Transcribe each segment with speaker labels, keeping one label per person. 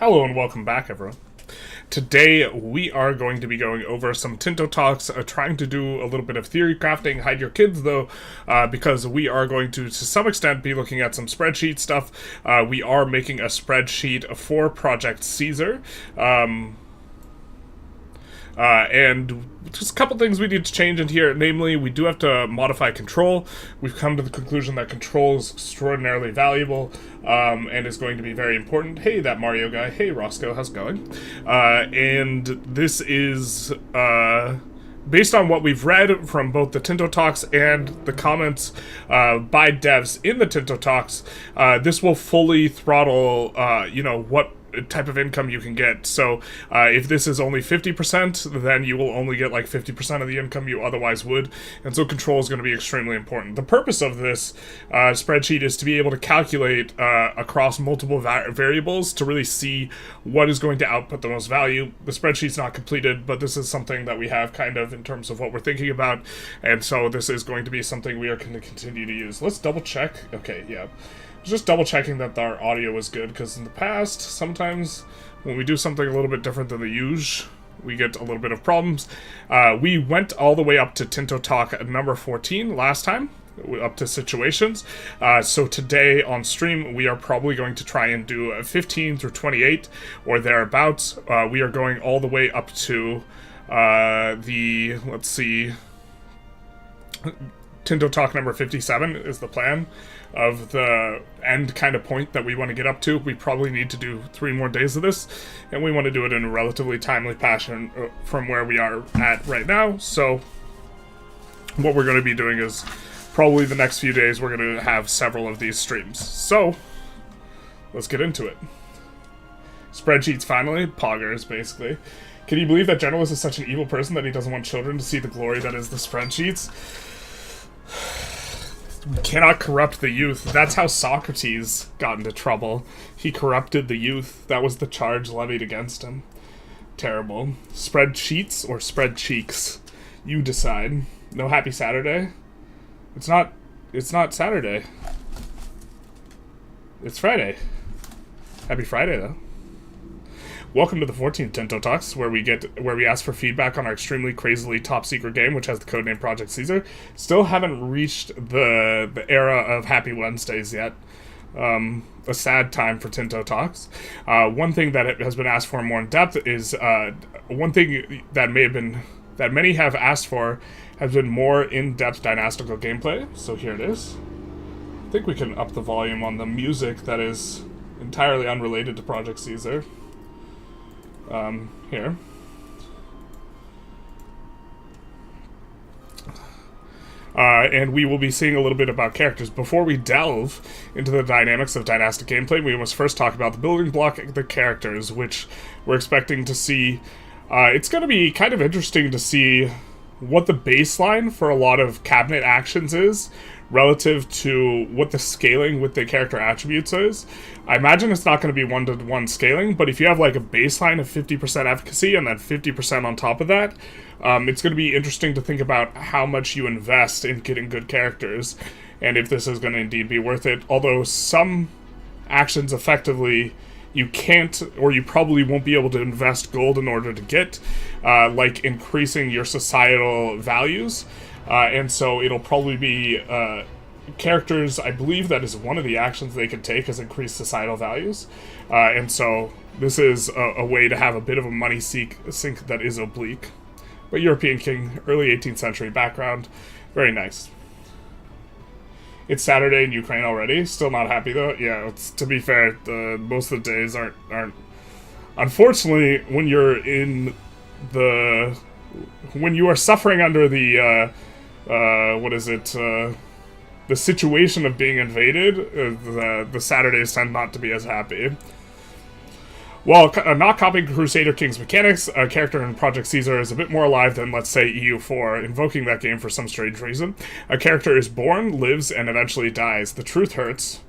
Speaker 1: Hello and welcome back, everyone. Today we are going to be going over some Tinto talks, trying to do a little bit of theory crafting. Hide your kids, though, because we are going to some extent, be looking at some spreadsheet stuff. We are making a spreadsheet for Project Caesar. And just a couple things we need to change in here. Namely, we do have to modify control. We've come to the conclusion that control is extraordinarily valuable and is going to be very important. Hey, that Mario guy. Hey, Roscoe, how's it going? And this is based on what we've read from both the Tinto talks and the comments by devs in the Tinto talks. This will fully throttle, what type of income you can get. So if this is only 50%, then you will only get like 50% of the income you otherwise would, and so control is going to be extremely important. The purpose of this spreadsheet is to be able to calculate across multiple variables to really see what is going to output the most value. The spreadsheet's not completed, but this is something that we have kind of in terms of what we're thinking about, and so this is going to be something we are going to continue to use. Let's double check. Okay, yeah. Just double checking that our audio is good, because in the past, sometimes when we do something a little bit different than the usual, we get a little bit of problems. We went all the way up to Tinto Talk number 14 last time, up to situations. So today on stream, we are probably going to try and do 15 through 28 or thereabouts. We are going all the way up to let's see, Tinto Talk number 57 is the plan of the end kind of point that we want to get up to. We probably need to do 3 more days of this, and we want to do it in a relatively timely fashion from where we are at right now. So what we're going to be doing is probably the next few days we're going to have several of these streams. So let's get into it. Spreadsheets finally. Poggers, basically. Can you believe that Generalist is such an evil person that he doesn't want children to see the glory that is the spreadsheets? We cannot corrupt the youth. That's how Socrates got into trouble. He corrupted the youth. That was the charge levied against him. Terrible. Spreadsheets or spread cheeks? You decide. No happy Saturday? It's not Saturday. It's Friday. Happy Friday, though. Welcome to the 14th Tinto Talks, where we ask for feedback on our extremely crazily top-secret game, which has the codename Project Caesar. Still haven't reached the era of Happy Wednesdays yet. A sad time for Tinto Talks. One thing that has been asked for more in depth is one thing that many have asked for has been more in-depth dynastical gameplay. So here it is. I think we can up the volume on the music that is entirely unrelated to Project Caesar. Here. And we will be seeing a little bit about characters. Before we delve into the dynamics of dynastic gameplay, we must first talk about the building block, the characters, which we're expecting to see. It's going to be kind of interesting to see what the baseline for a lot of cabinet actions is relative to what the scaling with the character attributes is. I imagine it's not going to be one-to-one scaling, but if you have like a baseline of 50% efficacy and then 50% on top of that, it's going to be interesting to think about how much you invest in getting good characters, and if this is going to indeed be worth it. Although some actions effectively you can't, or you probably won't be able to invest gold in order to get, like increasing your societal values. And so it'll probably be characters. I believe that is one of the actions they can take, is increase societal values. And so this is a way to have a bit of a money sink that is oblique. But European king, early 18th century background. Very nice. It's Saturday in Ukraine already. Still not happy, though. Yeah, to be fair, most of the days aren't... Unfortunately, when you're when you are suffering under the... the situation of being invaded, the Saturdays tend not to be as happy. While not copying Crusader King's mechanics, a character in Project Caesar is a bit more alive than, let's say, EU4, invoking that game for some strange reason. A character is born, lives, and eventually dies. The truth hurts.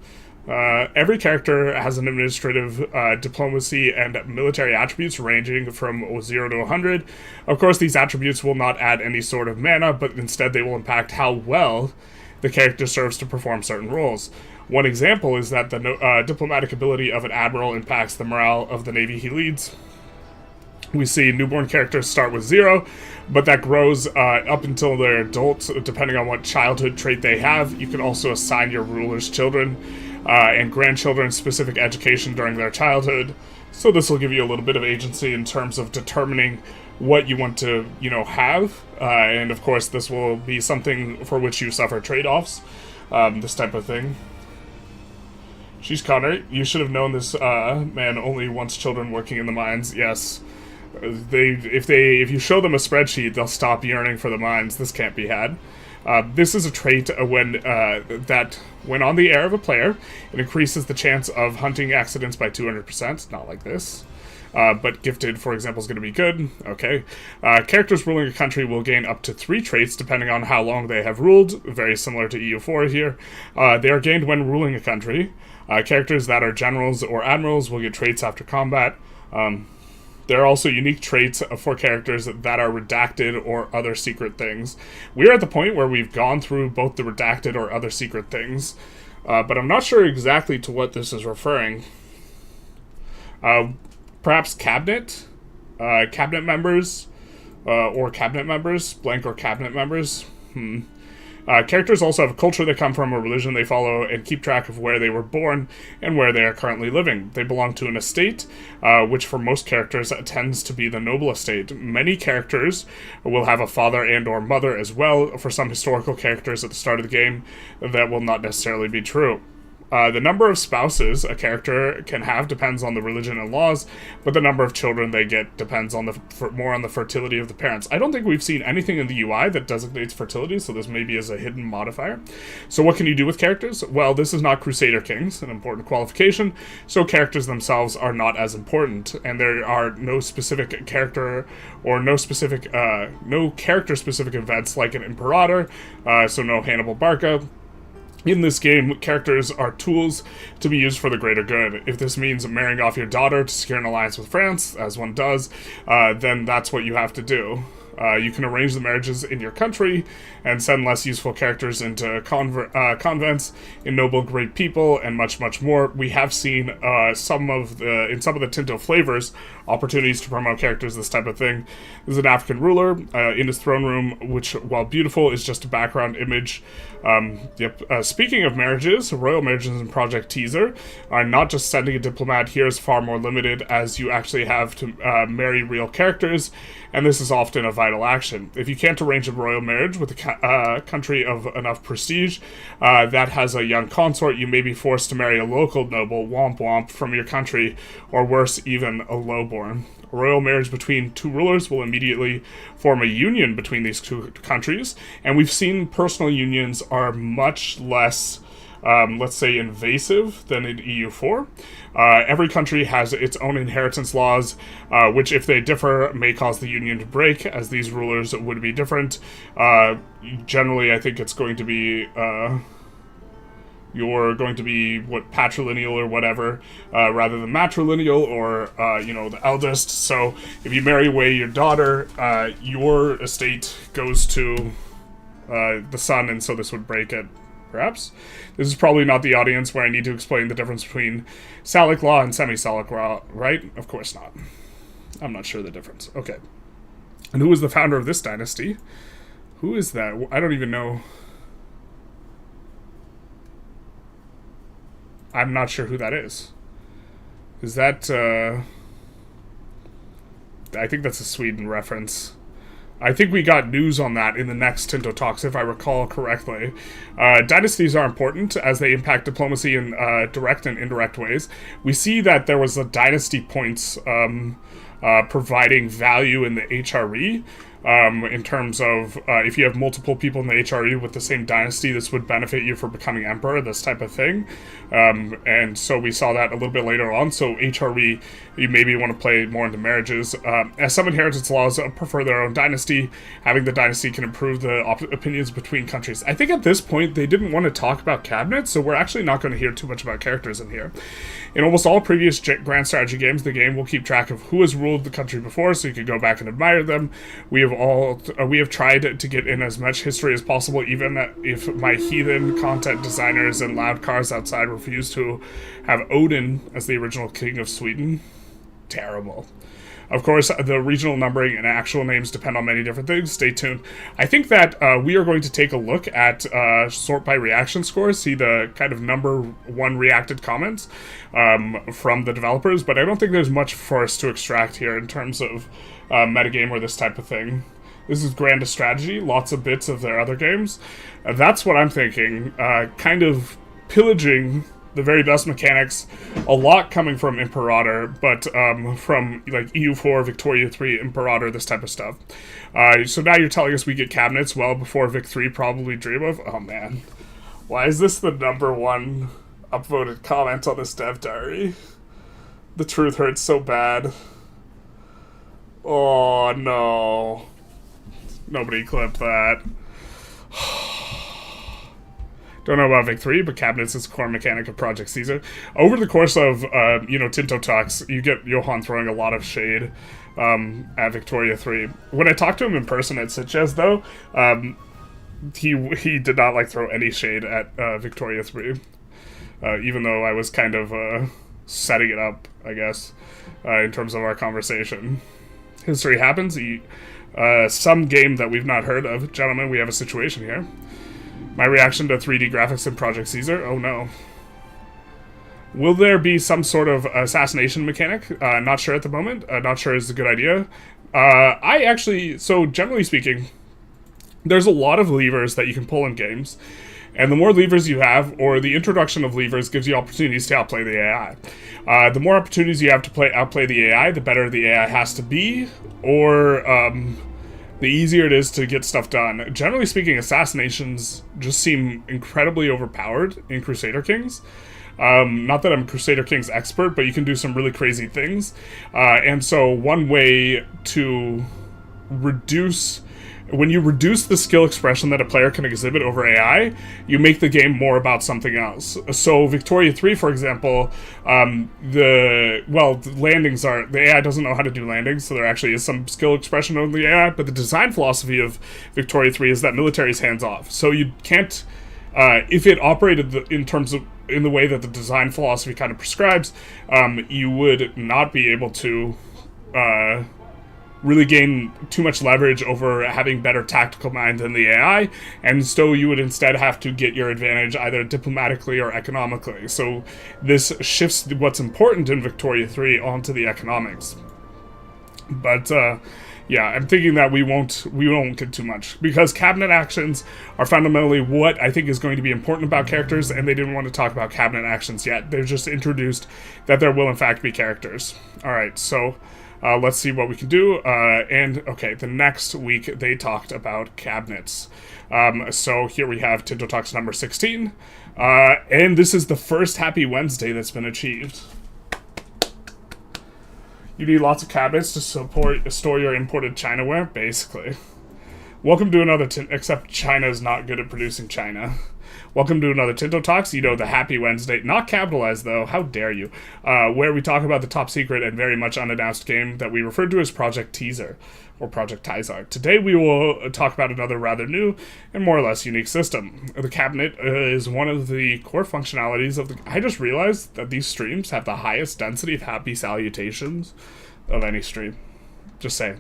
Speaker 1: Every character has an administrative, diplomacy, and military attributes ranging from 0 to 100. Of course, these attributes will not add any sort of mana, but instead they will impact how well the character serves to perform certain roles. One example is that the diplomatic ability of an admiral impacts the morale of the navy he leads. We see newborn characters start with 0, but that grows up until they're adults, depending on what childhood trait they have. You can also assign your ruler's children and grandchildren specific education during their childhood. So this will give you a little bit of agency in terms of determining what you want to, have. And of course, this will be something for which you suffer trade-offs, this type of thing. She's Connor. You should have known this man only wants children working in the mines. Yes. If you show them a spreadsheet, they'll stop yearning for the mines. This can't be had. This is a trait when on the heir of a player, it increases the chance of hunting accidents by 200%. Not like this. But gifted, for example, is going to be good. Okay. Characters ruling a country will gain up to 3 traits depending on how long they have ruled. Very similar to EU4 here. They are gained when ruling a country. Characters that are generals or admirals will get traits after combat. There are also unique traits for characters that are redacted or other secret things. We're at the point where we've gone through both the redacted or other secret things, but I'm not sure exactly to what this is referring. Perhaps cabinet members, or cabinet members, blank or cabinet members. Characters also have a culture they come from, a religion they follow, and keep track of where they were born and where they are currently living. They belong to an estate, which for most characters tends to be the noble estate. Many characters will have a father and or mother as well. For some historical characters at the start of the game, that will not necessarily be true. The number of spouses a character can have depends on the religion and laws, but the number of children they get depends on more on the fertility of the parents. I don't think we've seen anything in the UI that designates fertility, so this maybe is a hidden modifier. So what can you do with characters? Well, this is not Crusader Kings, an important qualification, so characters themselves are not as important, and there are no specific character or no character-specific events like an Imperator, so no Hannibal Barca. In this game, characters are tools to be used for the greater good. If this means marrying off your daughter to secure an alliance with France, as one does, then that's what you have to do. You can arrange the marriages in your country and send less useful characters into convents, ennoble great people, and much, much more. We have seen in some of the Tinto flavors opportunities to promote characters, this type of thing. There's an African ruler in his throne room, which, while beautiful, is just a background image. Speaking of marriages, royal marriages in Project Teaser are not just sending a diplomat here is far more limited, as you actually have to marry real characters, and this is often a vital action. If you can't arrange a royal marriage with a country of enough prestige that has a young consort, you may be forced to marry a local noble, womp womp, from your country, or worse, even a lowborn. A royal marriage between 2 rulers will immediately form a union between these 2 countries, and we've seen personal unions are much less, let's say, invasive than in EU4. Every country has its own inheritance laws, which, if they differ, may cause the union to break, as these rulers would be different. Generally, I think it's going to be... you're going to be, patrilineal or whatever, rather than matrilineal or, the eldest. So if you marry away your daughter, your estate goes to the son, and so this would break it, perhaps. This is probably not the audience where I need to explain the difference between Salic law and semi-Salic law, right? Of course not. I'm not sure the difference. Okay. And who was the founder of this dynasty? Who is that? I don't even know. I'm not sure who that is. Is that, I think that's a Sweden reference. I think we got news on that in the next Tinto Talks, if I recall correctly. Dynasties are important as they impact diplomacy in direct and indirect ways. We see that there was a dynasty points providing value in the HRE. In terms of if you have multiple people in the HRE with the same dynasty, this would benefit you for becoming emperor, this type of thing. And so we saw that a little bit later on. So HRE, you maybe want to play more into marriages. As some inheritance laws prefer their own dynasty, having the dynasty can improve the opinions between countries. I think at this point they didn't want to talk about cabinets, so we're actually not going to hear too much about characters in here. In almost all previous grand strategy games, the game will keep track of who has ruled ruled the country before, so you could go back and admire them. We have tried to get in as much history as possible, even if my heathen content designers and loud cars outside refuse to have Odin as the original king of Sweden. Terrible. Of course, the regional numbering and actual names depend on many different things. Stay tuned. I think that we are going to take a look at sort by reaction scores, see the kind of number one reacted comments from the developers, but I don't think there's much for us to extract here in terms of metagame or this type of thing. This is Grandest Strategy, lots of bits of their other games. That's what I'm thinking, kind of pillaging the very best mechanics, a lot coming from Imperator, but from like EU4, Victoria 3, Imperator, this type of stuff. So now you're telling us we get cabinets well before Vic 3 probably dream of? Oh man. Why is this the number one upvoted comment on this dev diary? The truth hurts so bad. Oh no. Nobody clipped that. Don't know about Vic 3, but cabinets is a core mechanic of Project Caesar. Over the course of, Tinto talks, you get Johan throwing a lot of shade at Victoria 3. When I talked to him in person at Sitges, though, he did not, throw any shade at Victoria 3. Even though I was kind of setting it up, I guess, in terms of our conversation. History happens. Some game that we've not heard of. Gentlemen, we have a situation here. My reaction to 3D graphics in Project Caesar? Oh no. Will there be some sort of assassination mechanic? Not sure at the moment. Not sure is a good idea. So generally speaking, there's a lot of levers that you can pull in games. And the more levers you have, or the introduction of levers, gives you opportunities to outplay the AI. The more opportunities you have to outplay the AI, the better the AI has to be, or the easier it is to get stuff done. Generally speaking, assassinations just seem incredibly overpowered in Crusader Kings. Not that I'm Crusader Kings expert, but you can do some really crazy things. And so one way to reduce... When you reduce the skill expression that a player can exhibit over AI, you make the game more about something else. So Victoria 3, for example, the landings are... The AI doesn't know how to do landings, so there actually is some skill expression over the AI, but the design philosophy of Victoria 3 is that military is hands-off. So you can't... if it operated in the way that the design philosophy kind of prescribes, you would not be able to... really gain too much leverage over having better tactical mind than the AI, and so you would instead have to get your advantage either diplomatically or economically. So this shifts what's important in Victoria 3 onto the economics. But yeah, I'm thinking that we won't get too much, because cabinet actions are fundamentally what I think is going to be important about characters, and they didn't want to talk about cabinet actions yet. They've just introduced that there will in fact be characters. Alright, so let's see what we can do. Okay, the next week they talked about cabinets. So here we have Tinto Talks number 16. And this is the first Happy Wednesday that's been achieved. You need lots of cabinets to store your imported Chinaware, basically. Welcome to another except China is not good at producing China. Welcome to another Tinto Talks, the Happy Wednesday, not capitalized though, how dare you, where we talk about the top secret and very much unannounced game that we refer to as Project Teaser, or Project Tizar. Today we will talk about another rather new and more or less unique system. The cabinet is one of the core functionalities of the... I just realized that these streams have the highest density of happy salutations of any stream. Just saying.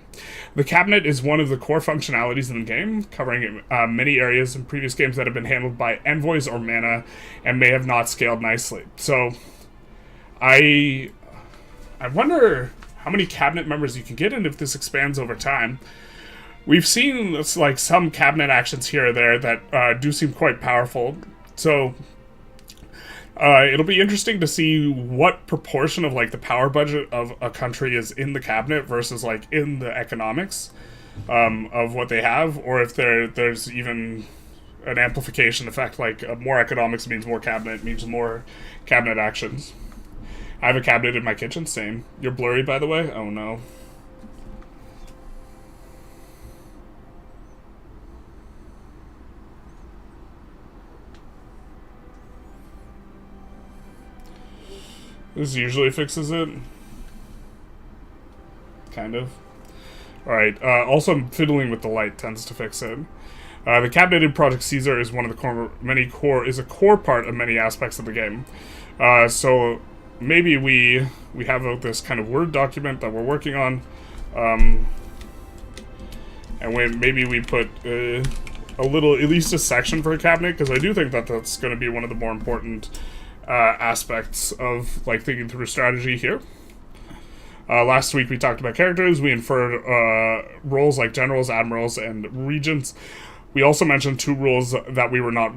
Speaker 1: The cabinet is one of the core functionalities in the game, covering many areas in previous games that have been handled by envoys or mana and may have not scaled nicely. So, I wonder how many cabinet members you can get and if this expands over time. We've seen some cabinet actions here or there that do seem quite powerful. So, it'll be interesting to see what proportion of the power budget of a country is in the cabinet versus in the economics of what they have, or if there's even an amplification effect, more economics means more cabinet means more cabinet actions. I have a cabinet in my kitchen, same. You're blurry, by the way? Oh no. This usually fixes it. kind of. Alright, also fiddling with the light tends to fix it. The cabinet in Project Caesar is one of the is a core part of many aspects of the game. So maybe we have this kind of Word document that we're working on, and maybe we put a little, at least a section for a cabinet, because I do think that that's going to be one of the more important aspects of like thinking through strategy here. Last week we talked about characters. We inferred roles like generals, admirals, and regents. We also mentioned 2 rules that we were not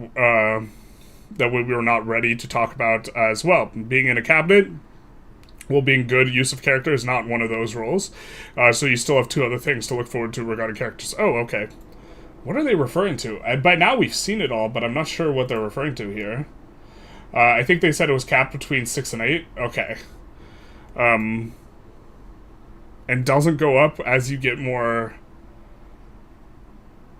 Speaker 1: ready to talk about as well. Being in a cabinet, well, being good use of character is not one of those rules. So you still have 2 other things to look forward to regarding characters. Oh, okay. What are they referring to? By now we've seen it all, but I'm not sure what they're referring to here. I think they said it was capped between 6 and 8. Okay. And doesn't go up as you get more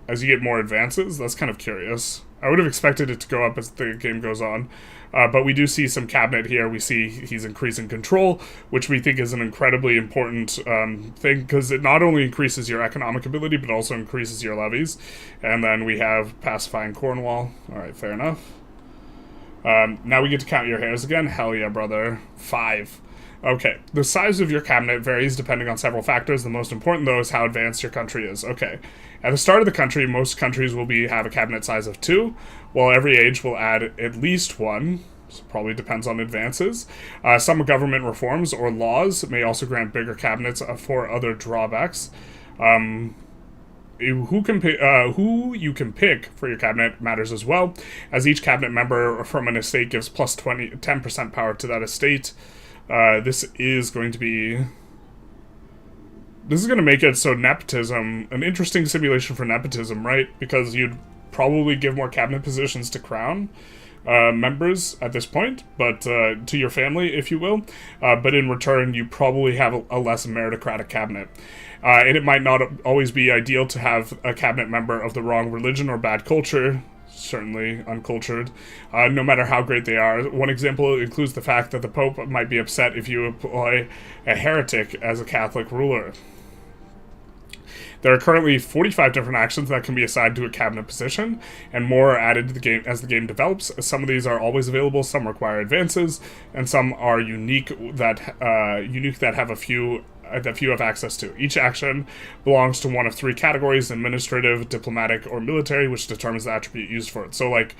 Speaker 1: advances. That's kind of curious. I would have expected it to go up as the game goes on. But we do see some cabinet here. We see he's increasing control, which we think is an incredibly important thing, because it not only increases your economic ability, but also increases your levies. And then we have pacifying Cornwall. Alright, fair enough. Now we get to count your hairs again. Hell yeah, brother. 5. Okay, the size of your cabinet varies depending on several factors. The most important, though, is how advanced your country is. Okay, at the start of the country, most countries will have a cabinet size of 2, while every age will add at least 1. So probably depends on advances. Some government reforms or laws may also grant bigger cabinets for other drawbacks. Who you can pick for your cabinet matters as well, as each cabinet member from an estate gives plus 10% power to that estate. This is going to make it so nepotism, an interesting simulation for nepotism, right? Because you'd probably give more cabinet positions to crown members at this point, but to your family, if you will. But in return, you probably have a less meritocratic cabinet. And it might not always be ideal to have a cabinet member of the wrong religion or bad culture, certainly uncultured, no matter how great they are. One example includes the fact that the Pope might be upset if you employ a heretic as a Catholic ruler. There are currently 45 different actions that can be assigned to a cabinet position, and more are added to the game as the game develops. Some of these are always available, some require advances, and some are unique that have a few that few have access to. Each action belongs to one of 3 categories: administrative, diplomatic, or military, which determines the attribute used for it. So, like,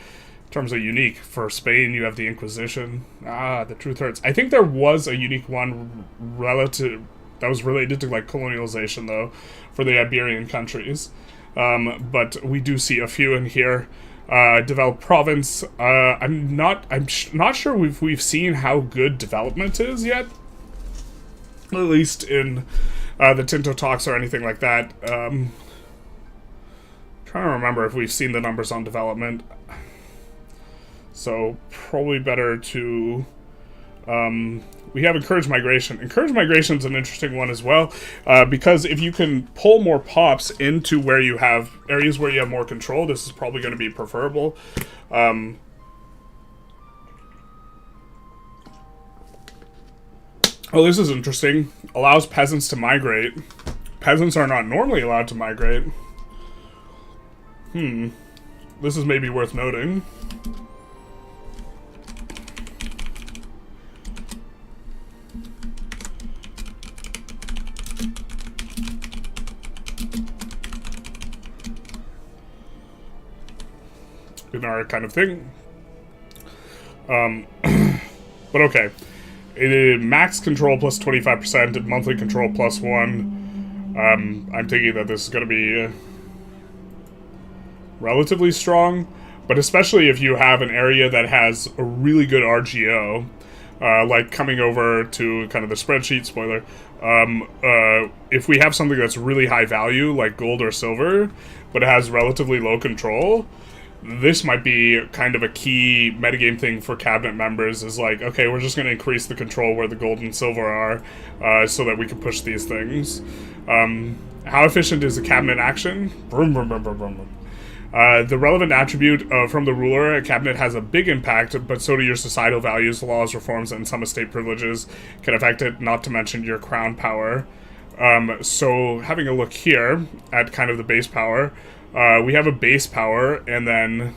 Speaker 1: in terms of unique, for Spain, you have the Inquisition. The truth hurts. I think there was a unique one that was related to, like, colonialization, though, for the Iberian countries. But we do see a few in here. Developed province. I'm not sure we've seen how good development is yet. At least in the Tinto talks or anything like that. Trying to remember if we've seen the numbers on development. So probably better to... we have encouraged migration. Encouraged migration is an interesting one as well, because if you can pull more pops into where you have areas where you have more control, this is probably going to be preferable. Oh, this is interesting. Allows peasants to migrate. Peasants are not normally allowed to migrate. This is maybe worth noting. In our kind of thing. But okay. It is max control plus 25% and monthly control plus 1. I'm thinking that this is going to be relatively strong, but especially if you have an area that has a really good RGO, like coming over to kind of the spreadsheet, spoiler, if we have something that's really high value, like gold or silver, but it has relatively low control, this might be kind of a key metagame thing for cabinet members, is like, okay, we're just going to increase the control where the gold and silver are, so that we can push these things. How efficient is a cabinet action? Brum, brum, brum, brum, brum. The relevant attribute from the ruler, a cabinet has a big impact, but so do your societal values, laws, reforms, and some estate privileges can affect it, not to mention your crown power. So having a look here at kind of the base power, we have a base power, and then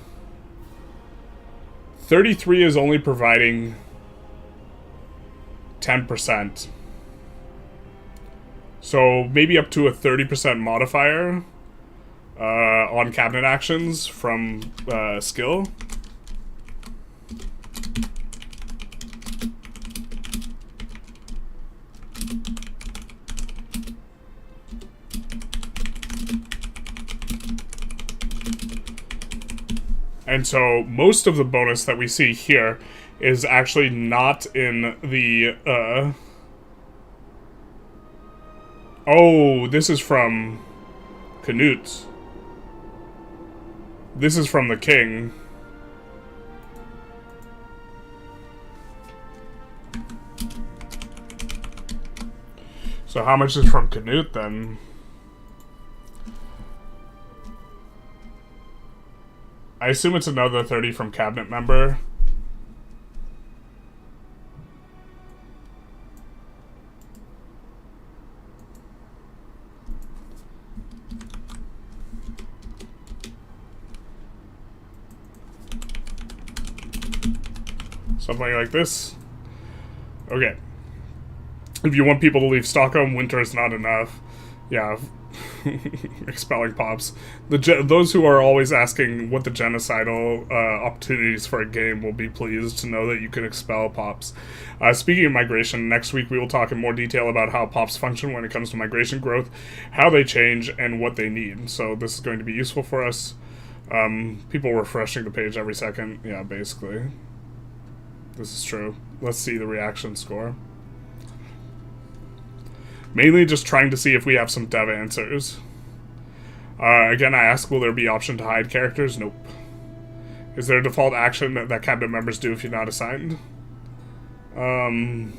Speaker 1: 33 is only providing 10%. So maybe up to a 30% modifier on cabinet actions from skill. And so most of the bonus that we see here is actually not in the, oh, this is from Canute. This is from the king. So how much is from Canute then? I assume it's another 30 from cabinet member. Something like this. Okay. If you want people to leave Stockholm, winter is not enough. Yeah. Expelling pops. Those who are always asking what the genocidal opportunities for a game will be pleased to know that you can expel pops. Speaking of migration, next week we will talk in more detail about how pops function when it comes to migration growth, how they change, and what they need. So this is going to be useful for us. People refreshing the page every second. Yeah, basically. This is true. Let's see the reaction score. Mainly just trying to see if we have some dev answers. Again, I ask, will there be option to hide characters? Nope. Is there a default action that cabinet members do if you're not assigned? Yeah,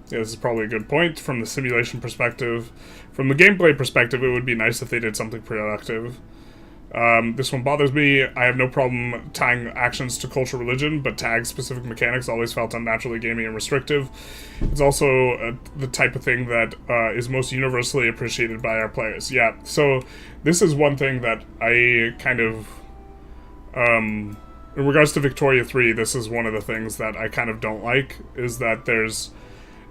Speaker 1: this is probably a good point from the simulation perspective. From the gameplay perspective, it would be nice if they did something productive. This one bothers me. I have no problem tying actions to culture, religion, but tag-specific mechanics always felt unnaturally gamey and restrictive. It's also the type of thing that is most universally appreciated by our players. Yeah, so this is one thing that I kind of... in regards to Victoria 3, this is one of the things that I kind of don't like, is that there's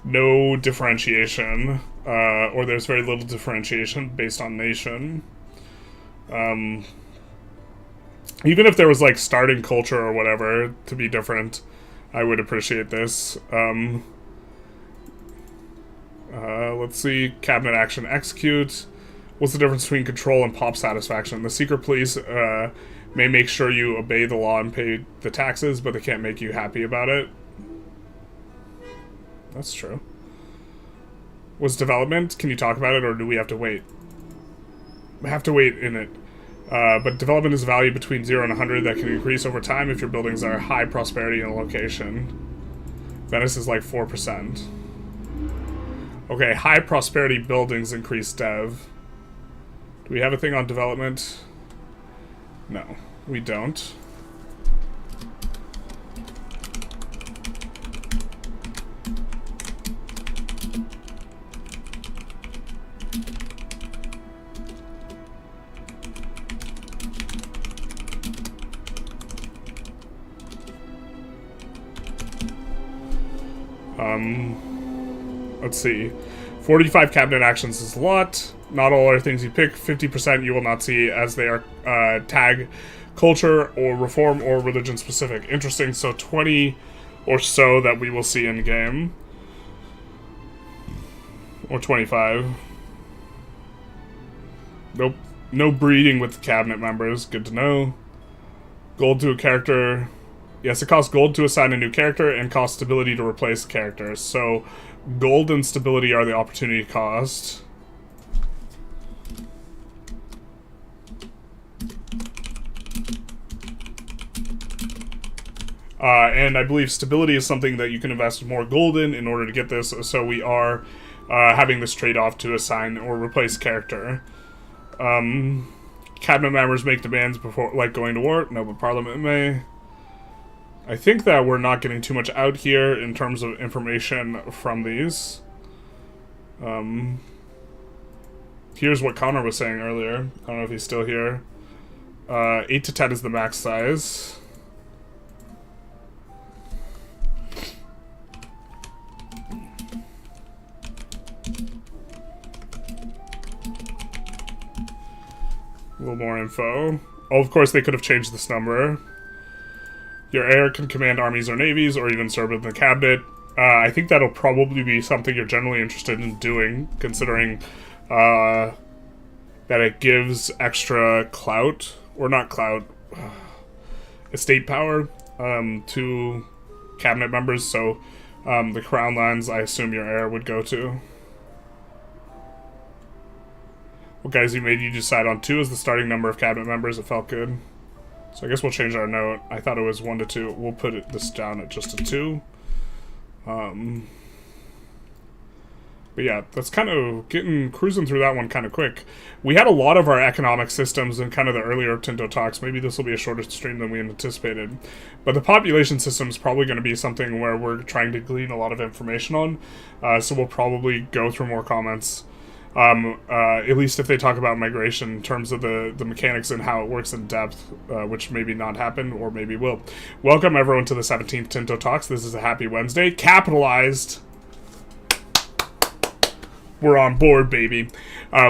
Speaker 1: no differentiation, or there's very little differentiation based on nation. Even if there was like starting culture or whatever to be different, I would appreciate this. Let's see, cabinet action execute. What's the difference between control and pop satisfaction? The secret police may make sure you obey the law and pay the taxes, but they can't make you happy about it. That's true. What's development? Can you talk about it, or do we have to wait? We have to wait in it. But development is a value between 0 and 100 that can increase over time if your buildings are high prosperity in a location. Venice is like 4%. Okay, high prosperity buildings increase dev. Do we have a thing on development? No, we don't. Let's see. 45 cabinet actions is a lot. Not all are things you pick. 50% you will not see as they are tag, culture, or reform, or religion specific. Interesting. So 20 or so that we will see in game. Or 25. Nope. No breeding with cabinet members. Good to know. Gold to a character. Yes, it costs gold to assign a new character and costs stability to replace characters. So, gold and stability are the opportunity cost. And I believe stability is something that you can invest more gold in order to get this. So we are having this trade-off to assign or replace character. Cabinet members make demands before, like going to war. No, but Parliament may. I think that we're not getting too much out here in terms of information from these. Here's what Connor was saying earlier. I don't know if he's still here. 8 to 10 is the max size. A little more info. Oh, of course, they could have changed this number. Your heir can command armies or navies, or even serve in the cabinet. I think that'll probably be something you're generally interested in doing, considering that it gives extra clout, or not clout, estate power to cabinet members. So the crown lands, I assume your heir would go to. Well, guys, you made you decide on 2 as the starting number of cabinet members. It felt good. So I guess we'll change our note. I thought it was 1 to 2. We'll put this down at just a 2. But yeah, that's kind of cruising through that one kind of quick. We had a lot of our economic systems in kind of the earlier Tinto talks. Maybe this will be a shorter stream than we anticipated. But the population system is probably going to be something where we're trying to glean a lot of information on. So we'll probably go through more comments. At least if they talk about migration in terms of the mechanics and how it works in depth, which maybe not happen, or maybe will. Welcome everyone to the 17th Tinto Talks. This is a happy Wednesday. Capitalized. We're on board, baby.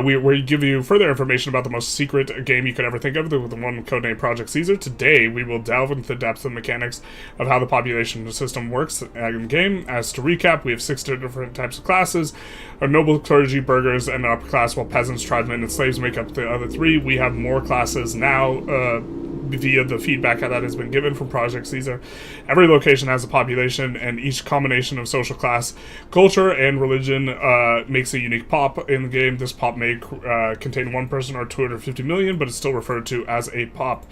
Speaker 1: We give you further information about the most secret game you could ever think of, with the one codenamed Project Caesar. Today, we will delve into the depths and mechanics of how the population system works in game. As to recap, we have 6 different types of classes: a noble, clergy, burghers, and upper class, while peasants, tribesmen, and slaves make up the other 3. We have more classes now via the feedback that has been given from Project Caesar. Every location has a population, and each combination of social class, culture, and religion makes a unique pop in the game. This pop may contain 1 person or 250 million, but it's still referred to as a pop.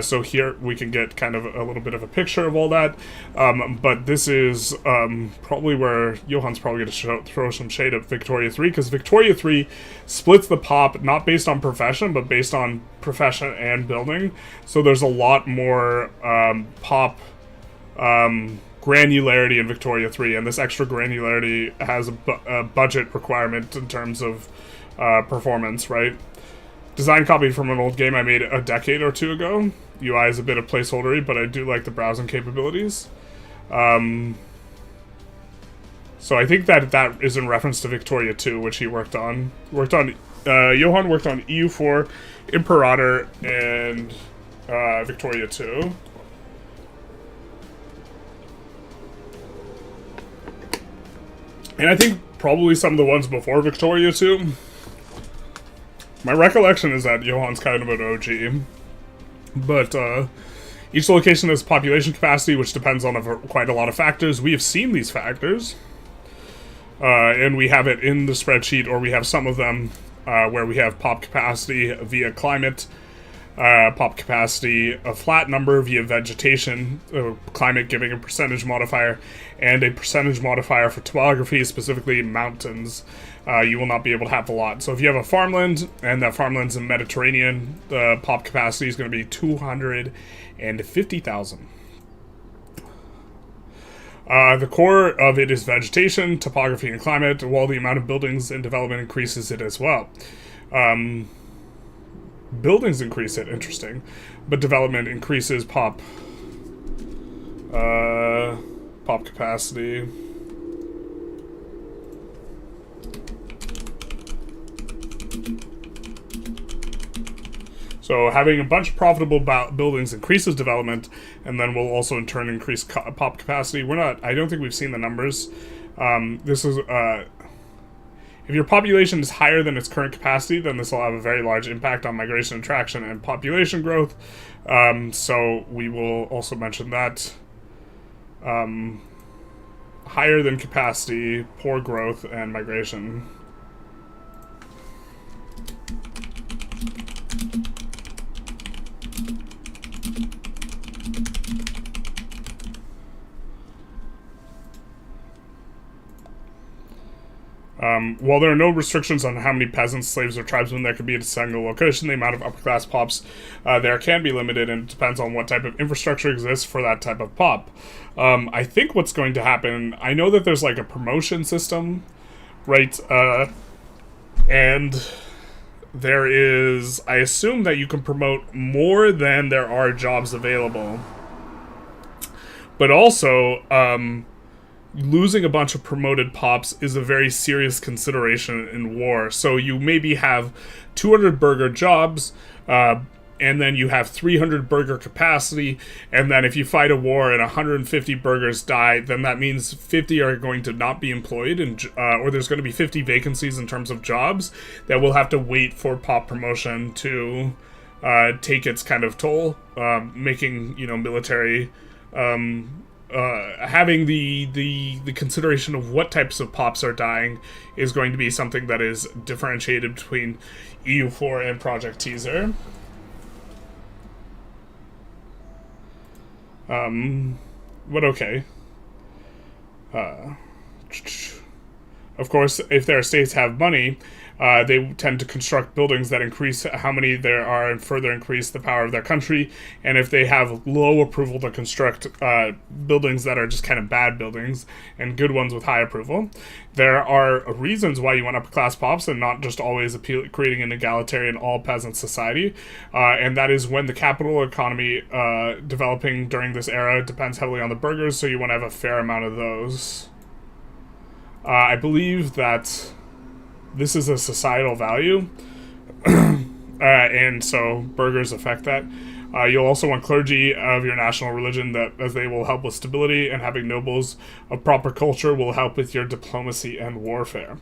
Speaker 1: So here we can get kind of a little bit of a picture of all that. But this is probably where Johan's probably going to throw some shade at Victoria 3, because Victoria 3 splits the pop not based on profession, but based on profession and building. So there's a lot more pop granularity in Victoria 3, and this extra granularity has a budget requirement in terms of performance, right? Design copied from an old game I made a decade or 2 ago. UI is a bit of placeholdery, but I do like the browsing capabilities. So I think that is in reference to Victoria 2, which he worked on. Johan worked on EU4, Imperator, and Victoria 2. And I think probably some of the ones before Victoria 2. My recollection is that Johan's kind of an OG. But each location has population capacity, which depends on quite a lot of factors. We have seen these factors. And we have it in the spreadsheet, or we have some of them where we have pop capacity via climate, pop capacity, a flat number via vegetation, climate giving a percentage modifier, and a percentage modifier for topography, specifically mountains. You will not be able to have a lot. So if you have a farmland, and that farmland's in Mediterranean, the pop capacity is going to be 250,000. The core of it is vegetation, topography, and climate, while the amount of buildings and development increases it as well. Buildings increase it, interesting, but development increases pop capacity. So having a bunch of profitable buildings increases development, and then will also in turn increase pop capacity. I don't think we've seen the numbers. This is, if your population is higher than its current capacity, then this will have a very large impact on migration, attraction, and population growth. So we will also mention that. Higher than capacity, poor growth, and migration. While there are no restrictions on how many peasants, slaves, or tribesmen there could be at a single location, the amount of upper-class pops there can be limited, and it depends on what type of infrastructure exists for that type of pop. I think what's going to happen, I know that there's like a promotion system right? And there is, I assume that you can promote more than there are jobs available. But also, losing a bunch of promoted pops is a very serious consideration in war. So you maybe have 200 burger jobs, and then you have 300 burger capacity, and then if you fight a war and 150 burgers die, then that means 50 are going to not be employed, and or there's going to be 50 vacancies in terms of jobs that will have to wait for pop promotion to take its kind of toll, making, you know, military having the consideration of what types of pops are dying is going to be something that is differentiated between EU4 and Project Teaser. But okay. Of course, if their states have money, they tend to construct buildings that increase how many there are and further increase the power of their country. And if they have low approval to construct buildings that are just kind of bad buildings and good ones with high approval, there are reasons why you want upper class pops and not just always creating an egalitarian all peasant society. And that is when the capital economy developing during this era depends heavily on the burghers, so you want to have a fair amount of those. I believe that this is a societal value, and so burghers affect that. You'll also want clergy of your national religion, that as they will help with stability, and having nobles of proper culture will help with your diplomacy and warfare.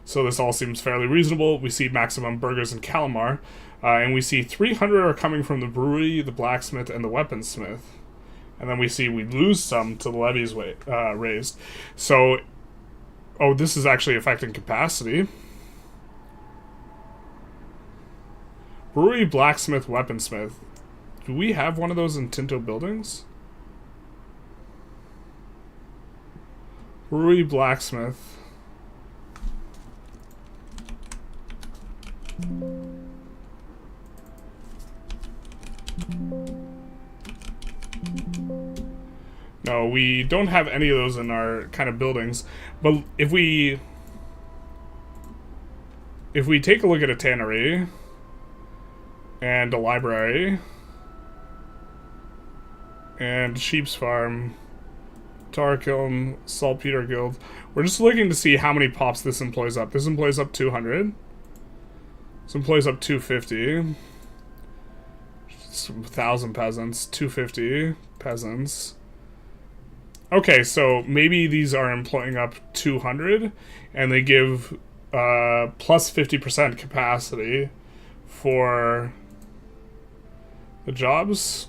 Speaker 1: So this all seems fairly reasonable. We see maximum burghers in Calamar, and we see 300 are coming from the brewery, the blacksmith, and the weaponsmith. And then we see we lose some to the levies raised. So, oh, this is actually affecting capacity. Brewery, blacksmith, weaponsmith. Do we have one of those in Tinto buildings? Brewery, blacksmith. No, we don't have any of those in our kind of buildings. But if we take a look at a tannery and a library and sheep's farm, tar kiln, saltpeter guild, we're just looking to see how many pops this employs up. This employs up 200. This employs up 250. 1,000 peasants, 250 peasants. Okay, so maybe these are employing up 200, and they give plus 50% capacity for the jobs.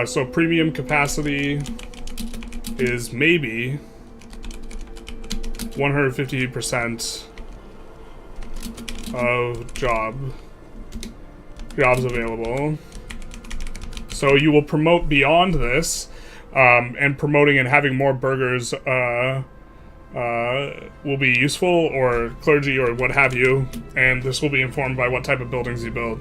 Speaker 1: So premium capacity is maybe 150% of jobs available. So you will promote beyond this, and promoting and having more burghers will be useful, or clergy, or what have you, and this will be informed by what type of buildings you build.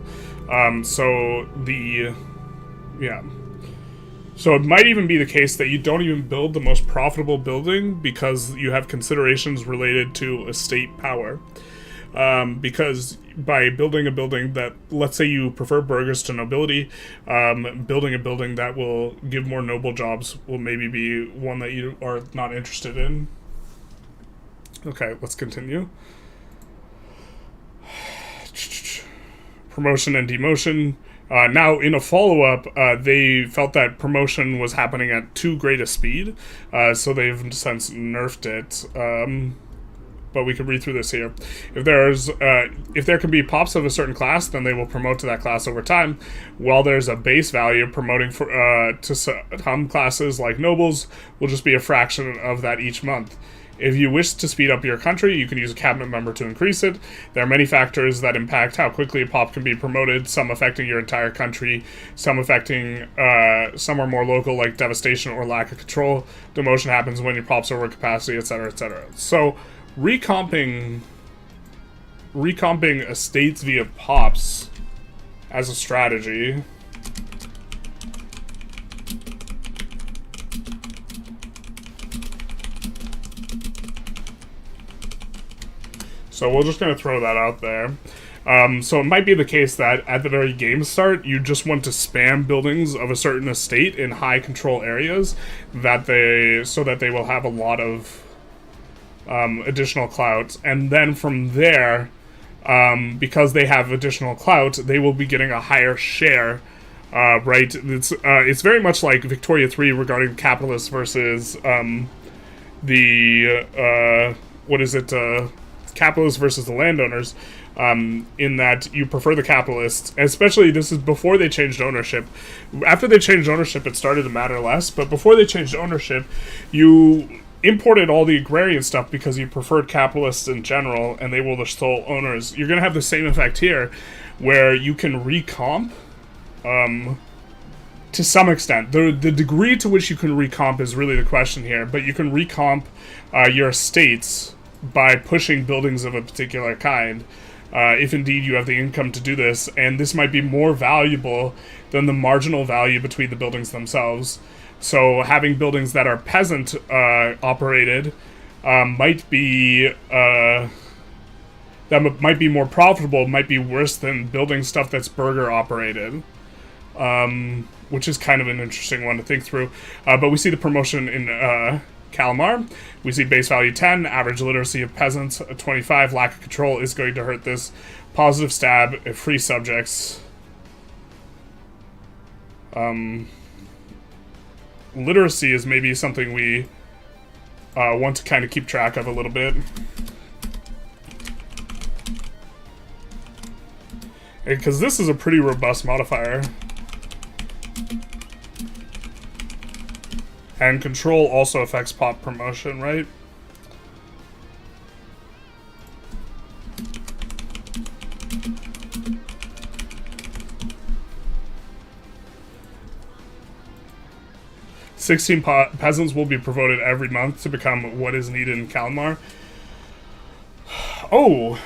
Speaker 1: So it might even be the case that you don't even build the most profitable building because you have considerations related to estate power. Because by building a building that, let's say you prefer burghers to nobility, building a building that will give more noble jobs will maybe be one that you are not interested in. Okay, let's continue. Promotion and demotion. Now, in a follow-up, they felt that promotion was happening at too great a speed, so they've since nerfed it. But we can read through this here. If there can be pops of a certain class, then they will promote to that class over time. While there's a base value, promoting to some classes like nobles will just be a fraction of that each month. If you wish to speed up your country, you can use a cabinet member to increase it. There are many factors that impact how quickly a pop can be promoted, some affecting your entire country, some affecting, some are more local, like devastation or lack of control. Demotion happens when your pop's over capacity, etc., etc. So, recomping estates via pops as a strategy So we're just going to throw that out there. So it might be the case that at the very game start, you just want to spam buildings of a certain estate in high control areas so that they will have a lot of additional clout. And then from there, because they have additional clout, they will be getting a higher share. Right? It's very much like Victoria 3 regarding capitalists versus capitalists versus the landowners. In that you prefer the capitalists, especially this is before they changed ownership. After they changed ownership, it started to matter less, but before they changed ownership, you imported all the agrarian stuff because you preferred capitalists in general, and they were the sole owners. You're going to have the same effect here, where you can recomp, to some extent. The degree to which you can recomp is really the question here, but you can recomp your estates by pushing buildings of a particular kind. If indeed you have the income to do this, and this might be more valuable than the marginal value between the buildings themselves. So having buildings that are peasant operated might be more profitable, might be worse than building stuff that's burgher operated, which is kind of an interesting one to think through. But we see the promotion in Calamar. We see base value 10, average literacy of peasants 25, lack of control is going to hurt this. Positive stab, free subjects. Literacy is maybe something we want to kind of keep track of a little bit. Because this is a pretty robust modifier. And control also affects pop promotion, right? Peasants will be promoted every month to become what is needed in Calamar. Oh,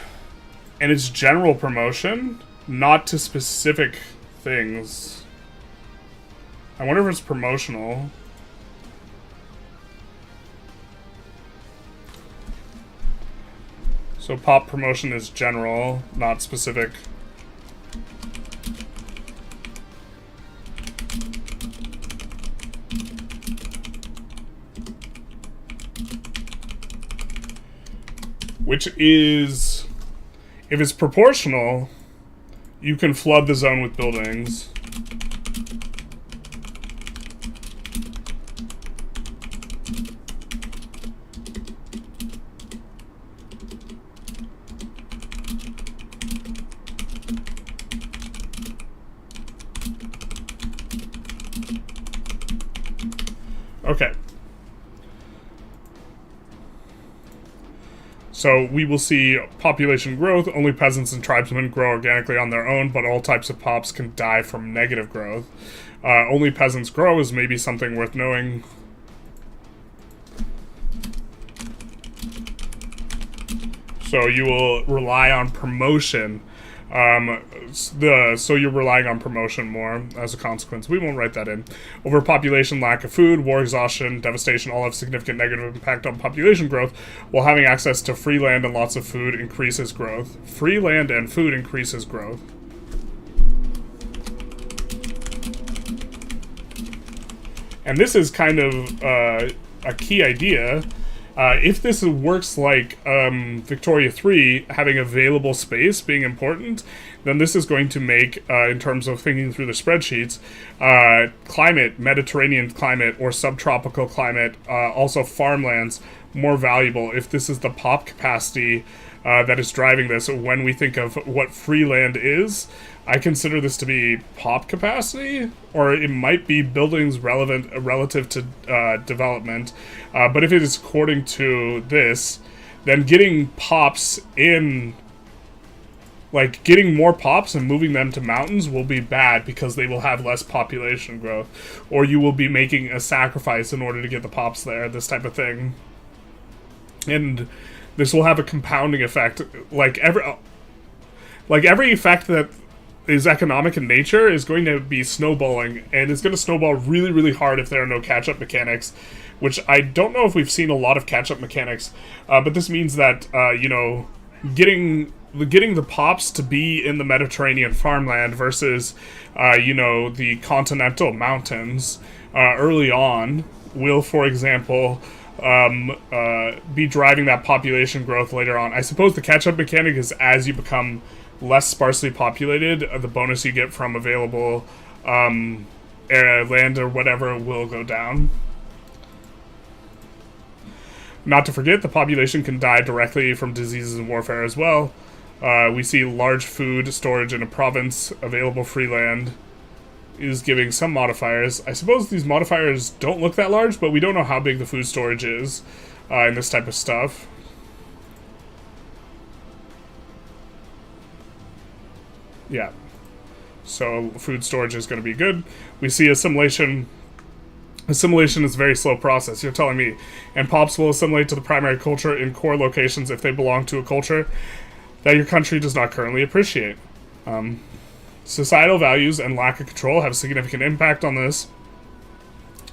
Speaker 1: and it's general promotion, not to specific things. I wonder if it's promotional. So pop promotion is general, not specific. Which is, if it's proportional, you can flood the zone with buildings. Okay. So we will see population growth. Only peasants and tribesmen grow organically on their own, but all types of pops can die from negative growth. Only peasants grow is maybe something worth knowing. So you will rely on promotion. So you're relying on promotion more as a consequence. We won't write that in. Overpopulation, lack of food, war exhaustion, devastation all have significant negative impact on population growth, while having access to free land and lots of food increases growth. Free land and food increases growth. And this is kind of a key idea. If this works like Victoria 3, having available space being important, then this is going to make, in terms of thinking through the spreadsheets, climate, Mediterranean climate or subtropical climate, also farmlands, more valuable if this is the pop capacity that is driving this. When we think of what free land is, I consider this to be pop capacity, or it might be buildings relative to development. But if it is according to this, then getting pops in, like getting more pops and moving them to mountains will be bad because they will have less population growth, or you will be making a sacrifice in order to get the pops there, this type of thing. And this will have a compounding effect. Like every effect that is economic in nature is going to be snowballing, and it's going to snowball really, really hard if there are no catch-up mechanics, which I don't know if we've seen a lot of catch-up mechanics, but this means that, getting the pops to be in the Mediterranean farmland versus, the continental mountains early on will, for example, be driving that population growth later on. I suppose the catch-up mechanic is as you become less sparsely populated, the bonus you get from available land or whatever will go down. Not to forget, the population can die directly from diseases and warfare as well. We see large food storage in a province, available free land is giving some modifiers. I suppose these modifiers don't look that large, but we don't know how big the food storage is in this type of stuff. Yeah. So food storage is going to be good. We see assimilation. Assimilation is a very slow process, you're telling me. And pops will assimilate to the primary culture in core locations if they belong to a culture that your country does not currently appreciate. Societal values and lack of control have significant impact on this,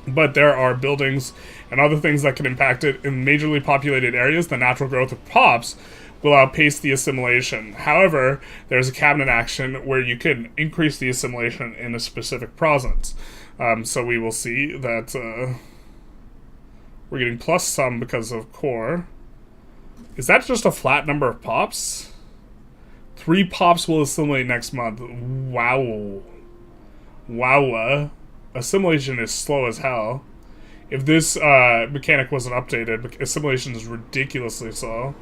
Speaker 1: but there are buildings and other things that can impact it. In majorly populated areas, the natural growth of pops will outpace the assimilation. However, there's a cabinet action where you can increase the assimilation in a specific province. So we will see that we're getting plus some because of core. Is that just a flat number of pops? 3 pops will assimilate next month. Wow. Wow. Assimilation is slow as hell. If this mechanic wasn't updated, assimilation is ridiculously slow.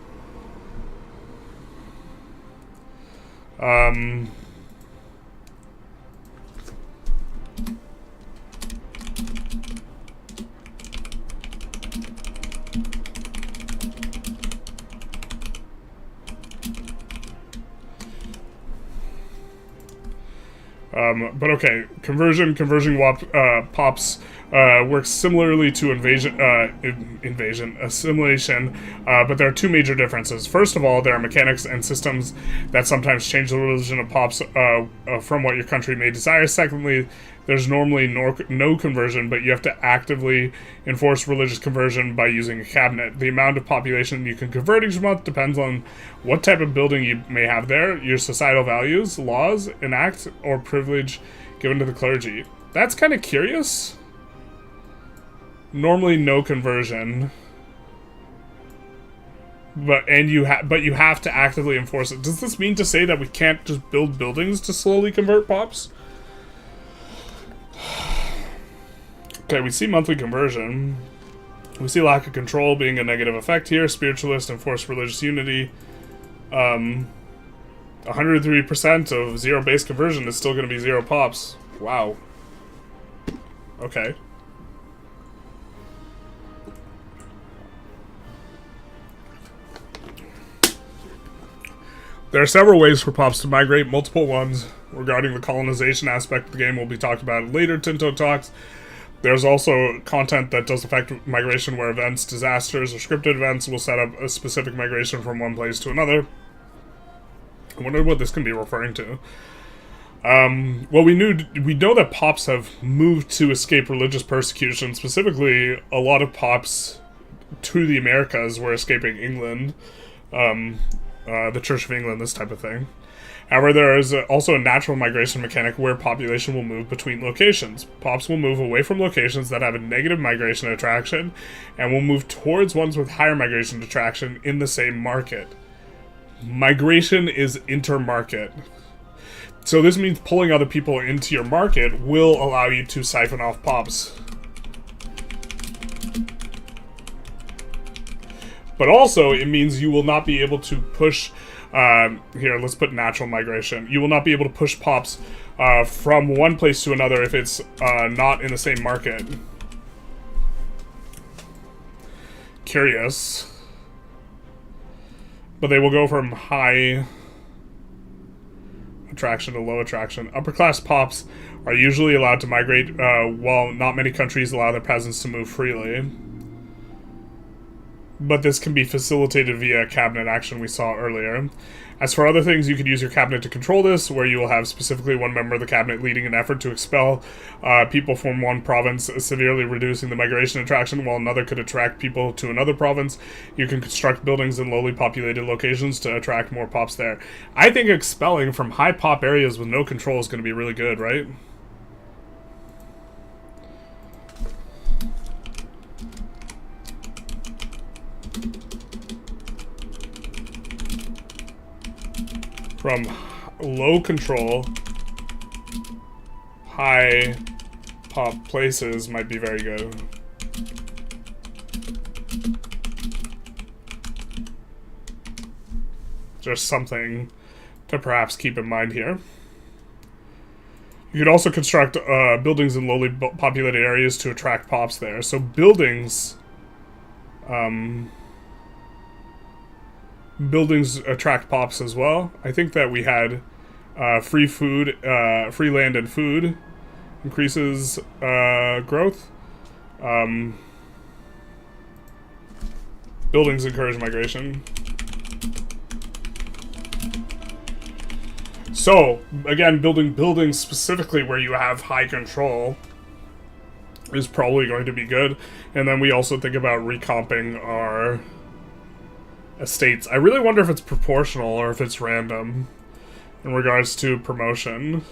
Speaker 1: But okay, conversion pops works similarly to assimilation, but there are 2 major differences. First of all, there are mechanics and systems that sometimes change the religion of pops from what your country may desire. Secondly, there's normally no conversion, but you have to actively enforce religious conversion by using a cabinet. The amount of population you can convert each month depends on what type of building you may have there, your societal values, laws, enact, or privilege given to the clergy. That's kind of curious. Normally no conversion. But you have to actively enforce it. Does this mean to say that we can't just build buildings to slowly convert pops? Okay, we see monthly conversion. We see lack of control being a negative effect here. Spiritualist enforce religious unity. 103% of 0 base conversion is still going to be 0 pops. Wow. Okay. There are several ways for pops to migrate. Multiple ones regarding the colonization aspect of the game will be talked about in later Tinto talks. There's also content that does affect migration where events, disasters, or scripted events will set up a specific migration from one place to another. I wonder what this can be referring to. Well, we know that pops have moved to escape religious persecution. Specifically, a lot of pops to the Americas were escaping England, the Church of England, this type of thing. However, there is also a natural migration mechanic where population will move between locations. Pops will move away from locations that have a negative migration attraction and will move towards ones with higher migration attraction in the same market. Migration is intermarket. So this means pulling other people into your market will allow you to siphon off pops. But also, it means you will not be able to push... here, let's put natural migration. You will not be able to push pops from one place to another if it's not in the same market. Curious. But they will go from high attraction to low attraction. Upper class pops are usually allowed to migrate, while not many countries allow their peasants to move freely. But this can be facilitated via cabinet action we saw earlier. As for other things, you could use your cabinet to control this, where you will have specifically one member of the cabinet leading an effort to expel people from one province, severely reducing the migration attraction, while another could attract people to another province. You can construct buildings in lowly populated locations to attract more pops there. I think expelling from high pop areas with no control is going to be really good, right? From low control, high pop places might be very good. Just something to perhaps keep in mind here. You could also construct buildings in lowly populated areas to attract pops there. So buildings... buildings attract pops as well. I think that we had free food, free land and food increases growth. Buildings encourage migration. So, again, building buildings specifically where you have high control is probably going to be good. And then we also think about recomping our estates. I really wonder if it's proportional or if it's random in regards to promotion.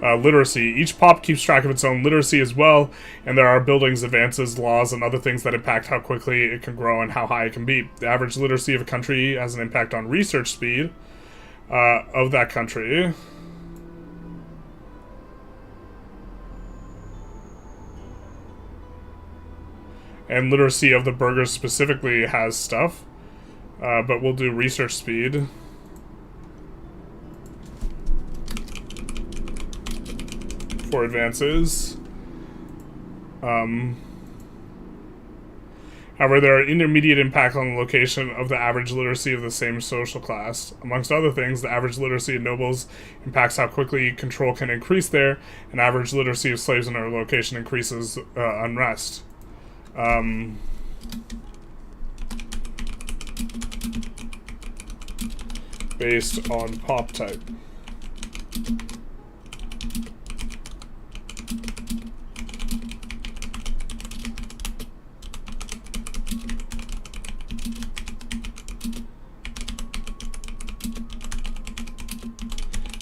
Speaker 1: Literacy. Each pop keeps track of its own literacy as well, and there are buildings, advances, laws, and other things that impact how quickly it can grow and how high it can be. The average literacy of a country has an impact on research speed of that country. And literacy of the burghers specifically has stuff, but we'll do research speed. For advances. However, there are intermediate impact on the location of the average literacy of the same social class. Amongst other things, the average literacy of nobles impacts how quickly control can increase there, and average literacy of slaves in a location increases unrest. Based on pop type.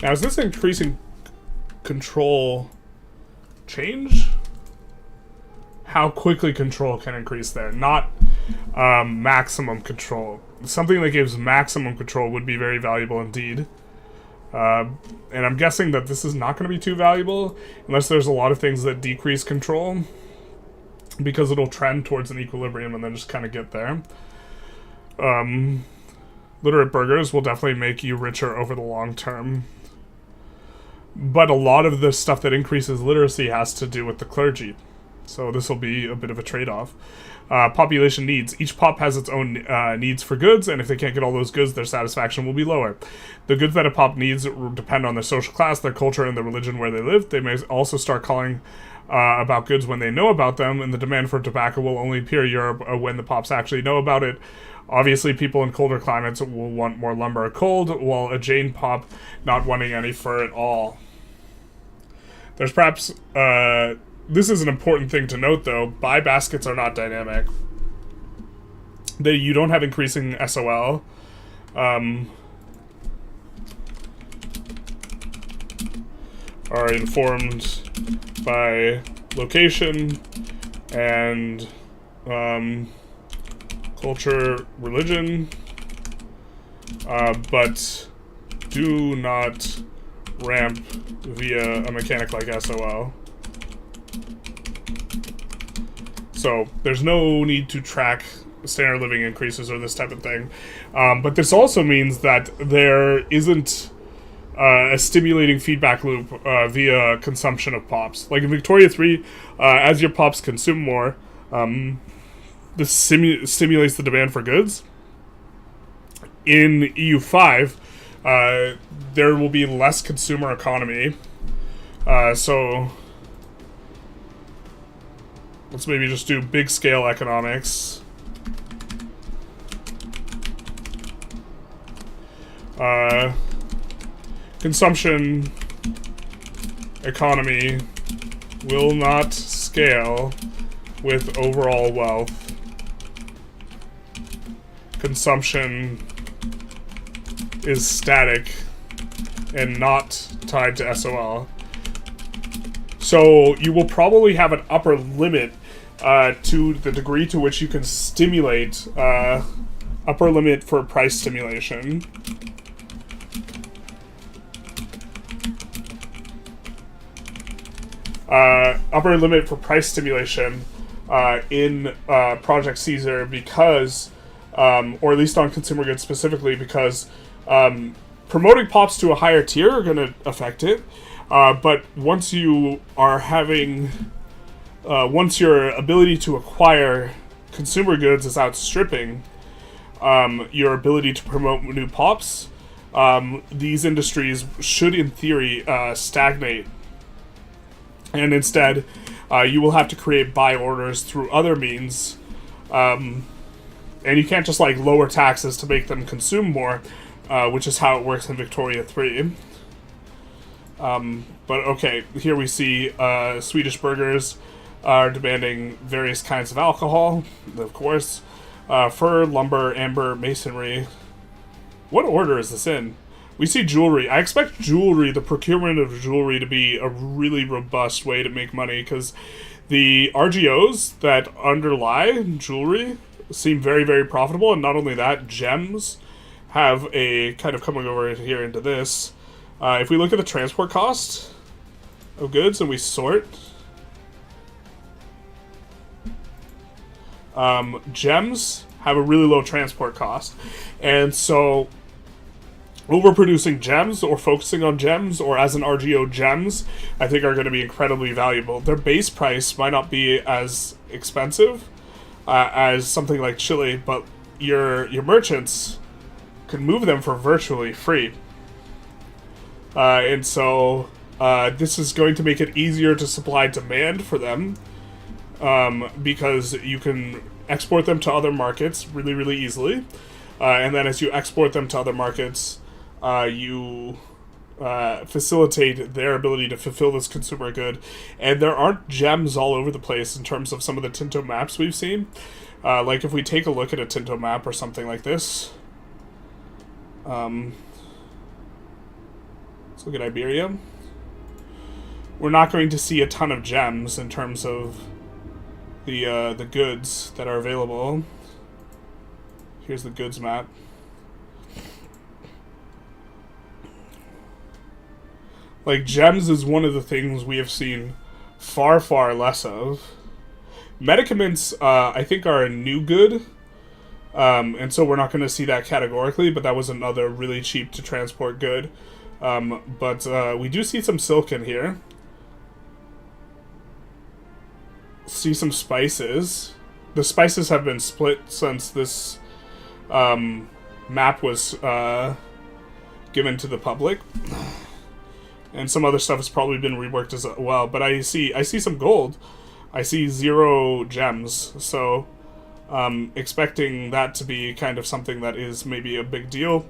Speaker 1: Now, is this increasing control change? How quickly control can increase there, not maximum control. Something that gives maximum control would be very valuable indeed. And I'm guessing that this is not going to be too valuable unless there's a lot of things that decrease control, because it'll trend towards an equilibrium and then just kind of get there. Literate burghers will definitely make you richer over the long term. But a lot of the stuff that increases literacy has to do with the clergy. So this will be a bit of a trade-off. Population needs. Each pop has its own needs for goods, and if they can't get all those goods, their satisfaction will be lower. The goods that a pop needs depend on their social class, their culture, and the religion where they live. They may also start calling about goods when they know about them, and the demand for tobacco will only appear in Europe when the pops actually know about it. Obviously, people in colder climates will want more lumber cold, while a Jane pop not wanting any fur at all. There's perhaps... this is an important thing to note, though. Buy baskets are not dynamic. You don't have increasing SOL. Are informed by location and culture, religion, but do not ramp via a mechanic like SOL. So there's no need to track standard living increases or this type of thing. But this also means that there isn't a stimulating feedback loop via consumption of pops. Like in Victoria 3, as your pops consume more, this stimulates the demand for goods. In EU5, there will be less consumer economy. So let's maybe just do big scale economics. Consumption economy will not scale with overall wealth. Consumption is static and not tied to SOL. So you will probably have an upper limit to the degree to which you can stimulate, upper limit for price stimulation. Upper limit for price stimulation in Project Caesar because, or at least on consumer goods specifically, because promoting pops to a higher tier are going to affect it. But once you are having, once your ability to acquire consumer goods is outstripping your ability to promote new pops, these industries should, in theory, stagnate. And instead, you will have to create buy orders through other means. And you can't just, like, lower taxes to make them consume more, which is how it works in Victoria 3. But okay, here we see Swedish burghers are demanding various kinds of alcohol, of course. Fur, lumber, amber, masonry. What order is this in? We see jewelry. I expect jewelry, the procurement of jewelry, to be a really robust way to make money, because the RGOs that underlie jewelry seem very, very profitable, and not only that, gems have a, kind of coming over here into this, if we look at the transport cost of goods and we sort, gems have a really low transport cost, and so overproducing gems or focusing on gems or as an RGO gems, I think are going to be incredibly valuable. Their base price might not be as expensive as something like Chile, but your merchants can move them for virtually free. And so this is going to make it easier to supply demand for them, because you can export them to other markets really, really easily. And then as you export them to other markets, you facilitate their ability to fulfill this consumer good. And there aren't gems all over the place in terms of some of the Tinto maps we've seen. Like if we take a look at a Tinto map or something like this. Let's look at Iberia. We're not going to see a ton of gems in terms of the goods that are available. Here's the goods map. Like, gems is one of the things we have seen far, far less of. Medicaments, I think, are a new good. And so we're not going to see that categorically, but that was another really cheap to transport good. But we do see some silk in here. See some spices. The spices have been split since this map was given to the public. And some other stuff has probably been reworked as well. But I see some gold. I see 0 gems. So expecting that to be kind of something that is maybe a big deal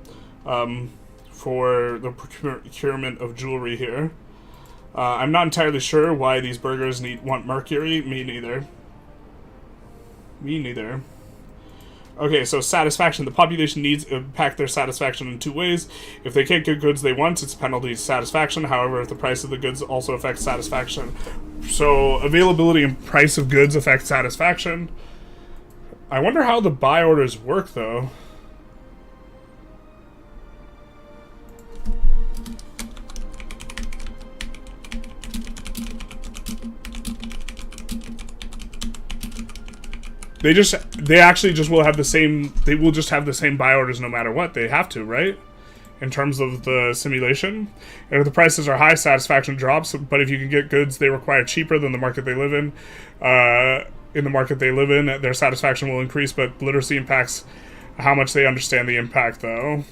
Speaker 1: for the procurement of jewelry here. I'm not entirely sure why these burghers want mercury. Me neither. Me neither. Okay, so satisfaction. The population needs to impact their satisfaction in 2 ways. If they can't get goods they want, it's penalty to satisfaction. However, if the price of the goods also affects satisfaction. So, availability and price of goods affect satisfaction. I wonder how the buy orders work, though. They actually just will have the same, they will just have the same buy orders no matter what. They have to, right? In terms of the simulation. And if the prices are high, satisfaction drops, but if you can get goods they require cheaper than the market they live in the market they live in, their satisfaction will increase, but literacy impacts how much they understand the impact, though.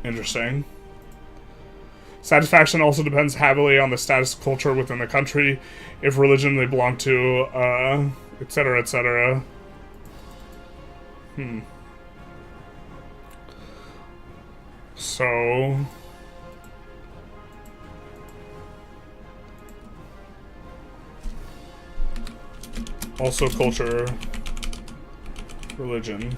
Speaker 1: Interesting. Satisfaction also depends heavily on the status culture within the country, if religion they belong to, etc., etc. So... also culture, religion.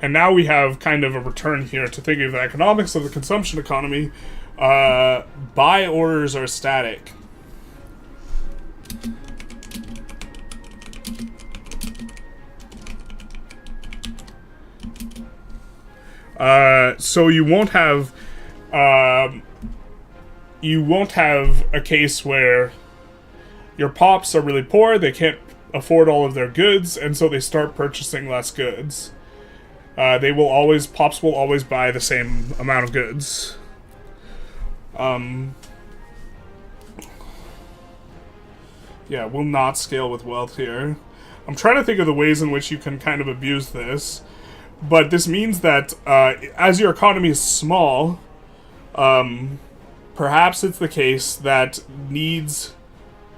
Speaker 1: And now we have kind of a return here to thinking of the economics of the consumption economy. Buy orders are static. So you won't have a case where your pops are really poor, they can't afford all of their goods, and so they start purchasing less goods. Pops will always buy the same amount of goods. Yeah, will not scale with wealth here. I'm trying to think of the ways in which you can kind of abuse this, but this means that as your economy is small, perhaps it's the case that needs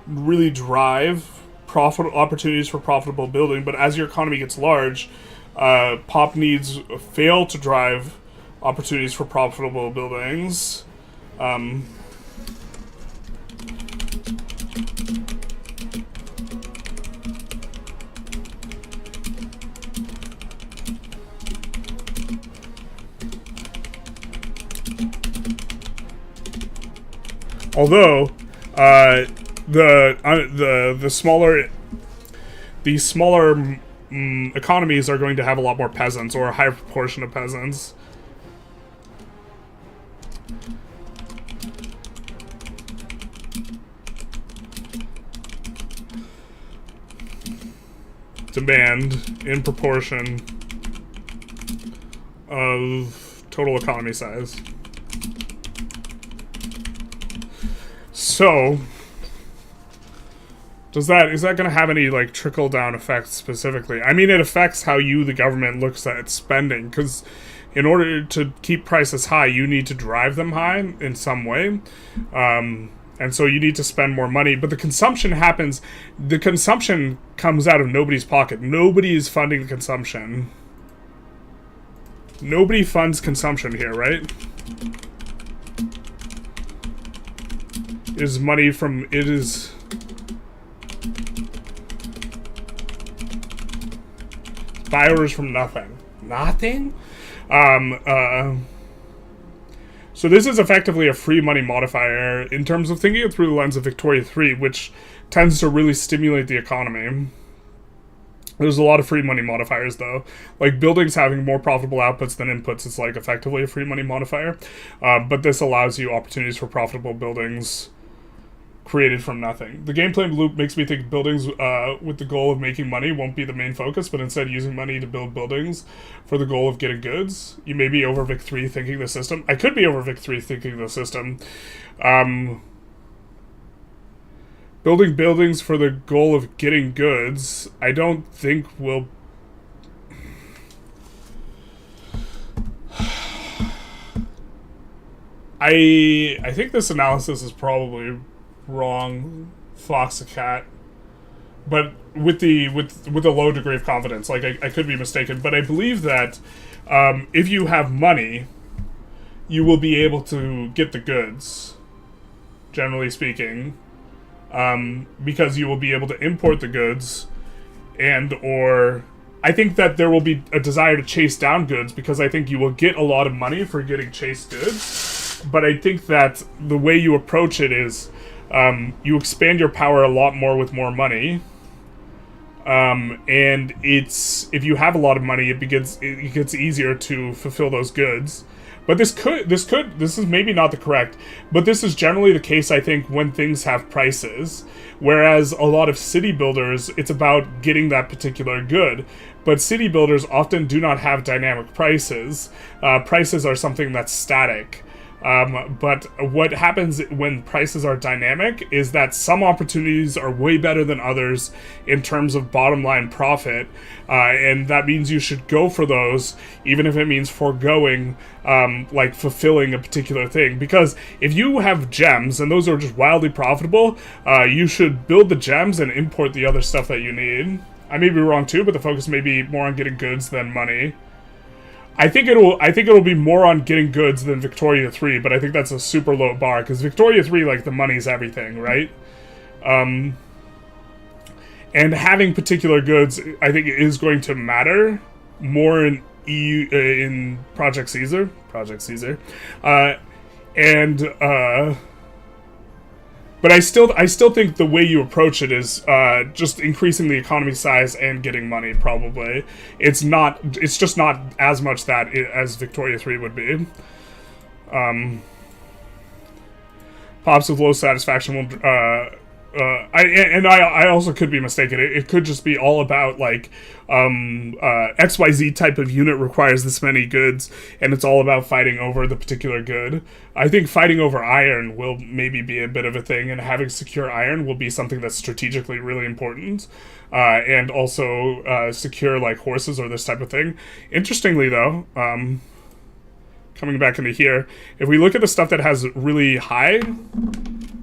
Speaker 1: really drive opportunities for profitable building, but as your economy gets large, pop needs fail to drive opportunities for profitable buildings. Although, the smaller economies are going to have a lot more peasants, or a higher proportion of peasants. Demand in proportion of total economy size. So, is that going to have any, like, trickle-down effects specifically? I mean, it affects how the government, looks at spending, because in order to keep prices high, you need to drive them high in some way, and so you need to spend more money, but the consumption comes out of nobody's pocket. Nobody is funding the consumption. Nobody funds consumption here, right? It is money from... It is... buy orders from nothing. Nothing? So this is effectively a free money modifier in terms of thinking it through the lens of Victoria 3, which tends to really stimulate the economy. There's a lot of free money modifiers, though. Like, buildings having more profitable outputs than inputs is, like, effectively a free money modifier. But this allows you opportunities for profitable buildings created from nothing. The gameplay loop makes me think buildings with the goal of making money won't be the main focus, but instead using money to build buildings for the goal of getting goods. You may be over Vic 3 thinking the system. I could be over Vic 3 thinking the system. Building buildings for the goal of getting goods, I don't think will... I think this analysis is probably wrong, Fox a cat, but with a low degree of confidence. Like, I could be mistaken, but I believe that if you have money, you will be able to get the goods, generally speaking, because you will be able to import the goods, or I think that there will be a desire to chase down goods, because I think you will get a lot of money for getting chased goods, but I think that the way you approach it is you expand your power a lot more with more money, and if you have a lot of money, it gets easier to fulfill those goods. But this is maybe not the correct, but this is generally the case, I think, when things have prices, whereas a lot of city builders, it's about getting that particular good. But city builders often do not have dynamic prices. Prices are something that's static. But what happens when prices are dynamic is that some opportunities are way better than others in terms of bottom line profit, and that means you should go for those, even if it means foregoing, like fulfilling a particular thing. Because if you have gems and those are just wildly profitable, you should build the gems and import the other stuff that you need. I may be wrong too, but the focus may be more on getting goods than money. I think it'll be more on getting goods than Victoria 3, but I think that's a super low bar, because Victoria 3, like, the money's everything, right? And having particular goods, I think, is going to matter more in in Project Caesar. But I still think the way you approach it is just increasing the economy size and getting money. Probably it's just not as much that as Victoria 3 would be. Pops with low satisfaction will. I also could be mistaken. It could just be all about, like, XYZ type of unit requires this many goods, and it's all about fighting over the particular good. I think fighting over iron will maybe be a bit of a thing, and having secure iron will be something that's strategically really important, and also secure, like, horses or this type of thing. Interestingly, though, coming back into here, if we look at the stuff that has really high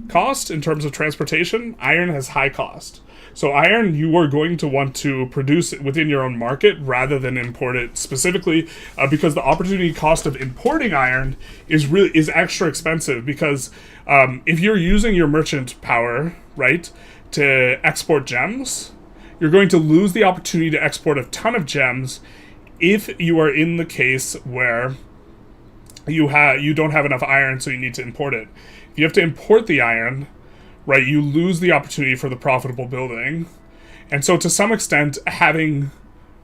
Speaker 1: cost in terms of transportation, iron has high cost. So iron, you are going to want to produce it within your own market rather than import it, specifically because the opportunity cost of importing iron is extra expensive, because if you're using your merchant power, right, to export gems, you're going to lose the opportunity to export a ton of gems if you are in the case where you don't have enough iron, so you need to import it. If you have to import the iron, right, you lose the opportunity for the profitable building. And so to some extent, having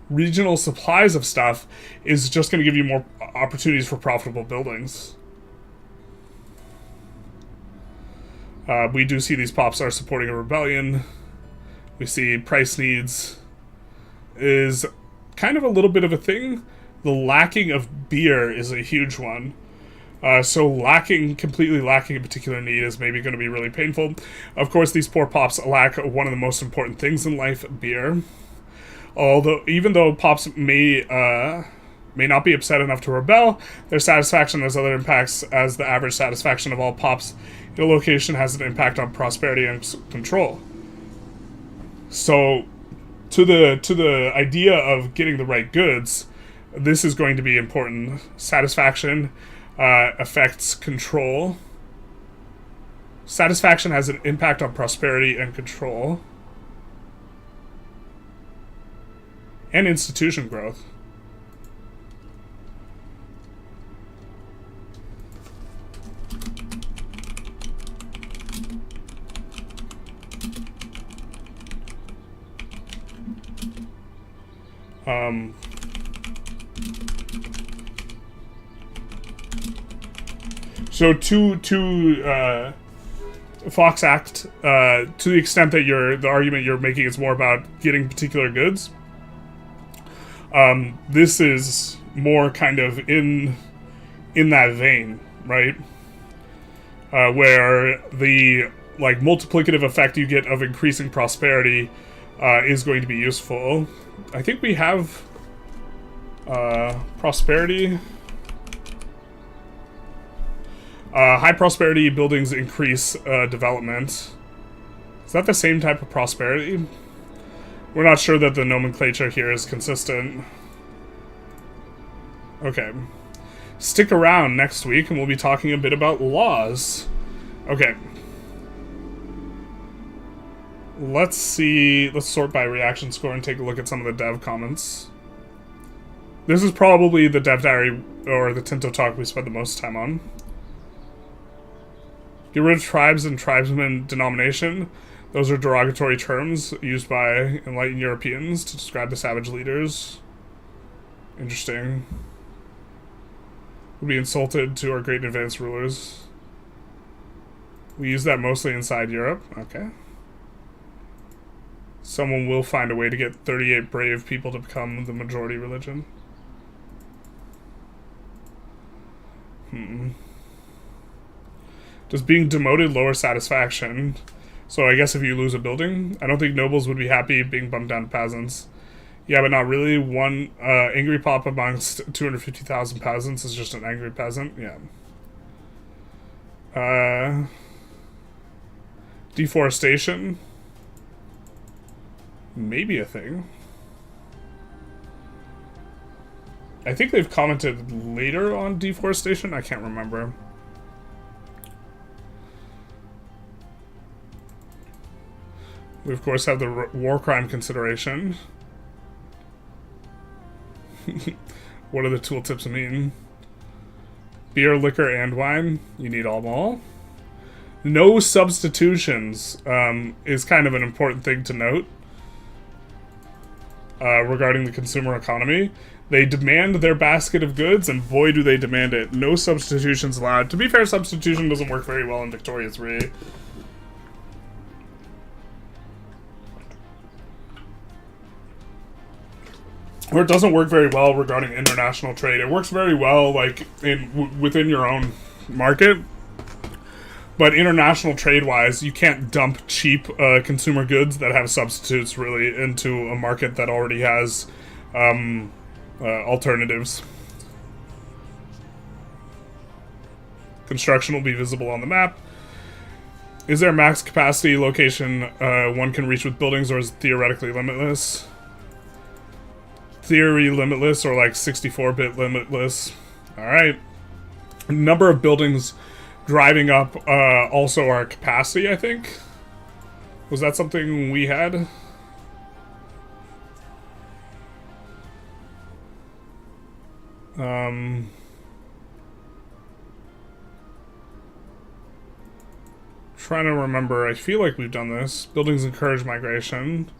Speaker 1: regional supplies of stuff is just going to give you more opportunities for profitable buildings. We do see these pops are supporting a rebellion. We see price needs is kind of a little bit of a thing. The lacking of beer is a huge one. So completely lacking a particular need is maybe going to be really painful. Of course, these poor pops lack one of the most important things in life, beer. Even though pops may not be upset enough to rebel, their satisfaction has other impacts, as the average satisfaction of all pops in a location has an impact on prosperity and control. So, to the idea of getting the right goods, this is going to be important. Satisfaction affects control. Satisfaction has an impact on prosperity and control. And institution growth. So to Fox Act, to the extent that the argument you're making is more about getting particular goods, this is more kind of in that vein, right? Where the, like, multiplicative effect you get of increasing prosperity is going to be useful. I think we have prosperity. High prosperity buildings increase development. Is that the same type of prosperity? We're not sure that the nomenclature here is consistent. Okay. Stick around next week and we'll be talking a bit about laws. Okay. Let's sort by reaction score and take a look at some of the dev comments. This is probably the dev diary or the Tinto talk we spent the most time on. Get rid of tribes and tribesman denomination. Those are derogatory terms used by enlightened Europeans to describe the savage leaders. Interesting. Would be insulted to our great and advanced rulers. We use that mostly inside Europe. Okay. Someone will find a way to get 38 brave people to become the majority religion. Does being demoted lower satisfaction? So I guess if you lose a building, I don't think nobles would be happy being bumped down to peasants. Yeah, but not really. One angry pop amongst 250,000 peasants is just an angry peasant. Yeah. Deforestation. Maybe a thing. I think they've commented later on deforestation. I can't remember. We, of course, have the war crime consideration. What do the tooltips mean? Beer, liquor, and wine. You need all. No substitutions is kind of an important thing to note regarding the consumer economy. They demand their basket of goods, and boy do they demand it. No substitutions allowed. To be fair, substitution doesn't work very well in Victoria's Re. Or it doesn't work very well regarding international trade. It works very well, like, within your own market. But international trade-wise, you can't dump cheap consumer goods that have substitutes, really, into a market that already has alternatives. Construction will be visible on the map. Is there a max capacity location one can reach with buildings, or is it theoretically limitless? Theory limitless, or like 64-bit limitless. Alright. Number of buildings driving up also our capacity, I think. Was that something we had? Trying to remember. I feel like we've done this. Buildings encourage migration.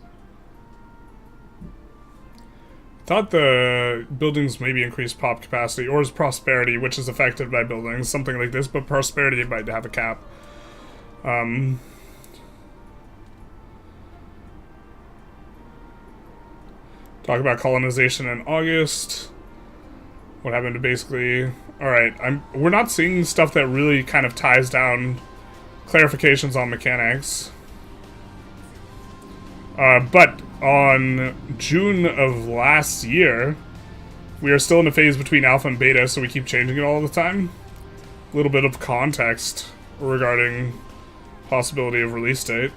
Speaker 1: Thought the buildings maybe increase pop capacity, or is prosperity, which is affected by buildings, something like this, but prosperity might have a cap. Talk about colonization in August. What happened to basically... Alright, we're not seeing stuff that really kind of ties down clarifications on mechanics. But on June of last year, we are still in a phase between alpha and beta, so we keep changing it all the time. A little bit of context regarding possibility of release date.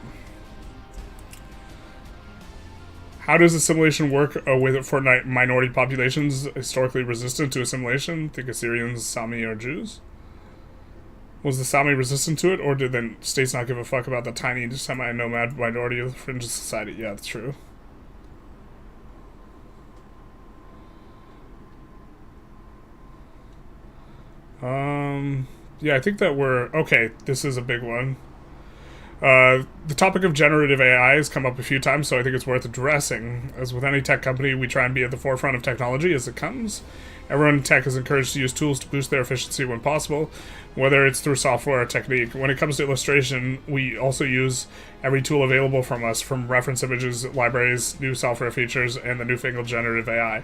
Speaker 1: How does assimilation work for minority populations historically resistant to assimilation? Think Assyrians, Sami, or Jews? Was the Sami resistant to it, or did the states not give a fuck about the tiny semi-nomad minority of the fringe of society? Yeah, that's true. Yeah, I think that okay, this is a big one. The topic of generative AI has come up a few times, so I think it's worth addressing. As with any tech company, we try and be at the forefront of technology as it comes. Everyone in tech is encouraged to use tools to boost their efficiency when possible, whether it's through software or technique. When it comes to illustration, we also use every tool available from us, from reference images, libraries, new software features, and the newfangled generative AI.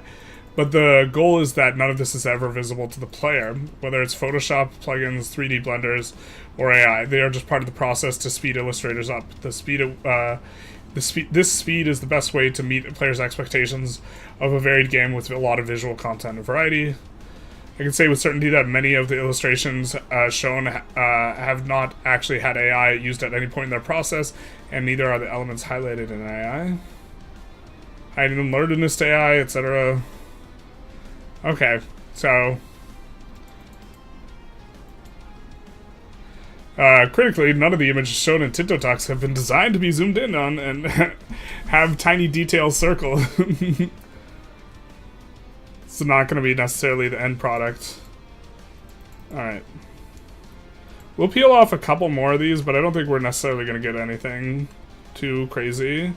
Speaker 1: But the goal is that none of this is ever visible to the player, whether it's Photoshop, plugins, 3D blenders, or AI. They are just part of the process to speed illustrators up. This speed is the best way to meet a player's expectations of a varied game with a lot of visual content and variety. I can say with certainty that many of the illustrations shown have not actually had AI used at any point in their process, and neither are the elements highlighted in AI. Hiding alertness to AI, etc. Okay, so... critically, none of the images shown in Tinto Talks have been designed to be zoomed in on and have tiny details circled. It's not going to be necessarily the end product. Alright. We'll peel off a couple more of these, but I don't think we're necessarily going to get anything too crazy.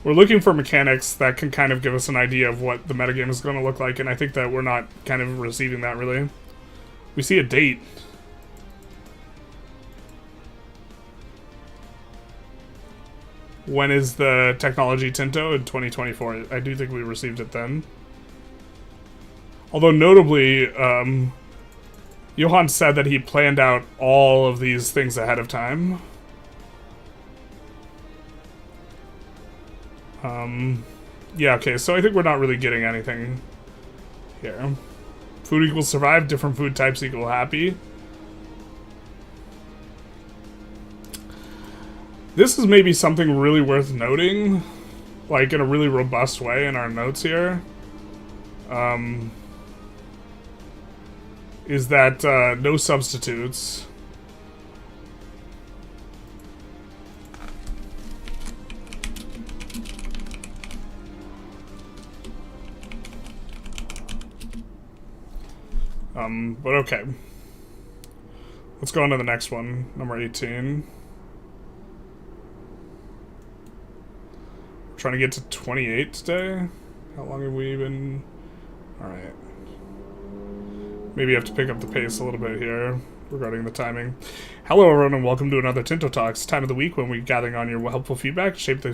Speaker 1: We're looking for mechanics that can kind of give us an idea of what the metagame is going to look like, and I think that we're not kind of receiving that, really. We see a date. When is the technology Tinto? In 2024. I do think we received it then. Although, notably, Johann said that he planned out all of these things ahead of time. Yeah, okay, so I think we're not really getting anything here. Food equals survive, different food types equal happy. This is maybe something really worth noting, like in a really robust way in our notes here. Is that no substitutes. But okay. Let's go on to the next one, number 18. We're trying to get to 28 today. How long have we been? Alright. Maybe I have to pick up the pace a little bit here regarding the timing. Hello everyone and welcome to another Tinto Talks, time of the week when we're gathering on your helpful feedback to shape the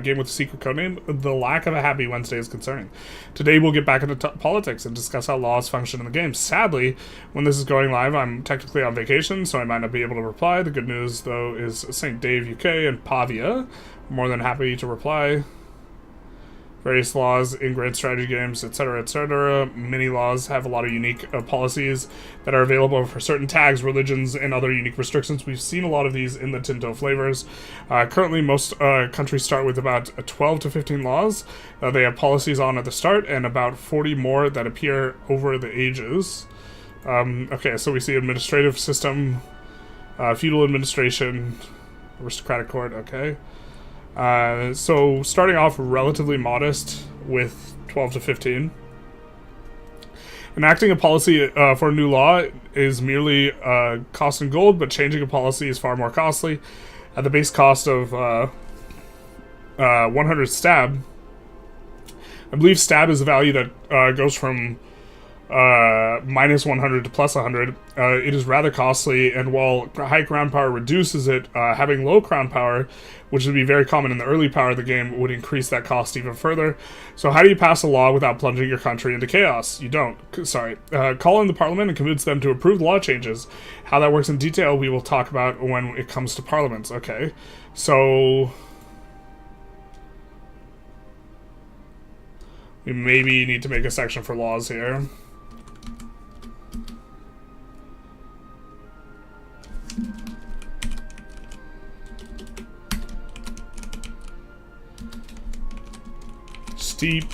Speaker 1: game with the secret codename. The lack of a happy Wednesday is concerning. Today we'll get back into politics and discuss how laws function in the game. Sadly, when this is going live, I'm technically on vacation, so I might not be able to reply. The good news, though, is St. Dave, UK, and Pavia. More than happy to reply. Various laws in grand strategy games, etc., etc. Many laws have a lot of unique policies that are available for certain tags, religions, and other unique restrictions. We've seen a lot of these in the Tinto flavors. Currently, most countries start with about 12 to 15 laws. They have policies on at the start, and about 40 more that appear over the ages. Okay, so we see administrative system, feudal administration, aristocratic court, okay. So starting off relatively modest with 12 to 15. Enacting a policy for a new law is merely cost in gold, but changing a policy is far more costly. At the base cost of 100 stab, I believe stab is a value that goes from minus 100 to plus 100. It is rather costly, and while high crown power reduces it, having low crown power, which would be very common in the early power of the game, would increase that cost even further. So how do you pass a law without plunging your country into chaos? You don't. Sorry. Call in the parliament and convince them to approve law changes. How that works in detail, we will talk about when it comes to parliaments. Okay. So we maybe need to make a section for laws here. Steep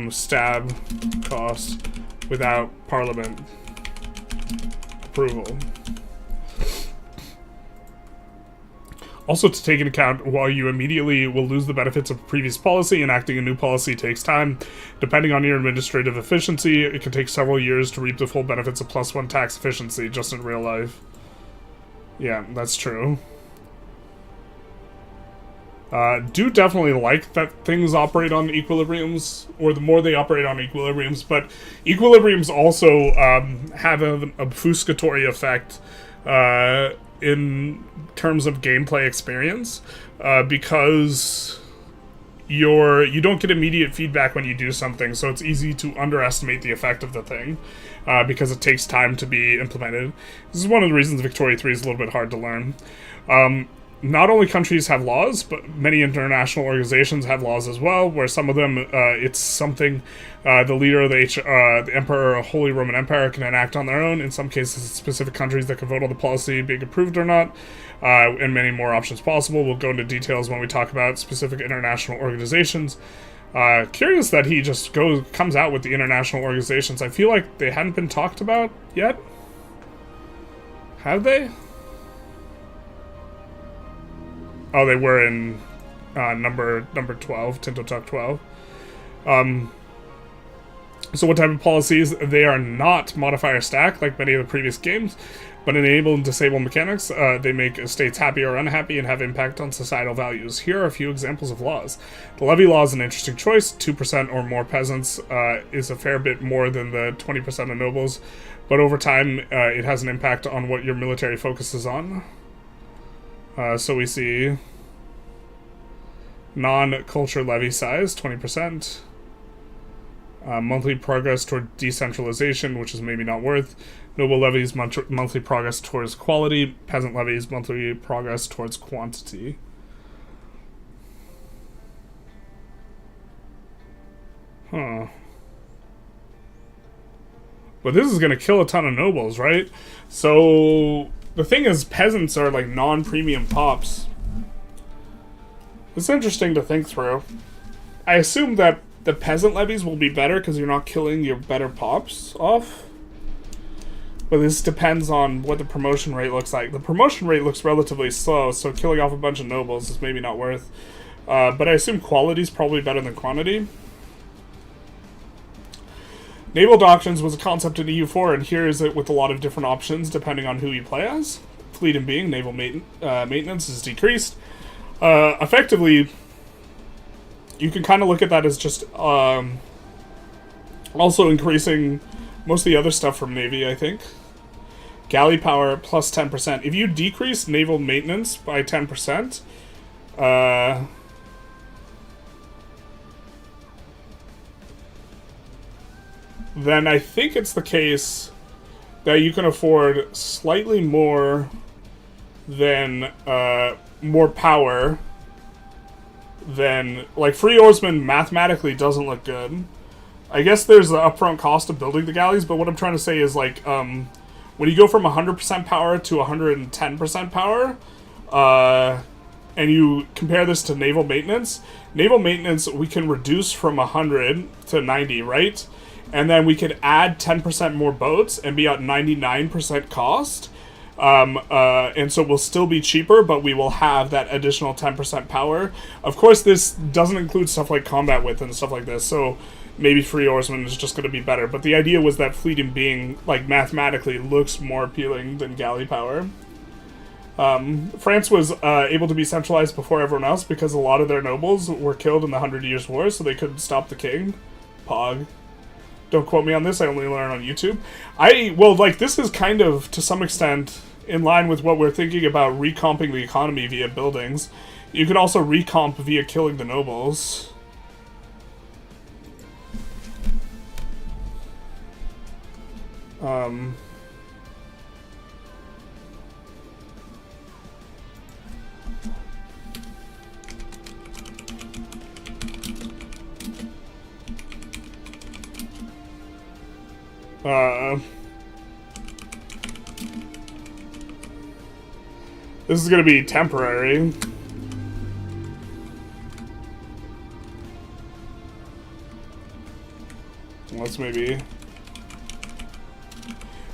Speaker 1: stab cost without parliament approval. Also to take into account, while you immediately will lose the benefits of previous policy, enacting a new policy takes time. Depending on your administrative efficiency, it can take several years to reap the full benefits of +1 tax efficiency, just in real life. Yeah, that's true. Do definitely like that things operate on equilibriums, or the more they operate on equilibriums, but equilibriums also have an obfuscatory effect in terms of gameplay experience, because you don't get immediate feedback when you do something, so it's easy to underestimate the effect of the thing, because it takes time to be implemented. This is one of the reasons Victoria 3 is a little bit hard to learn. Not only countries have laws, but many international organizations have laws as well, where some of them, it's something the leader of the Emperor or Holy Roman Empire can enact on their own. In some cases, it's specific countries that can vote on the policy being approved or not, and many more options possible. We'll go into details when we talk about specific international organizations. Curious that he just comes out with the international organizations. I feel like they hadn't been talked about yet. Have they? Oh, they were in number 12, Tinto Talk 12. So what type of policies? They are not modifier stack like many of the previous games, but enable and disable mechanics. They make states happy or unhappy and have impact on societal values. Here are a few examples of laws. The levy law is an interesting choice. 2% or more peasants is a fair bit more than the 20% of nobles, but over time it has an impact on what your military focuses on. So we see non-culture levy size, 20%. Monthly progress toward decentralization, which is maybe not worth. Noble levies, monthly progress towards quality. Peasant levies, monthly progress towards quantity. Huh. But this is going to kill a ton of nobles, right? So the thing is, peasants are like non-premium pops. It's interesting to think through. I assume that the peasant levies will be better because you're not killing your better pops off. But this depends on what the promotion rate looks like. The promotion rate looks relatively slow, so killing off a bunch of nobles is maybe not worth. But I assume quality is probably better than quantity. Naval doctrines was a concept in EU4, and here is it with a lot of different options depending on who you play as. Fleet and being, naval maintenance is decreased. Effectively, you can kind of look at that as just also increasing most of the other stuff from Navy, I think. Galley power plus 10%. If you decrease naval maintenance by 10%, then I think it's the case that you can afford slightly more than more power than, like, free oarsman mathematically doesn't look good. I guess there's the upfront cost of building the galleys, but what I'm trying to say is, like, when you go from 100% power to 110% power, and you compare this to naval maintenance we can reduce from 100 to 90, right? And then we could add 10% more boats and be at 99% cost. And so we'll still be cheaper, but we will have that additional 10% power. Of course, this doesn't include stuff like combat width and stuff like this, so maybe free oarsman is just going to be better. But the idea was that fleet and being, like, mathematically looks more appealing than galley power. France was able to be centralized before everyone else because a lot of their nobles were killed in the 100 Years' War, so they couldn't stop the king. Pog. Don't quote me on this, I only learn on YouTube. Well, like, this is kind of, to some extent, in line with what we're thinking about recomping the economy via buildings. You can also recomp via killing the nobles. This is going to be temporary. Let's maybe...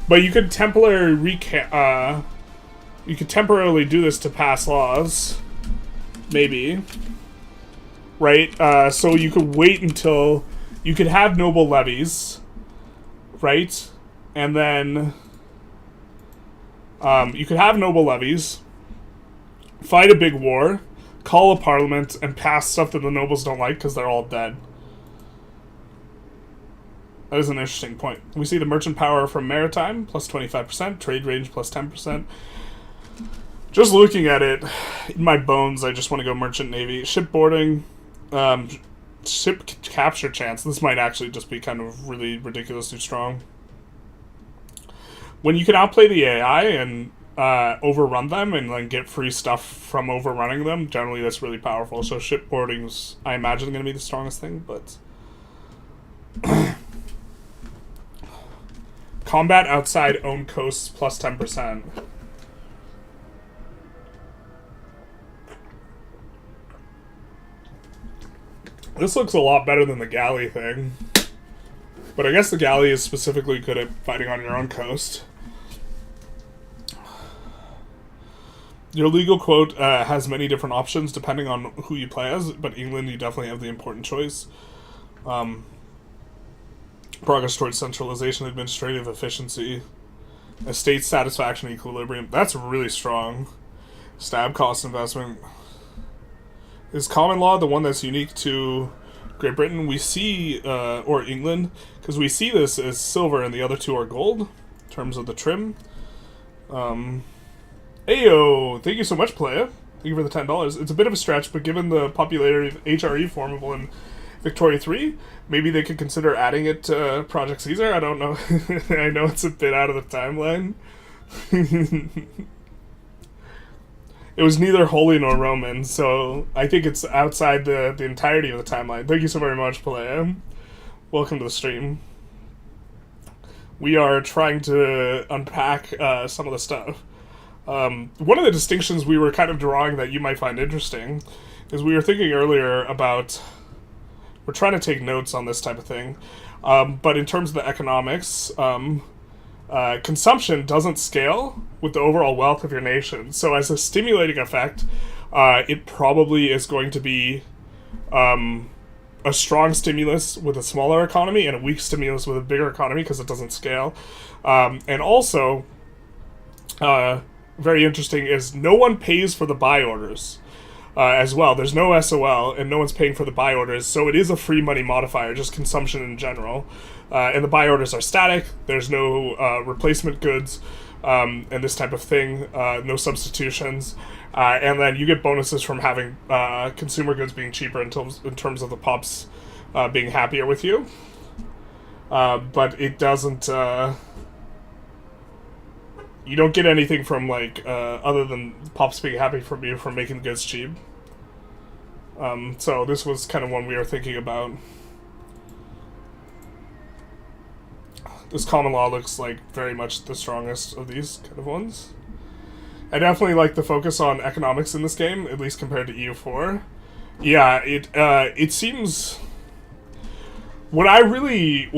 Speaker 1: But you could temporarily you could temporarily do this to pass laws. Maybe. Right? So you could wait until... You could have noble levies. Right? And then... you could have noble levies, fight a big war, call a parliament, and pass stuff that the nobles don't like because they're all dead. That is an interesting point. We see the merchant power from maritime, plus 25%, trade range, plus 10%. Just looking at it, in my bones, I just want to go merchant navy. Shipboarding, ship capture chance. This might actually just be kind of really ridiculously strong. When you can outplay the AI and overrun them and then get free stuff from overrunning them, generally that's really powerful. So shipboarding's, I imagine, going to be the strongest thing, but... Combat outside own coasts plus 10%. This looks a lot better than the galley thing. But I guess the galley is specifically good at fighting on your own coast. Your legal quote has many different options depending on who you play as, but England, you definitely have the important choice. Progress towards centralization, administrative efficiency, estate satisfaction, equilibrium. That's really strong. Stab cost investment. Is common law the one that's unique to Great Britain? We see, or England, because we see this as silver and the other two are gold, in terms of the trim. Ayo, thank you so much, playa. Thank you for the $10. It's a bit of a stretch, but given the popularity of HRE formable and Victoria 3. Maybe they could consider adding it to Project Caesar. I don't know. I know it's a bit out of the timeline. It was neither Holy nor Roman, so I think it's outside the entirety of the timeline. Thank you so very much, Palea. Welcome to the stream. We are trying to unpack some of the stuff. One of the distinctions we were kind of drawing that you might find interesting is we were thinking earlier about... We're trying to take notes on this type of thing. But in terms of the economics... consumption doesn't scale with the overall wealth of your nation. So as a stimulating effect, it probably is going to be a strong stimulus with a smaller economy and a weak stimulus with a bigger economy because it doesn't scale. And also, very interesting is no one pays for the buy orders as well. There's no SOL and no one's paying for the buy orders. So it is a free money modifier, just consumption in general. And the buy orders are static. There's no replacement goods and this type of thing. No substitutions. And then you get bonuses from having consumer goods being cheaper in terms of the pops being happier with you. But it doesn't... you don't get anything from, like, other than pops being happy from you for making the goods cheap. So this was kind of one we were thinking about. This common law looks like very much the strongest of these kind of ones. I definitely like the focus on economics in this game, at least compared to EU4. Yeah, it seems... What I really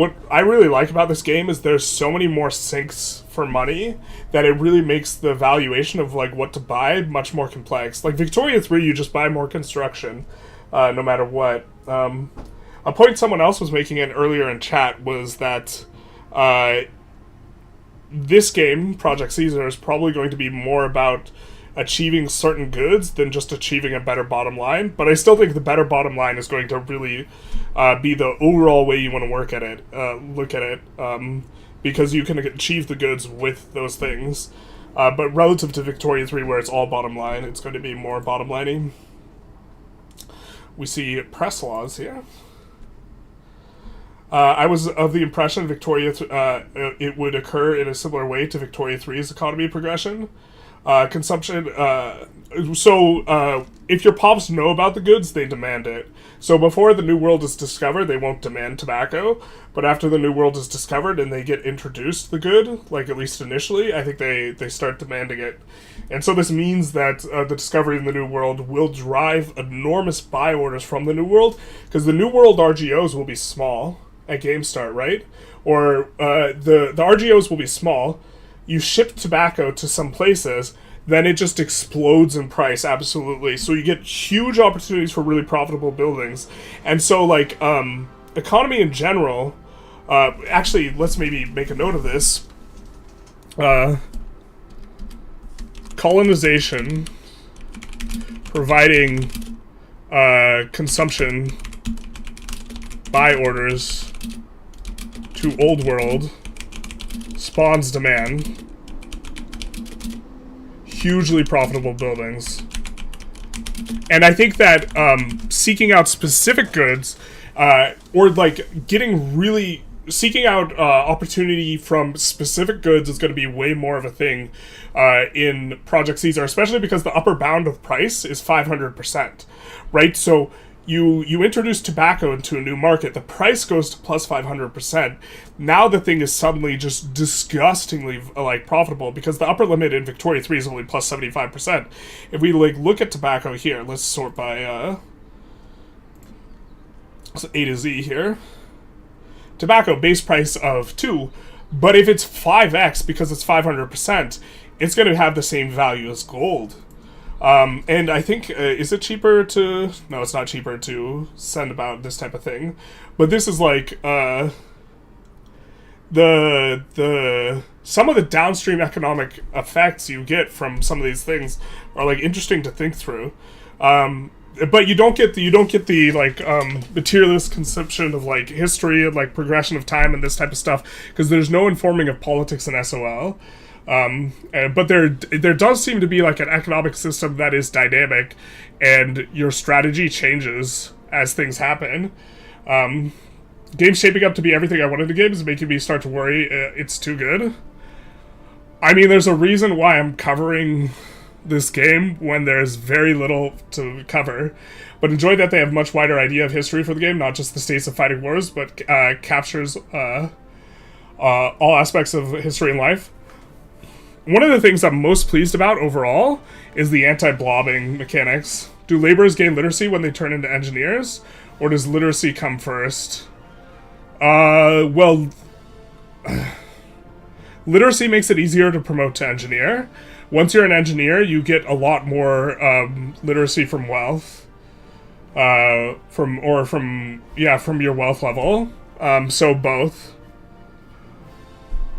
Speaker 1: like about this game is there's so many more sinks for money that it really makes the valuation of like what to buy much more complex. Like Victoria 3, you just buy more construction, no matter what. A point someone else was making in earlier in chat was that this game, Project Caesar, is probably going to be more about achieving certain goods than just achieving a better bottom line. But I still think the better bottom line is going to really be the overall way you want to look at it, because you can achieve the goods with those things. But relative to Victoria 3, where it's all bottom line, it's going to be more bottom lining. We see press laws here. I was of the impression Victoria it would occur in a similar way to Victoria 3's economy progression. Consumption, if your pops know about the goods, they demand it. So before the New World is discovered, they won't demand tobacco, but after the New World is discovered and they get introduced the good, like at least initially, I think they start demanding it. And so this means that the discovery in the New World will drive enormous buy orders from the New World, because the New World RGOs will be small at game start, right? Or the RGOs will be small. You ship tobacco to some places, then it just explodes in price, absolutely. So you get huge opportunities for really profitable buildings. And so, like, economy in general... actually, let's maybe make a note of this. Colonization, providing consumption buy orders to Old World, spawns demand. Hugely profitable buildings. And I think that seeking out specific goods, or like seeking out opportunity from specific goods is going to be way more of a thing in Project Caesar, especially because the upper bound of price is 500%, right? So you introduce tobacco into a new market, the price goes to plus 500%. Now the thing is suddenly just disgustingly like profitable, because the upper limit in Victoria 3 is only plus 75%. If we like look at tobacco here, let's sort by so A to Z here. Tobacco base price of 2, but if it's 5x because it's 500%, it's going to have the same value as gold. And I think, is it cheaper to... No, it's not cheaper to send about this type of thing. But this is like, some of the downstream economic effects you get from some of these things are like interesting to think through. But you don't get the like materialist conception of like history and like progression of time and this type of stuff, because there's no informing of politics in SOL. But there does seem to be like an economic system that is dynamic, and your strategy changes as things happen. Game's shaping up to be everything I wanted the game is making me start to worry it's too good. I mean, there's a reason why I'm covering this game when there's very little to cover, but enjoy that they have much wider idea of history for the game, not just the states of fighting wars, but captures all aspects of history and life. One of the things I'm most pleased about overall is the anti-blobbing mechanics. Do laborers gain literacy when they turn into engineers, or does literacy come first? Well, literacy makes it easier to promote to engineer. Once you're an engineer, you get a lot more literacy from wealth, from your wealth level. So both.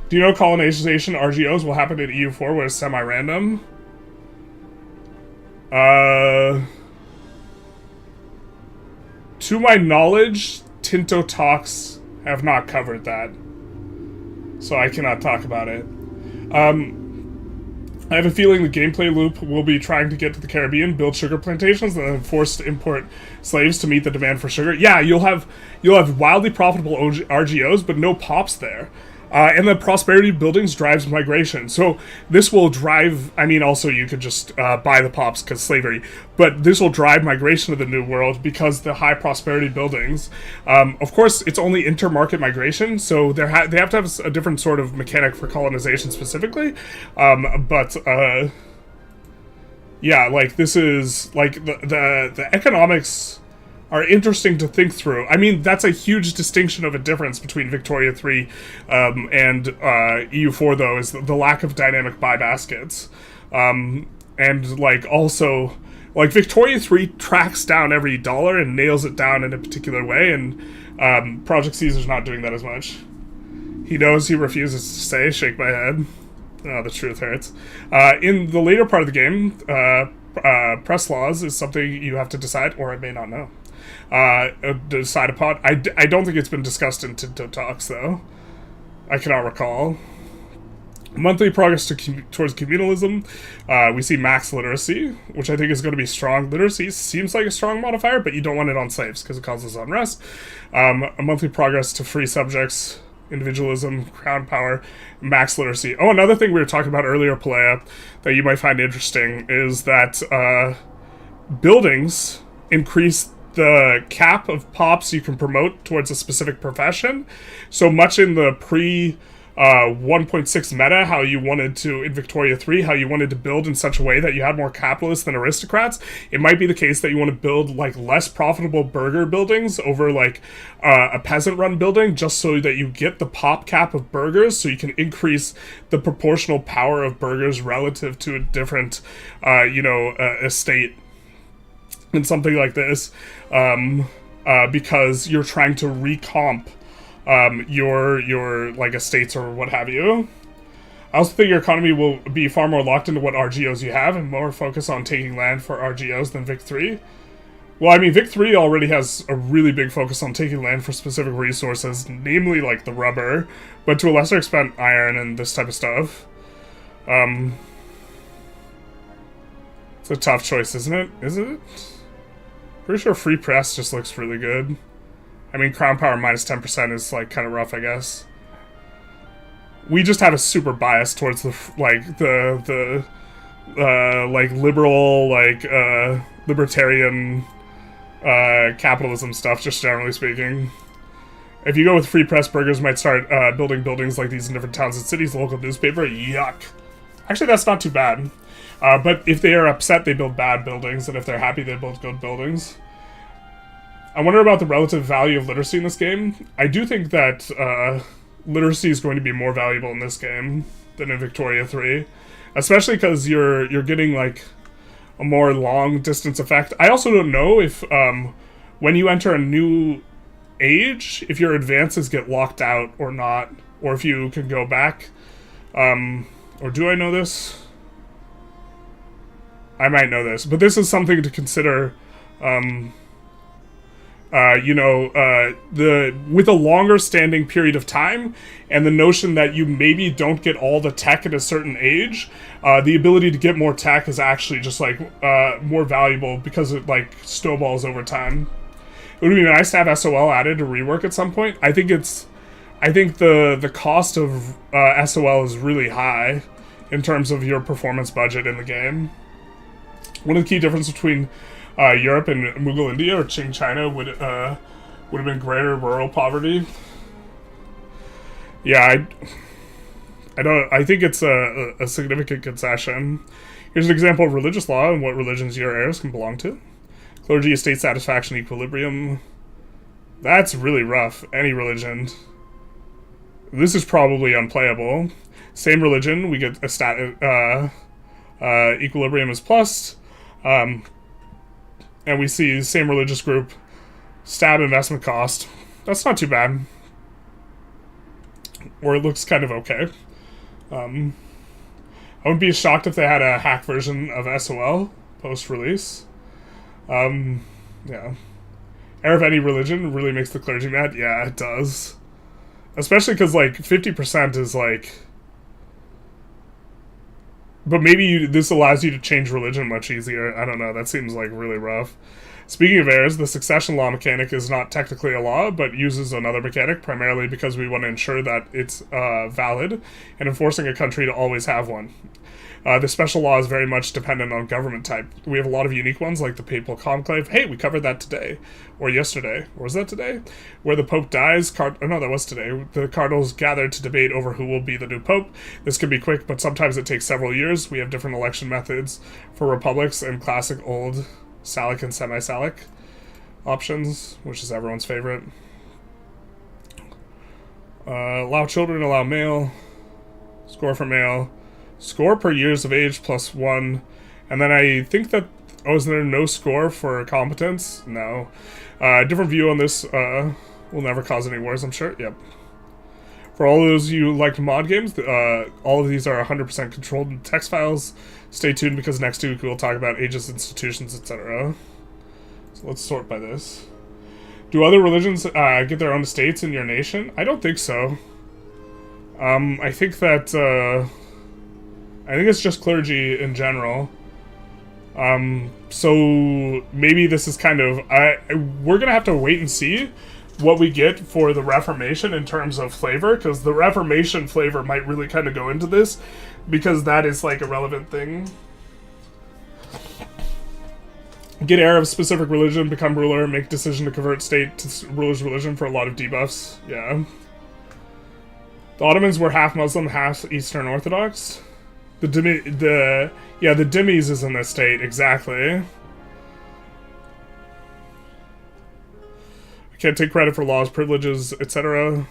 Speaker 1: Do you know colonization RGOs will happen in EU4 where it's semi-random? To my knowledge, Tinto talks have not covered that, so I cannot talk about it. I have a feeling the gameplay loop will be trying to get to the Caribbean, build sugar plantations, and then forced to import slaves to meet the demand for sugar. Yeah, you'll have wildly profitable RGOs, but no pops there. And the prosperity buildings drives migration. So this will drive, I mean, also you could just buy the pops because slavery, but this will drive migration to the New World because the high prosperity buildings. Of course, it's only intermarket migration, so they have to have a different sort of mechanic for colonization specifically. Yeah, like this is, like, the economics are interesting to think through. I mean, that's a huge distinction of a difference between Victoria 3 and EU4, though, is the lack of dynamic buy baskets. And, like, also, like, Victoria 3 tracks down every dollar and nails it down in a particular way, and Project Caesar's not doing that as much. He knows, he refuses to say, shake my head. Oh, the truth hurts. In the later part of the game, press laws is something you have to decide, or I may not know. Decide upon. I don't think it's been discussed in Tinto Talks, though. I cannot recall. Monthly progress towards communalism. We see max literacy, which I think is going to be strong. Literacy seems like a strong modifier, but you don't want it on slaves because it causes unrest. A monthly progress to free subjects, individualism, crown power, max literacy. Oh, another thing we were talking about earlier, Palea, that you might find interesting is that buildings increase the cap of pops you can promote towards a specific profession. So much in the pre 1.6 meta, how you wanted to, in Victoria 3, how you wanted to build in such a way that you had more capitalists than aristocrats, it might be the case that you want to build, like, less profitable burger buildings over, like, a peasant-run building, just so that you get the pop cap of burgers, so you can increase the proportional power of burgers relative to a different, estate. In something like this, because you're trying to recomp your like estates or what have you. I also think your economy will be far more locked into what RGOs you have and more focus on taking land for RGOs than Vic 3. Well, I mean, Vic 3 already has a really big focus on taking land for specific resources, namely like the rubber, but to a lesser extent iron and this type of stuff. It's a tough choice, isn't it? Isn't it? Pretty sure free press just looks really good. I mean, crown power minus 10% is, like, kind of rough, I guess. We just have a super bias towards the liberal, libertarian, capitalism stuff, just generally speaking. If you go with free press, burgers might start building buildings like these in different towns and cities, local newspaper, yuck. Actually, that's not too bad. But if they are upset, they build bad buildings, and if they're happy, they build good buildings. I wonder about the relative value of literacy in this game. I do think that literacy is going to be more valuable in this game than in Victoria 3. Especially because you're getting, like, a more long-distance effect. I also don't know if, when you enter a new age, if your advances get locked out or not, or if you can go back. Or do I know this? I might know this, but this is something to consider, with a longer standing period of time, and the notion that you maybe don't get all the tech at a certain age, the ability to get more tech is actually just, like, more valuable because it, like, snowballs over time. It would be nice to have SOL added to rework at some point. I think the cost of SOL is really high in terms of your performance budget in the game. One of the key differences between Europe and Mughal India or Qing China would have been greater rural poverty. Yeah, I think it's a significant concession. Here's an example of religious law and what religions your heirs can belong to. Clergy, estate satisfaction, equilibrium. That's really rough. Any religion. This is probably unplayable. Same religion, we get a equilibrium is plus. And we see same religious group, stab investment cost. That's not too bad. Or it looks kind of okay. I wouldn't be shocked if they had a hack version of SOL post-release. Yeah. Heir of any religion really makes the clergy mad? Yeah, it does. Especially because, like, 50% is, like... But maybe this allows you to change religion much easier. I don't know, that seems, like, really rough. Speaking of heirs, the succession law mechanic is not technically a law, but uses another mechanic, primarily because we want to ensure that it's valid, and enforcing a country to always have one. The special law is very much dependent on government type. We have a lot of unique ones, like the Papal Conclave. Hey, we covered that today. Or yesterday. Or was that today? Where the Pope dies. No, that was today. The cardinals gathered to debate over who will be the new Pope. This can be quick, but sometimes it takes several years. We have different election methods for republics and classic old Salic and semi-Salic options, which is everyone's favorite. Allow children, allow male. Score for male. Score per years of age plus 1. And then I think that... Oh, is there no score for competence? No. Different view on this will never cause any wars, I'm sure. Yep. For all those you like mod games, all of these are 100% controlled text files. Stay tuned because next week we'll talk about ages, institutions, etc. So let's sort by this. Do other religions get their own estates in your nation? I don't think so. I think that... I think it's just clergy in general. So maybe this is kind of... we're going to have to wait and see what we get for the Reformation in terms of flavor, because the Reformation flavor might really kind of go into this, because that is like a relevant thing. Get heir of specific religion, become ruler, make decision to convert state to ruler's religion for a lot of debuffs. Yeah. The Ottomans were half Muslim, half Eastern Orthodox. The Dhimmis is in this state, exactly. I can't take credit for laws, privileges, etc.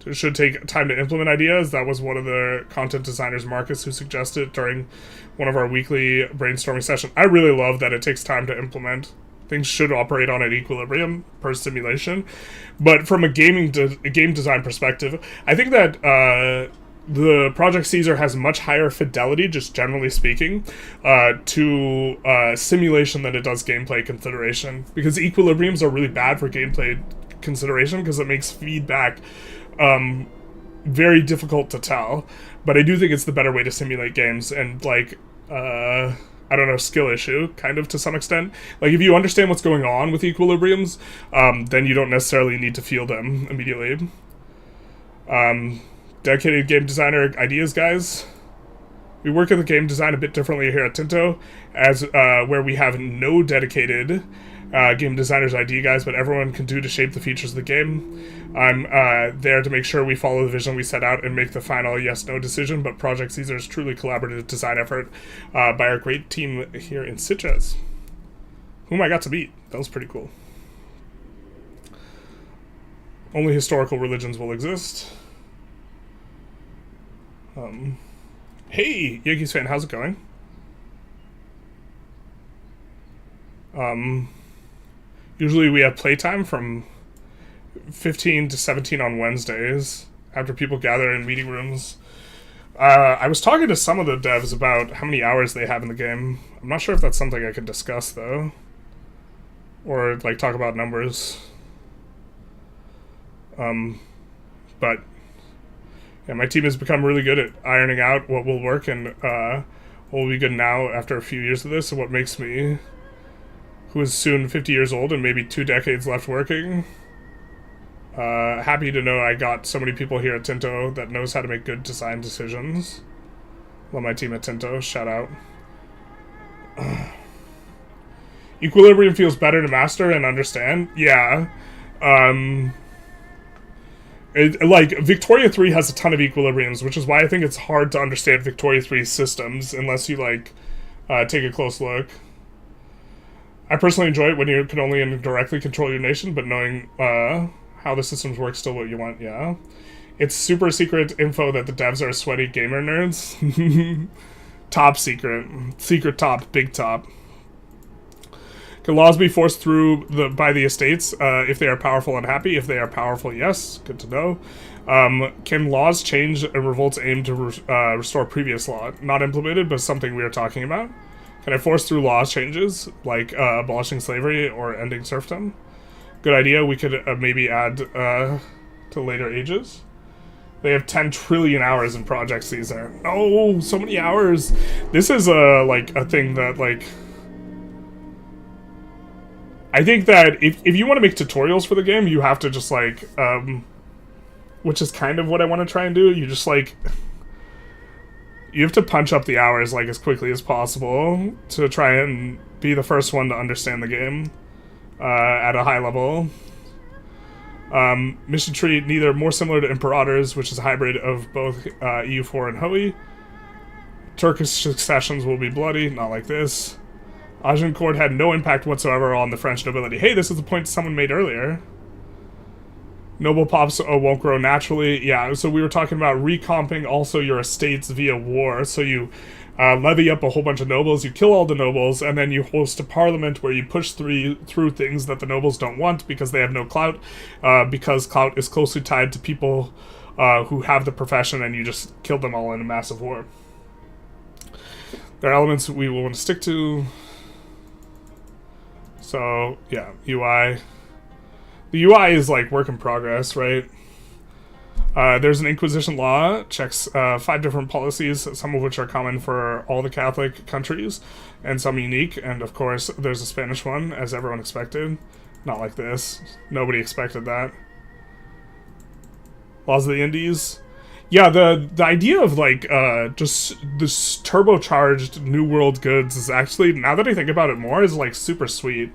Speaker 1: It should take time to implement ideas. That was one of the content designers, Marcus, who suggested during one of our weekly brainstorming sessions. I really love that it takes time to implement. Things should operate on an equilibrium per simulation. But from a game design perspective, I think that the Project Caesar has much higher fidelity, just generally speaking, to simulation than it does gameplay consideration. Because equilibriums are really bad for gameplay consideration because it makes feedback very difficult to tell. But I do think it's the better way to simulate games, and like, I don't know, skill issue, kind of, to some extent. Like, if you understand what's going on with equilibriums, then you don't necessarily need to feel them immediately. Dedicated game designer ideas, guys. We work in the game design a bit differently here at Tinto, as where we have no dedicated game designers idea guys, but everyone can do to shape the features of the game. I'm there to make sure we follow the vision we set out and make the final yes/no decision, but Project Caesar is truly collaborative design effort by our great team here in Sitges, whom I got to meet. That was pretty cool. Only historical religions will exist. Hey, Yankees fan, how's it going? Usually we have playtime from 15 to 17 on Wednesdays after people gather in meeting rooms. I was talking to some of the devs about how many hours they have in the game. I'm not sure if that's something I could discuss, though. Or, like, talk about numbers. But... yeah, my team has become really good at ironing out what will work and what will be good now after a few years of this, and what makes me who is soon 50 years old and maybe 2 decades left working. Happy to know I got so many people here at Tinto that knows how to make good design decisions. Love my team at Tinto. Shout out. Equilibrium feels better to master and understand. Yeah. Like, Victoria 3 has a ton of equilibriums, which is why I think it's hard to understand Victoria 3's systems unless you, like, take a close look. I personally enjoy it when you can only indirectly control your nation, but knowing how the systems work still what you want, yeah. It's super secret info that the devs are sweaty gamer nerds. Top secret. Secret top. Big top. Can laws be forced through by the estates if they are powerful and happy? If they are powerful, yes. Good to know. Can laws change a revolt's aim to restore previous law? Not implemented, but something we are talking about. Can I force through laws changes, like abolishing slavery or ending serfdom? Good idea. We could maybe add to later ages. They have 10 trillion hours in Project Caesar. Oh, so many hours. This is like a thing that, like, I think that if you want to make tutorials for the game, you have to just, like, which is kind of what I want to try and do. You just, like, you have to punch up the hours, like, as quickly as possible to try and be the first one to understand the game at a high level. Mission tree, neither more similar to Imperators, which is a hybrid of both EU4 and Hoey. Turkish successions will be bloody, not like this. Agincourt had no impact whatsoever on the French nobility. Hey, this is the point someone made earlier. Noble pops won't grow naturally. Yeah, so we were talking about recomping also your estates via war. So you levy up a whole bunch of nobles, you kill all the nobles, and then you host a parliament where you push through things that the nobles don't want because they have no clout, because clout is closely tied to people who have the profession, and you just kill them all in a massive war. There are elements we will want to stick to. So, yeah, UI. The UI is, like, work in progress, right? There's an Inquisition law, checks 5 different policies, some of which are common for all the Catholic countries, and some unique, and of course, there's a Spanish one, as everyone expected. Not like this. Nobody expected that. Laws of the Indies. Yeah, the idea of, like, just this turbocharged New World goods is actually, now that I think about it more, is, like, super sweet.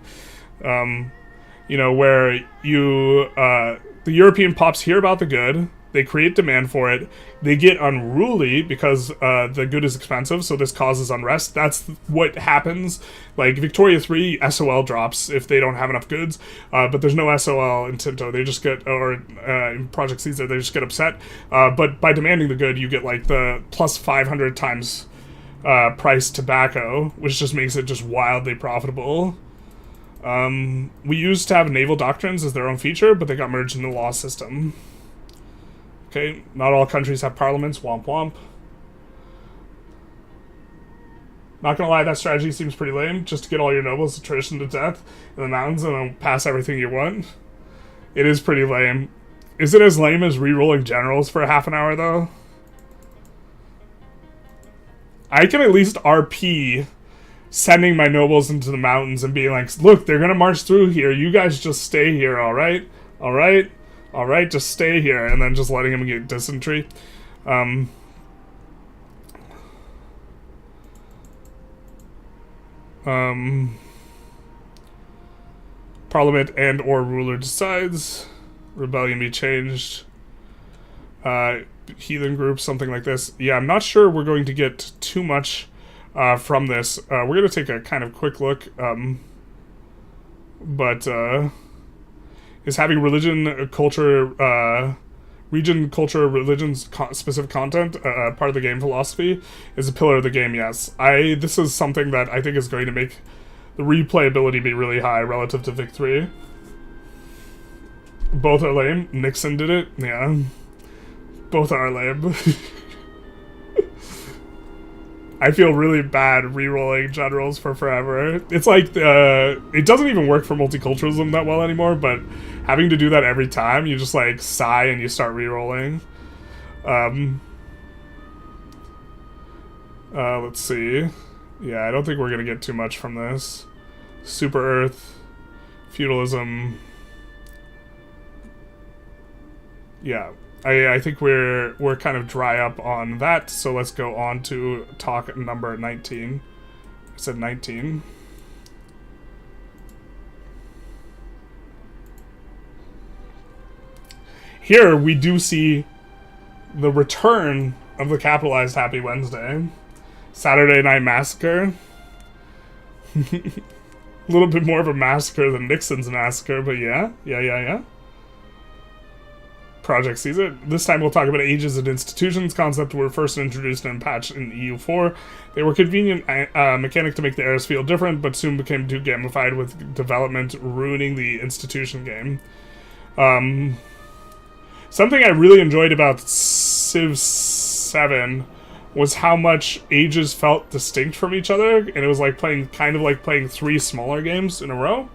Speaker 1: You know, where you, the European pops hear about the good, they create demand for it, they get unruly because the good is expensive, so this causes unrest. That's what happens. Like, Victoria 3, SOL drops if they don't have enough goods, but there's no SOL in Tinto. They just get, or in Project Caesar, they just get upset. But by demanding the good, you get, like, the plus 500 times price tobacco, which just makes it just wildly profitable. We used to have naval doctrines as their own feature, but they got merged in the law system. Okay, not all countries have parliaments, womp womp. Not gonna lie, that strategy seems pretty lame, just to get all your nobles to tradition to death in the mountains and then pass everything you want. It is pretty lame. Is it as lame as re-rolling generals for a half an hour, though? I can at least RP sending my nobles into the mountains and being like, look, they're gonna march through here, you guys just stay here, alright? Alright? Alright, just stay here, and then just letting them get dysentery. Parliament and or ruler decides. Rebellion be changed. Heathen group, something like this. Yeah, I'm not sure we're going to get too much from this. We're going to take a kind of quick look. Is having religion, culture, region, culture, religions, specific content part of the game philosophy is a pillar of the game, yes. This is something that I think is going to make the replayability be really high relative to Vic 3. Both are lame. Nixon did it, yeah. Both are lame. I feel really bad re-rolling generals for forever. It's like, it doesn't even work for multiculturalism that well anymore, but having to do that every time, you just, like, sigh and you start re-rolling. Let's see. Yeah, I don't think we're gonna get too much from this. Super Earth, feudalism. Yeah, I think we're kind of dry up on that, so let's go on to talk number 19. I said 19. Here we do see the return of the capitalized Happy Wednesday. Saturday Night Massacre. A little bit more of a massacre than Nixon's massacre, but yeah. Project Caesar. This time we'll talk about ages and institutions. Concept were first introduced and patched in EU4. They were convenient mechanic to make the eras feel different, but soon became too gamified with development, ruining the institution game. Something I really enjoyed about Civ 7 was how much ages felt distinct from each other, and it was like playing three smaller games in a row.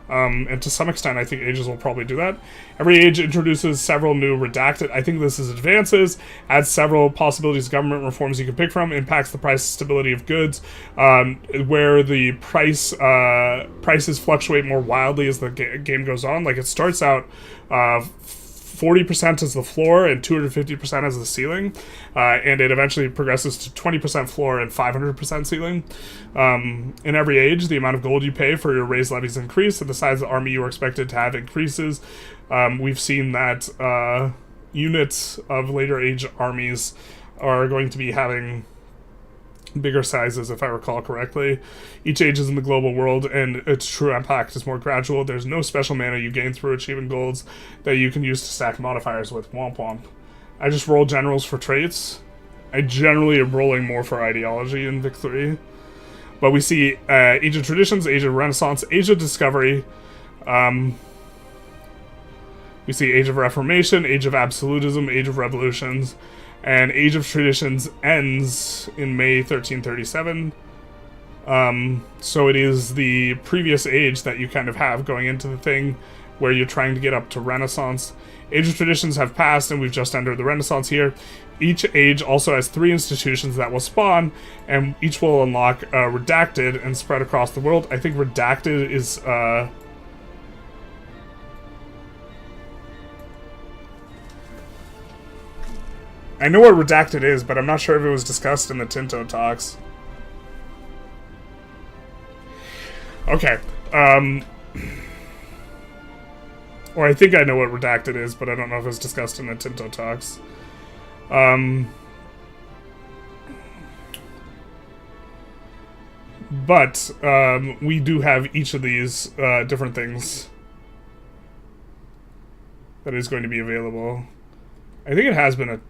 Speaker 1: And to some extent, I think ages will probably do that. Every age introduces several new redacted. I think this is advances, adds several possibilities of government reforms you can pick from, impacts the price stability of goods, where the prices fluctuate more wildly as the game goes on. Like it starts out 40% as the floor and 250% as the ceiling, and it eventually progresses to 20% floor and 500% ceiling. In every age, the amount of gold you pay for your raised levies increase, and the size of the army you are expected to have increases. We've seen that units of later age armies are going to be having bigger sizes, if I recall correctly. Each age is in the global world, and its true impact is more gradual. There's no special mana you gain through achieving goals that you can use to stack modifiers with. Womp womp. I just roll generals for traits. I generally am rolling more for ideology in Vic 3. But we see Age of Traditions, Age of Renaissance, Age of Discovery. We see Age of Reformation, Age of Absolutism, Age of Revolutions. And Age of Traditions ends in May 1337. So it is the previous age that you kind of have going into the thing where you're trying to get up to Renaissance. Age of Traditions have passed, and we've just entered the Renaissance here. Each age also has 3 institutions that will spawn, and each will unlock Redacted and spread across the world. I think Redacted is... I know what Redacted is, but I'm not sure if it was discussed in the Tinto talks. Okay. Or I think I know what Redacted is, but I don't know if it was discussed in the Tinto talks. But we do have each of these different things that is going to be available. I think it has been a...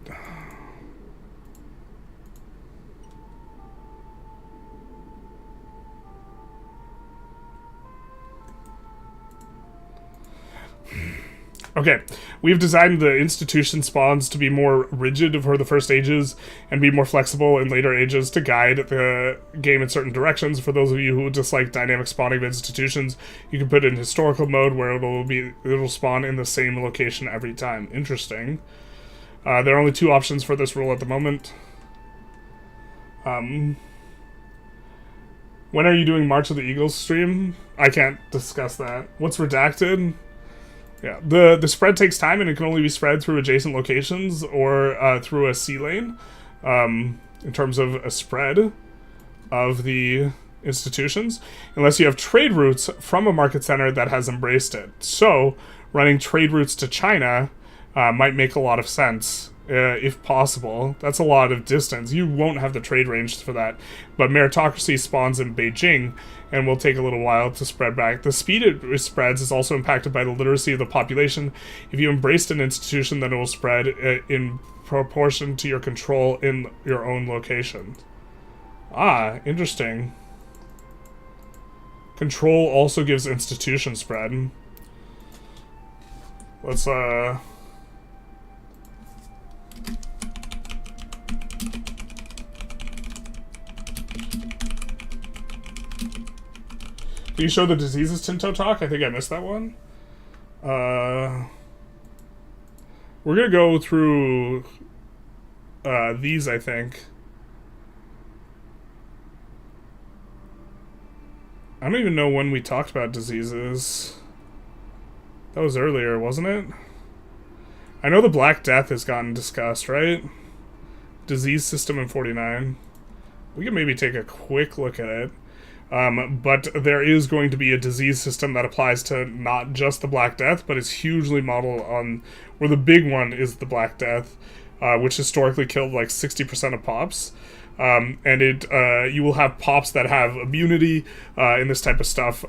Speaker 1: Okay, we've designed the institution spawns to be more rigid for the first ages and be more flexible in later ages to guide the game in certain directions. For those of you who dislike dynamic spawning of institutions, you can put it in historical mode where it'll spawn in the same location every time. Interesting. There are only 2 options for this rule at the moment. When are you doing March of the Eagles stream? I can't discuss that. What's Redacted? Yeah, the spread takes time, and it can only be spread through adjacent locations or through a sea lane, in terms of a spread of the institutions, unless you have trade routes from a market center that has embraced it. So, running trade routes to China might make a lot of sense, if possible. That's a lot of distance. You won't have the trade range for that, but meritocracy spawns in Beijing, and will take a little while to spread back. The speed it spreads is also impacted by the literacy of the population. If you embraced an institution, then it will spread in proportion to your control in your own location. Ah, interesting. Control also gives institution spread. Let's, Can you show the diseases Tinto talk? I think I missed that one. We're gonna go through these, I think. I don't even know when we talked about diseases. That was earlier, wasn't it? I know the Black Death has gotten discussed, right? Disease system in 49. We can maybe take a quick look at it. But there is going to be a disease system that applies to not just the Black Death, but is hugely modeled on where the big one is the Black Death, which historically killed like 60% of pops. And you will have pops that have immunity in this type of stuff.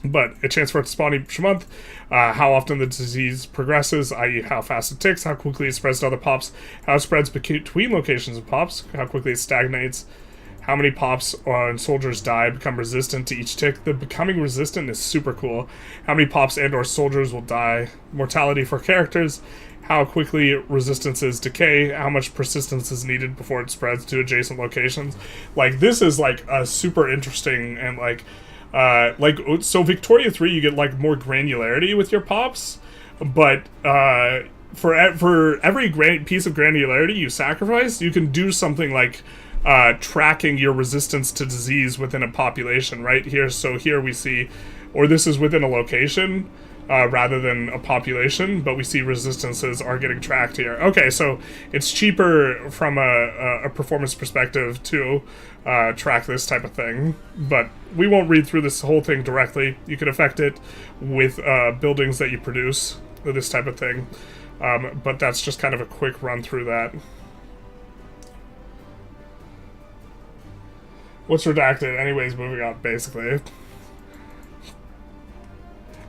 Speaker 1: But a chance for it to spawn each month, how often the disease progresses, i.e. how fast it ticks, how quickly it spreads to other pops, how it spreads between locations of pops, how quickly it stagnates, how many pops and soldiers die, become resistant to each tick. The becoming resistant is super cool. How many pops and or soldiers will die, mortality for characters, how quickly resistances decay, how much persistence is needed before it spreads to adjacent locations. Like, this is like a super interesting and so Victoria 3 you get like more granularity with your pops, but for every piece of granularity you sacrifice, you can do something like tracking your resistance to disease within a population right here. So here we see, or this is within a location rather than a population, but we see resistances are getting tracked here. Okay, so it's cheaper from a performance perspective to track this type of thing, but we won't read through this whole thing directly. You can affect it with buildings that you produce, this type of thing, but that's just kind of a quick run through that. What's redacted? Anyways, moving on, basically.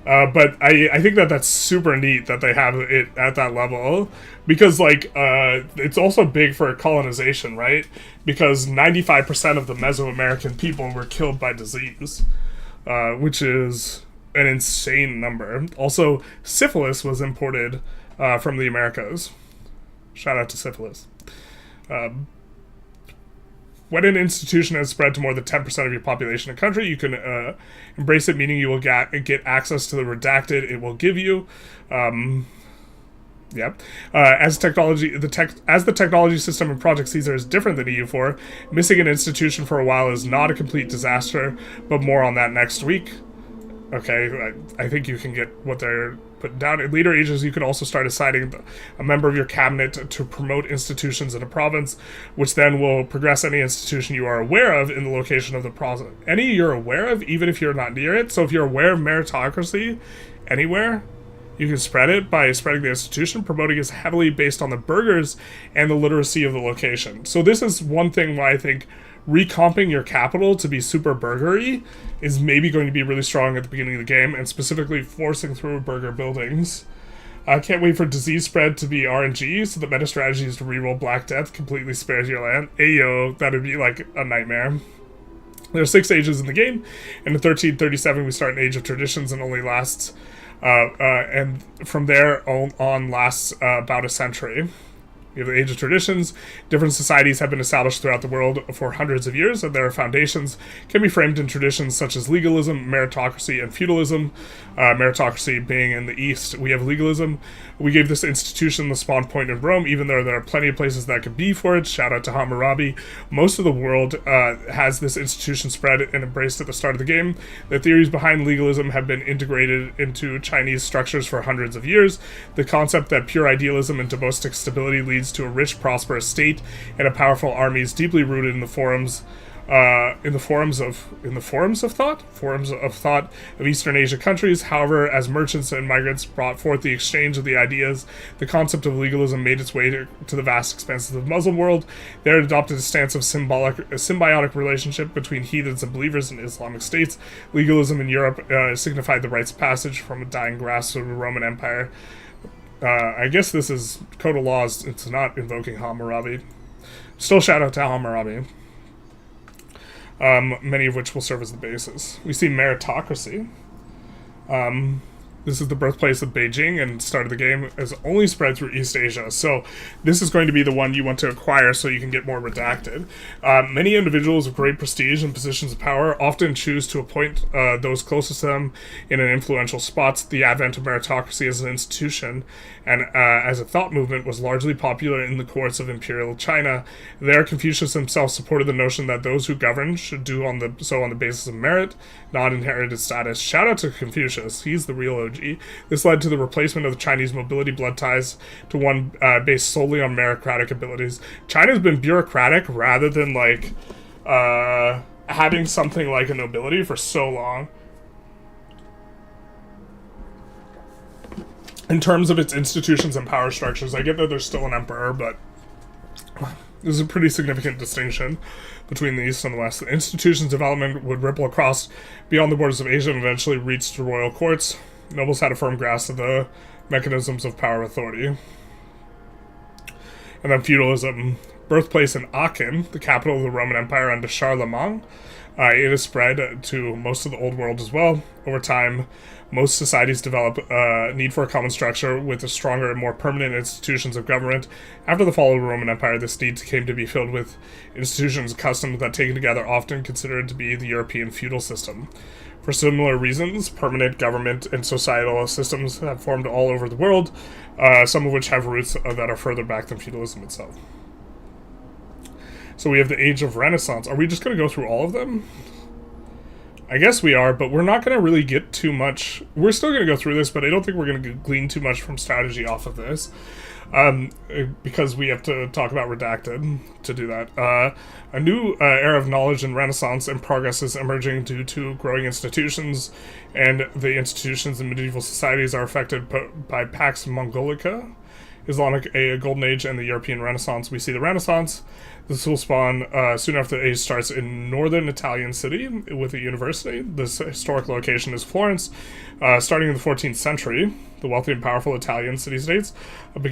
Speaker 1: But I think that's super neat that they have it at that level, because like it's also big for colonization, right? Because 95% of the Mesoamerican people were killed by disease, which is an insane number. Also, syphilis was imported from the Americas. Shout out to syphilis. When an institution has spread to more than 10% of your population and country, you can embrace it, meaning you will get access to the redacted it will give you. As the technology system in Project Caesar is different than EU4, missing an institution for a while is not a complete disaster, but more on that next week. Okay, I think you can get what they're putting down. In later ages, you can also start assigning a member of your cabinet to promote institutions in a province, which then will progress any institution you are aware of in the location of the province. Any you're aware of, even if you're not near it. So if you're aware of meritocracy anywhere, you can spread it by spreading the institution. Promoting is heavily based on the burghers and the literacy of the location. So this is one thing why I think recomping your capital to be super burgery is maybe going to be really strong at the beginning of the game, and specifically forcing through burger buildings. I can't wait for disease spread to be RNG, so the meta strategy is to reroll Black Death, completely spares your land. Ayo, that'd be like a nightmare. There are 6 ages in the game, and in 1337 we start an age of traditions and only lasts, and from there on lasts about a century. We have the Age of Traditions. Different societies have been established throughout the world for hundreds of years, and their foundations can be framed in traditions such as legalism, meritocracy, and feudalism. Meritocracy being in the East. We have legalism. We gave this institution the spawn point in Rome, even though there are plenty of places that could be for it. Shout out to Hammurabi. Most of the world has this institution spread and embraced at the start of the game. The theories behind legalism have been integrated into Chinese structures for hundreds of years. The concept that pure idealism and domestic stability leads to a rich, prosperous state and a powerful army is deeply rooted in the forums of thought of Eastern Asia countries. However, as merchants and migrants brought forth the exchange of the ideas, the concept of legalism made its way to the vast expanses of the Muslim world. There it adopted a stance of symbiotic relationship between heathens and believers in Islamic states. Legalism in Europe signified the rites of passage from a dying grasp of the Roman Empire. I guess this is Code of Laws. It's not invoking Hammurabi. Still shout out to Hammurabi. Many of which will serve as the basis. We see meritocracy. This is the birthplace of Beijing and start of the game is only spread through East Asia. So this is going to be the one you want to acquire so you can get more redacted. Many individuals of great prestige and positions of power often choose to appoint those closest to them in an influential spots. The advent of meritocracy as an institution and as a thought movement was largely popular in the courts of imperial China. There, Confucius himself supported the notion that those who govern should do on the basis of merit, not inherited status. Shout out to Confucius. He's the real OG. This led to the replacement of the Chinese mobility blood ties to one based solely on meritocratic abilities. China's been bureaucratic rather than like having something like a nobility for so long. In terms of its institutions and power structures, I get that there's still an emperor, but there's a pretty significant distinction between the East and the West. The institutions' development would ripple across beyond the borders of Asia and eventually reach the royal courts. Nobles had a firm grasp of the mechanisms of power authority. And then feudalism. Birthplace in Aachen, the capital of the Roman Empire under Charlemagne. It has spread to most of the Old World as well. Over time, most societies develop a need for a common structure with a stronger and more permanent institutions of government. After the fall of the Roman Empire, this need came to be filled with institutions and customs that, taken together, often considered to be the European feudal system. For similar reasons, permanent government and societal systems have formed all over the world, some of which have roots that are further back than feudalism itself. So we have the Age of Renaissance. Are we just going to go through all of them? I guess we are, but we're not going to really get too much. We're still going to go through this, but I don't think we're going to glean too much from strategy off of this. Because we have to talk about redacted to do that. A new era of knowledge and renaissance and progress is emerging due to growing institutions, and the institutions in medieval societies are affected by Pax Mongolica, Islamic a golden age, and the European Renaissance. We see the Renaissance. This will spawn soon after the age starts in northern Italian city with a university. This historic location is Florence. Starting in the 14th century, the wealthy and powerful Italian city-states have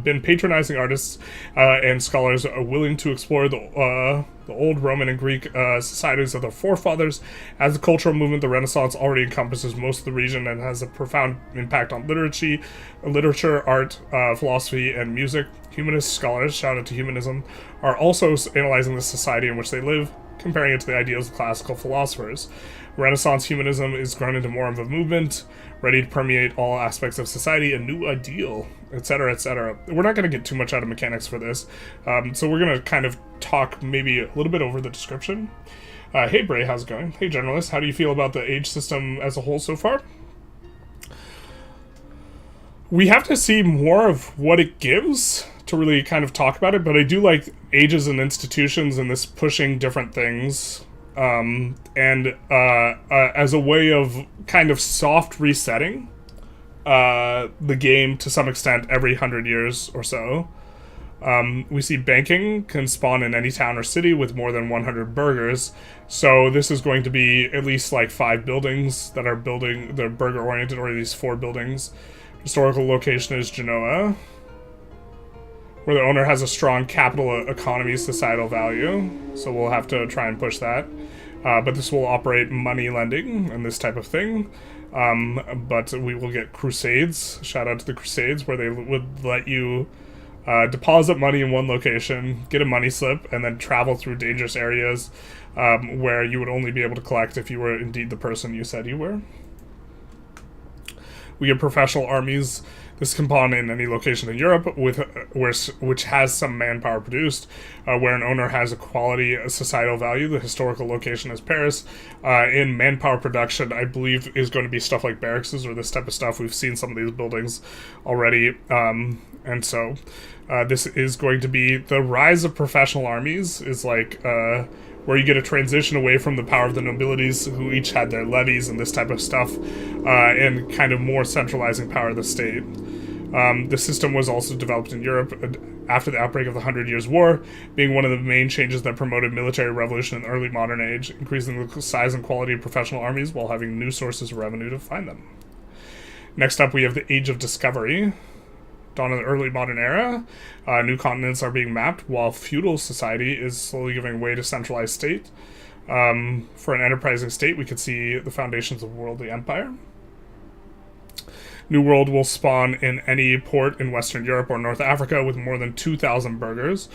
Speaker 1: been patronizing artists and scholars are willing to explore the old Roman and Greek societies of their forefathers. As a cultural movement, the Renaissance already encompasses most of the region and has a profound impact on literature, art, philosophy, and music. Humanist scholars, shout out to humanism, are also analyzing the society in which they live, comparing it to the ideals of classical philosophers. Renaissance humanism is grown into more of a movement, ready to permeate all aspects of society, a new ideal, etc., etc. We're not going to get too much out of mechanics for this, so we're going to kind of talk maybe a little bit over the description. Hey Bray, how's it going? Hey Generalist, how do you feel about the age system as a whole so far? We have to see more of what it gives to really kind of talk about it, but I do like ages and institutions and this pushing different things, and as a way of kind of soft resetting the game to some extent every 100 years or so. We see banking can spawn in any town or city with more than 100 burghers, so this is going to be at least like 5 buildings that are they're burger oriented, or at least 4 buildings. Historical location is Genoa, where the owner has a strong capital economy societal value, so we'll have to try and push that. But this will operate money lending and this type of thing. But we will get crusades, shout out to the crusades, where they would let you deposit money in one location, get a money slip, and then travel through dangerous areas where you would only be able to collect if you were indeed the person you said you were. We get professional armies. This can spawn in any location in Europe which has some manpower produced, where an owner has a quality societal value. The historical location is Paris. In manpower production, I believe, is going to be stuff like barracks or this type of stuff. We've seen some of these buildings already, and so this is going to be the rise of professional armies. Is like where you get a transition away from the power of the nobilities, who each had their levies and this type of stuff, and kind of more centralizing power of the state. The system was also developed in Europe after the outbreak of the 100 Years' War, being one of the main changes that promoted military revolution in the early modern age, increasing the size and quality of professional armies while having new sources of revenue to find them. Next up, we have the Age of Discovery. Dawn of the early modern era, new continents are being mapped, while feudal society is slowly giving way to centralized state. For an enterprising state, we could see the foundations of worldly empire. New World will spawn in any port in Western Europe or North Africa with more than 2,000 burghers.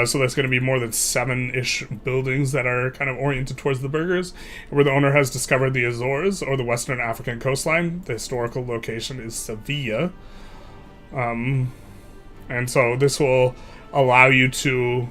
Speaker 1: So that's going to be more than 7-ish buildings that are kind of oriented towards the burghers. Where the owner has discovered the Azores, or the Western African coastline. The historical location is Sevilla. And so this will allow you to,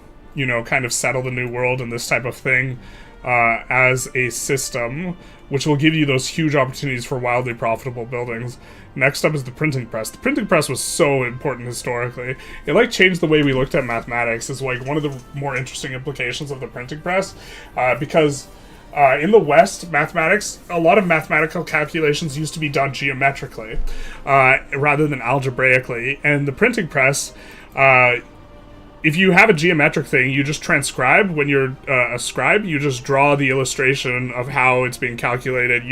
Speaker 1: kind of settle the New World and this type of thing as a system, which will give you those huge opportunities for wildly profitable buildings. Next up is the printing press. The printing press was so important historically. It changed the way we looked at mathematics. Is one of the more interesting implications of the printing press, because in the West, mathematics, a lot of mathematical calculations used to be done geometrically rather than algebraically. And the printing press, if you have a geometric thing, you just transcribe. When you're a scribe, you just draw the illustration of how it's being calculated,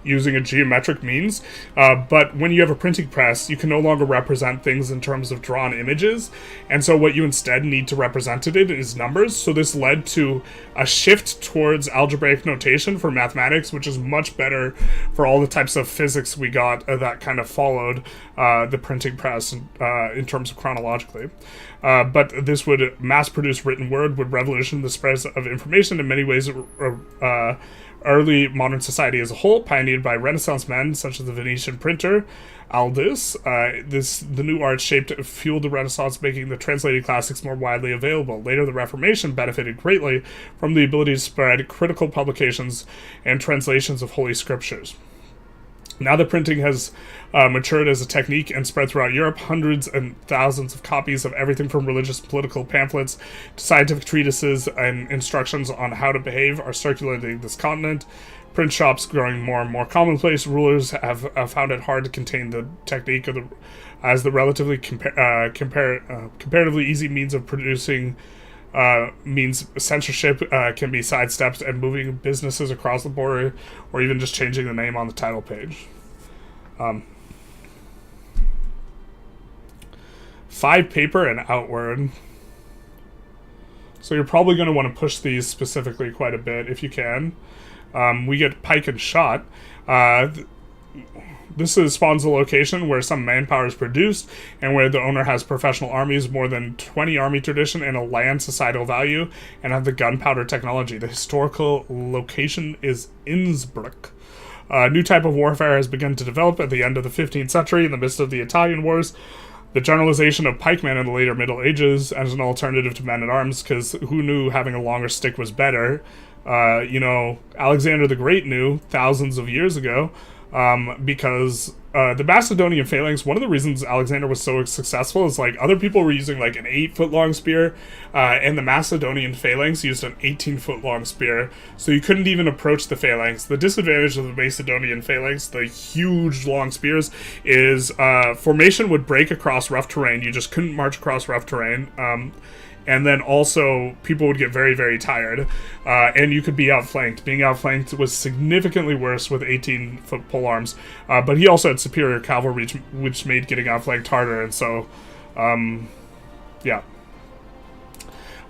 Speaker 1: using a geometric means. But when you have a printing press, you can no longer represent things in terms of drawn images. And so what you instead need to represent it in is numbers. So this led to a shift towards algebraic notation for mathematics, which is much better for all the types of physics we got that kind of followed the printing press in terms of chronologically. But this would mass-produce written word, would revolutionize the spread of information in many ways. Early modern society as a whole, pioneered by Renaissance men such as the Venetian printer Aldus. The new art fueled the Renaissance, making the translated classics more widely available. Later, the Reformation benefited greatly from the ability to spread critical publications and translations of Holy Scriptures. Now that printing has matured as a technique and spread throughout Europe, hundreds and thousands of copies of everything from religious and political pamphlets to scientific treatises and instructions on how to behave are circulating this continent. Print shops growing more and more commonplace. Rulers have found it hard to contain the technique as the relatively comparatively easy means of producing means censorship can be sidestepped, and moving businesses across the border, or even just changing the name on the title page. 5 paper and outward. So you're probably going to want to push these specifically quite a bit if you can. We get pike and shot. This spawns a location where some manpower is produced and where the owner has professional armies, more than 20 army tradition, and a land societal value, and have the gunpowder technology. The historical location is Innsbruck. A new type of warfare has begun to develop at the end of the 15th century in the midst of the Italian Wars. The generalization of pikemen in the later Middle Ages as an alternative to men-at-arms, because who knew having a longer stick was better? Alexander the Great knew thousands of years ago, because the Macedonian phalanx, one of the reasons Alexander was so successful is other people were using an 8-foot long spear, and the Macedonian phalanx used an 18-foot long spear, so you couldn't even approach the phalanx. The disadvantage of the Macedonian phalanx, the huge long spears, is formation would break across rough terrain. You just couldn't march across rough terrain. And then also, people would get very, very tired, and you could be outflanked. Being outflanked was significantly worse with 18-foot polearms, but he also had superior cavalry, which made getting outflanked harder, and so, yeah.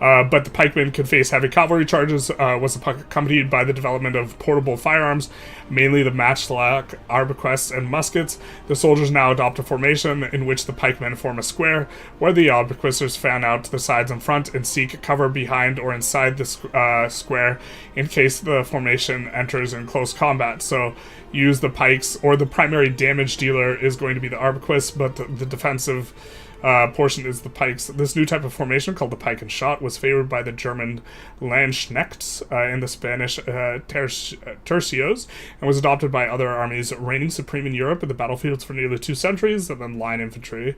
Speaker 1: But the pikemen could face heavy cavalry charges, was accompanied by the development of portable firearms, mainly the matchlock, arquebuses, and muskets. The soldiers now adopt a formation in which the pikemen form a square, where the arquebusiers fan out to the sides and front and seek cover behind or inside the square in case the formation enters in close combat. So use the pikes, or the primary damage dealer is going to be the arquebus, but the defensive portion is the pikes. This new type of formation, called the pike and shot, was favored by the German Landsknechts and the Spanish tercios, and was adopted by other armies, reigning supreme in Europe at the battlefields for nearly 2 centuries, and then line infantry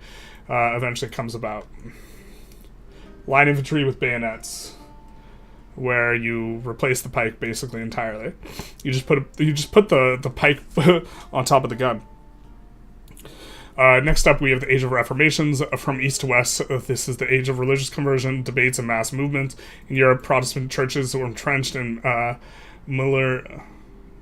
Speaker 1: eventually comes about. Line infantry with bayonets, where you replace the pike basically entirely. You just put the pike on top of the gun. Next up, we have the Age of Reformations. From east to west, this is the age of religious conversion, debates, and mass movement. In Europe, Protestant churches were entrenched in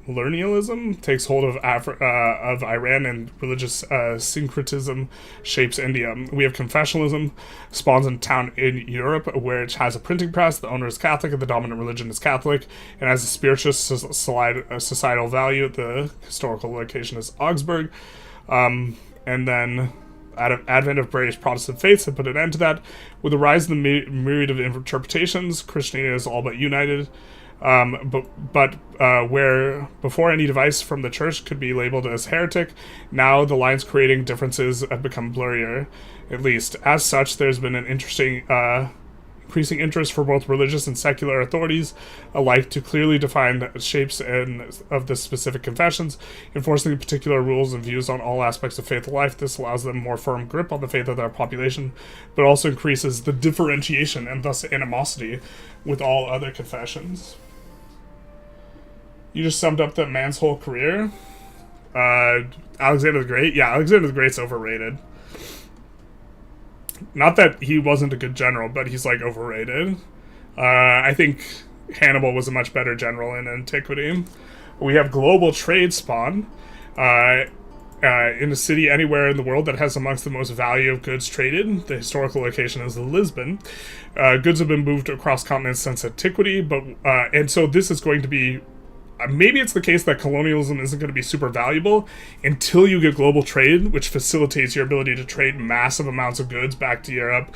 Speaker 1: Millennialism takes hold of Iran, and religious syncretism shapes India. We have confessionalism, spawns in town in Europe, where it has a printing press. The owner is Catholic, and the dominant religion is Catholic, and has a spirituous societal value. The historical location is Augsburg. And then advent of various Protestant faiths had put an end to that. With the rise of the myriad of interpretations, Christianity is all but united. But where before any device from the church could be labeled as heretic, now the lines creating differences have become blurrier, at least. As such, there's been an increasing interest for both religious and secular authorities alike to clearly define shapes of the specific confessions, enforcing particular rules and views on all aspects of faith life. This allows them more firm grip on the faith of their population, but also increases the differentiation and thus animosity with all other confessions. You just summed up the man's whole career. Alexander the Great? Yeah, Alexander the Great's overrated. Not that he wasn't a good general, but he's, like, overrated. I think Hannibal was a much better general in antiquity. We have global trade spawn. In a city anywhere in the world that has amongst the most value of goods traded. The historical location is Lisbon. Goods have been moved across continents since antiquity, but and so this is going to be... maybe it's the case that colonialism isn't going to be super valuable until you get global trade, which facilitates your ability to trade massive amounts of goods back to Europe,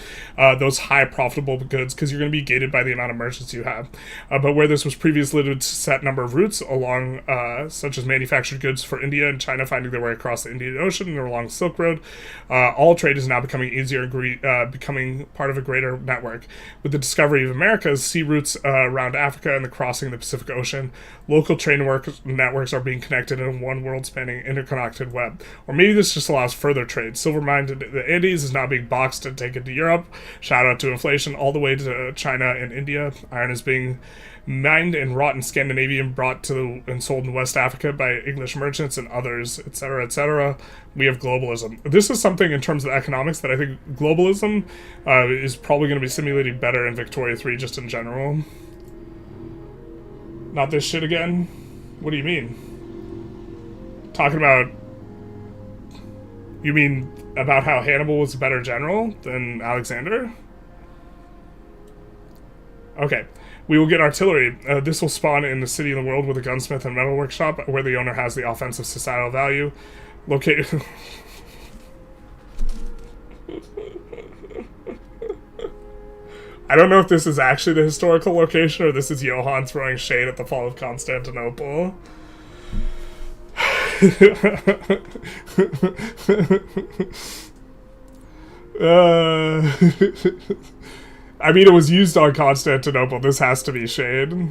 Speaker 1: those high profitable goods, because you're going to be gated by the amount of merchants you have. But where this was previously limited to set number of routes along, such as manufactured goods for India and China finding their way across the Indian Ocean or along the Silk Road, all trade is now becoming easier and becoming part of a greater network. With the discovery of America's sea routes around Africa and the crossing of the Pacific Ocean, local trade networks are being connected in one world-spanning interconnected web. Or maybe this just allows further trade. Silver mined in the Andes is now being boxed and taken to Europe. Shout out to inflation all the way to China and India. Iron is being mined and wrought in Scandinavia and brought to and sold in West Africa by English merchants and others, etc., etc. We have globalism. This is something in terms of economics that I think globalism is probably going to be simulated better in Victoria 3 just in general. Not this shit again? What do you mean? Talking about... You mean about how Hannibal was a better general than Alexander? Okay. We will get artillery. This will spawn in the city in the world with a gunsmith and metal workshop, where the owner has the offensive societal value. Located... I don't know if this is actually the historical location or this is Johann throwing shade at the fall of Constantinople. I mean, it was used on Constantinople. This has to be shade.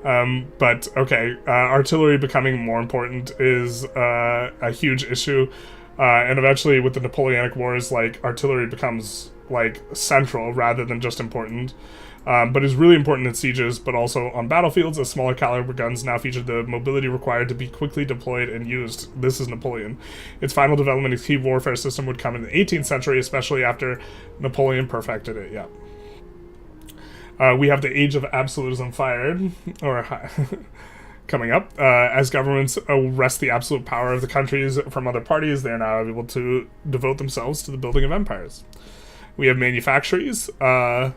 Speaker 1: But, okay. Artillery becoming more important is a huge issue. And eventually, with the Napoleonic Wars, like, artillery becomes... like central rather than just important, but is really important in sieges, but also on battlefields as smaller caliber guns now feature the mobility required to be quickly deployed and used. This is Napoleon. Its final development as key warfare system would come in the 18th century, especially after Napoleon perfected it. Yeah. We have the age of absolutism fired, or coming up. As governments wrest the absolute power of the countries from other parties, they are now able to devote themselves to the building of empires. We have manufactories. I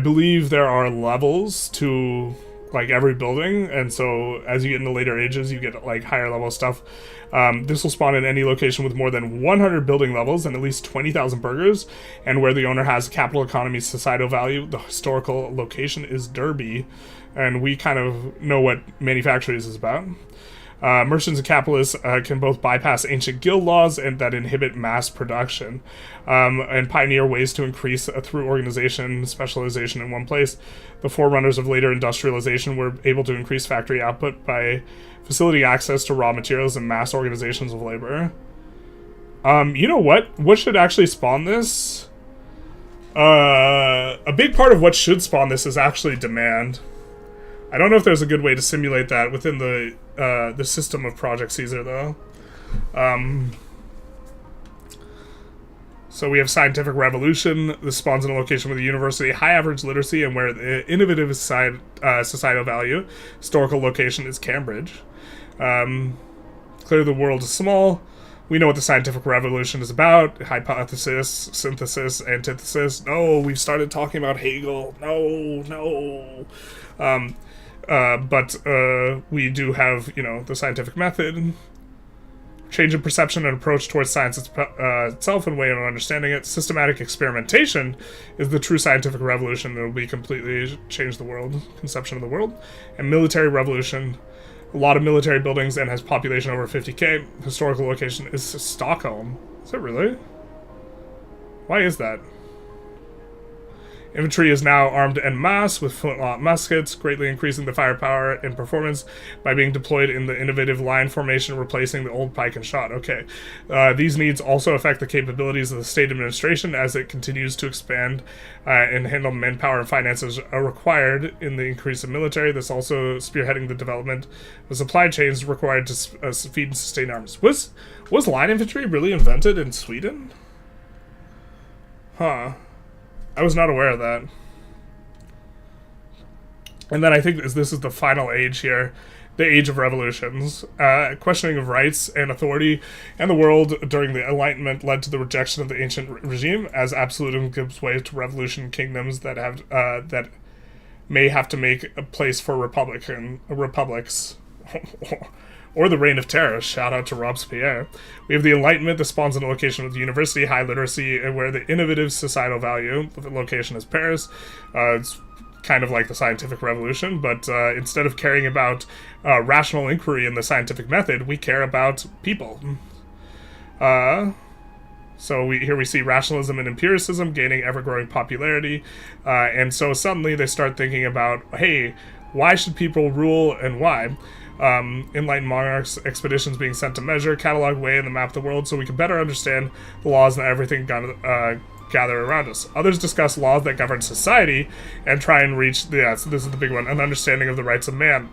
Speaker 1: believe there are levels to, like, every building, and so as you get into later ages, you get, like, higher level stuff. This will spawn in any location with more than 100 building levels and at least 20,000 burghers, and where the owner has capital economy societal value. The historical location is Derby, and we kind of know what manufactories is about. Merchants and capitalists can both bypass ancient guild laws and that inhibit mass production, and pioneer ways to increase through organization, specialization in one place. The forerunners of later industrialization were able to increase factory output by facilitating access to raw materials and mass organizations of labor. You know what? What should actually spawn this? A big part of what should spawn this is actually demand. I don't know if there's a good way to simulate that within the system of Project Caesar, though. So we have scientific revolution. This spawns in a location with a university, high average literacy, and where the innovative societal value. Historical location is Cambridge. Clearly the world is small. We know what the scientific revolution is about. Hypothesis, synthesis, antithesis. No, we've started talking about Hegel. No. But we do have, you know, the scientific method. change in perception and approach towards science itself and way of understanding it. Systematic experimentation is the true scientific revolution that will be completely change the world, conception of the world. And military revolution, a lot of military buildings and has population over 50k. Historical location is Stockholm. Is it really? Why is that? Infantry is now armed en masse with flintlock muskets, greatly increasing the firepower and performance by being deployed in the innovative line formation, replacing the old pike and shot. Okay. These needs also affect the capabilities of the state administration as it continues to expand and handle manpower and finances are required in the increase of military. This also spearheading the development of supply chains required to feed and sustain armies. Was line infantry really invented in Sweden? Huh. I was not aware of that. And then I think this is the final age here, the age of revolutions. Questioning of rights and authority and the world during the Enlightenment led to the rejection of the ancient regime as absolutism gives way to revolution kingdoms that have that may have to make a place for republics. Or the reign of terror. Shout out to Robespierre. We have the Enlightenment that spawns in a location with university, high literacy, and where the innovative societal value, the location is Paris. It's kind of like the scientific revolution, but instead of caring about rational inquiry in the scientific method, we care about people. So here we see rationalism and empiricism gaining ever-growing popularity, and so suddenly they start thinking about, hey, why should people rule and why? Enlightened monarchs, expeditions being sent to measure, catalog way in the map of the world so we can better understand the laws and everything gather around us. Others discuss laws that govern society and try and reach, so this is the big one, an understanding of the rights of man.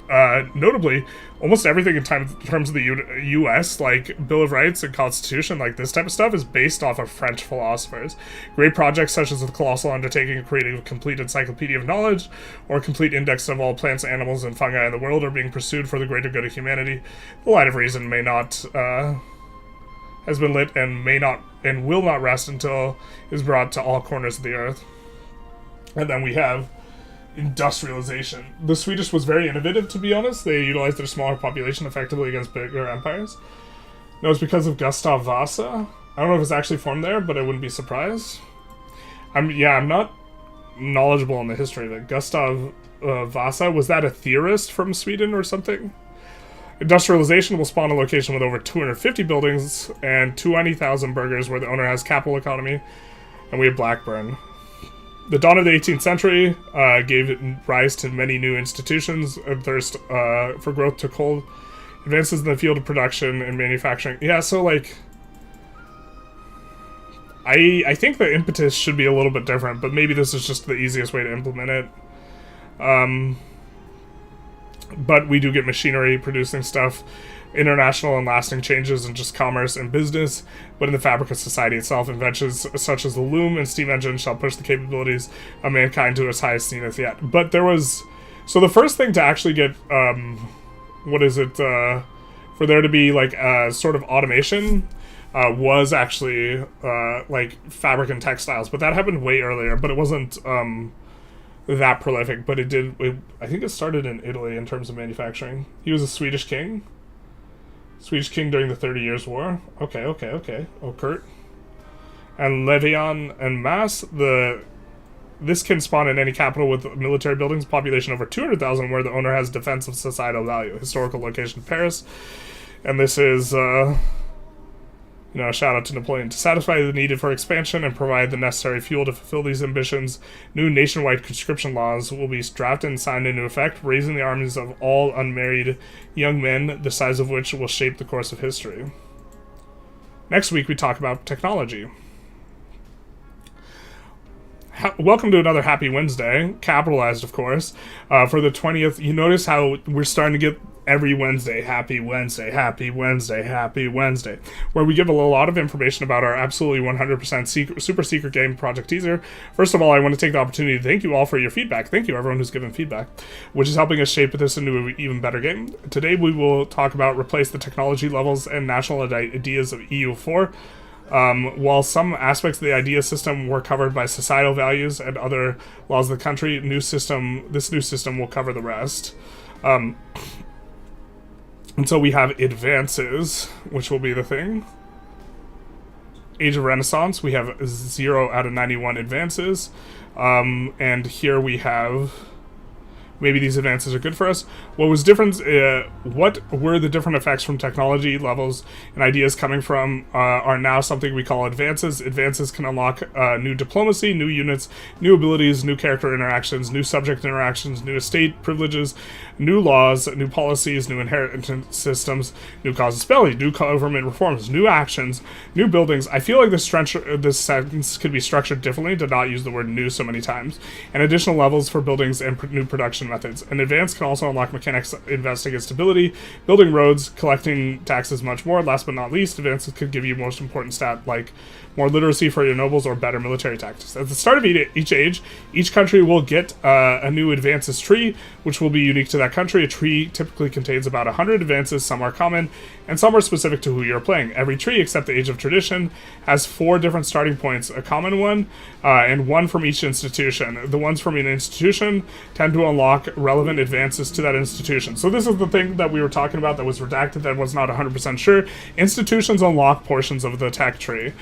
Speaker 1: Notably, almost everything in terms of the U.S., like Bill of Rights and Constitution, like this type of stuff, is based off of French philosophers. Great projects such as the colossal undertaking of creating a complete encyclopedia of knowledge or a complete index of all plants, animals, and fungi in the world are being pursued for the greater good of humanity. The light of reason may not, has been lit and may not and will not rest until it is brought to all corners of the earth. And then we have industrialization. The Swedish was very innovative, to be honest. They utilized their smaller population effectively against bigger empires. No, it's because of Gustav Vasa. I don't know if it's actually formed there, but I wouldn't be surprised. I'm not knowledgeable on the history of it. Gustav Vasa, was that a theorist from Sweden or something? Industrialization will spawn a location with over 250 buildings and 20,000 burgers where the owner has capital economy, and we have Blackburn. The dawn of the 18th century gave rise to many new institutions, and thirst for growth took hold. Advances in the field of production and manufacturing. Yeah, so like, I think the impetus should be a little bit different, but maybe this is just the easiest way to implement it. But we do get machinery producing stuff, international and lasting changes in just commerce and business, but in the fabric of society itself, inventions such as the loom and steam engine shall push the capabilities of mankind to its highest zenith yet. But there was... So the first thing to actually get... for there to be, like, sort of automation was actually, like, fabric and textiles. But that happened way earlier, but it wasn't... that prolific, but I think it started in Italy in terms of manufacturing. He was a Swedish king. Swedish king during the 30 Years' War. Okay. Oh, Kurt. And Levian and Mass, this can spawn in any capital with military buildings, population over 200,000, where the owner has defense of societal value. Historical location, Paris. And this is, a shout out to Napoleon. To satisfy the need for expansion and provide the necessary fuel to fulfill these ambitions, new nationwide conscription laws will be drafted and signed into effect, raising the armies of all unmarried young men, the size of which will shape the course of history. Next week, we talk about technology. Welcome to another Happy Wednesday, capitalized, of course. For the 20th, you notice how we're starting to get every Wednesday, Happy Wednesday, Happy Wednesday, Happy Wednesday, where we give a lot of information about our absolutely 100% super secret game, Project Teaser. First of all, I want to take the opportunity to thank you all for your feedback. Thank you, everyone who's given feedback, which is helping us shape this into an even better game. Today, we will talk about replace the technology levels and national ideas of EU4. While some aspects of the idea system were covered by societal values and other laws of the country, this new system will cover the rest. And so we have advances, which will be the thing. Age of Renaissance, we have 0 out of 91 advances. And here we have... Maybe these advances are good for us. What was different? What were the different effects from technology levels and ideas coming from are now something we call advances. Advances can unlock new diplomacy, new units, new abilities, new character interactions, new subject interactions, new estate privileges, new laws, new policies, new inheritance systems, new casus belli, new government reforms, new actions, new buildings. I feel like this sentence could be structured differently to not use the word new so many times. And additional levels for buildings and new production methods. An advance can also unlock mechanics investing in stability, building roads, collecting taxes, much more. Last but not least, advances could give you most important stat like more literacy for your nobles or better military tactics. At the start of each age, each country will get a new advances tree, which will be unique to that country. A tree typically contains about 100 advances. Some are common, and some are specific to who you're playing. Every tree, except the Age of Tradition, has 4 different starting points, a common one, and 1 from each institution. The ones from an institution tend to unlock relevant advances to that institution. So this is the thing that we were talking about that was redacted, that was not 100% sure. Institutions unlock portions of the tech tree,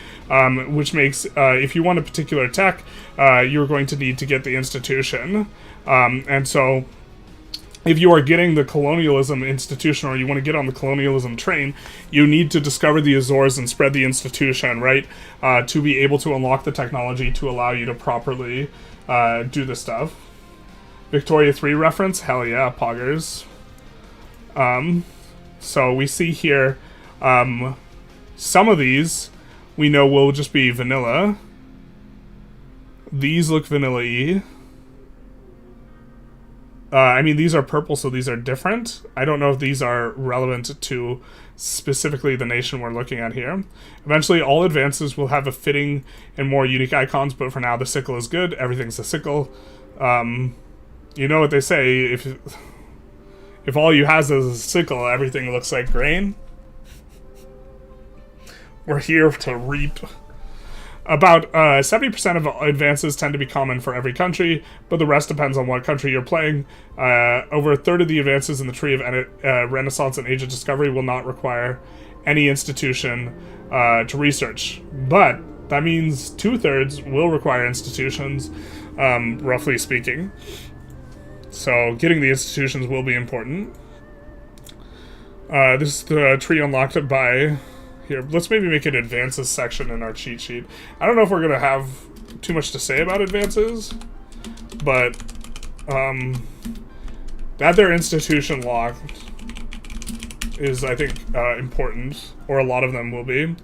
Speaker 1: which makes, if you want a particular tech, you're going to need to get the institution. And so if you are getting the colonialism institution, or you want to get on the colonialism train, you need to discover the Azores and spread the institution, right? To be able to unlock the technology to allow you to properly do the stuff. Victoria 3 reference? Hell yeah, poggers. So we see here, some of these we know will just be vanilla. These look vanilla-y. I mean, these are purple, so these are different. I don't know if these are relevant to specifically the nation we're looking at here. Eventually, all advances will have a fitting and more unique icons, but for now, the sickle is good. Everything's a sickle. You know what they say, if all you has is a sickle, everything looks like grain. We're here to reap. About 70% of advances tend to be common for every country, but the rest depends on what country you're playing. Over a third of the advances in the Tree of Renaissance and Age of Discovery will not require any institution to research. But that means 2/3 will require institutions, roughly speaking. So getting the institutions will be important. This is the tree unlocked by... Here, let's maybe make an advances section in our cheat sheet. I don't know if we're going to have too much to say about advances, but that their institution locked is, I think, important, or a lot of them will be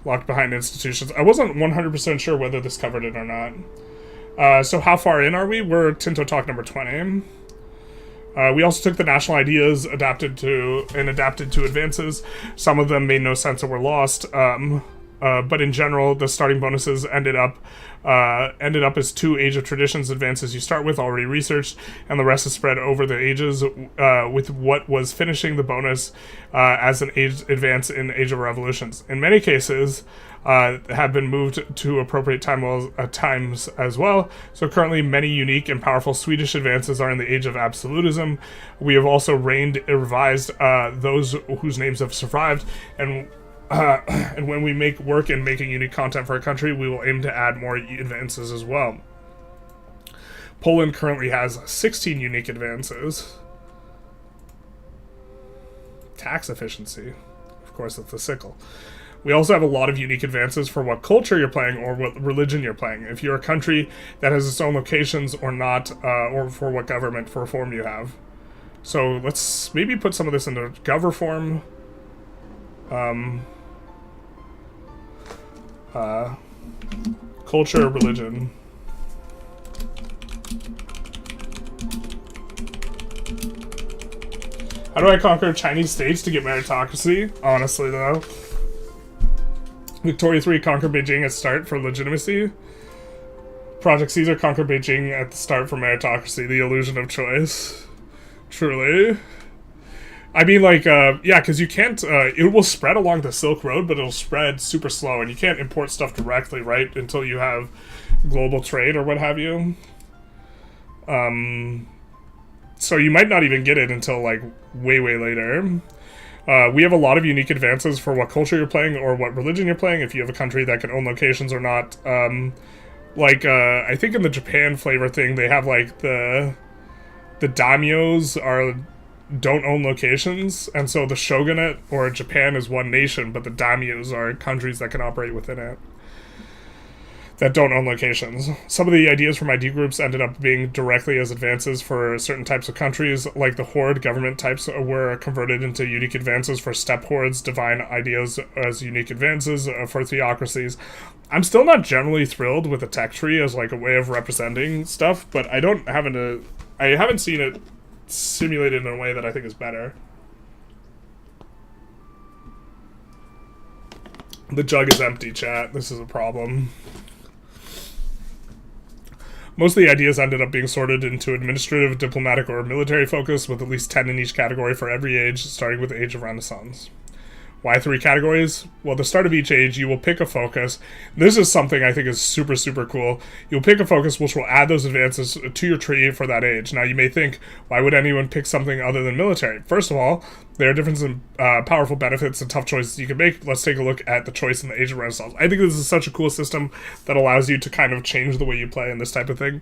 Speaker 1: locked behind institutions. I wasn't 100% sure whether this covered it or not. So how far in are we? We're Tinto Talk number 20. We also took the national ideas, adapted to advances. Some of them made no sense or were lost. But in general, the starting bonuses ended up as 2 Age of Traditions advances you start with, already researched, and the rest is spread over the ages, with what was finishing the bonus as an advance in Age of Revolutions. In many cases, have been moved to appropriate times as well. So currently, many unique and powerful Swedish advances are in the Age of Absolutism. We have also revised those whose names have survived, and when we make work in making unique content for a country, we will aim to add more advances as well. Poland currently has 16 unique advances. Tax efficiency. Of course, that's the sickle. We also have a lot of unique advances for what culture you're playing or what religion you're playing. If you're a country that has its own locations or not, or for what government reform you have. So let's maybe put some of this into govreform. Culture, religion. How do I conquer Chinese states to get meritocracy? Honestly, though. Victoria 3 conquer Beijing at start for legitimacy. Project Caesar conquer Beijing at the start for meritocracy. The illusion of choice. Truly. I mean, like, yeah, because you can't, it will spread along the Silk Road, but it'll spread super slow, and you can't import stuff directly, right, until you have global trade or what have you. So you might not even get it until, like, way, way later. We have a lot of unique advances for what culture you're playing or what religion you're playing, if you have a country that can own locations or not. I think in the Japan flavor thing, they have, like, the daimyos don't own locations, and so the shogunate, or Japan, is one nation, but the daimyos are countries that can operate within it that don't own locations. Some of the ideas from ID groups ended up being directly as advances for certain types of countries, like the horde government types were converted into unique advances for steppe hordes, divine ideas as unique advances for theocracies. I'm still not generally thrilled with the tech tree as like a way of representing stuff, but I haven't seen it simulated in a way that I think is better. The jug is empty, chat. This is a problem. Most of the ideas ended up being sorted into administrative, diplomatic, or military focus, with at least 10 in each category for every age, starting with the Age of Renaissance. Why 3 categories? Well, at the start of each age, you will pick a focus. This is something I think is super, super cool. You'll pick a focus which will add those advances to your tree for that age. Now, you may think, why would anyone pick something other than military? First of all, there are differences in powerful benefits and tough choices you can make. Let's take a look at the choice in the Age of Renaissance. I think this is such a cool system that allows you to kind of change the way you play and this type of thing.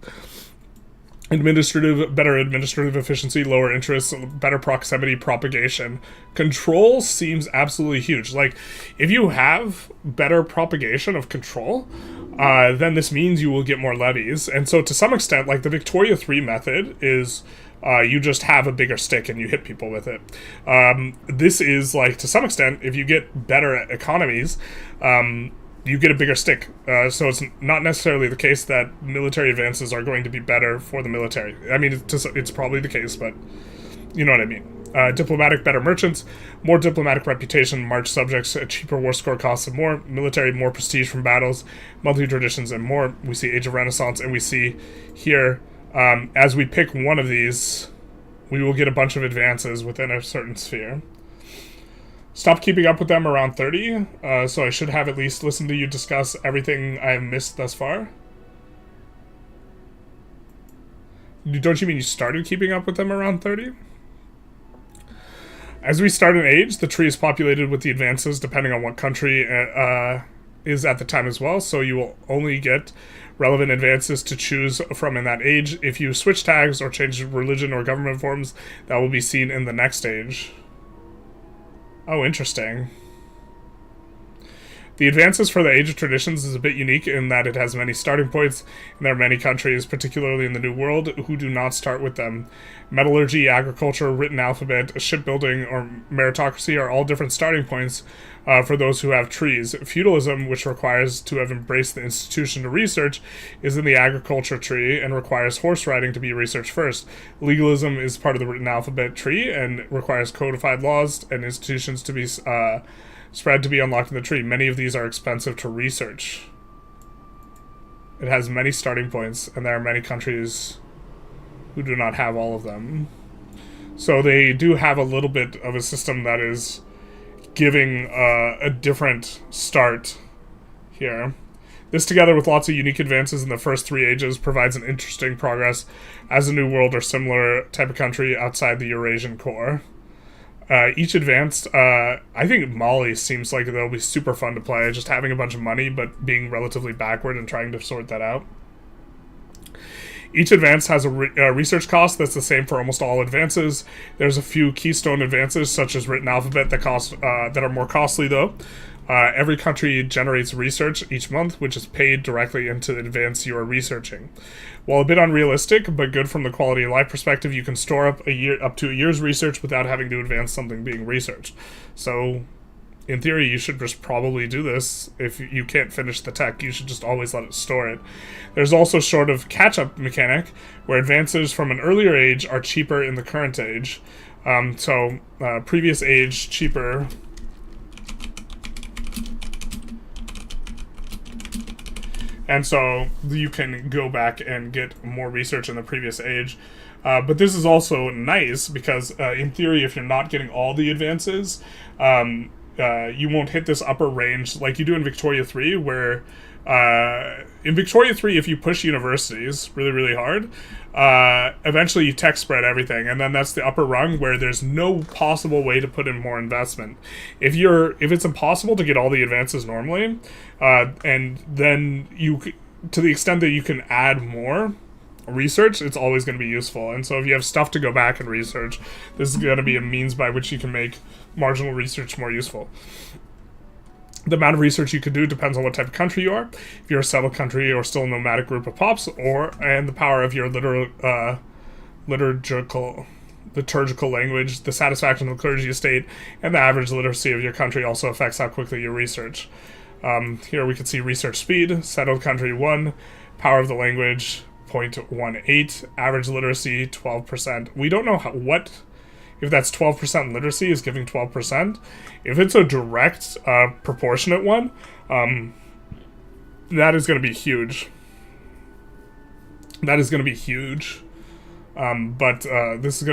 Speaker 1: Better administrative efficiency, lower interest, better proximity propagation. Control seems absolutely huge. Like, if you have better propagation of control, then this means you will get more levies. And so to some extent, like the Victoria 3 method is you just have a bigger stick and you hit people with it. This is like, to some extent, if you get better economies, you get a bigger stick. So it's not necessarily the case that military advances are going to be better for the military. I mean, it's probably the case, but you know what I mean. Diplomatic, better merchants, more diplomatic reputation, March subjects, cheaper war score costs, and more military, more prestige from battles, monthly traditions, and more. We see Age of Renaissance, and we see here, as we pick one of these, we will get a bunch of advances within a certain sphere. Stop keeping up with them around 30, so I should have at least listened to you discuss everything I have missed thus far. Don't you mean you started keeping up with them around 30? As we start in age, the tree is populated with the advances depending on what country is at the time as well, so you will only get relevant advances to choose from in that age. If you switch tags or change religion or government forms, that will be seen in the next age. Oh, interesting. The advances for the Age of Traditions is a bit unique in that it has many starting points, and there are many countries, particularly in the New World, who do not start with them. Metallurgy, agriculture, written alphabet, shipbuilding, or meritocracy are all different starting points for those who have trees. Feudalism, which requires to have embraced the institution to research, is in the agriculture tree and requires horse riding to be researched first. Legalism is part of the written alphabet tree and requires codified laws and institutions to be spread to be unlocked in the tree. Many of these are expensive to research. It has many starting points, and there are many countries who do not have all of them. So they do have a little bit of a system that is giving a different start here. This, together with lots of unique advances in the first 3 ages, provides an interesting progress as a new world or similar type of country outside the Eurasian core. Each advanced, I think Mali seems like they'll be super fun to play, just having a bunch of money, but being relatively backward and trying to sort that out. Each advance has a research cost that's the same for almost all advances. There's a few keystone advances, such as written alphabet, that are more costly, though. Every country generates research each month, which is paid directly into the advance you are researching. While a bit unrealistic, but good from the quality of life perspective, you can store up to a year's research without having to advance something being researched. So, in theory, you should just probably do this. If you can't finish the tech, you should just always let it store it. There's also sort of catch-up mechanic, where advances from an earlier age are cheaper in the current age. Previous age, cheaper. And so you can go back and get more research in the previous age. But this is also nice because, in theory, if you're not getting all the advances, you won't hit this upper range like you do in Victoria 3, where in Victoria 3, if you push universities really, really hard, eventually you tech spread everything, and then that's the upper rung where there's no possible way to put in more investment. If it's impossible to get all the advances normally, and then to the extent that you can add more research, it's always going to be useful. And so if you have stuff to go back and research, this is going to be a means by which you can make marginal research more useful. The amount of research you can do depends on what type of country you are. If you're a settled country or still a nomadic group of pops, and the power of your liturgical language, the satisfaction of the clergy estate, and the average literacy of your country also affects how quickly you research. Here we can see research speed, settled country 1, power of the language 0.18, average literacy 12%. We don't know if that's 12% literacy is giving 12%. If it's a direct proportionate one, that is going to be huge. But this is going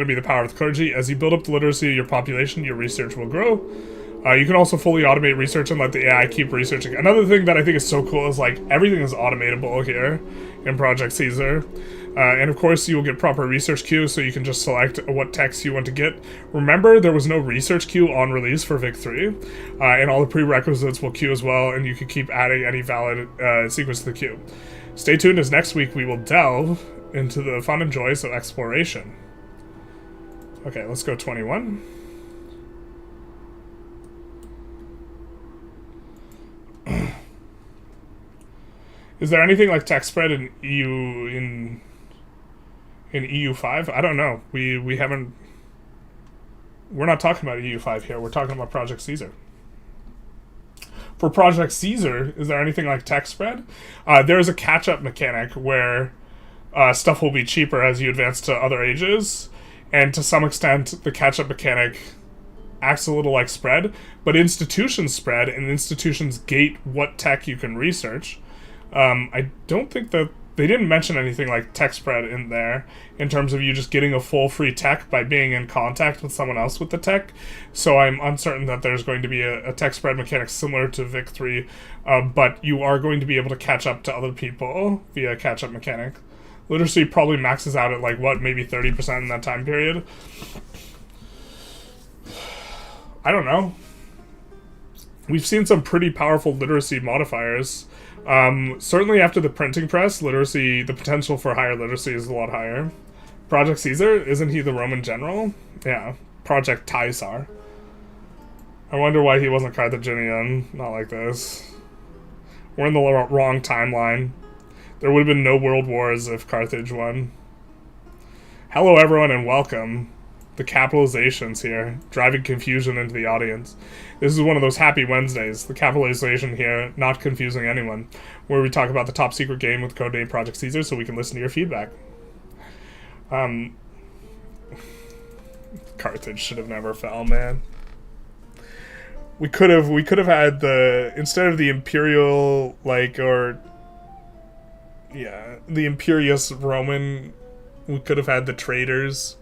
Speaker 1: to be the power of the clergy. As you build up the literacy of your population, your research will grow. You can also fully automate research and let the AI keep researching. Another thing that I think is so cool is like everything is automatable here in Project Caesar. And of course you will get proper research queue, so you can just select what text you want to get. Remember, there was no research queue on release for Vic 3, and all the prerequisites will queue as well, and you can keep adding any valid sequence to the queue. Stay tuned, as next week we will delve into the fun and joys of exploration. Okay, let's go 21. Is there anything like tech spread in EU5? I don't know. We haven't. We're not talking about EU5 here. We're talking about Project Caesar. For Project Caesar, is there anything like tech spread? There is a catch-up mechanic where stuff will be cheaper as you advance to other ages, and to some extent, the catch-up mechanic acts a little like spread, but institutions spread, and institutions gate what tech you can research. I don't think that they didn't mention anything like tech spread in there in terms of you just getting a full free tech by being in contact with someone else with the tech. So I'm uncertain that there's going to be a tech spread mechanic similar to Vic 3, but you are going to be able to catch up to other people via catch-up mechanic. Literacy probably maxes out at like, maybe 30% in that time period? I don't know. We've seen some pretty powerful literacy modifiers. Certainly after the printing press, the potential for higher literacy is a lot higher. Project Caesar, isn't he the Roman general? Yeah, Project Caesar. I wonder why he wasn't Carthaginian. Not like this. We're in the wrong timeline. There would have been no world wars if Carthage won. Hello everyone and welcome. The capitalizations here, driving confusion into the audience. This is one of those happy Wednesdays, the capitalization here, not confusing anyone, where we talk about the top secret game with codename Project Caesar so we can listen to your feedback. Carthage should have never fell, man. We could have had instead of the imperial, the imperious Roman, we could have had the traitors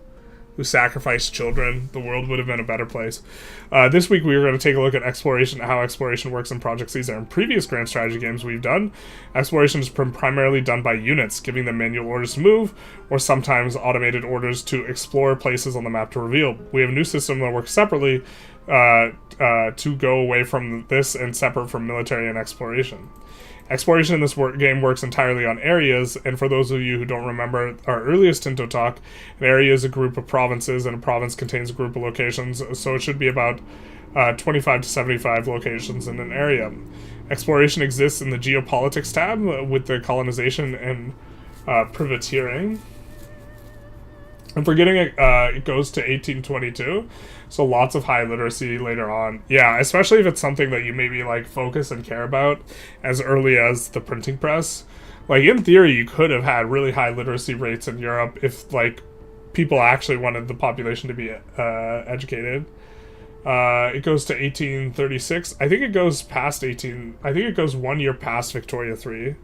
Speaker 1: who sacrificed children. The world would have been a better place. This week we are going to take a look at exploration, how exploration works in Project Caesar. In previous grand strategy games we've done, exploration has been primarily done by units, giving them manual orders to move, or sometimes automated orders to explore places on the map to reveal. We have a new system that works separately to go away from this and separate from military and exploration. Exploration in this game works entirely on areas, and for those of you who don't remember our earliest Tinto talk, an area is a group of provinces, and a province contains a group of locations, so it should be about 25 to 75 locations in an area. Exploration exists in the Geopolitics tab with the Colonization and Privateering. And for getting it, it goes to 1822, so lots of high literacy later on. Yeah, especially if it's something that you maybe like focus and care about as early as the printing press. Like in theory, you could have had really high literacy rates in Europe if like people actually wanted the population to be educated. It goes to 1836. I think it goes past 18. I think it goes 1 year past Victoria 3. I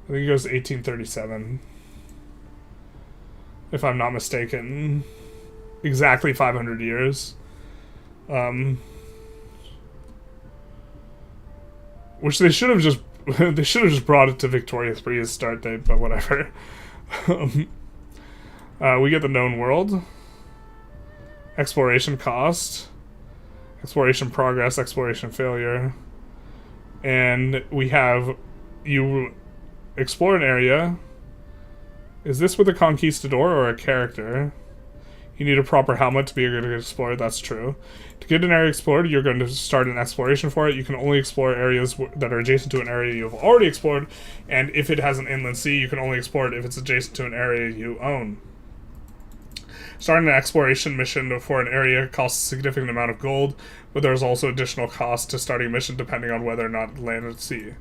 Speaker 1: think it goes to 1837. If I'm not mistaken. Exactly 500 years. Which they should have just they should have just brought it to Victorious Breeze start date, but whatever. We get the known world, exploration cost, exploration progress, exploration failure, and we have you explore an area. Is this with a conquistador or a character? You need a proper helmet to be a good explorer, that's true. To get an area explored, you're going to start an exploration for it. You can only explore areas that are adjacent to an area you've already explored, and if it has an inland sea, you can only explore it if it's adjacent to an area you own. Starting an exploration mission for an area costs a significant amount of gold, but there's also additional cost to starting a mission depending on whether or not land at sea.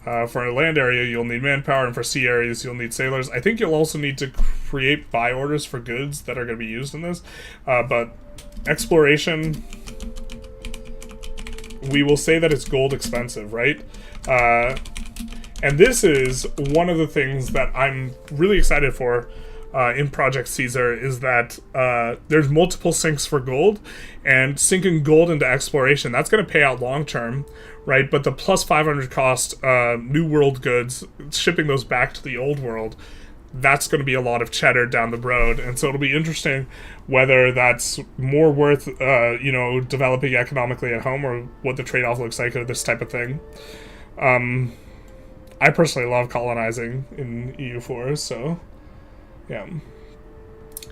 Speaker 1: For a land area, you'll need manpower, and for sea areas, you'll need sailors. I think you'll also need to create buy orders for goods that are going to be used in this. But exploration, we will say that it's gold expensive, right? And this is one of the things that I'm really excited for in Project Caesar, is that there's multiple sinks for gold, and sinking gold into exploration, that's going to pay out long term, right? But the plus 500 cost new world goods, shipping those back to the old world, that's going to be a lot of cheddar down the road. And so it'll be interesting whether that's more worth developing economically at home, or what the trade-off looks like of this type of thing. I personally love colonizing in EU4, so yeah.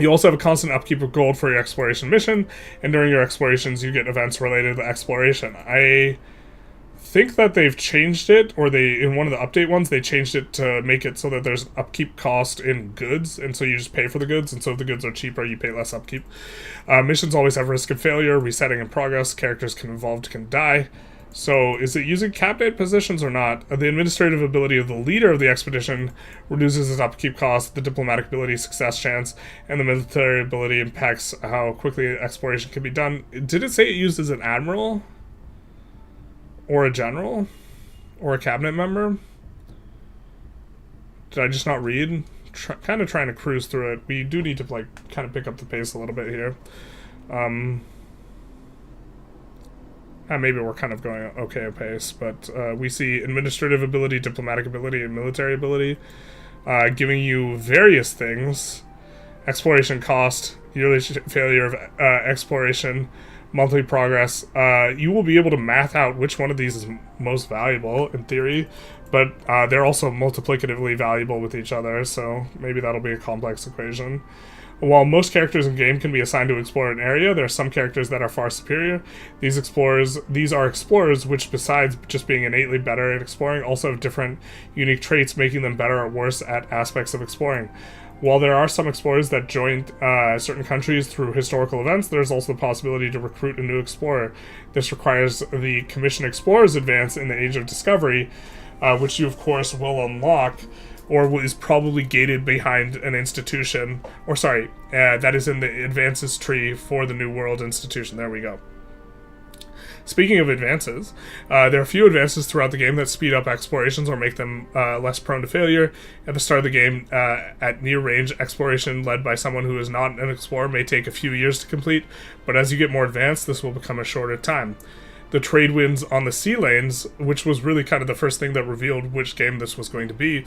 Speaker 1: You also have a constant upkeep of gold for your exploration mission, and during your explorations you get events related to exploration. I think that they've changed it, or in one of the update ones, they changed it to make it so that there's an upkeep cost in goods, and so you just pay for the goods, and so if the goods are cheaper, you pay less upkeep. Missions always have risk of failure, resetting in progress, characters can evolve, can die. So, is it using cabinet positions or not? The administrative ability of the leader of the expedition reduces its upkeep cost, the diplomatic ability success chance, and the military ability impacts how quickly exploration can be done. Did it say it uses an admiral? Or a general? Or a cabinet member? Did I just not read? Kind of trying to cruise through it. We do need to, kind of pick up the pace a little bit here. Maybe we're kind of going okay a pace, but we see administrative ability, diplomatic ability, and military ability, giving you various things. Exploration cost, yearly failure of exploration, monthly progress. You will be able to math out which one of these is most valuable, in theory, but they're also multiplicatively valuable with each other, so maybe that'll be a complex equation. While most characters in game can be assigned to explore an area, there are some characters that are far superior. These are explorers which, besides just being innately better at exploring, also have different unique traits making them better or worse at aspects of exploring. While there are some explorers that join certain countries through historical events, there's also the possibility to recruit a new explorer. This requires the Commission Explorers advance in the Age of Discovery, which you of course will unlock, or is probably gated behind an institution, or sorry, that is in the advances tree for the New World institution. There we go. Speaking of advances, there are a few advances throughout the game that speed up explorations or make them less prone to failure. At the start of the game, at near range, exploration led by someone who is not an explorer may take a few years to complete, but as you get more advanced, this will become a shorter time. The trade winds on the sea lanes, which was really kind of the first thing that revealed which game this was going to be,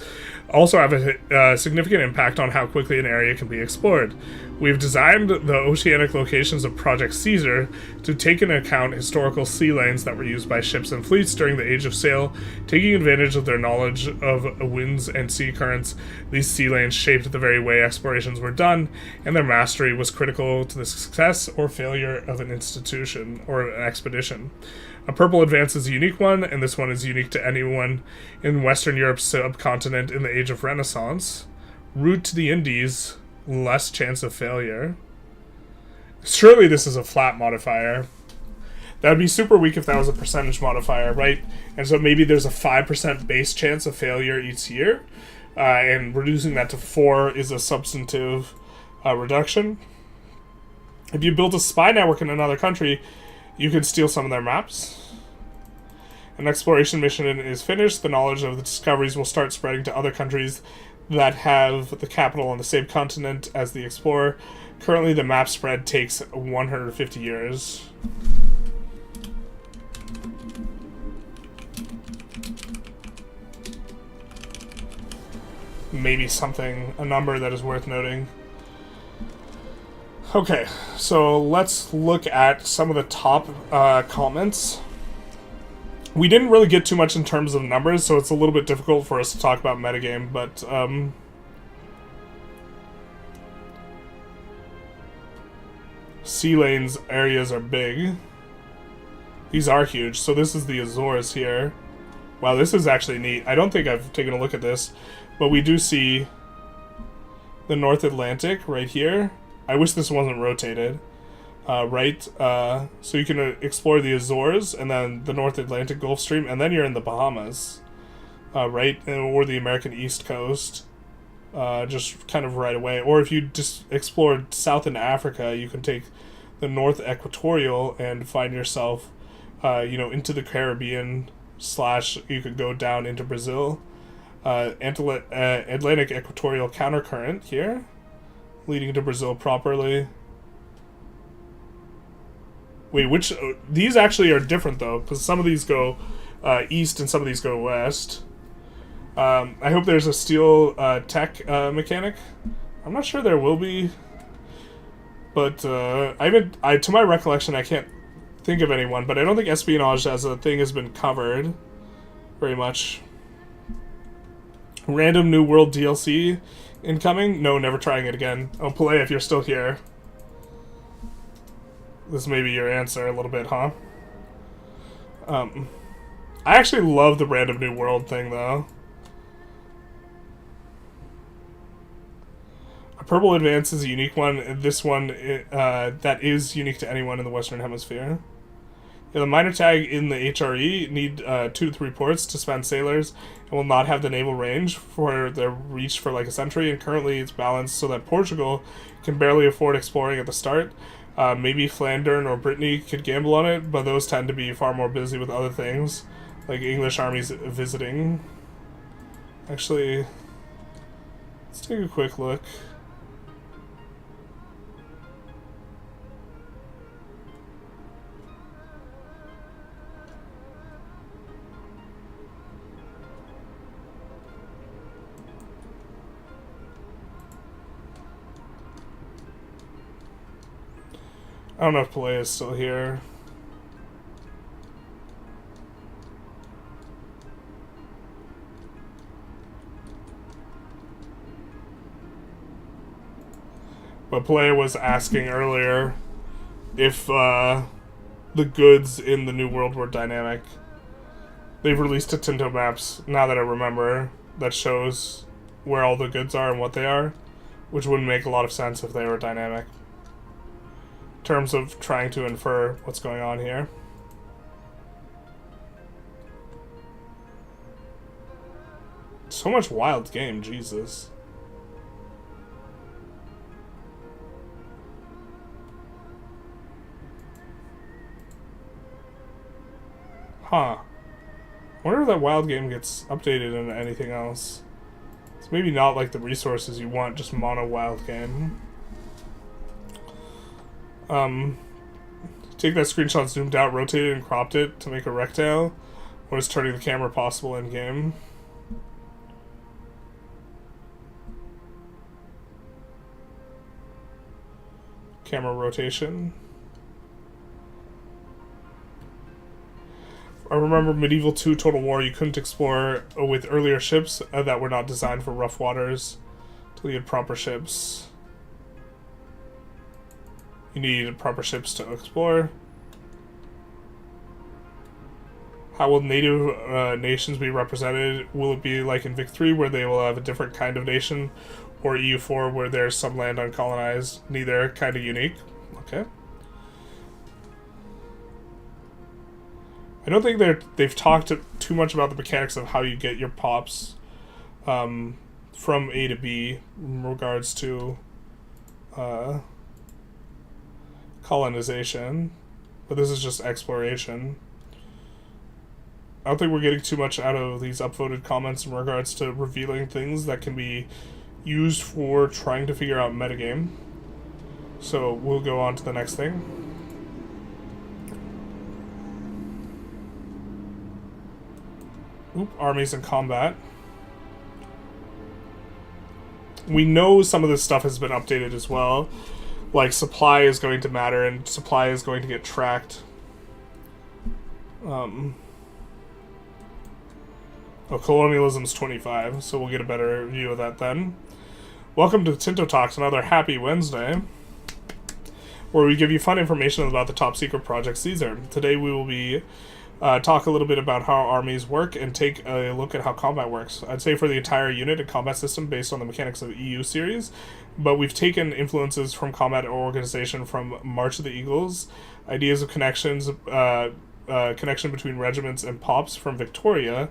Speaker 1: also have a significant impact on how quickly an area can be explored. We've designed the oceanic locations of Project Caesar to take into account historical sea lanes that were used by ships and fleets during the Age of Sail, taking advantage of their knowledge of winds and sea currents. These sea lanes shaped the very way explorations were done, and their mastery was critical to the success or failure of an institution or an expedition. A purple advance is a unique one, and this one is unique to anyone in Western Europe's subcontinent in the Age of Renaissance. Route to the Indies, less chance of failure. Surely this is a flat modifier. That would be super weak if that was a percentage modifier, right? And so maybe there's a 5% base chance of failure each year, and reducing that to 4 is a substantive reduction. If you build a spy network in another country, you can steal some of their maps. An exploration mission is finished. The knowledge of the discoveries will start spreading to other countries that have the capital on the same continent as the explorer. Currently, the map spread takes 150 years. maybe something, a number that is worth noting. Okay, so let's look at some of the top comments. We didn't really get too much in terms of numbers, so it's a little bit difficult for us to talk about metagame, but sea lanes areas are big. These are huge. So this is the Azores here. Wow, this is actually neat. I don't think I've taken a look at this, but we do see the North Atlantic right here. I wish this wasn't rotated. So you can explore the Azores and then the North Atlantic Gulf Stream, and then you're in the Bahamas, right, or the American East Coast, just kind of right away. Or if you just explored south in Africa, you can take the North Equatorial and find yourself, into the Caribbean / you could go down into Brazil. Atlantic Equatorial Countercurrent here, leading to Brazil properly. Wait, which... these actually are different, though, because some of these go east and some of these go west. I hope there's a steel tech mechanic. I'm not sure there will be. But, to my recollection, I can't think of anyone, but I don't think espionage as a thing has been covered very much. Random New World DLC incoming? No, never trying it again. Oh, Play, if you're still here. This may be your answer a little bit, huh? I actually love the Random New World thing, though. A Purple Advance is a unique one, and this one, that is unique to anyone in the Western Hemisphere. Yeah, the minor tag in the HRE need 2 to 3 ports to span sailors and will not have the naval range for their reach for like a century, and currently it's balanced so that Portugal can barely afford exploring at the start. Maybe Flandern or Brittany could gamble on it, but those tend to be far more busy with other things, like English armies visiting. Actually, let's take a quick look. I don't know if Play is still here. But Play was asking earlier if the goods in the New World were dynamic. They've released a Tinto maps, now that I remember, that shows where all the goods are and what they are, which wouldn't make a lot of sense if they were dynamic. In terms of trying to infer what's going on here. So much wild game, Jesus. Huh. I wonder if that wild game gets updated into anything else. It's maybe not like the resources you want, just mono wild game. Take that screenshot zoomed out, rotate it, and cropped it to make a rectangle. Or is turning the camera possible in game? Camera rotation. I remember Medieval 2 Total War, you couldn't explore with earlier ships that were not designed for rough waters until you had proper ships. You need proper ships to explore. How will native nations be represented? Will it be like in Vic 3 where they will have a different kind of nation, or EU4 where there's some land uncolonized? Neither, kind of unique. Okay. I don't think they've talked too much about the mechanics of how you get your pops from A to B in regards to colonization, but this is just exploration. I don't think we're getting too much out of these upvoted comments in regards to revealing things that can be used for trying to figure out metagame. So we'll go on to the next thing. Armies in combat. We know some of this stuff has been updated as well. Like, supply is going to matter, and supply is going to get tracked. Colonialism's 25, so we'll get a better view of that then. Welcome to Tinto Talks, another happy Wednesday, where we give you fun information about the top secret Project Caesar. Today we will be talk a little bit about how armies work and take a look at how combat works. I'd say for the entire unit and combat system based on the mechanics of the EU series, but we've taken influences from combat organization from March of the Eagles, ideas of connections, connection between regiments and pops from Victoria,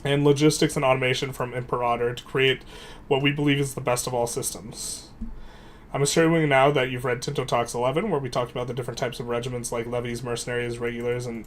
Speaker 1: and logistics and automation from Imperator to create what we believe is the best of all systems. I'm assuming now that you've read Tinto Talks 11, where we talked about the different types of regiments like levies, mercenaries, regulars, and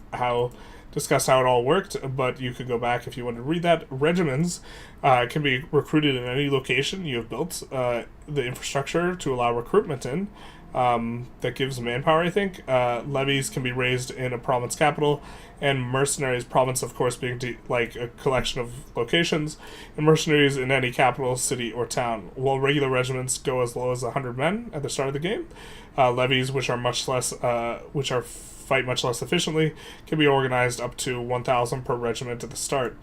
Speaker 1: discussed how it all worked, but you could go back if you want to read that. Regiments can be recruited in any location you have built the infrastructure to allow recruitment in. That gives manpower, I think. Levies can be raised in a province capital, and mercenaries, province of course being like a collection of locations, and mercenaries in any capital, city, or town. While regular regiments go as low as 100 men at the start of the game, levies, which are fight much less efficiently, can be organized up to 1,000 per regiment at the start,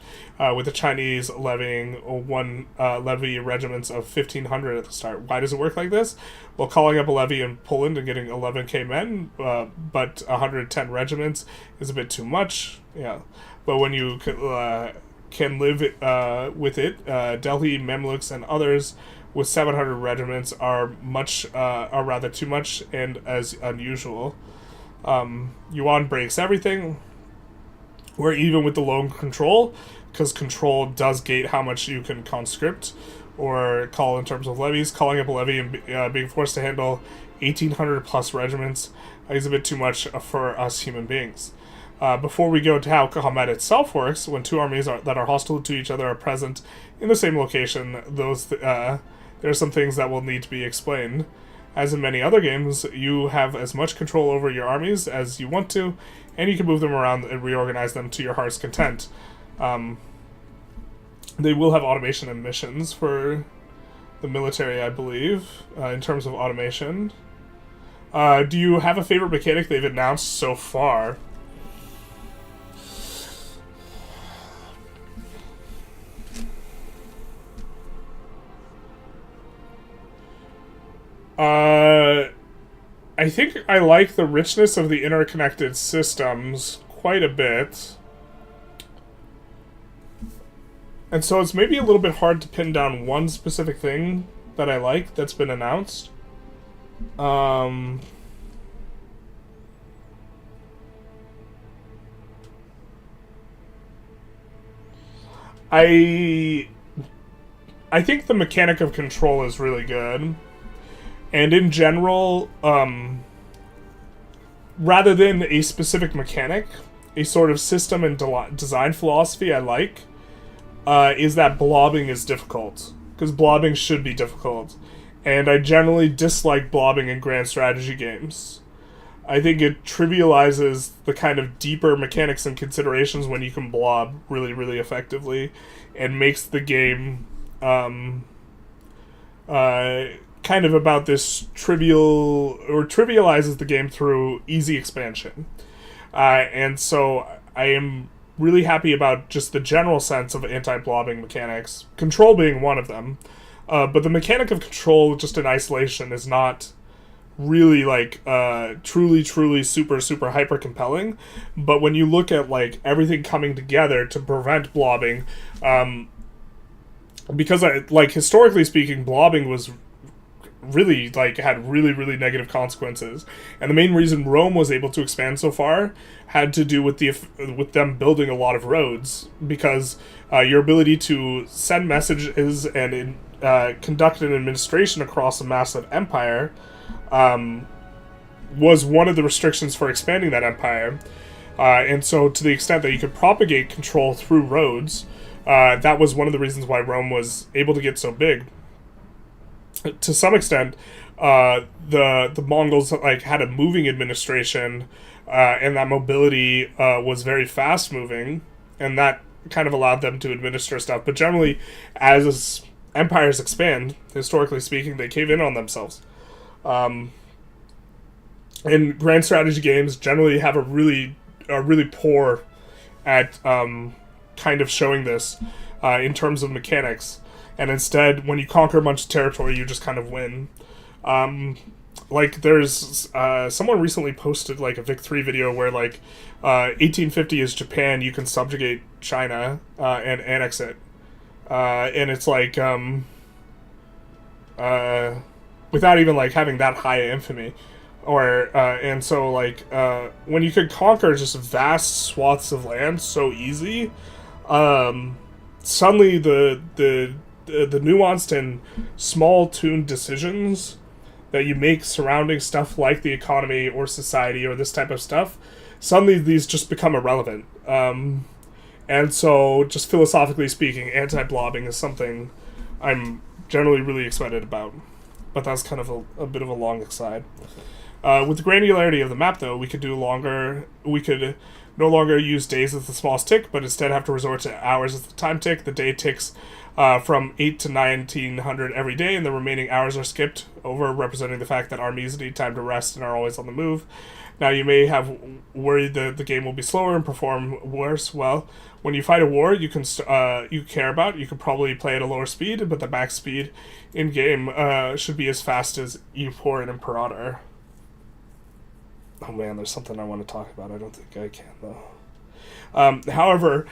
Speaker 1: with the Chinese levying one levy regiments of 1,500 at the start. Why does it work like this? Well, calling up a levy in Poland and getting 11k men, but 110 regiments is a bit too much. Yeah, but when you can live with it, Delhi, Mamluks, and others with 700 regiments are rather too much and as unusual. Yuan breaks everything, where even with the loan control, because control does gate how much you can conscript or call in terms of levies, calling up a levy and being forced to handle 1,800 plus regiments is a bit too much for us human beings. Before we go to how combat itself works, when two armies that are hostile to each other are present in the same location, there are some things that will need to be explained. As in many other games, you have as much control over your armies as you want to, and you can move them around and reorganize them to your heart's content. They will have automation and missions for the military, I believe, in terms of automation. Do you have a favorite mechanic they've announced so far? I think I like the richness of the interconnected systems quite a bit. And so it's maybe a little bit hard to pin down one specific thing that I like that's been announced. I think the mechanic of control is really good. And in general, rather than a specific mechanic, a sort of system and design philosophy I like is that blobbing is difficult. Because blobbing should be difficult. And I generally dislike blobbing in grand strategy games. I think it trivializes the kind of deeper mechanics and considerations when you can blob really, really effectively, and makes the game kind of about this trivializes the game through easy expansion. And so I am really happy about just the general sense of anti-blobbing mechanics, control being one of them. But the mechanic of control just in isolation is not really like truly super hyper compelling. But when you look at like everything coming together to prevent blobbing, because historically speaking, blobbing was really had really negative consequences, and the main reason Rome was able to expand so far had to do with them building a lot of roads, because your ability to send messages and conduct an administration across a massive empire was one of the restrictions for expanding that empire, and so to the extent that you could propagate control through roads, that was one of the reasons why Rome was able to get so big. To some extent, the Mongols had a moving administration, and that mobility was very fast moving, and that kind of allowed them to administer stuff. But generally, as empires expand, historically speaking, they cave in on themselves. And grand strategy games generally have are really poor at kind of showing this in terms of mechanics. And instead, when you conquer a bunch of territory, you just kind of win. Like there's someone recently posted like a Vic 3 video where like 1850 is Japan, you can subjugate China and annex it. And it's like without even like having that high infamy. Or and so like when you could conquer just vast swaths of land so easy, suddenly the nuanced and small tuned decisions that you make surrounding stuff like the economy or society or this type of stuff, suddenly these just become irrelevant. And so just philosophically speaking, anti-blobbing is something I'm generally really excited about. But that's kind of a bit of a long aside. With the granularity of the map, though, we could no longer use days as the smallest tick, but instead have to resort to hours as the time tick. The day ticks from 8 to 1900 every day, and the remaining hours are skipped over, representing the fact that armies need time to rest and are always on the move. Now, you may have worried that the game will be slower and perform worse. Well, when you fight a war you care about, you can probably play at a lower speed, but the max speed in-game should be as fast as EU4 and Imperator. Oh man, there's something I want to talk about. I don't think I can, though. However,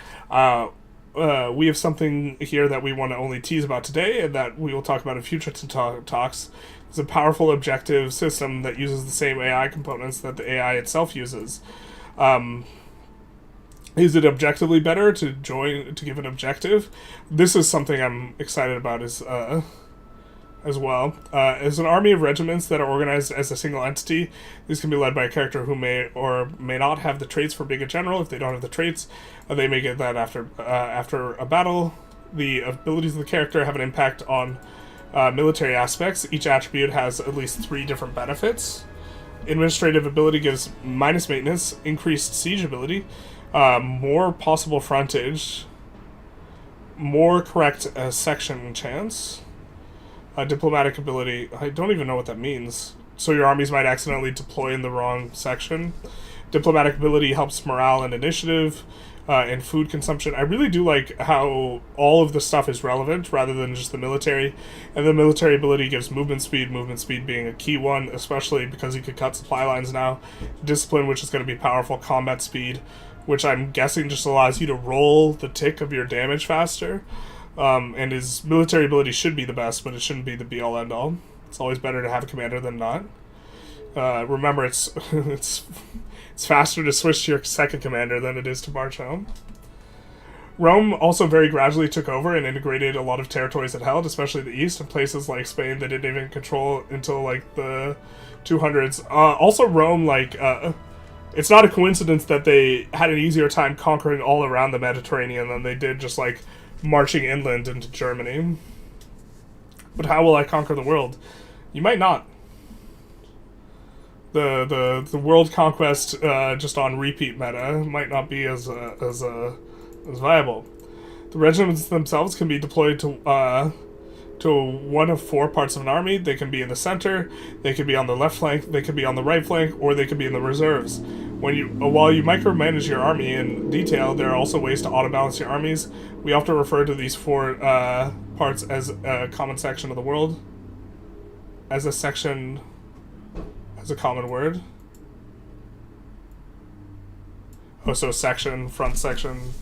Speaker 1: we have something here that we want to only tease about today, and that we will talk about in future talks. It's a powerful objective system that uses the same AI components that the AI itself uses. Is it objectively better to give an objective? This is something I'm excited about as well. As an army of regiments that are organized as a single entity, these can be led by a character who may or may not have the traits for being a general. If they don't have the traits, they may get that after a battle. The abilities of the character have an impact on military aspects. Each attribute has at least 3 different benefits. Administrative ability gives minus maintenance, increased siege ability, more possible frontage, more correct section chance. Diplomatic ability, I don't even know what that means. So your armies might accidentally deploy in the wrong section. Diplomatic ability helps morale and initiative, and food consumption. I really do like how all of the stuff is relevant rather than just the military. And the military ability gives movement speed being a key one, especially because you could cut supply lines now. Discipline, which is going to be powerful. Combat speed, which I'm guessing just allows you to roll the tick of your damage faster. And his military ability should be the best, but it shouldn't be the be-all, end-all. It's always better to have a commander than not. Remember, it's faster to switch to your second commander than it is to march home. Rome also very gradually took over and integrated a lot of territories it held, especially the east, and places like Spain they didn't even control until like the 200s. Also, Rome, it's not a coincidence that they had an easier time conquering all around the Mediterranean than they did just like marching inland into Germany. But how will I conquer the world? You might not. The world conquest just on repeat meta might not be as viable. The regiments themselves can be deployed to one of 4 parts of an army. They can be in the center, they can be on the left flank, they can be on the right flank, or they can be in the reserves. While you micromanage your army in detail, there are also ways to auto-balance your armies. We often refer to these 4 parts as a common section of the world. As a section, as a common word. Oh, so section, front section,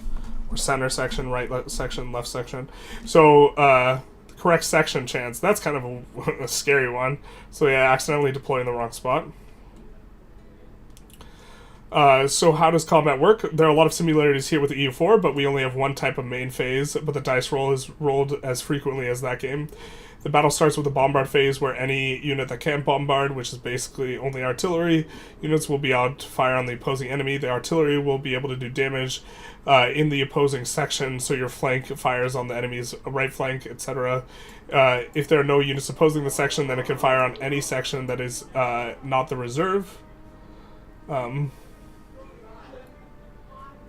Speaker 1: or center section, section, left section. So, correct section chance. That's kind of a scary one. So yeah, accidentally deploy in the wrong spot. So how does combat work? There are a lot of similarities here with the EU4, but we only have one type of main phase, but the dice roll is rolled as frequently as that game. The battle starts with the bombard phase, where any unit that can bombard, which is basically only artillery, units will be able to fire on the opposing enemy. The artillery will be able to do damage in the opposing section, so your flank fires on the enemy's right flank, etc. If there are no units opposing the section, then it can fire on any section that is not the reserve.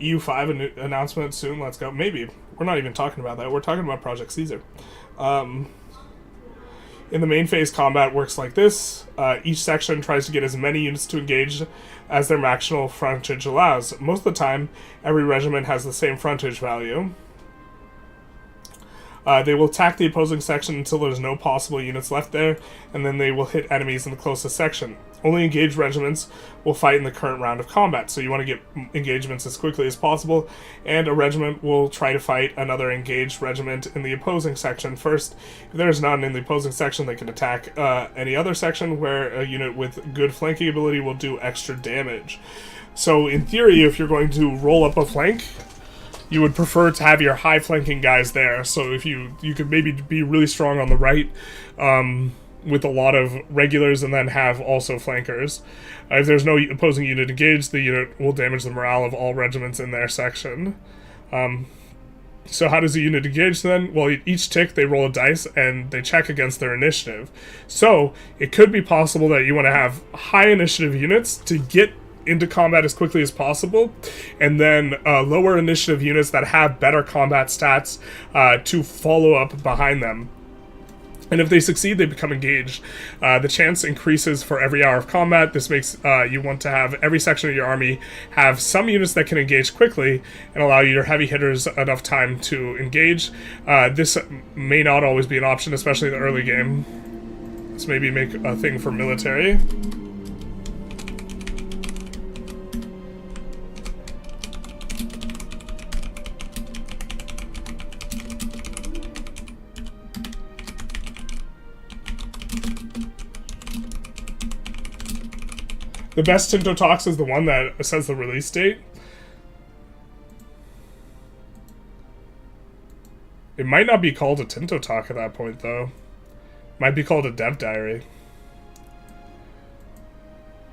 Speaker 1: EU5 announcement soon. Let's go. Maybe. We're not even talking about that. We're talking about Project Caesar. In the main phase, combat works like this. Each section tries to get as many units to engage as their maximal frontage allows. Most of the time, every regiment has the same frontage value. They will attack the opposing section until there's no possible units left there, and then they will hit enemies in the closest section. Only engaged regiments will fight in the current round of combat, so you want to get engagements as quickly as possible, and a regiment will try to fight another engaged regiment in the opposing section first. If there's none in the opposing section, they can attack any other section where a unit with good flanking ability will do extra damage. So in theory, if you're going to roll up a flank, you would prefer to have your high flanking guys there. So if you could maybe be really strong on the right, with a lot of regulars, and then have also flankers. If there's no opposing unit engaged, the unit will damage the morale of all regiments in their section. So how does a unit engage then? Well, each tick they roll a dice and they check against their initiative. So it could be possible that you want to have high initiative units to get into combat as quickly as possible, and then lower initiative units that have better combat stats to follow up behind them. And if they succeed, they become engaged. The chance increases for every hour of combat. This makes you want to have every section of your army have some units that can engage quickly and allow your heavy hitters enough time to engage. This may not always be an option, especially in the early game. Let's maybe make a thing for military. The best Tinto talks is the one that says the release date. It might not be called a Tinto talk at that point, though. It might be called a dev diary.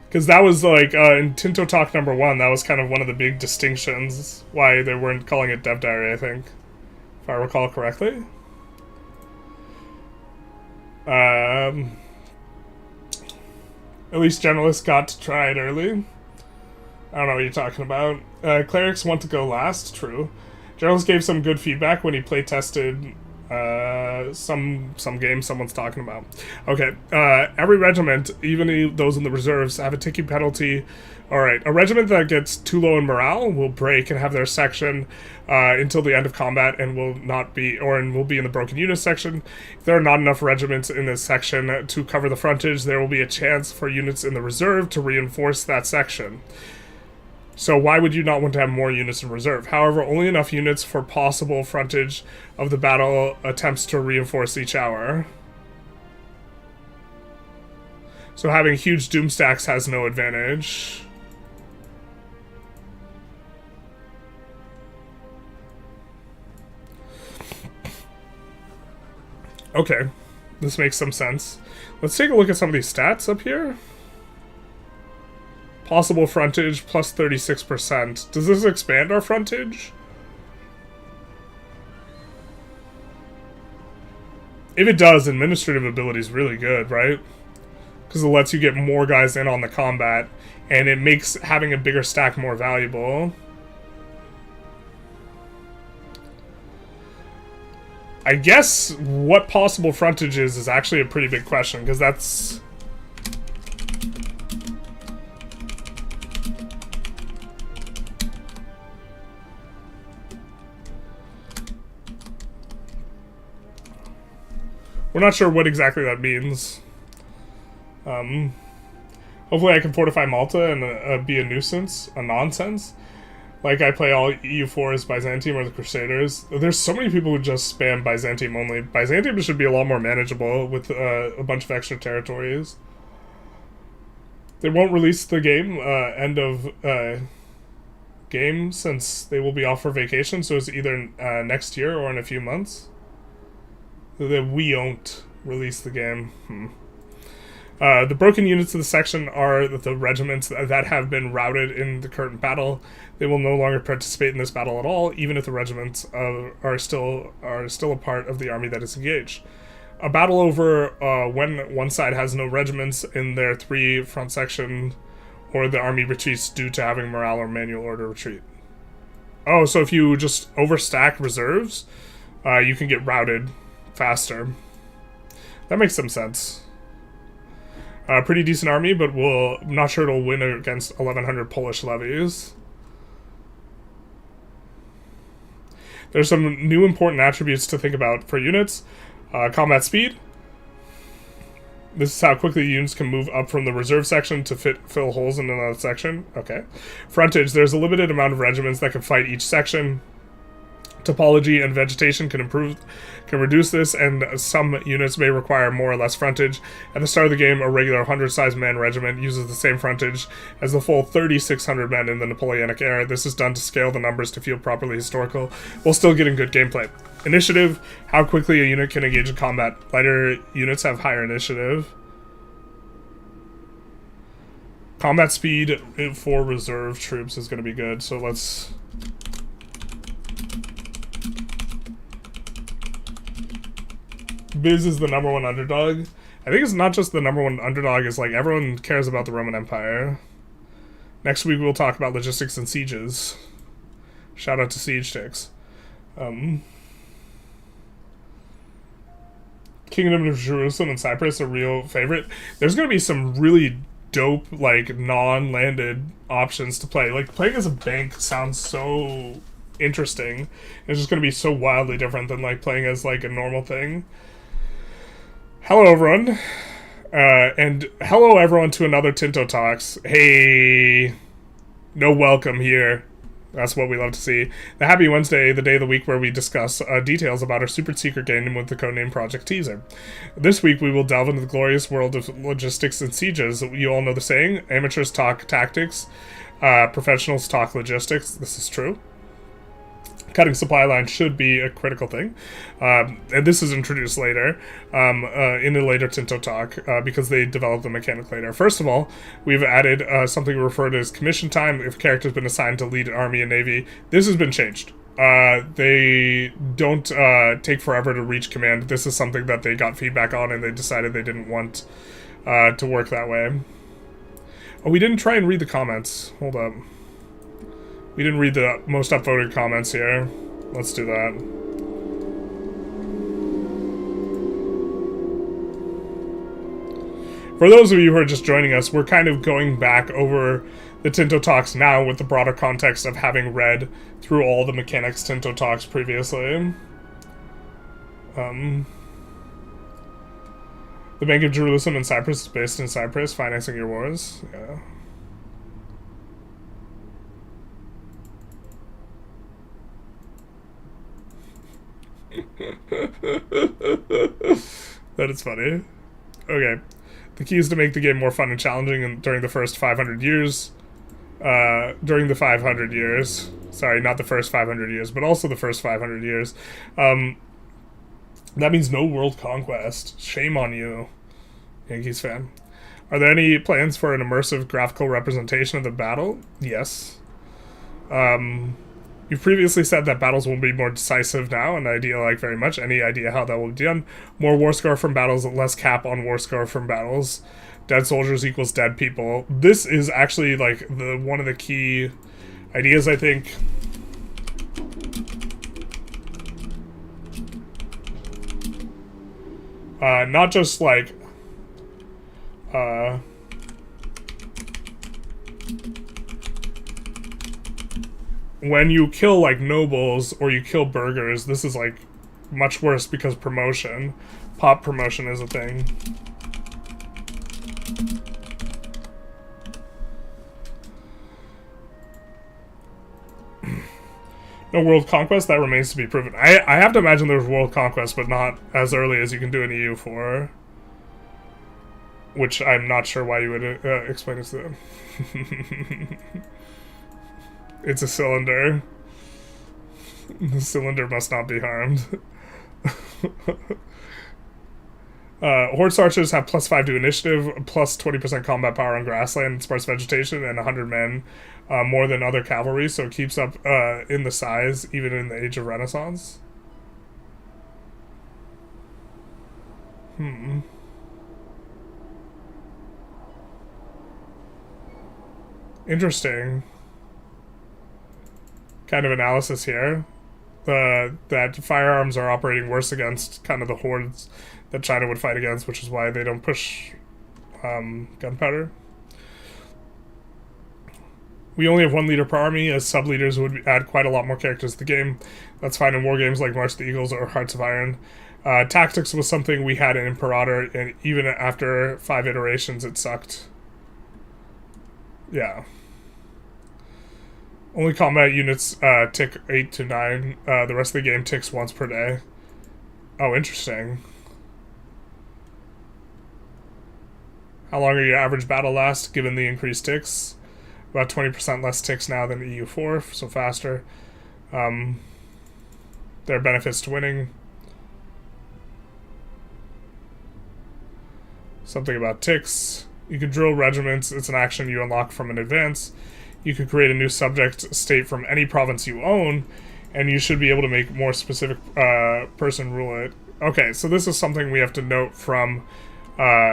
Speaker 1: Because that was like, in Tinto talk number 1, that was kind of one of the big distinctions why they weren't calling it dev diary, I think. If I recall correctly. At least generalists got to try it early. I don't know what you're talking about. Clerics want to go last, true. Generalists gave some good feedback when he play tested some game someone's talking about. Okay, every regiment, even those in the reserves, have a ticking penalty. Alright, a regiment that gets too low in morale will break and have their section until the end of combat and will be in the broken unit section. If there are not enough regiments in this section to cover the frontage, there will be a chance for units in the reserve to reinforce that section. So why would you not want to have more units in reserve? However, only enough units for possible frontage of the battle attempts to reinforce each hour. So having huge doom stacks has no advantage. Okay, this makes some sense. Let's take a look at some of these stats up here. Possible frontage plus 36%. Does this expand our frontage? If it does, administrative ability is really good, right? Because it lets you get more guys in on the combat, and it makes having a bigger stack more valuable. I guess what possible frontage is actually a pretty big question, because that's... We're not sure what exactly that means. Hopefully I can fortify Malta and be a nuisance, a nonsense. Like I play all EU4s Byzantium or the Crusaders. There's so many people who just spam Byzantium only. Byzantium should be a lot more manageable with a bunch of extra territories. They won't release the game end of game since they will be off for vacation, so it's either next year or in a few months. That we won't release the game. The broken units of the section are the regiments that have been routed in the current battle. They will no longer participate in this battle at all, even if the regiments are still a part of the army that is engaged. A battle over when one side has no regiments in their 3 front section, or the army retreats due to having morale or manual order retreat. Oh, so if you just overstack reserves, you can get routed faster. That makes some sense. Pretty decent army, but I'm not sure it'll win against 1,100 Polish levies. There's some new important attributes to think about for units. Combat speed. This is how quickly units can move up from the reserve section to fill holes in another section. Okay. Frontage. There's a limited amount of regiments that can fight each section. Topology and vegetation can reduce this, and some units may require more or less frontage. At the start of the game, a regular 100-sized man regiment uses the same frontage as the full 3,600 men in the Napoleonic era. This is done to scale the numbers to feel properly historical, while still getting good gameplay. Initiative, how quickly a unit can engage in combat. Lighter units have higher initiative. Combat speed for reserve troops is going to be good, so let's... Biz is the #1 underdog. I think it's not just the #1 underdog, it's like everyone cares about the Roman Empire. Next week we'll talk about logistics and sieges. Shout out to Siege Ticks. Kingdom of Jerusalem and Cyprus, a real favorite. There's going to be some really dope, like, non-landed options to play. Like, playing as a bank sounds so interesting. It's just going to be so wildly different than, like, playing as, like, a normal thing. Hello, everyone. And hello, everyone, to another Tinto Talks. Hey, no welcome here. That's what we love to see. The Happy Wednesday, the day of the week where we discuss details about our super secret game with the codename Project Teaser. This week, we will delve into the glorious world of logistics and sieges. You all know the saying, amateurs talk tactics, professionals talk logistics. This is true. Cutting supply lines should be a critical thing. And this is introduced later, in a later Tinto talk, because they developed the mechanic later. First of all, we've added something referred to as commission time if a character's been assigned to lead an army and navy. This has been changed. They don't take forever to reach command. This is something that they got feedback on and they decided they didn't want to work that way. Oh, we didn't try and read the comments. Hold up. We didn't read the most upvoted comments here. Let's do that. For those of you who are just joining us, we're kind of going back over the Tinto Talks now with the broader context of having read through all the mechanics Tinto Talks previously. The Bank of Jerusalem and Cyprus is based in Cyprus, financing your wars. Yeah. That is funny. Okay. The key is to make the game more fun and challenging during the first 500 years. During the 500 years. Sorry, not the first 500 years, but also the first 500 years. That means no world conquest. Shame on you, Yankees fan. Are there any plans for an immersive graphical representation of the battle? Yes. You've previously said that battles will be more decisive now, an idea I like very much. Any idea how that will be done? More war score from battles, less cap on war score from battles. Dead soldiers equals dead people. This is actually, like, one of the key ideas, I think. Not just, like, when you kill, like, nobles or you kill burghers, this is, like, much worse because promotion. Pop promotion is a thing. No world conquest? That remains to be proven. I have to imagine there's world conquest, but not as early as you can do in EU4. Which I'm not sure why you would explain this to them. It's a cylinder. The cylinder must not be harmed. Horse archers have +5 to initiative, plus 20% combat power on grassland, sparse vegetation, and 100 men, more than other cavalry, so it keeps up in the size, even in the Age of Renaissance. Interesting. kind of analysis here. That firearms are operating worse against kind of the hordes that China would fight against, which is why they don't push gunpowder. We only have 1 leader per army, as sub-leaders would add quite a lot more characters to the game. That's fine in war games like March of the Eagles or Hearts of Iron. Tactics was something we had in Imperator, and even after 5 iterations, it sucked. Yeah. Only combat units tick 8 to 9. The rest of the game ticks once per day. Oh, interesting. How long are your average battle last, given the increased ticks? About 20% less ticks now than EU4, so faster. There are benefits to winning. Something about ticks. You can drill regiments. It's an action you unlock from an advance. You can create a new subject state from any province you own, and you should be able to make more specific person rule it. Okay, so this is something we have to note from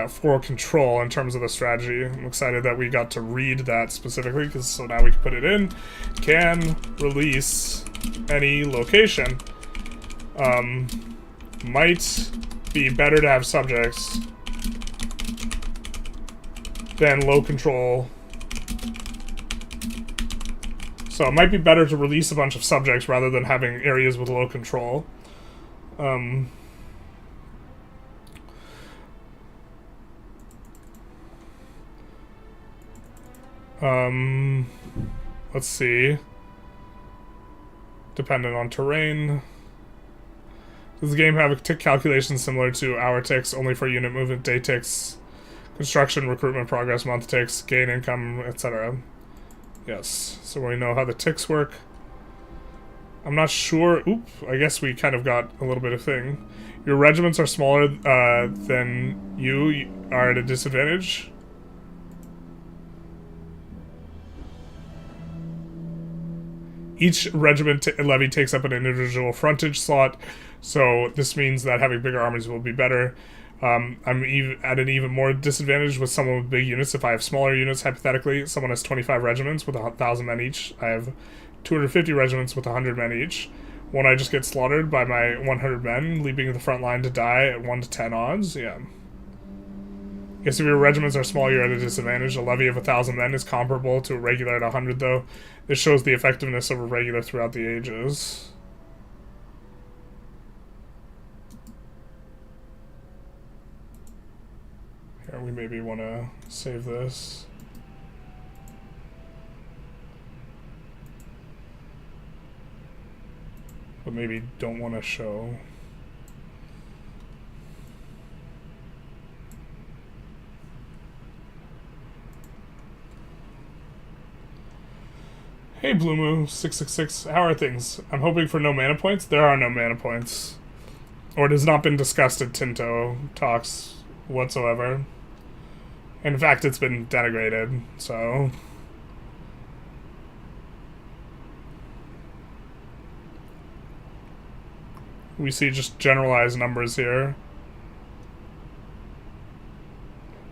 Speaker 1: for control in terms of the strategy. I'm excited that we got to read that specifically, because so now we can put it in. Can release any location. Might be better to have subjects than low control. So it might be better to release a bunch of subjects rather than having areas with low control. Let's see. Dependent on terrain. Does the game have a tick calculation similar to hour ticks, only for unit movement, day ticks, construction, recruitment, progress, month ticks, gain income, etc.? Yes. So we know how the ticks work. I'm not sure. Oop, I guess we kind of got a little bit of thing. Your regiments are smaller than you are at a disadvantage. Each regiment levy takes up an individual frontage slot, so this means that having bigger armies will be better. I'm at an even more disadvantage with someone with big units. If I have smaller units, hypothetically, someone has 25 regiments with 1,000 men each. I have 250 regiments with 100 men each. Won't I just get slaughtered by my 100 men, leaving the front line to die at 1 to 10 odds? Yeah. Guess if your regiments are small, you're at a disadvantage. A levy of 1,000 men is comparable to a regular at 100, though. This shows the effectiveness of a regular throughout the ages. Here, we maybe want to save this. But maybe don't want to show. Hey Bloomoo666, how are things? I'm hoping for no mana points. There are no mana points. Or it has not been discussed at Tinto talks whatsoever. In fact, it's been denigrated, so... We see just generalized numbers here.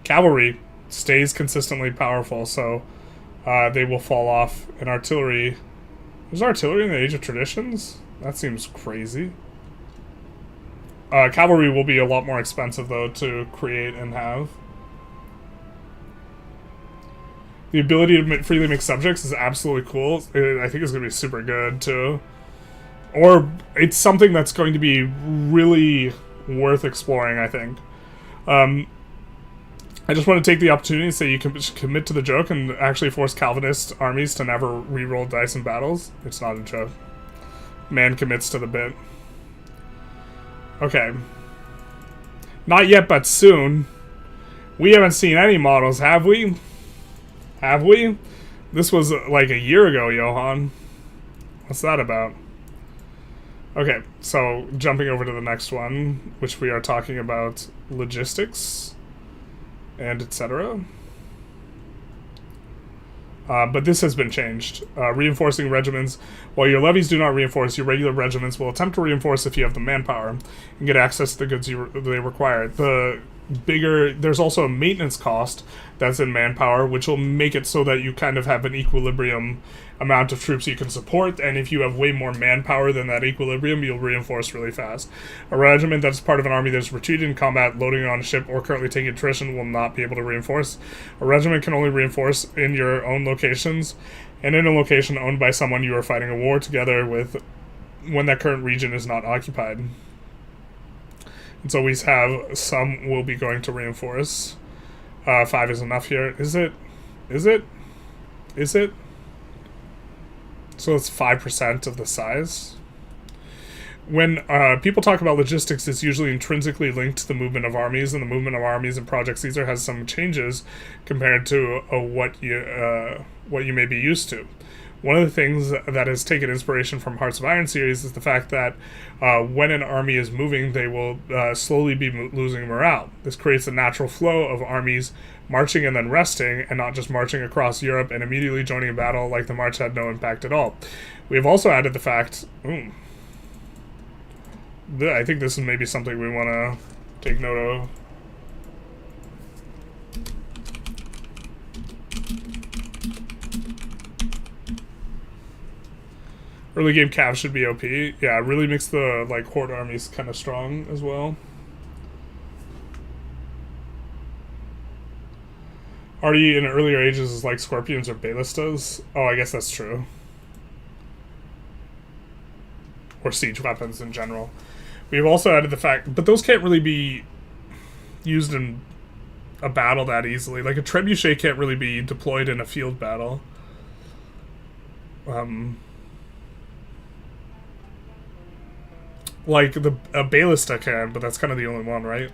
Speaker 1: Cavalry stays consistently powerful, so... they will fall off in artillery. There's artillery in the Age of Traditions? That seems crazy. Cavalry will be a lot more expensive, though, to create and have. The ability to freely make subjects is absolutely cool. I think it's going to be super good, too. Or it's something that's going to be really worth exploring, I think. I just want to take the opportunity to say you can commit to the joke and actually force Calvinist armies to never re-roll dice in battles. It's not a joke. Man commits to the bit. Okay. Not yet, but soon. We haven't seen any models, have we? Have we? This was like a year ago, Johan. What's that about? Okay, so jumping over to the next one, which we are talking about logistics and etc. But this has been changed. Reinforcing regiments. While your levies do not reinforce, your regular regiments will attempt to reinforce if you have the manpower and get access to the goods they require. There's also a maintenance cost that's in manpower, which will make it so that you kind of have an equilibrium amount of troops you can support, and if you have way more manpower than that equilibrium, you'll reinforce really fast. A regiment that's part of an army that's retreated in combat, loading on a ship, or currently taking attrition will not be able to reinforce. A regiment can only reinforce in your own locations, and in a location owned by someone you are fighting a war together with when that current region is not occupied. And so we have some will be going to reinforce. 5 is enough here. Is it? Is it? Is it? So it's 5% of the size. When people talk about logistics, it's usually intrinsically linked to the movement of armies, and the movement of armies in Project Caesar has some changes compared to what you may be used to. One of the things that has taken inspiration from Hearts of Iron series is the fact that when an army is moving, they will slowly be losing morale. This creates a natural flow of armies marching and then resting, and not just marching across Europe and immediately joining a battle like the march had no impact at all. We have also added the fact... I think this is maybe something we want to take note of. Early game cav should be OP. Yeah, it really makes the horde armies kind of strong as well. Already in earlier ages is like scorpions or ballistas. Oh, I guess that's true. Or siege weapons in general. We've also added the fact, but those can't really be used in a battle that easily. Like a trebuchet can't really be deployed in a field battle. Like a ballista can, but that's kind of the only one, right?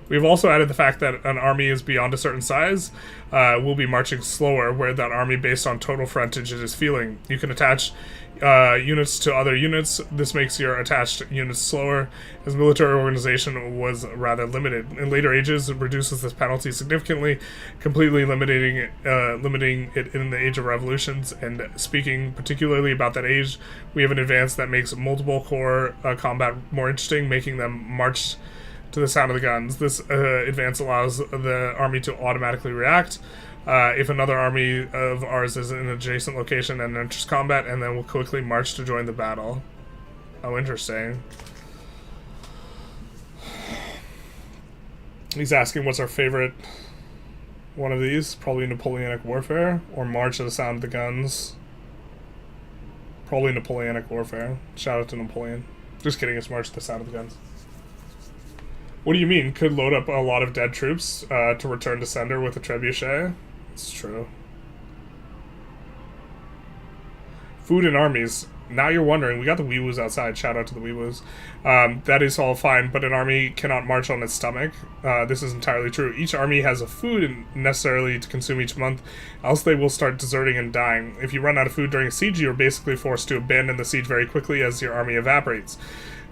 Speaker 1: We've also added the fact that an army is beyond a certain size will be marching slower, where that army, based on total frontage, it is feeling. You can attach units to other units. This makes your attached units slower, as military organization was rather limited. In later ages, it reduces this penalty significantly, completely limiting it in the Age of Revolutions. And speaking particularly about that age, we have an advance that makes multiple corps combat more interesting, making them march to the sound of the guns. This advance allows the army to automatically react if another army of ours is in an adjacent location and enters combat, and then will quickly march to join the battle. Oh, interesting. He's asking what's our favorite one of these. Probably Napoleonic Warfare, or March to the Sound of the Guns. Probably Napoleonic Warfare. Shout out to Napoleon. Just kidding, it's March to the Sound of the Guns. What do you mean? Could load up a lot of dead troops to return to sender with a trebuchet? It's true. Food and armies. Now you're wondering, we got the Weewoos outside. Shout out to the Weewoos. That is all fine, but an army cannot march on its stomach. This is entirely true. Each army has a food necessarily to consume each month, else they will start deserting and dying. If you run out of food during a siege, you're basically forced to abandon the siege very quickly as your army evaporates.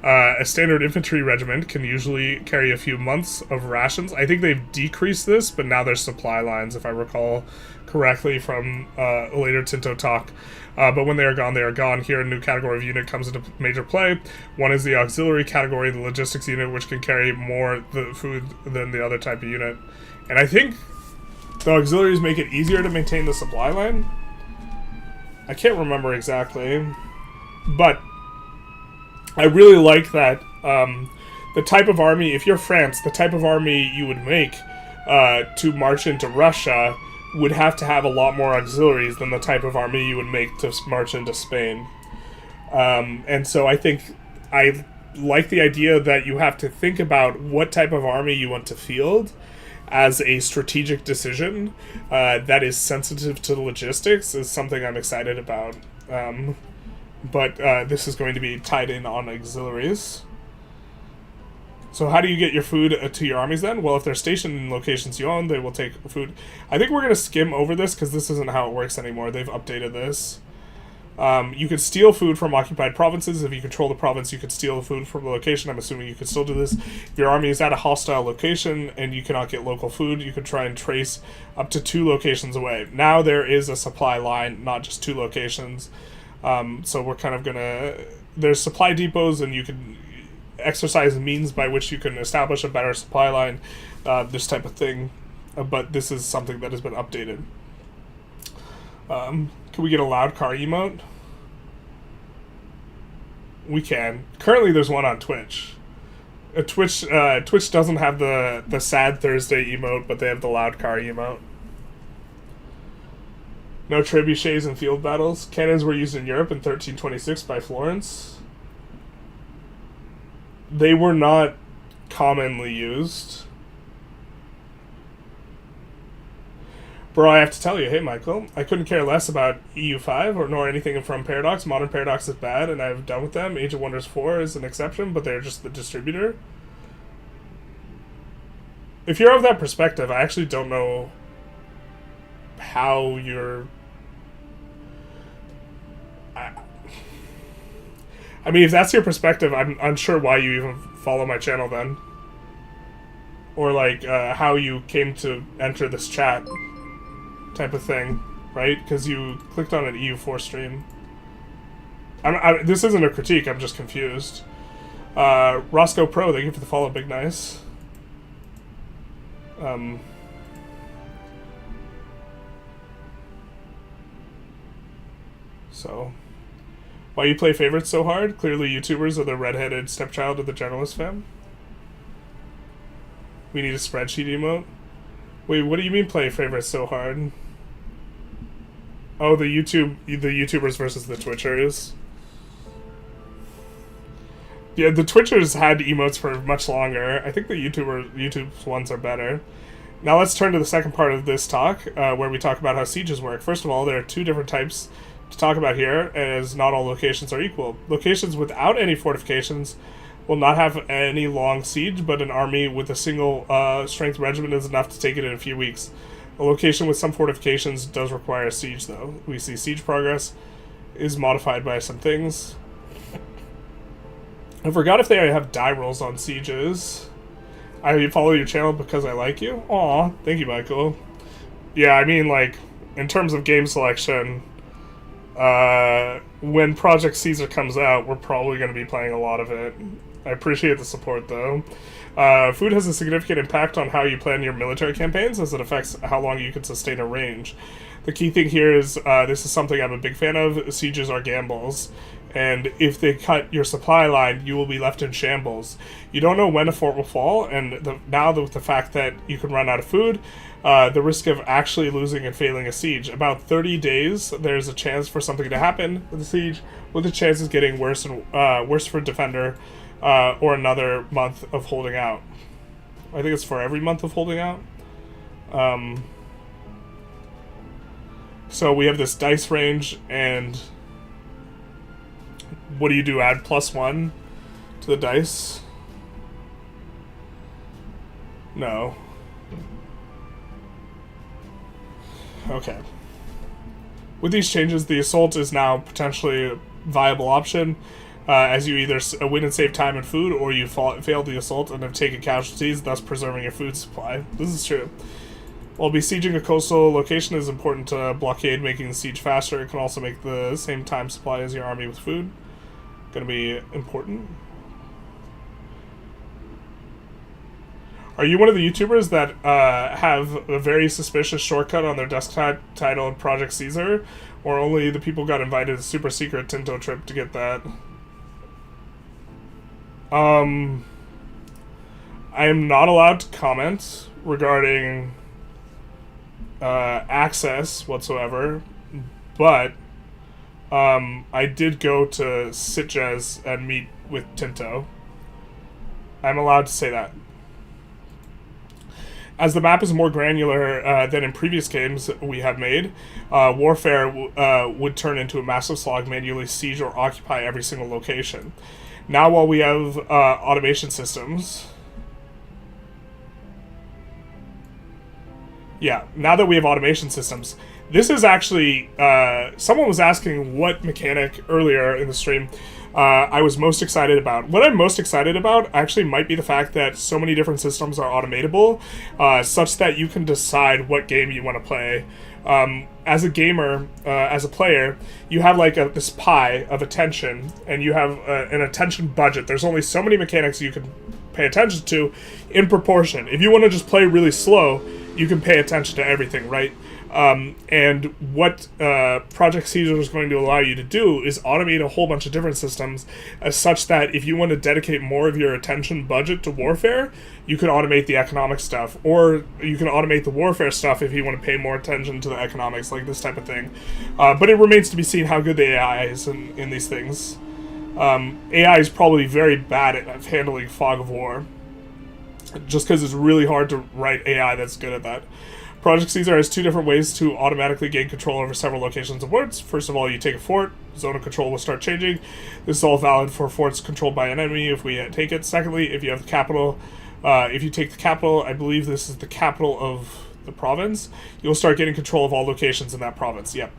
Speaker 1: A standard infantry regiment can usually carry a few months of rations. I think they've decreased this, but now there's supply lines, if I recall correctly from later Tinto talk. But when they are gone, they are gone. Here, a new category of unit comes into major play. One is the auxiliary category, the logistics unit, which can carry more the food than the other type of unit. And I think the auxiliaries make it easier to maintain the supply line. I can't remember exactly, but I really like that the type of army, if you're France, the type of army you would make to march into Russia would have to have a lot more auxiliaries than the type of army you would make to march into Spain. And so I think I like the idea that you have to think about what type of army you want to field as a strategic decision that is sensitive to the logistics is something I'm excited about. But this is going to be tied in on auxiliaries. So how do you get your food to your armies then? Well, if they're stationed in locations you own, they will take food. I think we're going to skim over this because this isn't how it works anymore. They've updated this. You could steal food from occupied provinces. If you control the province, you could steal the food from the location. I'm assuming you could still do this. If your army is at a hostile location and you cannot get local food, you could try and trace up to 2 locations away. Now there is a supply line, not just 2 locations. So we're kind of gonna... There's supply depots, and you can exercise means by which you can establish a better supply line, this type of thing. but this is something that has been updated. Can we get a loud car emote? We can. Currently, there's one on Twitch. Twitch doesn't have the Sad Thursday emote, but they have the loud car emote. No trebuchets in field battles. Cannons were used in Europe in 1326 by Florence. They were not commonly used. Bro, I have to tell you, hey Michael, I couldn't care less about EU5 or nor anything from Paradox. Modern Paradox is bad, and I've done with them. Age of Wonders 4 is an exception, but they're just the distributor. If you're of that perspective, I actually don't know how you're... I mean, if that's your perspective, I'm unsure why you even follow my channel then. Or, like, how you came to enter this chat type of thing, right? Because you clicked on an EU4 stream. This isn't a critique, I'm just confused. Roscoe Pro, thank you for the follow, Big Nice. So, why you play favorites so hard? Clearly YouTubers are the redheaded stepchild of the journalist fam. We need a spreadsheet emote. Wait, what do you mean play favorites so hard? Oh, the YouTubers versus the Twitchers. Yeah, the Twitchers had emotes for much longer. I think the YouTube's ones are better. Now let's turn to the second part of this talk, where we talk about how sieges work. First of all, there are two different types to talk about here, as not all locations are equal. Locations without any fortifications will not have any long siege, but an army with a single strength regiment is enough to take it in a few weeks. A location with some fortifications does require a siege, though. We see siege progress is modified by some things. I forgot if they have die rolls on sieges. I follow your channel because I like you? Aw, thank you, Michael. Yeah, I mean, like, in terms of game selection, when Project Caesar comes out, we're probably going to be playing a lot of it. I appreciate the support, though. Food has a significant impact on how you plan your military campaigns, as it affects how long you can sustain a range. The key thing here is, this is something I'm a big fan of, sieges are gambles. And if they cut your supply line, you will be left in shambles. You don't know when a fort will fall, and now with the fact that you can run out of food, the risk of actually losing and failing a siege. About 30 days, there's a chance for something to happen with the siege, with the chances getting worse and worse for defender, or another month of holding out. I think it's for every month of holding out. So we have this dice range, and what do you do? Add +1 to the dice? No. Okay. With these changes, the assault is now potentially a viable option, as you either win and save time and food, or you fail the assault and have taken casualties, thus preserving your food supply. This is true. While besieging a coastal location is important to blockade, making the siege faster, it can also make the same time supply as your army with food. Going to be important. Are you one of the YouTubers that have a very suspicious shortcut on their desktop titled Project Caesar, or only the people got invited to a super secret Tinto trip to get that? I am not allowed to comment regarding access whatsoever, but I did go to Sitges and meet with Tinto. I'm allowed to say that. As the map is more granular than in previous games we have made, warfare would turn into a massive slog, manually siege or occupy every single location. Now, while we have automation systems... Yeah, now that we have automation systems, this is actually... someone was asking what mechanic earlier in the stream I was most excited about. What I'm most excited about actually might be the fact that so many different systems are automatable, such that you can decide what game you want to play. As a gamer, as a player, you have like this pie of attention, and you have an attention budget. There's only so many mechanics you can pay attention to in proportion. If you want to just play really slow, you can pay attention to everything, right? And what Project Caesar is going to allow you to do is automate a whole bunch of different systems, as such that if you want to dedicate more of your attention budget to warfare, you can automate the economic stuff, or you can automate the warfare stuff if you want to pay more attention to the economics, like this type of thing. But it remains to be seen how good the AI is in these things. AI is probably very bad at handling fog of war, just because it's really hard to write AI that's good at that. Project Caesar has two different ways to automatically gain control over several locations of forts. First of all, you take a fort, zone of control will start changing. This is all valid for forts controlled by an enemy if we take it. Secondly, if you have the capital, if you take the capital, I believe this is the capital of the province, you'll start getting control of all locations in that province. Yep.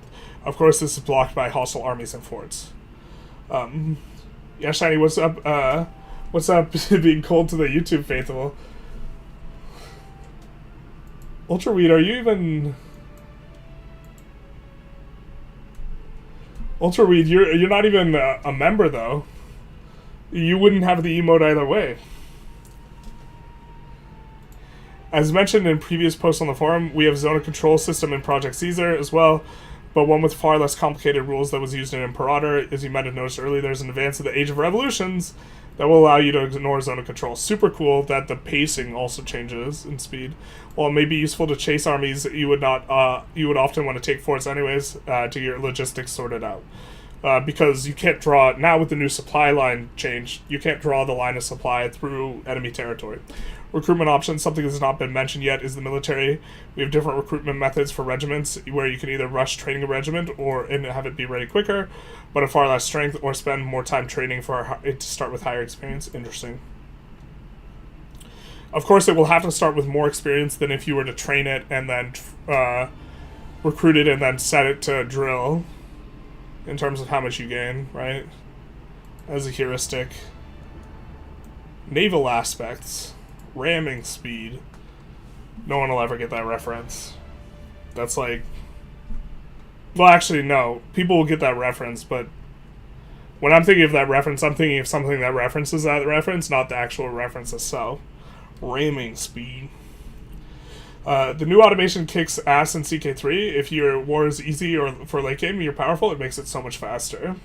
Speaker 1: Of course, this is blocked by hostile armies and forts. Yeah, Shiny, what's up? What's up being cold to the YouTube faithful? Ultraweed, are you even... Ultraweed, you're not even a member, though. You wouldn't have the emote either way. As mentioned in previous posts on the forum, we have zone of control system in Project Caesar as well, but one with far less complicated rules that was used in Imperator. As you might have noticed earlier, there's an advance of the Age of Revolutions that will allow you to ignore zone of control. Super cool that the pacing also changes in speed. While it may be useful to chase armies, you would often want to take forts anyways to get your logistics sorted out. Because you can't draw, now with the new supply line change, you can't draw the line of supply through enemy territory. Recruitment options, something that's not been mentioned yet, is the military. We have different recruitment methods for regiments, where you can either rush training a regiment and have it be ready quicker, but at far less strength, or spend more time training for it to start with higher experience. Interesting. Of course, it will have to start with more experience than if you were to train it and then recruit it and then set it to drill, in terms of how much you gain, right? As a heuristic. Naval aspects. Ramming speed. No one will ever get that reference. That's like... Well, actually, no. People will get that reference, but when I'm thinking of that reference, I'm thinking of something that references that reference, not the actual reference itself. Ramming speed. The new automation kicks ass in CK3. If your war is easy or for late game, you're powerful, it makes it so much faster.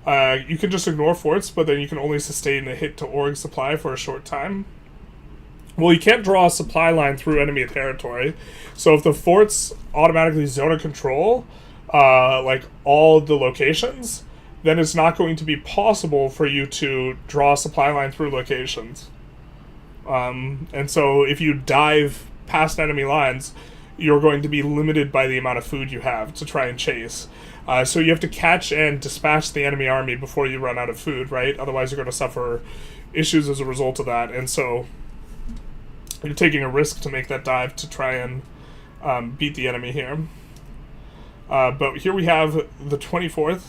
Speaker 1: You can just ignore forts, but then you can only sustain a hit to org supply for a short time. Well, you can't draw a supply line through enemy territory, so if the forts automatically zone of control, like all the locations, then it's not going to be possible for you to draw a supply line through locations. And so if you dive past enemy lines, you're going to be limited by the amount of food you have to try and chase. So you have to catch and dispatch the enemy army before you run out of food, right? Otherwise you're going to suffer issues as a result of that, and so you're taking a risk to make that dive to try and beat the enemy here. But here we have the 24th.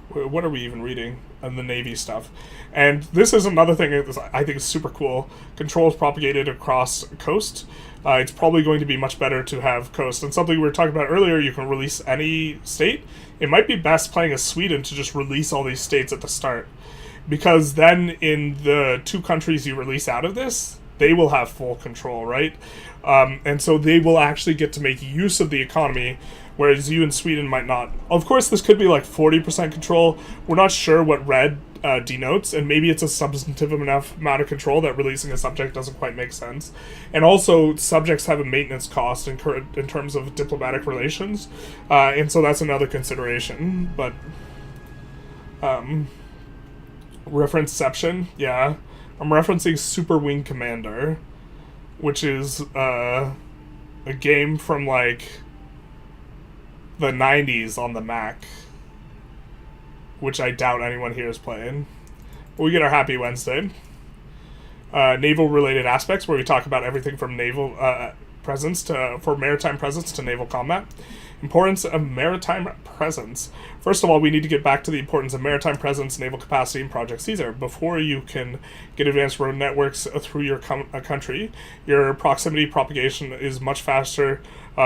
Speaker 1: What are we even reading? And the Navy stuff. And this is another thing that I think is super cool. Control is propagated across coast. It's probably going to be much better to have coast. And something we were talking about earlier, you can release any state. It might be best playing as Sweden to just release all these states at the start. Because then in the two countries you release out of this, they will have full control, right? And so they will actually get to make use of the economy, whereas you and Sweden might not. Of course, this could be like 40% control. We're not sure what red denotes, and maybe it's a substantive enough amount of control that releasing a subject doesn't quite make sense. And also, subjects have a maintenance cost in terms of diplomatic relations, and so that's another consideration. But referenceception, yeah. I'm referencing Super Wing Commander, which is a game from like the 90s on the Mac, which I doubt anyone here is playing. But we get our Happy Wednesday. Naval-related aspects, where we talk about everything from naval presence for maritime presence to naval combat. Importance of maritime presence. First of all, we need to get back to the importance of maritime presence, naval capacity, and Project Caesar. Before you can get advanced road networks through your country, your proximity propagation is much faster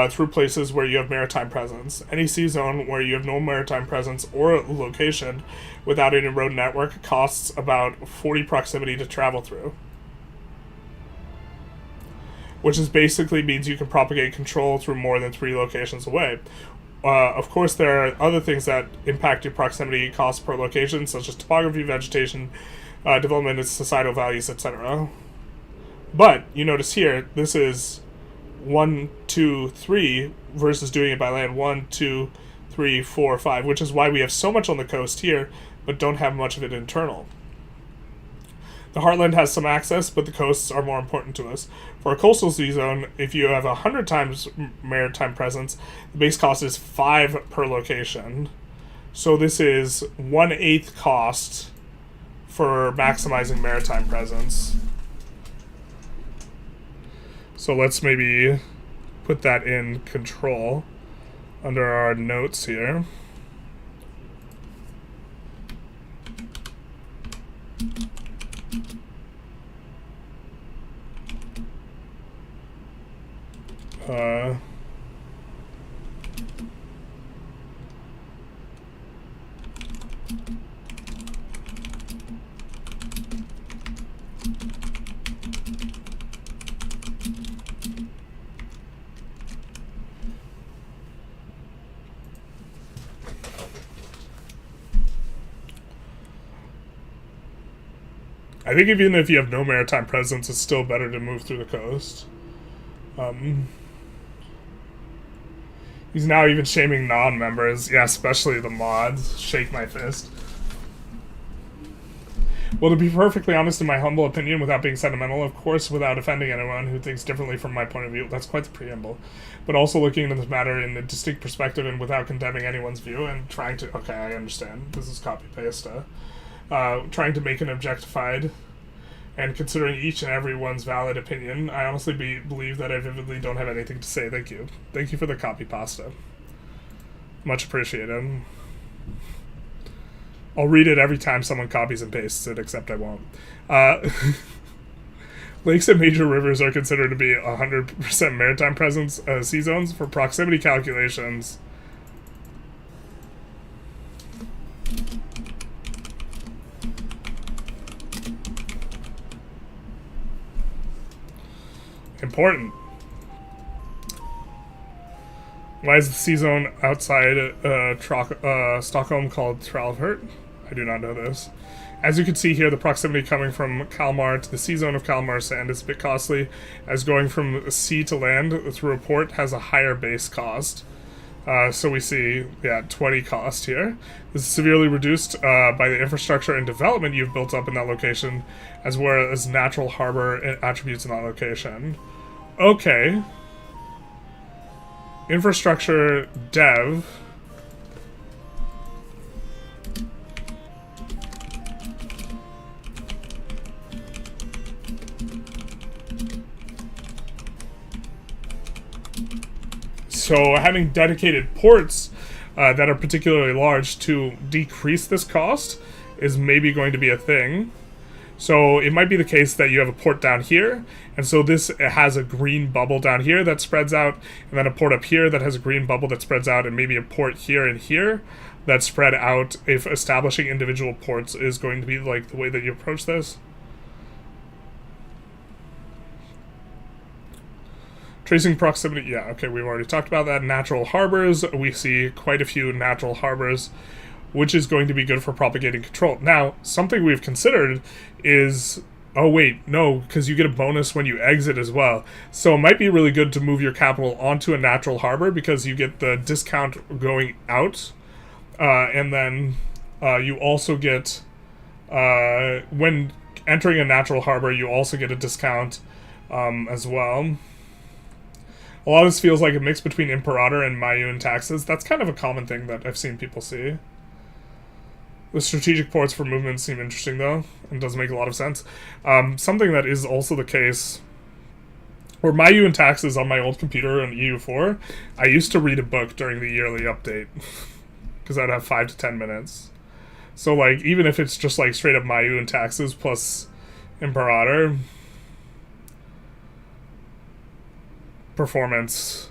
Speaker 1: through places where you have maritime presence. Any sea zone where you have no maritime presence or location without any road network costs about 40 proximity to travel through. which is basically means you can propagate control through more than 3 locations away. Of course, there are other things that impact your proximity cost per location, such as topography, vegetation, development, and societal values, etc. But you notice here, this is 1, 2, 3 versus doing it by land 1, 2, 3, 4, 5, which is why we have so much on the coast here, but don't have much of it internal. The heartland has some access, but the coasts are more important to us. For a coastal sea zone, if you have 100 times maritime presence, the base cost is 5 per location. So this is 1/8 cost for maximizing maritime presence. So let's maybe put that in control under our notes here. I think even if you have no maritime presence, it's still better to move through the coast. He's now even shaming non-members. Yeah, especially the mods. Shake my fist. Well, to be perfectly honest, in my humble opinion, without being sentimental, of course, without offending anyone who thinks differently from my point of view, that's quite the preamble, but also looking into this matter in a distinct perspective and without condemning anyone's view and trying to... Okay, I understand. This is copy-paste. Trying to make an objectified... And considering each and everyone's valid opinion, I honestly believe that I vividly don't have anything to say. Thank you. Thank you for the copy pasta. Much appreciated. I'll read it every time someone copies and pastes it, except I won't. Lakes and major rivers are considered to be 100% maritime presence sea zones for proximity calculations. Important. Why is the sea zone outside Stockholm called Tralvhert? I do not know this. As you can see here, the proximity coming from Kalmar to the sea zone of Kalmar Sand is a bit costly, as going from sea to land through a port has a higher base cost. So we see, 20 cost here. This is severely reduced by the infrastructure and development you've built up in that location, as well as natural harbor attributes in that location. Okay. Infrastructure dev. So having dedicated ports that are particularly large to decrease this cost is maybe going to be a thing. So it might be the case that you have a port down here, and so this has a green bubble down here that spreads out, and then a port up here that has a green bubble that spreads out, and maybe a port here and here that spread out if establishing individual ports is going to be like the way that you approach this. Tracing proximity, yeah, okay, we've already talked about that. Natural harbors, we see quite a few natural harbors, which is going to be good for propagating control. Now, something we've considered is, oh wait, no, because you get a bonus when you exit as well. So it might be really good to move your capital onto a natural harbor because you get the discount going out, and then you also get, when entering a natural harbor, you also get a discount as well. A lot of this feels like a mix between Imperator and Mayun taxes. That's kind of a common thing that I've seen people see. The strategic ports for movement seem interesting, though, and does make a lot of sense. Something that is also the case, or Mayun taxes on my old computer on EU4, I used to read a book during the yearly update, because I'd have 5 to 10 minutes. So, like, even if it's just, like, straight up Mayun taxes plus Imperator, performance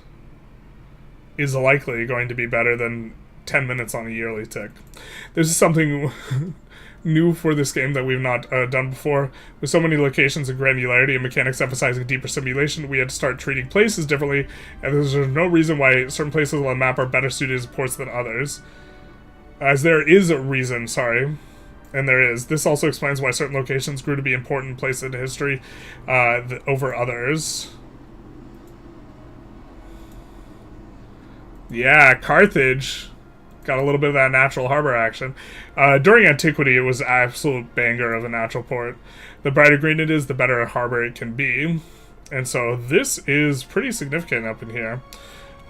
Speaker 1: is likely going to be better than 10 minutes on a yearly tick. This is something new for this game that we've not done before. With so many locations and granularity and mechanics emphasizing deeper simulation, we had to start treating places differently, and there's no reason why certain places on the map are better suited as ports than others. As there is a reason, sorry. And there is. This also explains why certain locations grew to be important places in history over others. Yeah, Carthage got a little bit of that natural harbor action. During antiquity, it was an absolute banger of a natural port. The brighter green it is, the better a harbor it can be. And so this is pretty significant up in here.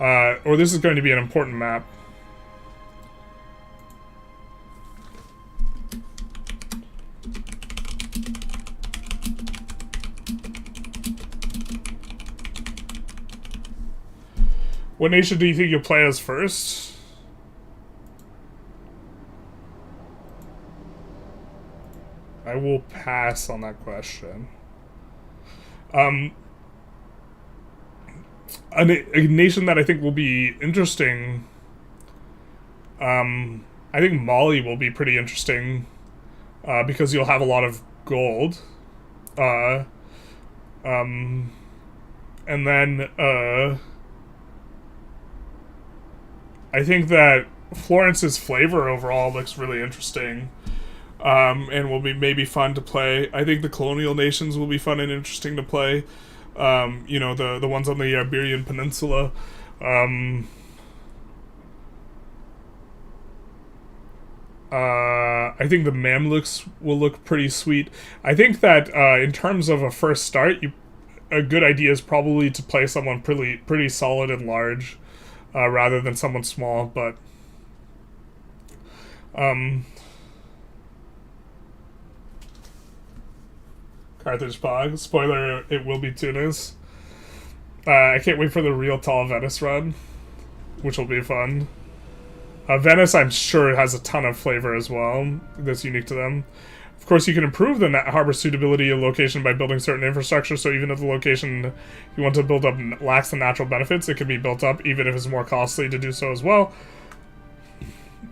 Speaker 1: Or this is going to be an important map. What nation do you think you'll play as first? I will pass on that question. A nation that I think will be interesting. I think Mali will be pretty interesting because you'll have a lot of gold. And then I think that Florence's flavor overall looks really interesting. And will be maybe fun to play. I think the colonial nations will be fun and interesting to play. You know, the ones on the Iberian Peninsula. I think the Mamluks will look pretty sweet. I think that in terms of a first start, a good idea is probably to play someone pretty solid and large, rather than someone small. But Carthage Pog. Spoiler, it will be Tunis. I can't wait for the real tall Venice run, which will be fun. Venice, I'm sure, has a ton of flavor as well that's unique to them. Of course, you can improve the harbor suitability of location by building certain infrastructure, so even if the location you want to build up lacks the natural benefits, it can be built up, even if it's more costly to do so as well.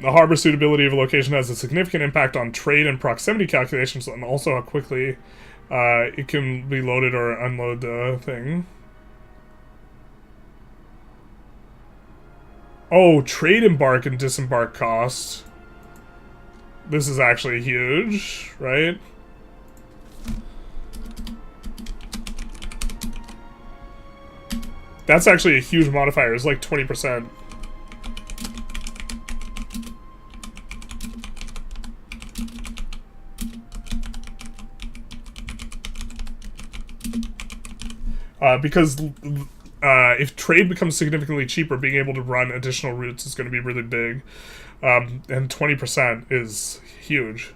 Speaker 1: The harbor suitability of a location has a significant impact on trade and proximity calculations, and also how quickly it can be loaded or unload the thing. Oh, trade embark and disembark cost. This is actually huge, right? That's actually a huge modifier. It's like 20%. Because if trade becomes significantly cheaper, being able to run additional routes is going to be really big. And 20% is huge.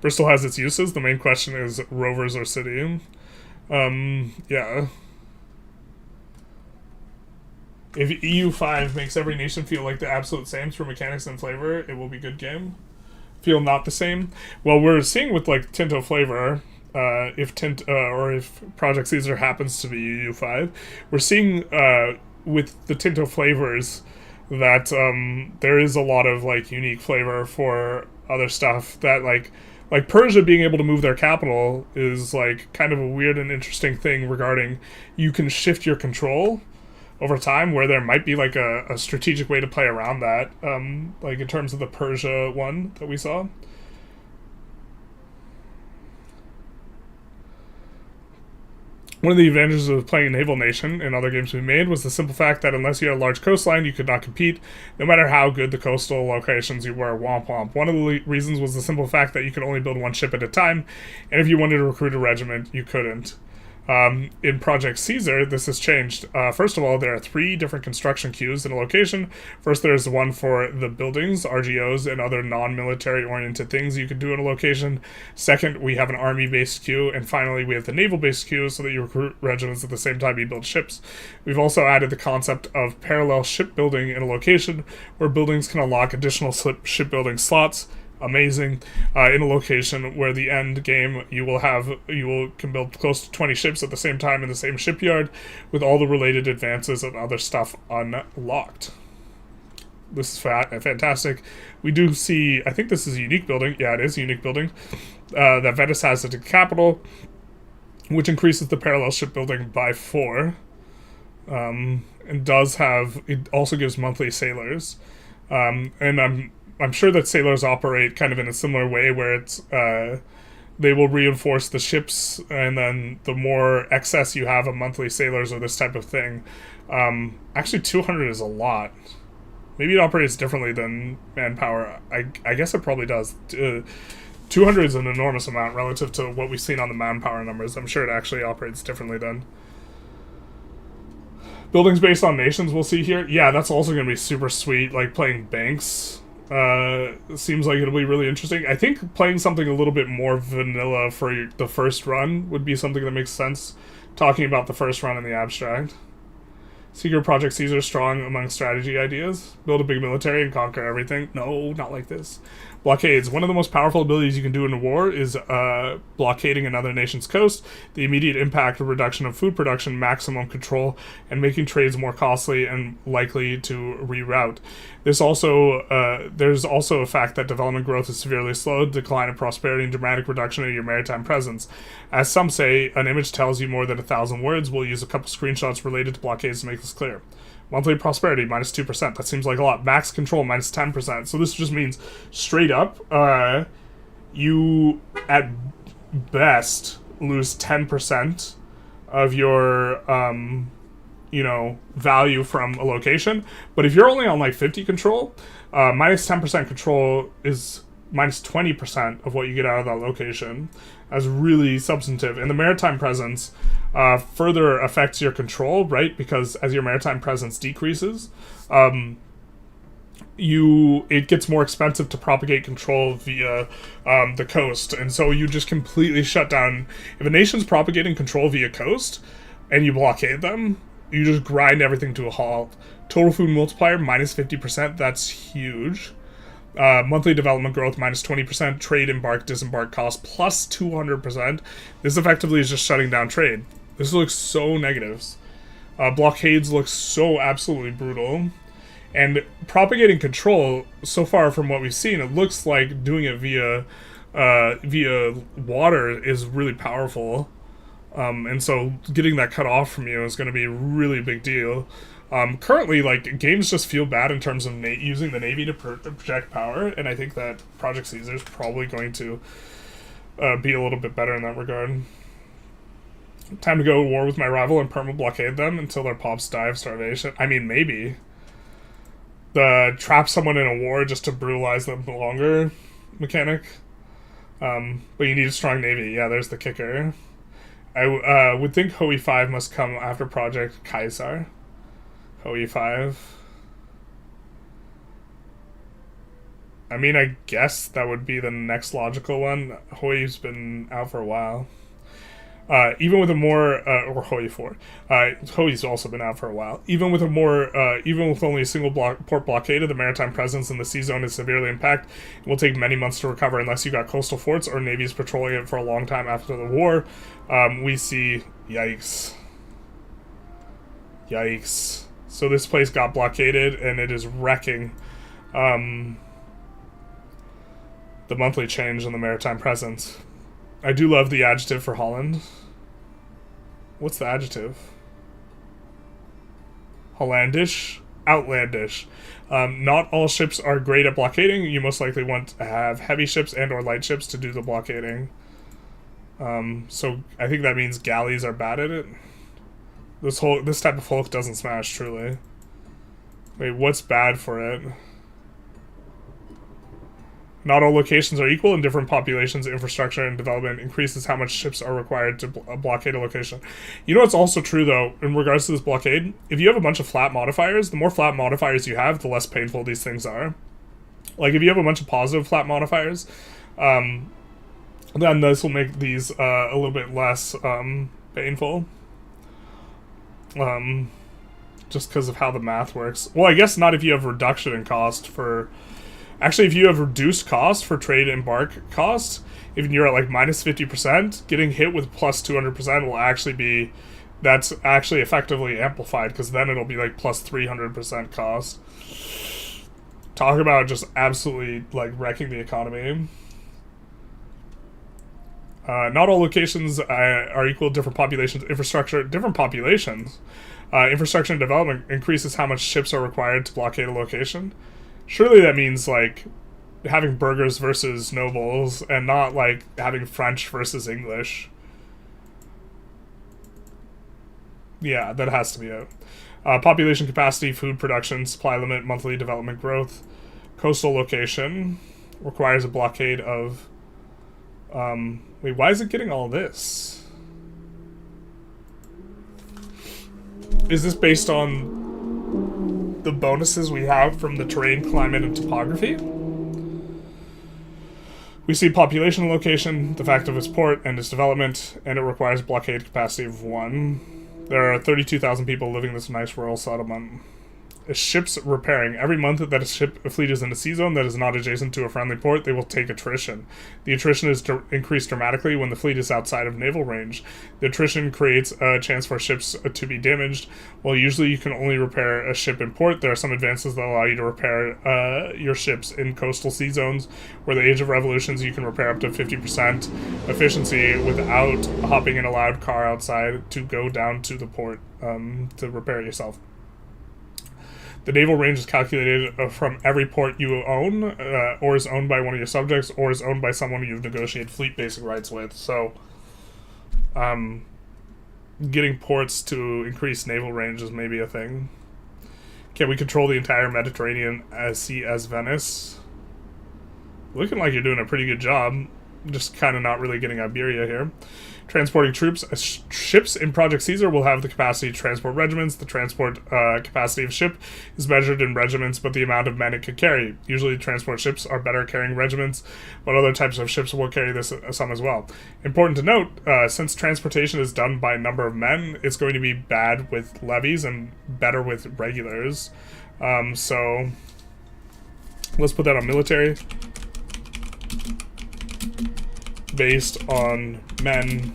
Speaker 1: Bristol has its uses. The main question is rovers or city. Yeah. If EU5 makes every nation feel like the absolute same through mechanics and flavor, it will be a good game. Feel not the same. Well, we're seeing with like Tinto flavor, if Project Caesar happens to be EU5, we're seeing with the Tinto flavors that there is a lot of like unique flavor for other stuff that like Persia being able to move their capital is like kind of a weird and interesting thing regarding you can shift your control over time, where there might be like a strategic way to play around that, like in terms of the Persia one that we saw. One of the advantages of playing a naval nation in other games we made was the simple fact that unless you had a large coastline, you could not compete, no matter how good the coastal locations you were. Womp womp. One of the reasons was the simple fact that you could only build one ship at a time, and if you wanted to recruit a regiment, you couldn't. In Project Caesar, this has changed. First of all, there are 3 different construction queues in a location. First, there's one for the buildings, RGOs, and other non-military oriented things you can do in a location. Second, we have an army-based queue. And finally, we have the naval-based queue so that you recruit regiments at the same time you build ships. We've also added the concept of parallel shipbuilding in a location where buildings can unlock additional shipbuilding slots. amazing. In a location where the end game can build close to 20 ships at the same time in the same shipyard, with all the related advances and other stuff unlocked. This is fantastic. We do see, I think this is a unique building. Yeah, it is a unique building. That Venice has at the capital, which increases the parallel shipbuilding by 4. And it also gives monthly sailors. And I'm sure that sailors operate kind of in a similar way, where it's they will reinforce the ships, and then the more excess you have of monthly sailors or this type of thing. Actually, 200 is a lot. Maybe it operates differently than manpower. I guess it probably does. 200 is an enormous amount relative to what we've seen on the manpower numbers. I'm sure it actually operates differently then. Buildings based on nations we'll see here. Yeah, that's also going to be super sweet, like playing banks. Seems like it'll be really interesting. I think playing something a little bit more vanilla for the first run would be something that makes sense, talking about the first run in the abstract. Secret Project Caesar strong among strategy ideas. Build a big military and conquer everything. No, not like this. Blockades. One of the most powerful abilities you can do in a war is blockading another nation's coast. The immediate impact of reduction of food production, maximum control, and making trades more costly and likely to reroute. There's also a fact that development growth is severely slowed, decline of prosperity, and dramatic reduction of your maritime presence. As some say, an image tells you more than 1,000 words. We'll use a couple screenshots related to blockades to make this clear. Monthly prosperity, minus 2%. That seems like a lot. Max control, minus 10%. So this just means, straight up, you, at best, lose 10% of your, value from a location. But if you're only on, 50 control, minus 10% control is minus 20% of what you get out of that location. That's really substantive. And the maritime presence further affects your control, right? Because as your maritime presence decreases, it gets more expensive to propagate control via the coast. And so you just completely shut down. If a nation's propagating control via coast and you blockade them, you just grind everything to a halt. Total food multiplier, minus 50%. That's huge. Monthly development growth, minus 20%. Trade embark, disembark cost, plus 200%. This effectively is just shutting down trade. This looks so negatives. Blockades look so absolutely brutal. And propagating control, so far from what we've seen, it looks like doing it via water is really powerful. And so getting that cut off from you is going to be a really big deal. Currently, games just feel bad in terms of using the Navy to project power, and I think that Project Caesar is probably going to be a little bit better in that regard. Time to go to war with my rival and perma-blockade them until their pops die of starvation. I mean, maybe. The trap someone in a war just to brutalize them longer mechanic. But you need a strong Navy. Yeah, there's the kicker. I would think EU5 must come after Project Caesar. EU5. I mean, I guess that would be the next logical one. Hoi's been out for a while. Even with a more, or EU4. Hoi's also been out for a while. Even with only a single port blockade of the maritime presence in the sea zone is severely impacted. It will take many months to recover unless you got coastal forts or navies patrolling it for a long time after the war. We see, yikes. Yikes. So this place got blockaded, and it is wrecking the monthly change in the maritime presence. I do love the adjective for Holland. What's the adjective? Hollandish? Outlandish. Not all ships are great at blockading. You most likely want to have heavy ships and or light ships to do the blockading. So I think that means galleys are bad at it. This type of Hulk doesn't smash, truly. Wait, what's bad for it? Not all locations are equal, and different populations, infrastructure, and development increases how much ships are required to blockade a location. You know what's also true, though, in regards to this blockade? If you have a bunch of flat modifiers, the more flat modifiers you have, the less painful these things are. Like, if you have a bunch of positive flat modifiers, then this will make these a little bit less painful. Just because of how the math works. Well, I guess not if you have reduction in cost for Actually, if you have reduced cost for trade and bark cost, if you're at like minus 50%, getting hit with plus 200% will actually be, that's actually effectively amplified, because then it'll be like plus 300% cost. Talk about just absolutely like wrecking the economy. Not all locations are equal to different populations. Infrastructure, different populations. Infrastructure and development increases how much ships are required to blockade a location. Surely that means like having burghers versus nobles, and not like having French versus English. Yeah, that has to be it. Population capacity, food production, supply limit, monthly development growth. Coastal location requires a blockade of... wait, why is it getting all this? Is this based on the bonuses we have from the terrain, climate, and topography? We see population location, the fact of its port, and its development, and it requires blockade capacity of 1. There are 32,000 people living in this nice rural settlement. Ships repairing. Every month that a fleet is in a sea zone that is not adjacent to a friendly port, they will take attrition. The attrition is increased dramatically when the fleet is outside of naval range. The attrition creates a chance for ships to be damaged. While usually you can only repair a ship in port, there are some advances that allow you to repair your ships in coastal sea zones, where the Age of Revolutions you can repair up to 50% efficiency without hopping in a loud car outside to go down to the port to repair it yourself. The naval range is calculated from every port you own, or is owned by one of your subjects, or is owned by someone you've negotiated fleet basic rights with. So, getting ports to increase naval range is maybe a thing. Can we control the entire Mediterranean Sea as Venice? Looking like you're doing a pretty good job. Just kind of not really getting Iberia here. Transporting troops. Ships in Project Caesar will have the capacity to transport regiments. The transport capacity of ship is measured in regiments, but the amount of men it can carry. Usually transport ships are better carrying regiments, but other types of ships will carry this some as well. Important to note, since transportation is done by number of men, it's going to be bad with levies and better with regulars. So let's put that on military. Based on men,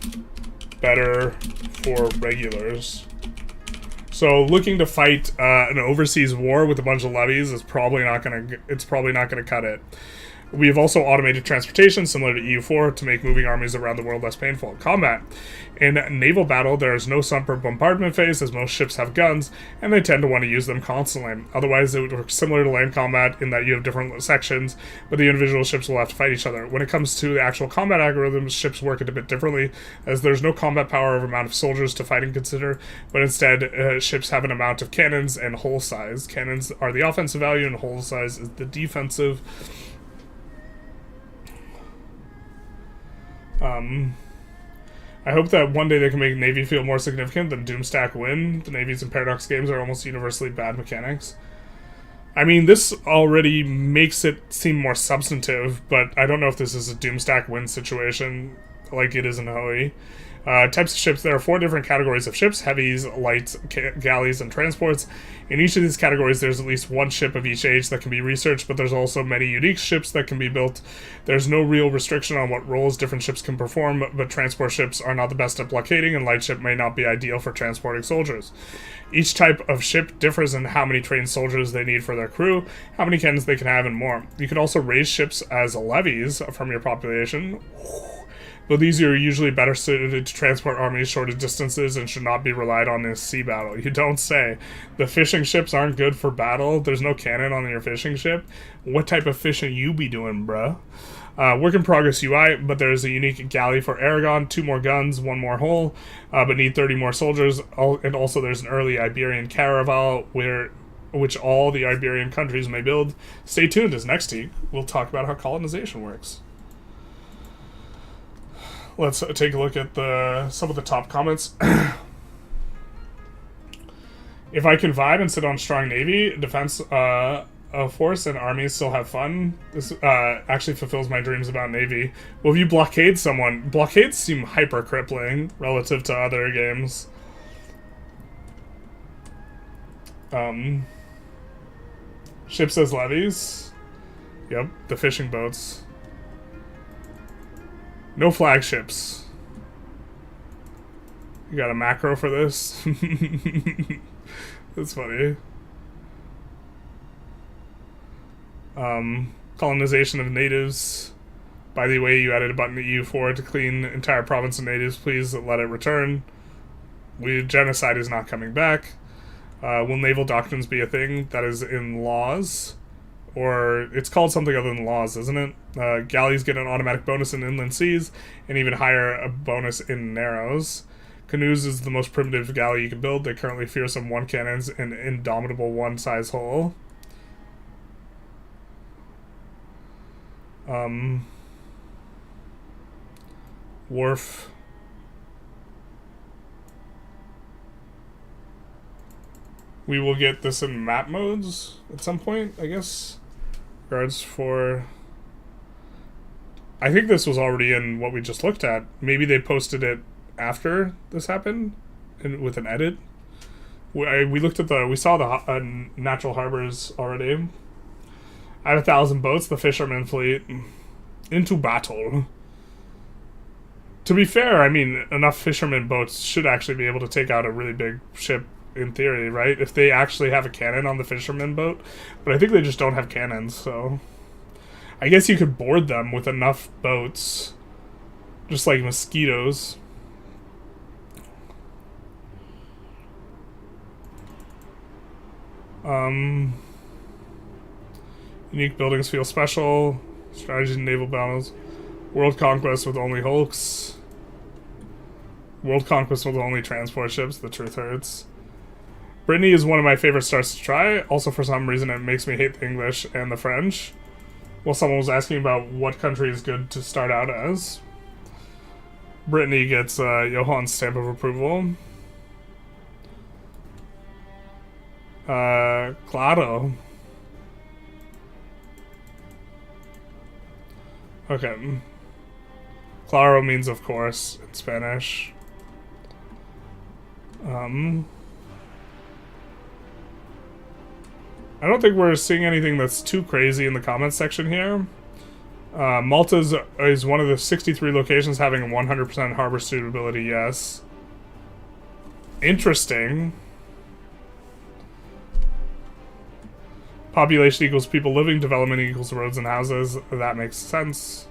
Speaker 1: better for regulars. So looking to fight an overseas war with a bunch of levies is probably not gonna cut it. We have also automated transportation, similar to EU4, to make moving armies around the world less painful. Combat. In naval battle, there is no sumper bombardment phase, as most ships have guns, and they tend to want to use them constantly. Otherwise, it would work similar to land combat in that you have different sections, but the individual ships will have to fight each other. When it comes to the actual combat algorithms, ships work a bit differently, as there's no combat power over amount of soldiers to fight and consider, but instead, ships have an amount of cannons and hull size. Cannons are the offensive value, and hull size is the defensive. I hope that one day they can make Navy feel more significant than Doomstack Win. The Navies and Paradox games are almost universally bad mechanics. I mean, this already makes it seem more substantive, but I don't know if this is a Doomstack Win situation like it is in Hoey. Types of ships. There are 4 different categories of ships: heavies, lights, galleys, and transports. In each of these categories, there's at least one ship of each age that can be researched, but there's also many unique ships that can be built. There's no real restriction on what roles different ships can perform, but transport ships are not the best at blockading, and light ship may not be ideal for transporting soldiers. Each type of ship differs in how many trained soldiers they need for their crew, how many cannons they can have, and more. You can also raise ships as levies from your population, but these are usually better suited to transport armies shorter distances and should not be relied on in a sea battle. You don't say. The fishing ships aren't good for battle. There's no cannon on your fishing ship. What type of fishing you be doing, bruh? Work in progress UI, but there's a unique galley for Aragon, 2 more guns, 1 more hull, but need 30 more soldiers. And also there's an early Iberian caravel which all the Iberian countries may build. Stay tuned, as next week we'll talk about how colonization works. Let's take a look at some of the top comments. If I can vibe and sit on strong navy, defense force, and armies still have fun, this actually fulfills my dreams about navy. Well, if you blockade someone, blockades seem hyper crippling relative to other games. Ships as levies. Yep, the fishing boats. No flagships. You got a macro for this? That's funny. Colonization of natives. By the way, you added a button to EU4 to clean entire province of natives. Please let it return. Genocide is not coming back. Will naval doctrines be a thing? That is in laws. Or it's called something other than laws, isn't it? Galleys get an automatic bonus in inland seas, and even higher a bonus in narrows. Canoes is the most primitive galley you can build. They currently fearsome 1 cannons and indomitable 1 size hull. Wharf. We will get this in map modes at some point, I guess. Guards for... I think this was already in what we just looked at. Maybe they posted it after this happened and with an edit. We looked at we saw the natural harbors already. I have 1,000 boats, the fisherman fleet. Into battle. To be fair, I mean, enough fisherman boats should actually be able to take out a really big ship in theory, right? If they actually have a cannon on the fisherman boat. But I think they just don't have cannons, so... I guess you could board them with enough boats. Just like mosquitoes. Unique buildings feel special. Strategies in naval battles. World conquest with only hulks. World conquest with only transport ships. The truth hurts. Brittany is one of my favorite starts to try. Also, for some reason, it makes me hate the English and the French. Well, someone was asking about what country is good to start out as. Brittany gets Johann's stamp of approval. Claro. Okay. Claro means of course in Spanish. I don't think we're seeing anything that's too crazy in the comments section here. Malta is one of the 63 locations having 100% harbor suitability, yes. Interesting. Population equals people living, development equals roads and houses. That makes sense.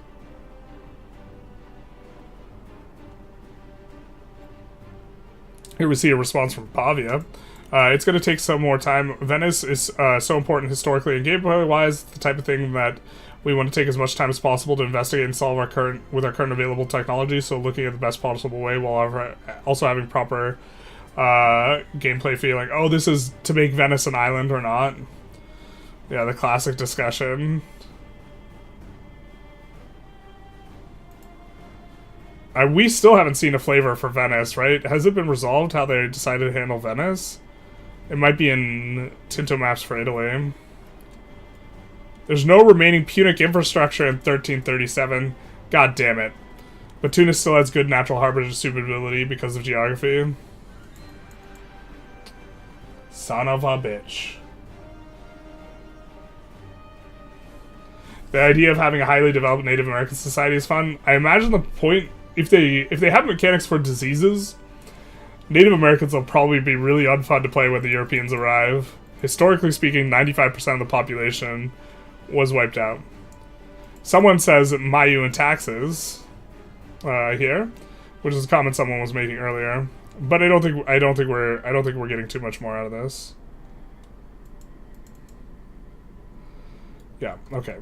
Speaker 1: Here we see a response from Pavia. It's going to take some more time. Venice is so important historically and gameplay-wise, the type of thing that we want to take as much time as possible to investigate and solve our current available technology, so looking at the best possible way while also having proper gameplay feeling. Oh, this is to make Venice an island or not. Yeah, the classic discussion. We still haven't seen a flavor for Venice, right? Has it been resolved how they decided to handle Venice? It might be in Tinto maps for Italy. There's no remaining Punic infrastructure in 1337. God damn it. But Tunis still has good natural harbor suitability because of geography. Son of a bitch. The idea of having a highly developed Native American society is fun. I imagine the point, if they have mechanics for diseases, Native Americans will probably be really unfun to play when the Europeans arrive. Historically speaking, 95% of the population was wiped out. Someone says Mayu and taxes here, which is a comment someone was making earlier. But I don't think we're getting too much more out of this. Yeah, okay.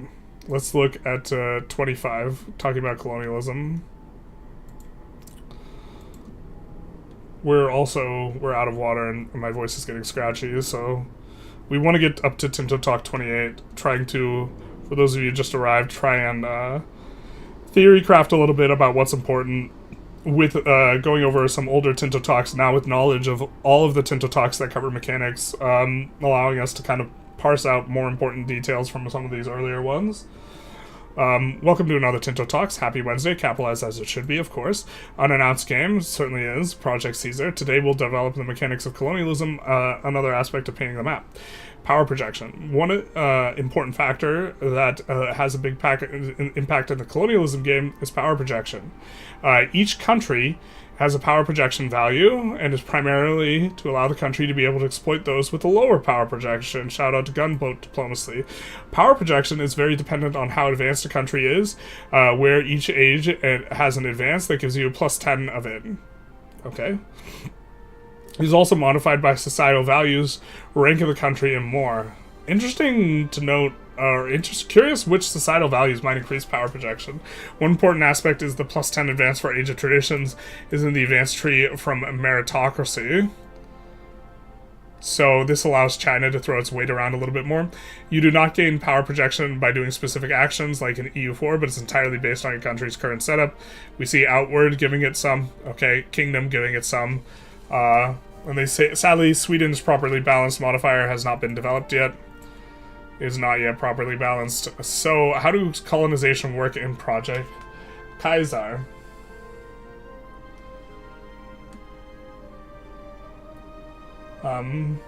Speaker 1: Let's look at 25, talking about colonialism. We're out of water and my voice is getting scratchy, so we want to get up to Tinto Talk 28, trying to, for those of you who just arrived, try and theorycraft a little bit about what's important with going over some older Tinto Talks now with knowledge of all of the Tinto Talks that cover mechanics, allowing us to kind of parse out more important details from some of these earlier ones. Welcome to another Tinto Talks. Happy Wednesday, capitalized as it should be, of course. Unannounced game, certainly is, Project Caesar. Today we'll develop the mechanics of colonialism, another aspect of painting the map. Power projection. One important factor that has a big impact in the colonialism game is power projection. Each country has a power projection value and is primarily to allow the country to be able to exploit those with a lower power projection. Shout out to gunboat diplomacy. Power projection is very dependent on how advanced a country is, where each age has an advance that gives you a plus 10 of it. Okay? It is also modified by societal values, rank of the country, and more. Interesting to note, curious which societal values might increase power projection. One important aspect is the plus 10 advance for Age of Traditions is in the advanced tree from meritocracy. So this allows China to throw its weight around a little bit more. You do not gain power projection by doing specific actions like in EU4, but it's entirely based on your country's current setup. We see Outward giving it some, okay, Kingdom giving it some. And they say, sadly, Sweden's properly balanced modifier has not been developed yet. Is not yet properly balanced. So, how does colonization work in Project Caesar? You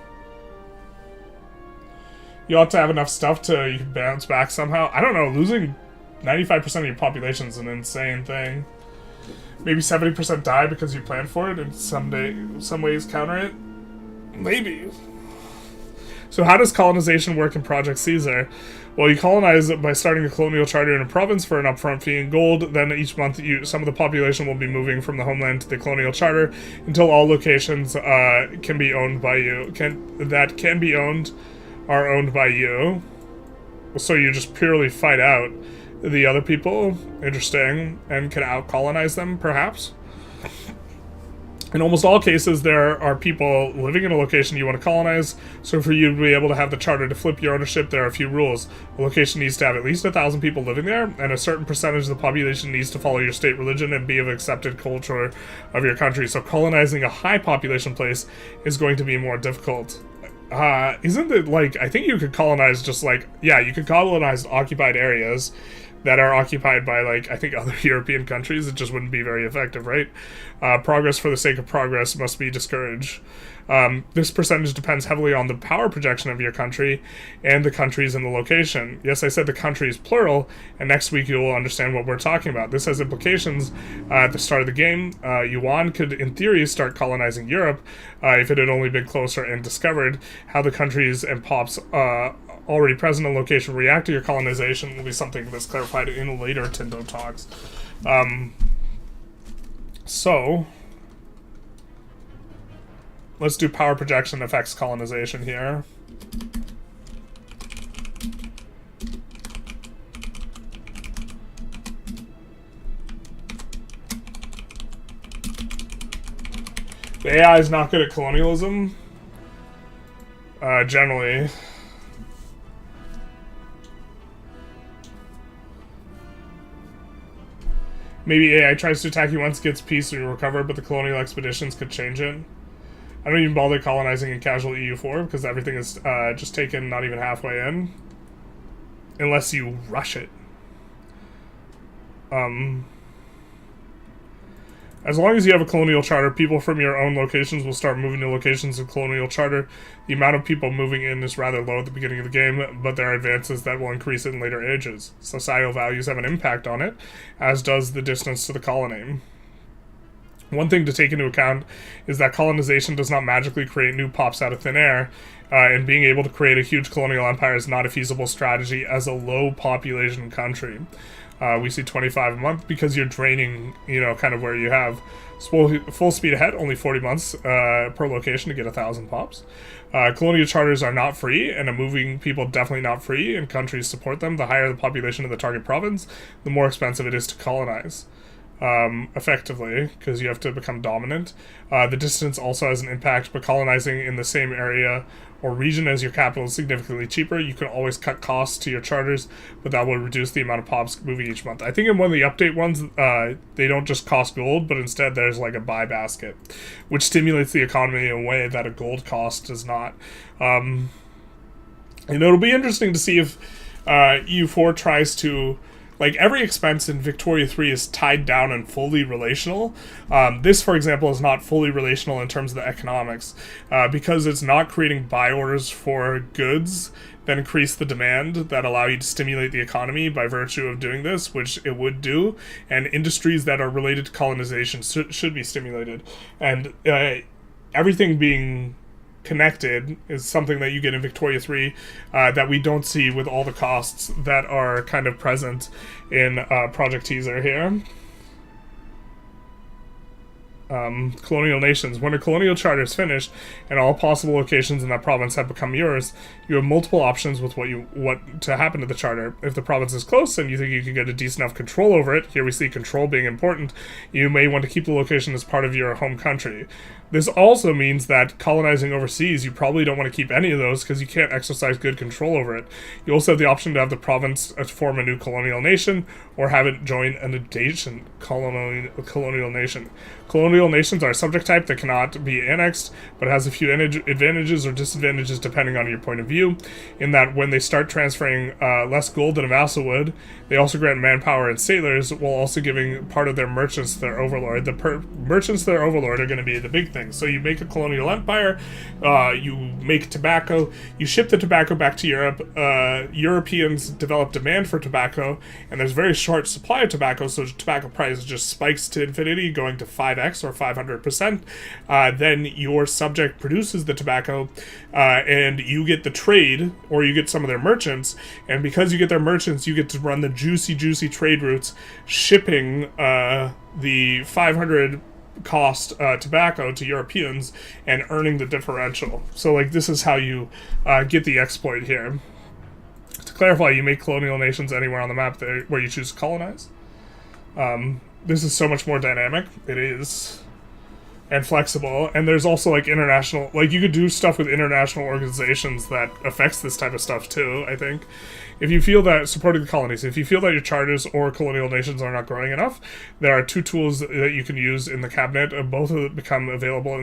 Speaker 1: ought to have enough stuff to you can bounce back somehow. I don't know, losing 95% of your population is an insane thing. Maybe 70% die because you planned for it and some ways counter it? Maybe. So how does colonization work in Project Caesar? Well, you colonize by starting a colonial charter in a province for an upfront fee in gold. Then each month, some of the population will be moving from the homeland to the colonial charter until all locations can be owned by you. Are owned by you. So you just purely fight out the other people. Interesting. And can out-colonize them, perhaps? In almost all cases, there are people living in a location you want to colonize, so for you to be able to have the charter to flip your ownership, there are a few rules. A location needs to have at least 1,000 people living there, and a certain percentage of the population needs to follow your state religion and be of accepted culture of your country. So colonizing a high population place is going to be more difficult. Isn't it like, I think you could colonize just like, yeah, you could colonize occupied areas that are occupied by, like, I think other European countries. It just wouldn't be very effective, right? Progress for the sake of progress must be discouraged. This percentage depends heavily on the power projection of your country and the countries in the location. Yes, I said the country is plural, and next week you will understand what we're talking about. This has implications at the start of the game. Yuan could, in theory, start colonizing Europe if it had only been closer and discovered. How the countries and pops already present in location react to your colonization will be something that's clarified in later Tinto talks. So, let's do power projection affects colonization here. The AI is not good at colonialism, generally. Maybe AI tries to attack you once, gets peace, and you recover, but the colonial expeditions could change it. I don't even bother colonizing in casual EU4 because everything is just taken not even halfway in. Unless you rush it. As long as you have a colonial charter, people from your own locations will start moving to locations of colonial charter. The amount of people moving in is rather low at the beginning of the game, but there are advances that will increase in later ages. Societal values have an impact on it, as does the distance to the colony. One thing to take into account is that colonization does not magically create new pops out of thin air, and being able to create a huge colonial empire is not a feasible strategy as a low population country. We see 25 a month because you're draining, kind of where you have full speed ahead, only 40 months per location to get 1,000 pops. Colonial charters are not free, and moving people definitely not free, and countries support them. The higher the population of the target province, the more expensive it is to colonize. Effectively, because you have to become dominant. The distance also has an impact, but colonizing in the same area or region as your capital is significantly cheaper. You can always cut costs to your charters, but that will reduce the amount of pops moving each month. I think in one of the update ones, they don't just cost gold, but instead there's like a buy basket, which stimulates the economy in a way that a gold cost does not. And it'll be interesting to see if EU4 tries to like every expense in Victoria 3 is tied down and fully relational. This, for example, is not fully relational in terms of the economics, because it's not creating buy orders for goods that increase the demand that allow you to stimulate the economy by virtue of doing this, which it would do, and industries that are related to colonization should be stimulated. And everything being connected is something that you get in Victoria 3 that we don't see with all the costs that are kind of present in Project Teaser here. Colonial nations. When a colonial charter is finished and all possible locations in that province have become yours, you have multiple options with what to happen to the charter. If the province is close and you think you can get a decent enough control over it, here we see control being important, you may want to keep the location as part of your home country. This also means that colonizing overseas, you probably don't want to keep any of those because you can't exercise good control over it. You also have the option to have the province form a new colonial nation or have it join an adjacent colonial nation. Colonial nations are a subject type that cannot be annexed, but has a few advantages or disadvantages depending on your point of view, in that when they start transferring less gold than a vassal would, they also grant manpower and sailors, while also giving part of their merchants to their overlord. The merchants to their overlord are going to be the big thing. So you make a colonial empire, you make tobacco, you ship the tobacco back to Europe, Europeans develop demand for tobacco, and there's very short supply of tobacco, so tobacco price just spikes to infinity, going to 5x or 500%. Then your subject produces the tobacco, and you get the trade, or you get some of their merchants, and because you get their merchants, you get to run the juicy trade routes, shipping the 500 cost tobacco to Europeans and earning the differential. So like this is how you get the exploit here. To clarify, you make colonial nations anywhere on the map where you choose to colonize. This is so much more dynamic. It is. And flexible, and there's also like international, like you could do stuff with international organizations that affects this type of stuff too, I think. If you feel that supporting the colonies, if you feel that your charters or colonial nations are not growing enough, there are two tools that you can use in the cabinet. Both of them become available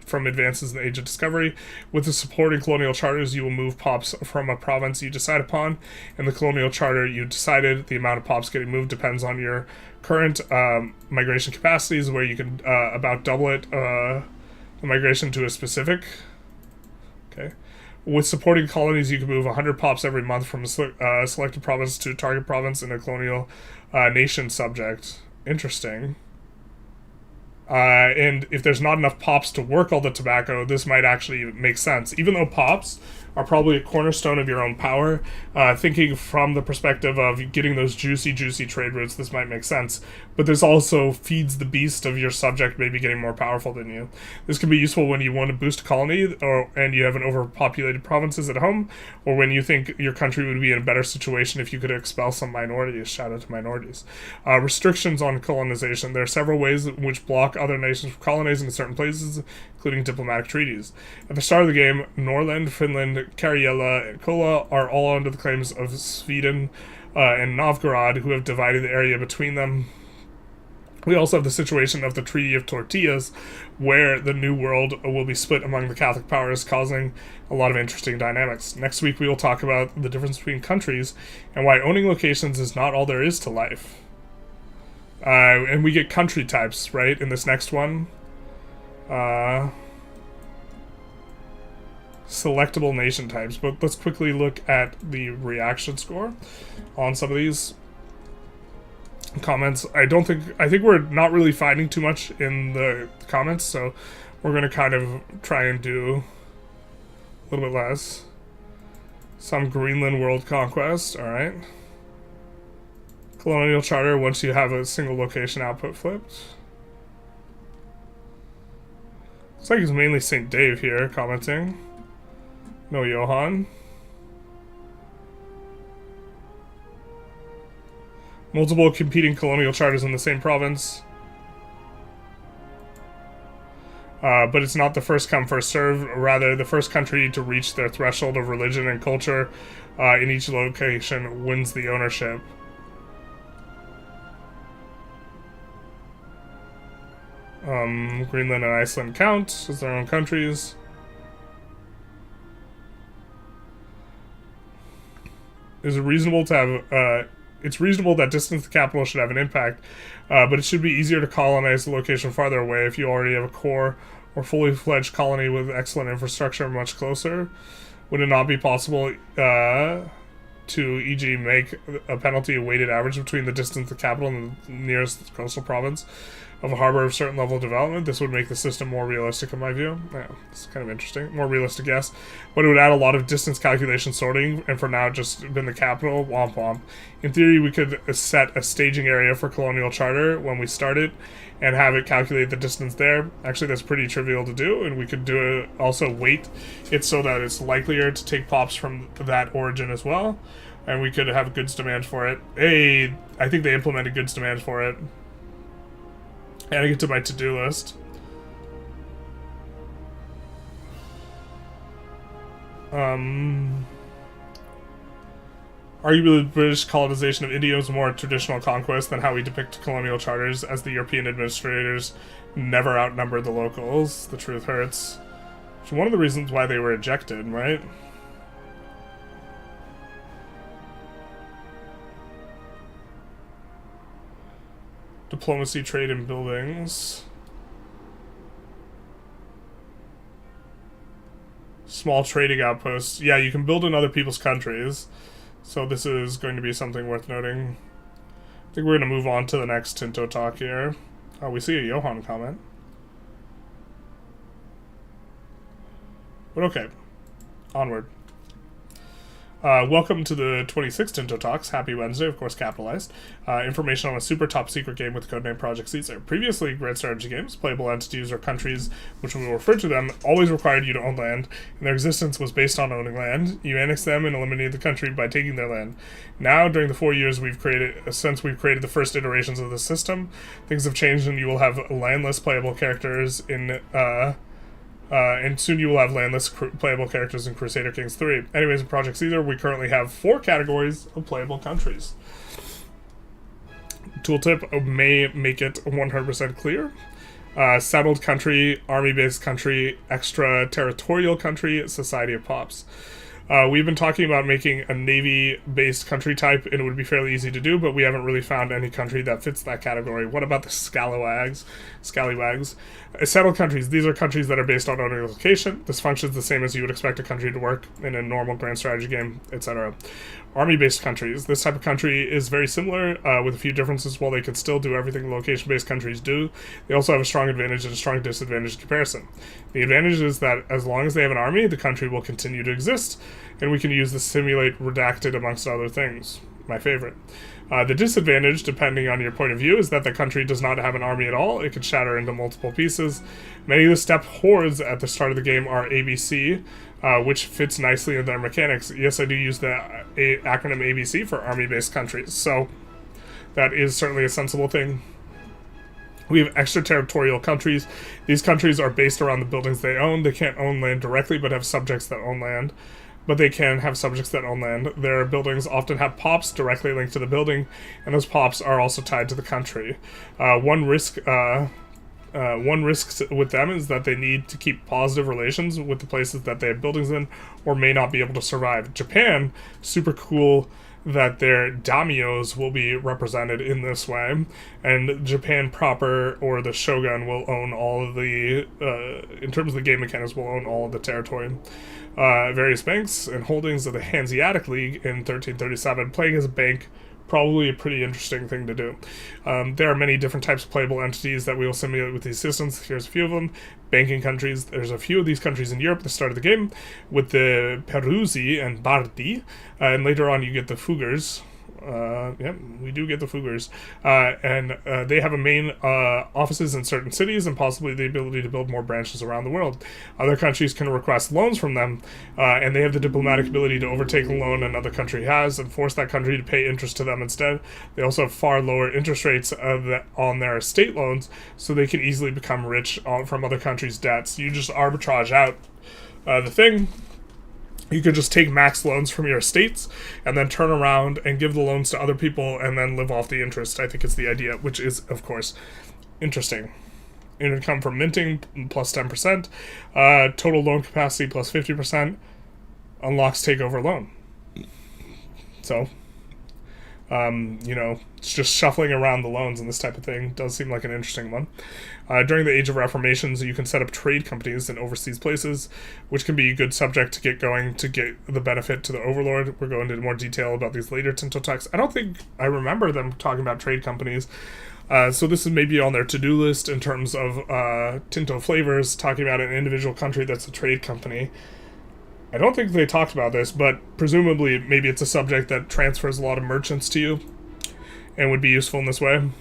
Speaker 1: from advances in the Age of Discovery. With the supporting colonial charters, you will move pops from a province you decide upon, and the colonial charter you decided, the amount of pops getting moved depends on your current migration capacities, where you can about double it, the migration to a specific. Okay. With supporting colonies, you can move 100 pops every month from a selected province to a target province in a colonial nation subject. Interesting. And if there's not enough pops to work all the tobacco, this might actually make sense. Even though pops are probably a cornerstone of your own power, thinking from the perspective of getting those juicy trade routes, this might make sense. But this also feeds the beast of your subject maybe getting more powerful than you. This can be useful when you want to boost a colony and you have an overpopulated provinces at home, or when you think your country would be in a better situation if you could expel some minorities. Shout out to minorities. Restrictions on colonization. There are several ways which block other nations from colonizing in certain places, including diplomatic treaties. At the start of the game, Norland, Finland, Karjala, and Kola are all under the claims of Sweden and Novgorod, who have divided the area between them. We also have the situation of the Treaty of Tortillas, where the New World will be split among the Catholic powers, causing a lot of interesting dynamics. Next week we will talk about the difference between countries and why owning locations is not all there is to life. And we get country types, right, in this next one. Selectable nation types, but let's quickly look at the reaction score on some of these comments. I think we're not really finding too much in the comments, so we're going to kind of try and do a little bit less. Some Greenland world conquest, alright. Colonial charter once you have a single location output flipped. Looks like it's mainly St. Dave here commenting. No Johan. Multiple competing colonial charters in the same province. But it's not the first come, first serve. Rather, the first country to reach their threshold of religion and culture in each location wins the ownership. Greenland and Iceland count as their own countries. Is it reasonable to have it's reasonable that distance to capital should have an impact, but it should be easier to colonize the location farther away if you already have a core or fully fledged colony with excellent infrastructure much closer. Would it not be possible to, e.g., make a penalty a weighted average between the distance to the capital and the nearest coastal province of a harbor of certain level of development? This would make the system more realistic in my view. Yeah, it's kind of interesting. More realistic, yes. But it would add a lot of distance calculation sorting, and for now just been the capital. Womp womp. In theory, we could set a staging area for colonial charter when we start it, and have it calculate the distance there. Actually, that's pretty trivial to do, and we could do it, also weight it so that it's likelier to take pops from that origin as well, and we could have goods demand for it. Hey, I think they implemented goods demand for it. Adding it to my to-do list. Arguably, the British colonization of India was more traditional conquest than how we depict colonial charters, as the European administrators never outnumbered the locals. The truth hurts. Which is one of the reasons why they were ejected, right? Diplomacy, trade, and buildings. Small trading outposts. Yeah, you can build in other people's countries. So this is going to be something worth noting. I think we're going to move on to the next Tinto talk here. Oh, we see a Johan comment. But okay. Onward. Welcome to the 26th Tinto Talks. Happy Wednesday, of course capitalized. Information on a super top secret game with the codename Project Caesar. Previously, grand strategy games, playable entities or countries, which we will refer to them, always required you to own land, and their existence was based on owning land. You annexed them and eliminated the country by taking their land. Now, during the 4 years since we've created the first iterations of the system, things have changed and you will have landless playable characters in, and soon you will have landless playable characters in Crusader Kings 3. Anyways, in Project Caesar, we currently have 4 categories of playable countries. Tooltip may make it 100% clear. Settled country, army-based country, extraterritorial country, Society of Pops. We've been talking about making a navy-based country type, and it would be fairly easy to do, but we haven't really found any country that fits that category. What about the scallywags? Settled countries. These are countries that are based on owning a location. This functions the same as you would expect a country to work in a normal grand strategy game, etc. Army-based countries. This type of country is very similar, with a few differences. While they can still do everything location-based countries do, they also have a strong advantage and a strong disadvantage in comparison. The advantage is that as long as they have an army, the country will continue to exist, and we can use the simulate redacted amongst other things. My favorite. The disadvantage, depending on your point of view, is that the country does not have an army at all. It could shatter into multiple pieces. Many of the step hordes at the start of the game are ABC, which fits nicely in their mechanics. Yes, I do use the acronym ABC for army-based countries, so that is certainly a sensible thing. We have extraterritorial countries. These countries are based around the buildings they own. They can't own land directly, but have subjects that own land. But they can have subjects that own land. Their buildings often have pops directly linked to the building, and those pops are also tied to the country. One risk with them is that they need to keep positive relations with the places that they have buildings in, or may not be able to survive. Japan, super cool that their daimyos will be represented in this way, and Japan proper, or the shogun, will own all of the, in terms of the game mechanics, will own all of the territory. Various banks and holdings of the Hanseatic League in 1337. Playing as a bank, probably a pretty interesting thing to do. There are many different types of playable entities that we will simulate with these systems. Here's a few of them. Banking countries. There's a few of these countries in Europe at the start of the game, with the Peruzzi and Bardi, and later on you get the Fugars. We do get the Fugars. And they have a main offices in certain cities and possibly the ability to build more branches around the world. Other countries can request loans from them, and they have the diplomatic ability to overtake a loan another country has and force that country to pay interest to them instead. They also have far lower interest rates on their estate loans, so they can easily become rich from other countries' debts. You just arbitrage out the thing. You could just take max loans from your estates and then turn around and give the loans to other people and then live off the interest. I think it's the idea, which is, of course, interesting. Income from minting, plus 10%. Total loan capacity, plus 50%. Unlocks takeover loan. So, You know, it's just shuffling around the loans and this type of thing does seem like an interesting one. During the Age of Reformations, you can set up trade companies in overseas places, which can be a good subject to get going to get the benefit to the overlord. We're going into more detail about these later Tinto talks. I don't think I remember them talking about trade companies. So this is maybe on their to-do list in terms of Tinto flavors, talking about an individual country that's a trade company. I don't think they talked about this, but presumably maybe it's a subject that transfers a lot of merchants to you and would be useful in this way.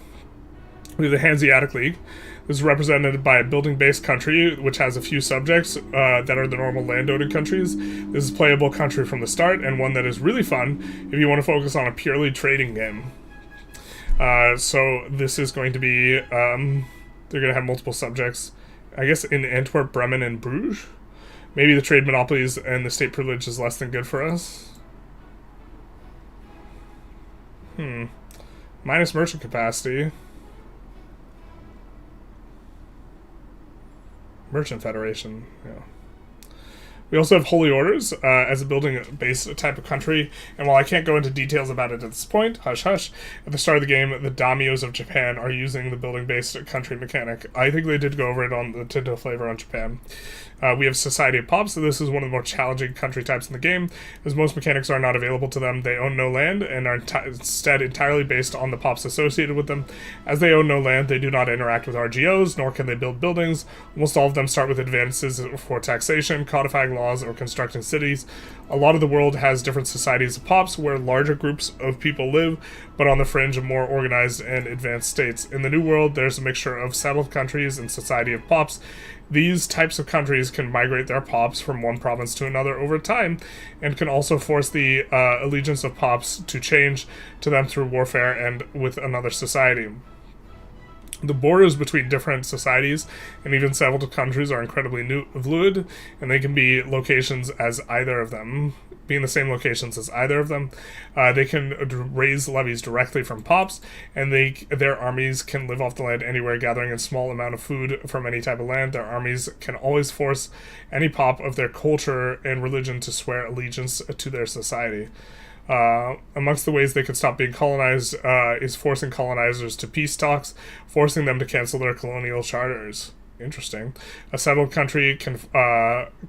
Speaker 1: We have the Hanseatic League. This is represented by a building-based country, which has a few subjects that are the normal landowning countries. This is a playable country from the start, and one that is really fun if you want to focus on a purely trading game. So this is going to be, they're going to have multiple subjects, I guess, in Antwerp, Bremen, and Bruges. Maybe the trade monopolies and the state privilege is less than good for us. Minus merchant capacity. Merchant Federation, yeah. We also have Holy Orders as a building-based type of country, and while I can't go into details about it at this point, hush hush, at the start of the game, the daimyos of Japan are using the building-based country mechanic. I think they did go over it on the Tinto flavor on Japan. We have Society of Pops, so this is one of the more challenging country types in the game, as most mechanics are not available to them. They own no land, and are instead entirely based on the pops associated with them. As they own no land, they do not interact with RGOs, nor can they build buildings. Almost all of them start with advances for taxation, codifying laws, or constructing cities. A lot of the world has different societies of pops where larger groups of people live, but on the fringe of more organized and advanced states. In the New World, there's a mixture of settled countries and society of pops. These types of countries can migrate their pops from one province to another over time, and can also force the allegiance of pops to change to them through warfare and with another society. The borders between different societies and even settled countries are incredibly fluid, and they can be locations as either of them, be in the same locations as either of them. They can raise levies directly from pops, and their armies can live off the land anywhere, gathering a small amount of food from any type of land. Their armies can always force any pop of their culture and religion to swear allegiance to their society. Amongst the ways they can stop being colonized is forcing colonizers to peace talks, forcing them to cancel their colonial charters. Interesting. A settled country can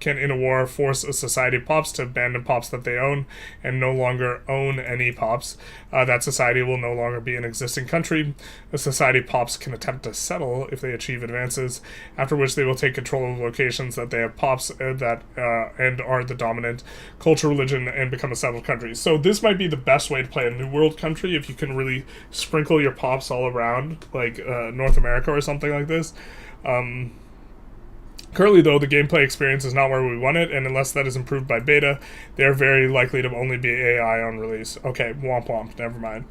Speaker 1: in a war force a society of pops to abandon pops that they own and no longer own any pops. That society will no longer be an existing country. The society of pops can attempt to settle if they achieve advances, after which they will take control of locations that they have pops and are the dominant culture, religion, and become a settled country. So this might be the best way to play a New World country if you can really sprinkle your pops all around, like North America or something like this. Currently, though, the gameplay experience is not where we want it, and unless that is improved by beta, they are very likely to only be AI on release. Okay, womp womp, never mind.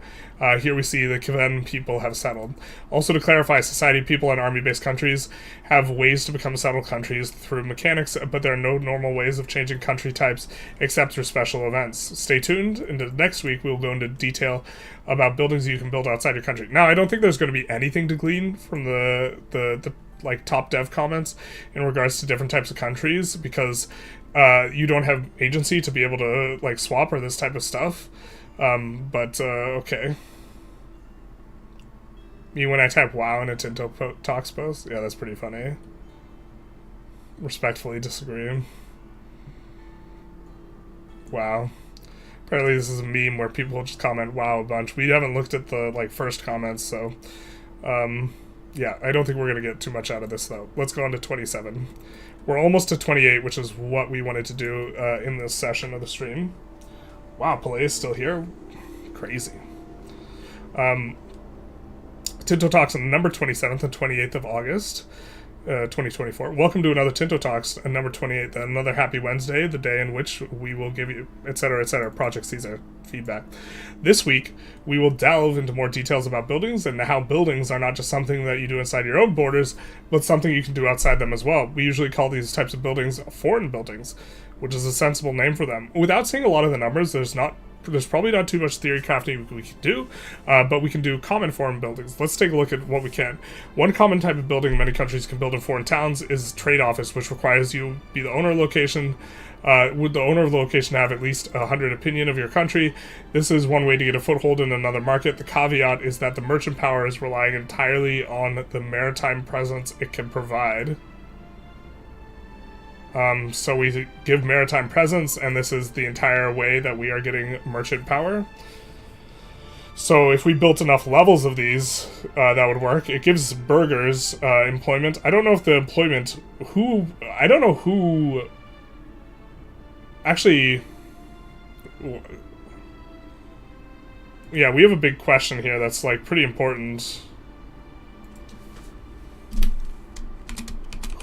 Speaker 1: Here we see the Quinine people have settled. Also, to clarify, society people in army-based countries have ways to become settled countries through mechanics, but there are no normal ways of changing country types except through special events. Stay tuned, and next week we'll go into detail about buildings you can build outside your country. Now, I don't think there's going to be anything to glean from the like top dev comments in regards to different types of countries, because you don't have agency to be able to like swap or this type of stuff. But okay. Me when I type WoW in a Tinto Talks post? Yeah, that's pretty funny. Respectfully disagree. Wow. Apparently this is a meme where people just comment WoW a bunch. We haven't looked at the like first comments, so yeah, I don't think we're going to get too much out of this, though. Let's go on to 27. We're almost to 28, which is what we wanted to do in this session of the stream. Wow, Palais is still here? Crazy. Tinto Talks on number 27th and 28th of August, 2024. Welcome to another Tinto Talks on number 28, another happy Wednesday, the day in which we will give you, etc., Project Caesar feedback. This week, we will delve into more details about buildings and how buildings are not just something that you do inside your own borders, but something you can do outside them as well. We usually call these types of buildings foreign buildings, which is a sensible name for them. Without seeing a lot of the numbers, there's not there's probably not too much theory crafting we can do, but we can do common foreign buildings. Let's take a look at what we can. One common type of building many countries can build in foreign towns is trade office, which requires you be the owner of location. Would the owner of the location have at least 100 opinion of your country? This is one way to get a foothold in another market. The caveat is that the merchant power is relying entirely on the maritime presence it can provide. So we give maritime presence, and this is the entire way that we are getting merchant power. So if we built enough levels of these, that would work. It gives burghers employment. I don't know if the employment... I don't know who... Actually... Yeah, we have a big question here that's, like, pretty important.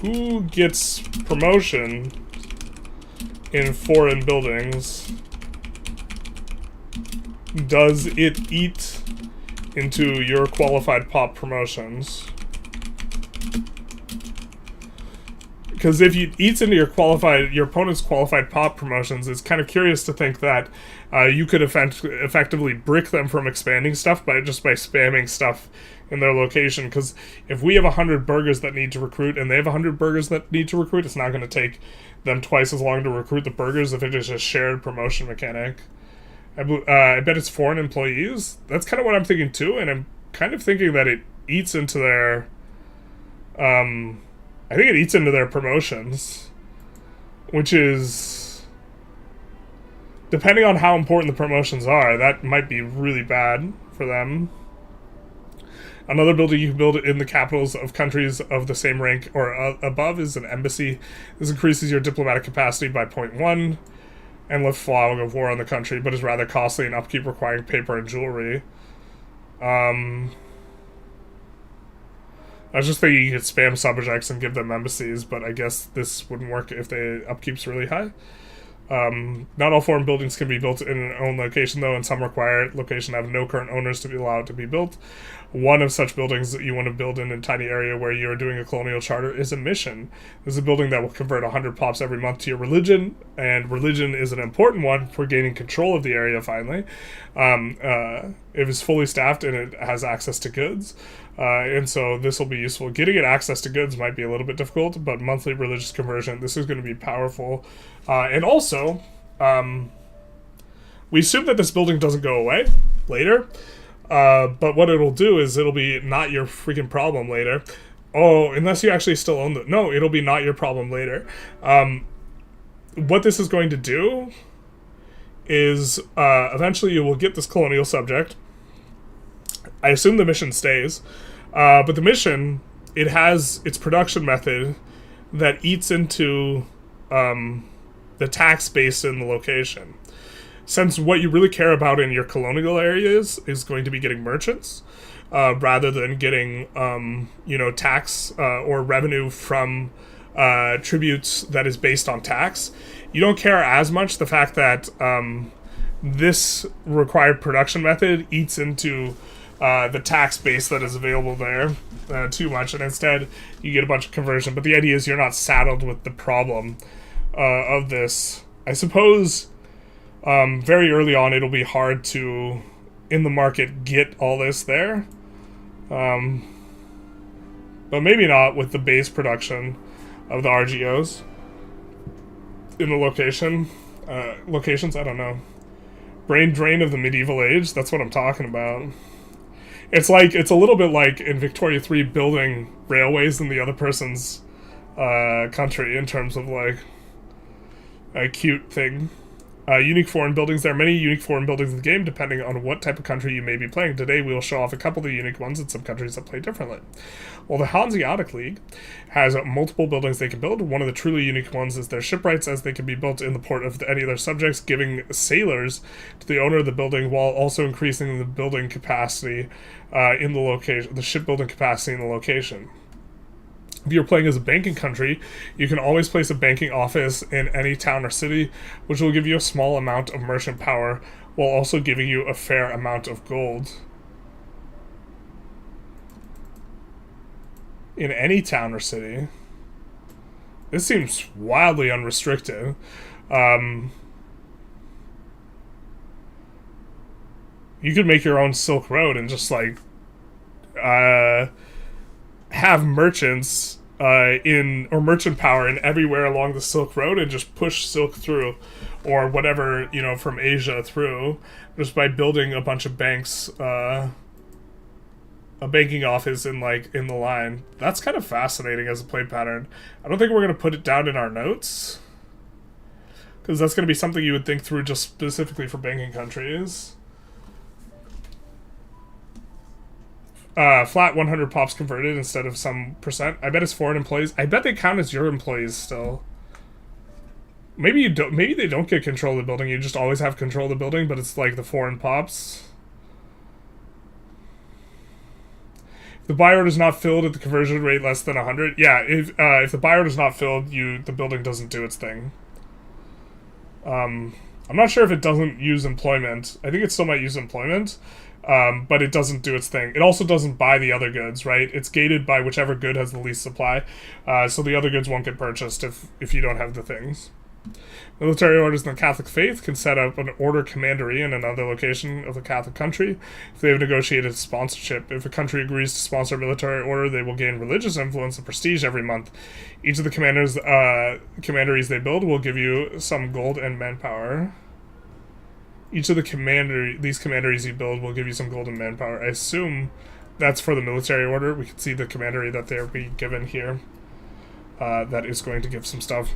Speaker 1: Who gets promotion in foreign buildings? Does it eat into your qualified pop promotions? Because if it eats into your opponent's qualified pop promotions, it's kind of curious to think that you could effectively brick them from expanding stuff by spamming stuff in their location. Because if we have 100 burghers that need to recruit and they have 100 burghers that need to recruit, it's not going to take them twice as long to recruit the burghers if it is a shared promotion mechanic. I bet it's foreign employees. That's kind of what I'm thinking too, and I'm kind of thinking that it eats into their... I think it eats into their promotions, which is... Depending on how important the promotions are, that might be really bad for them. Another building you can build in the capitals of countries of the same rank or above is an embassy. This increases your diplomatic capacity by 0.1 and lifts fog of war on the country, but is rather costly and upkeep requiring paper and jewelry. I was just thinking you could spam subjects and give them embassies, but I guess this wouldn't work if the upkeep's really high. Not all foreign buildings can be built in an own location, though, and some require location to have no current owners to be allowed to be built. One of such buildings that you want to build in a tiny area where you are doing a colonial charter is a mission. This is a building that will convert 100 pops every month to your religion, and religion is an important one for gaining control of the area, finally. It is fully staffed and it has access to goods, and so this will be useful. Getting it access to goods might be a little bit difficult, but monthly religious conversion, this is going to be powerful. And also, we assume that this building doesn't go away later, but what it'll do is it'll be not your freaking problem later. Oh, unless you actually still own it. No, it'll be not your problem later. What this is going to do is eventually you will get this colonial subject. I assume the mission stays, but the mission, it has its production method that eats into the tax base in the location. Since what you really care about in your colonial areas is going to be getting merchants, rather than getting, tax or revenue from tributes that is based on tax, you don't care as much the fact that this required production method eats into the tax base that is available there too much, and instead you get a bunch of conversion. But the idea is you're not saddled with the problem of this. I suppose very early on it'll be hard to, in the market, get all this there. But maybe not with the base production of the RGOs in the locations, I don't know. Brain drain of the medieval age, that's what I'm talking about. It's a little bit like in Victoria 3 building railways in the other person's country in terms of like a cute thing. Unique foreign buildings. There are many unique foreign buildings in the game depending on what type of country you may be playing. Today we will show off a couple of the unique ones in some countries that play differently. Well, the Hanseatic League has multiple buildings they can build. One of the truly unique ones is their shipwrights, as they can be built in the port of any of their subjects, giving sailors to the owner of the building while also increasing the building capacity in the location, the shipbuilding capacity in the location. If you're playing as a banking country, you can always place a banking office in any town or city, which will give you a small amount of merchant power, while also giving you a fair amount of gold. In any town or city. This seems wildly unrestricted. You could make your own Silk Road and just like have merchants or merchant power in everywhere along the Silk Road and just push silk through, or whatever, from Asia through, just by building a bunch of banks, a banking office in the line. That's kind of fascinating as a play pattern. I don't think we're going to put it down in our notes, because that's going to be something you would think through just specifically for banking countries. Flat 100 pops converted instead of some percent. I bet it's foreign employees. I bet they count as your employees still. Maybe you don't. Maybe they don't get control of the building. You just always have control of the building, but it's like the foreign pops. If the buy order is not filled at the conversion rate less than 100. Yeah, if the buy order is not filled, the building doesn't do its thing. I'm not sure if it doesn't use employment. I think it still might use employment. But it doesn't do its thing. It also doesn't buy the other goods, right? It's gated by whichever good has the least supply, so the other goods won't get purchased if you don't have the things. Military orders in the Catholic faith can set up an order commandery in another location of the Catholic country if they have negotiated sponsorship. If a country agrees to sponsor a military order, they will gain religious influence and prestige every month. Each of the commanderies they build will give you some gold and manpower. Each of these commanderies you build will give you some gold and manpower. I assume that's for the military order. We can see the commandery that they're being given here. That is going to give some stuff.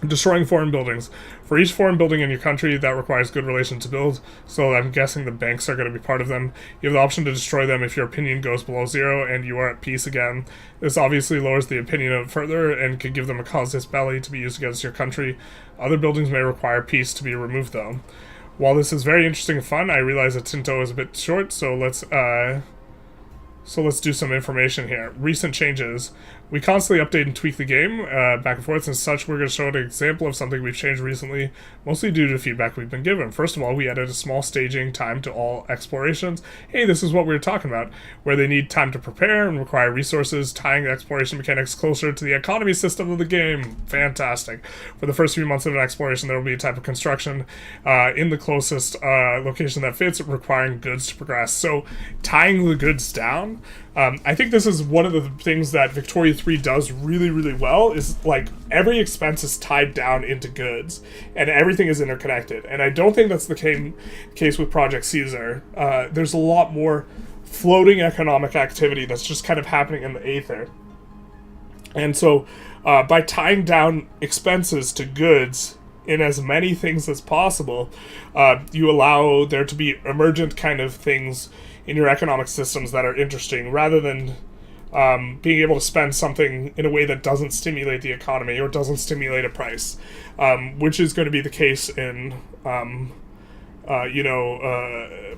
Speaker 1: Destroying foreign buildings. For each foreign building in your country, that requires good relations to build, so I'm guessing the banks are going to be part of them. You have the option to destroy them if your opinion goes below 0 and you are at peace again. This obviously lowers the opinion further and could give them a casus belli to be used against your country. Other buildings may require peace to be removed, though. While this is very interesting and fun, I realize that Tinto is a bit short, so let's do some information here. Recent changes. We constantly update and tweak the game back and forth, and such we're going to show an example of something we've changed recently, mostly due to feedback we've been given. First of all, we added a small staging time to all explorations. Hey, this is what we were talking about, where they need time to prepare and require resources, tying the exploration mechanics closer to the economy system of the game. Fantastic. For the first few months of an exploration, there will be a type of construction in the closest location that fits, requiring goods to progress. So, tying the goods down, I think this is one of the things that Victoria 3 does really, really well, is like every expense is tied down into goods and everything is interconnected. And I don't think that's the case with Project Caesar. There's a lot more floating economic activity that's just kind of happening in the aether. And so by tying down expenses to goods in as many things as possible, you allow there to be emergent kind of things in your economic systems that are interesting, rather than being able to spend something in a way that doesn't stimulate the economy or doesn't stimulate a price, which is going to be the case in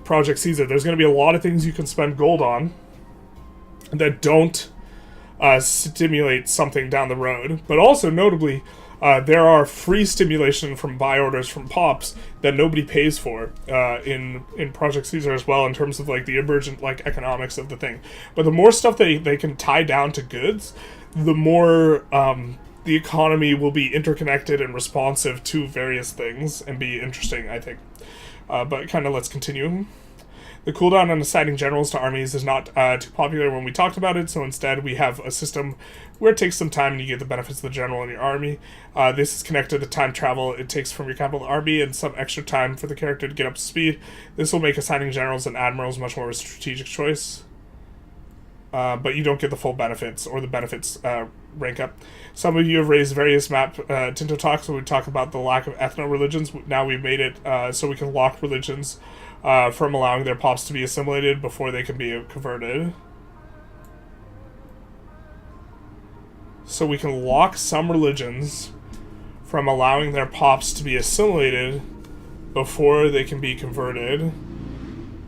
Speaker 1: Project Caesar. There's going to be a lot of things you can spend gold on that don't stimulate something down the road, but also notably there are free stimulation from buy orders from pops that nobody pays for in Project Caesar as well, in terms of like the emergent like economics of the thing. But the more stuff they can tie down to goods, the more the economy will be interconnected and responsive to various things and be interesting, I think. But kind of let's continue. The cooldown on assigning generals to armies is not too popular when we talked about it, so instead we have a system where it takes some time and you get the benefits of the general in your army. This is connected to the time travel it takes from your capital army and some extra time for the character to get up to speed. This will make assigning generals and admirals much more of a strategic choice. But you don't get the full benefits, or the benefits rank up. Some of you have raised various map Tinto talks when we talk about the lack of ethno-religions. Now we've made it so we can lock religions from allowing their pops to be assimilated before they can be converted. So we can lock some religions from allowing their pops to be assimilated before they can be converted.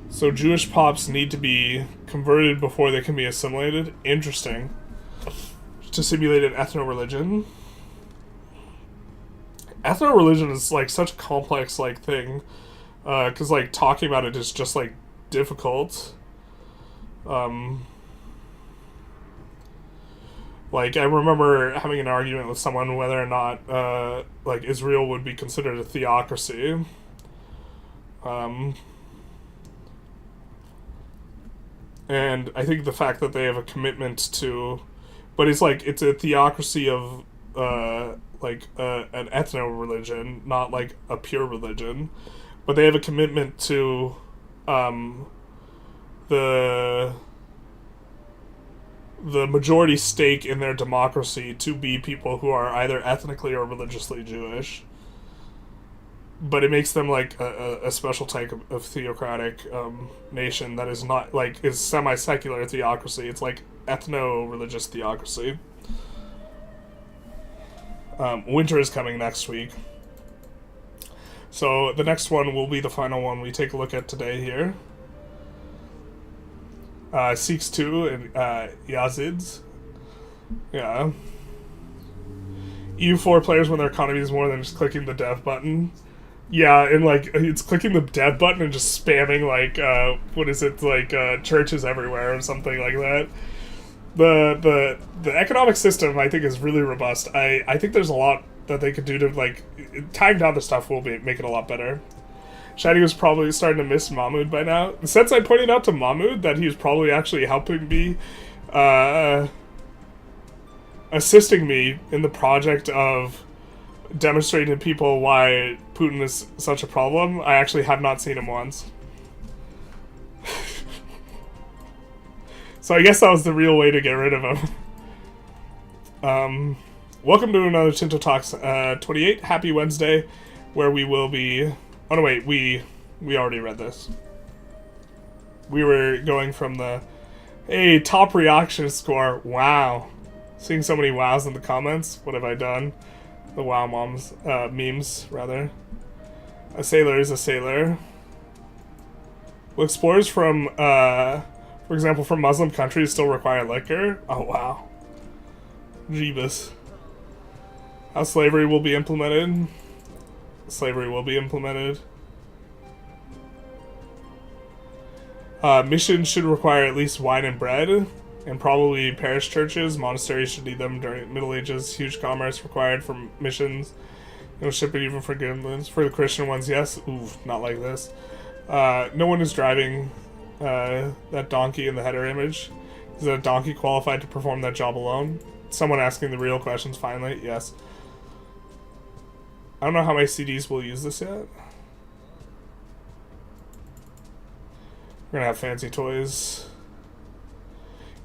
Speaker 1: So Jewish pops need to be converted before they can be assimilated. Interesting. To simulate an ethno-religion. Ethno-religion is like such a complex like thing. Because like talking about it is just like difficult. Like I remember having an argument with someone whether or not like Israel would be considered a theocracy. And I think the fact that they have a commitment to, but it's like it's a theocracy of an ethno religion, not like a pure religion, but they have a commitment to the majority stake in their democracy to be people who are either ethnically or religiously Jewish. But it makes them like a special type of theocratic nation that is not like is semi-secular theocracy. It's like ethno-religious theocracy. Winter is coming next week. So the next one will be the final one we take a look at today here. Sikhs 2 and Yazids. Yeah. EU4 players when their economy is more than just clicking the dev button. Yeah, and like it's clicking the dev button and just spamming like what is it, like churches everywhere or something like that. The economic system I think is really robust. I think there's a lot that they could do to like tying down the stuff will make it a lot better. Shadi was probably starting to miss Mahmoud by now. Since I pointed out to Mahmoud that he was probably actually helping me, assisting me in the project of demonstrating to people why Putin is such a problem, I actually have not seen him once. So I guess that was the real way to get rid of him. Welcome to another Tinto Talks 28. Happy Wednesday, where we will be... Oh no, wait, we already read this. We were going from the... Hey, top reaction score. Wow. Seeing so many wows in the comments. What have I done? The wow moms, memes, rather. A sailor is a sailor. Will explorers from, for example, from Muslim countries still require liquor? Oh, wow. Jeebus. How slavery will be implemented? Slavery will be implemented. Missions should require at least wine and bread, and probably parish churches. Monasteries should need them during the Middle Ages. Huge commerce required from missions. No shipping even for Greenlands. For the Christian ones, yes. Ooh, not like this. No one is driving that donkey in the header image. Is that donkey qualified to perform that job alone? Someone asking the real questions finally. Yes. I don't know how my CDs will use this yet. We're gonna have fancy toys.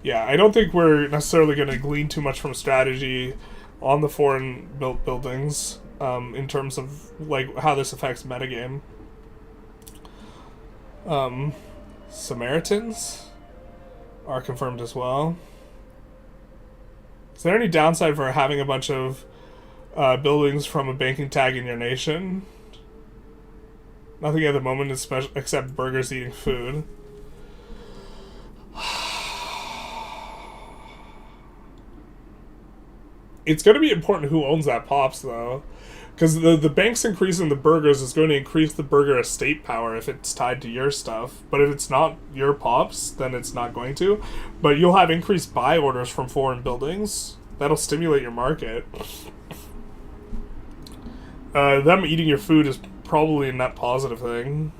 Speaker 1: Yeah, I don't think we're necessarily going to glean too much from strategy on the foreign built buildings in terms of like how this affects metagame. Samaritans are confirmed as well. Is there any downside for having a bunch of buildings from a banking tag in your nation? Nothing at the moment is special except burgers eating food. It's going to be important who owns that pops, though. Because the banks increasing the burgers is going to increase the burger estate power if it's tied to your stuff. But if it's not your pops, then it's not going to. But you'll have increased buy orders from foreign buildings. That'll stimulate your market. Them eating your food is probably a net positive thing.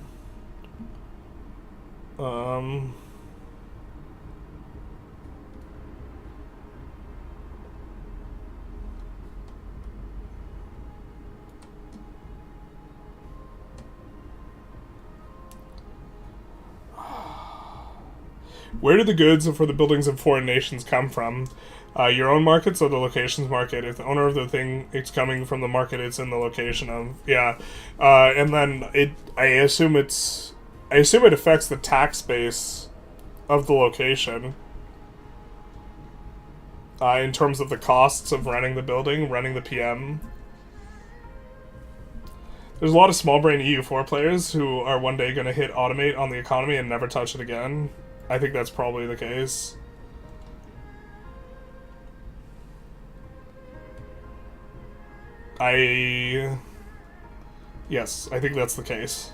Speaker 1: Where do the goods for the buildings of foreign nations come from? Your own markets or the locations market? If the owner of the thing, it's coming from the market it's in the location of. Yeah. And then I assume it affects the tax base of the location. In terms of the costs of running the building, running the PM. There's a lot of small brain EU4 players who are one day going to hit automate on the economy and never touch it again. I think that's probably the case. Yes, I think that's the case.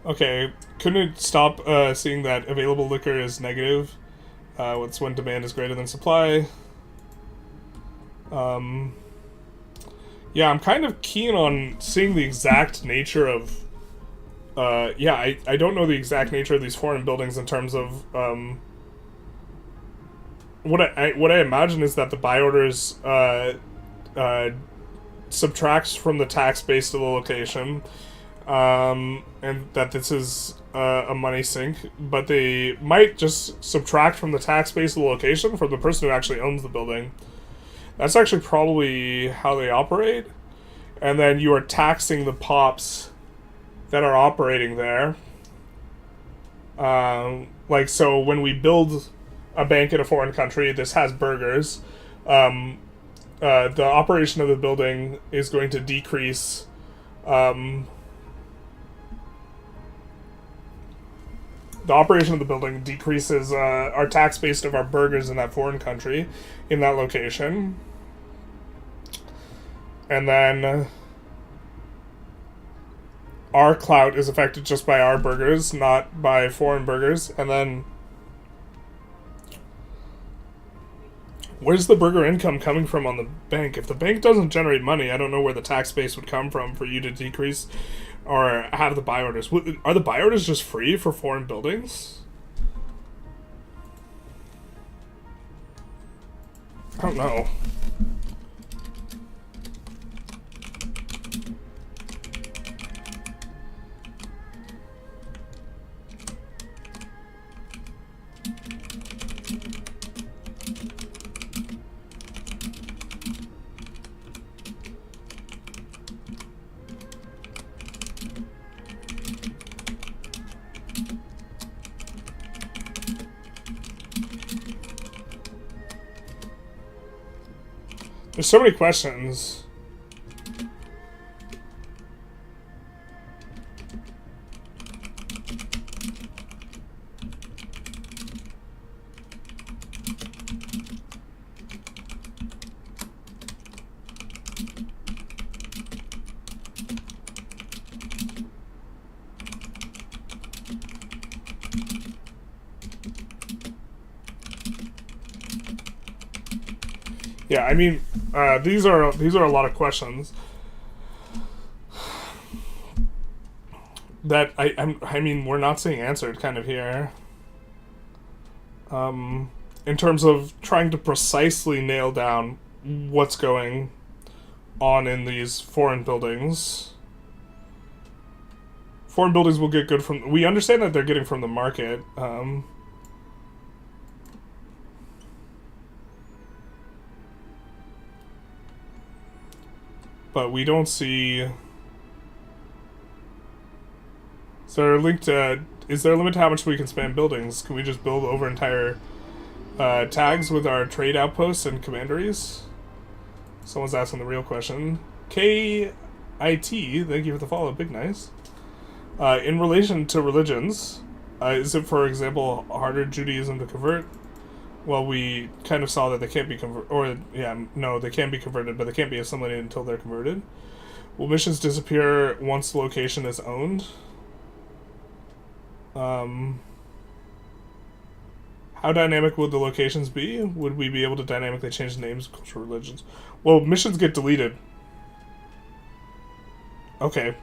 Speaker 1: Okay, couldn't stop seeing that available liquor is negative. It's when demand is greater than supply. Yeah, I'm kind of keen on seeing the exact nature of yeah, I don't know the exact nature of these foreign buildings in terms of what I imagine is that the buy orders subtracts from the tax base to the location, and that this is a money sink, but they might just subtract from the tax base of the location from the person who actually owns the building. That's actually probably how they operate, and then you are taxing the pops that are operating there. Like, so when we build a bank in a foreign country, this has burgers. The operation of the building is going to decrease. The operation of the building decreases our tax base of our burgers in that foreign country, in that location. And then our clout is affected just by our burgers, not by foreign burgers. And then where's the burger income coming from on the bank? If the bank doesn't generate money, I don't know where the tax base would come from for you to decrease or have the buy orders. Are the buy orders just free for foreign buildings? I don't know. There's so many questions. Yeah, I mean, these are a lot of questions that I mean we're not seeing answered kind of here. In terms of trying to precisely nail down what's going on in these foreign buildings. Foreign buildings will get good from. We understand that they're getting from the market. But we don't see. Is there a limit to how much we can spam buildings? Can we just build over entire tags with our trade outposts and commanderies? Someone's asking the real question. KIT, thank you for the follow, big nice. In relation to religions, is it, for example, harder Judaism to convert? Well, we kind of saw that they can't be converted, they can be converted, but they can't be assimilated until they're converted. Will missions disappear once the location is owned? How dynamic would the locations be? Would we be able to dynamically change the names of cultural religions? Well, missions get deleted. Okay.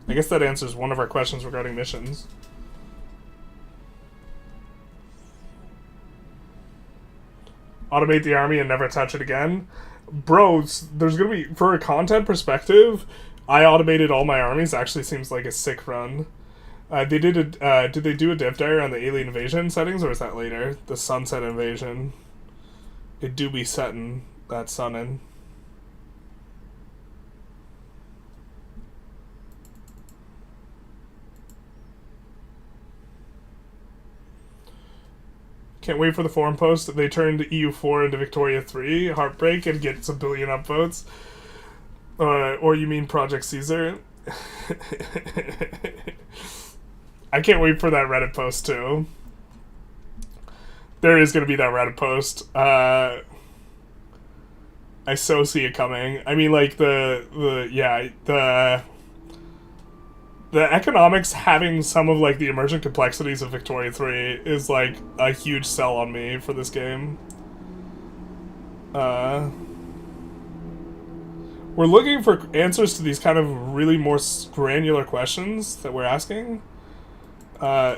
Speaker 1: I guess that answers one of our questions regarding missions. Automate the army and never touch it again. Bro, there's gonna be, for a content perspective, I automated all my armies. Actually seems like a sick run. Did they do a dev diary on the alien invasion settings, or is that later? The sunset invasion. It do be setting that sun in. Can't wait for the forum post. They turned EU4 into Victoria 3. Heartbreak and get some billion upvotes. Or you mean Project Caesar? I can't wait for that Reddit post too. There is going to be that Reddit post. I so see it coming. I mean, like, the economics having some of, like, the emergent complexities of Victoria 3 is, like, a huge sell on me for this game. We're looking for answers to these kind of really more granular questions that we're asking.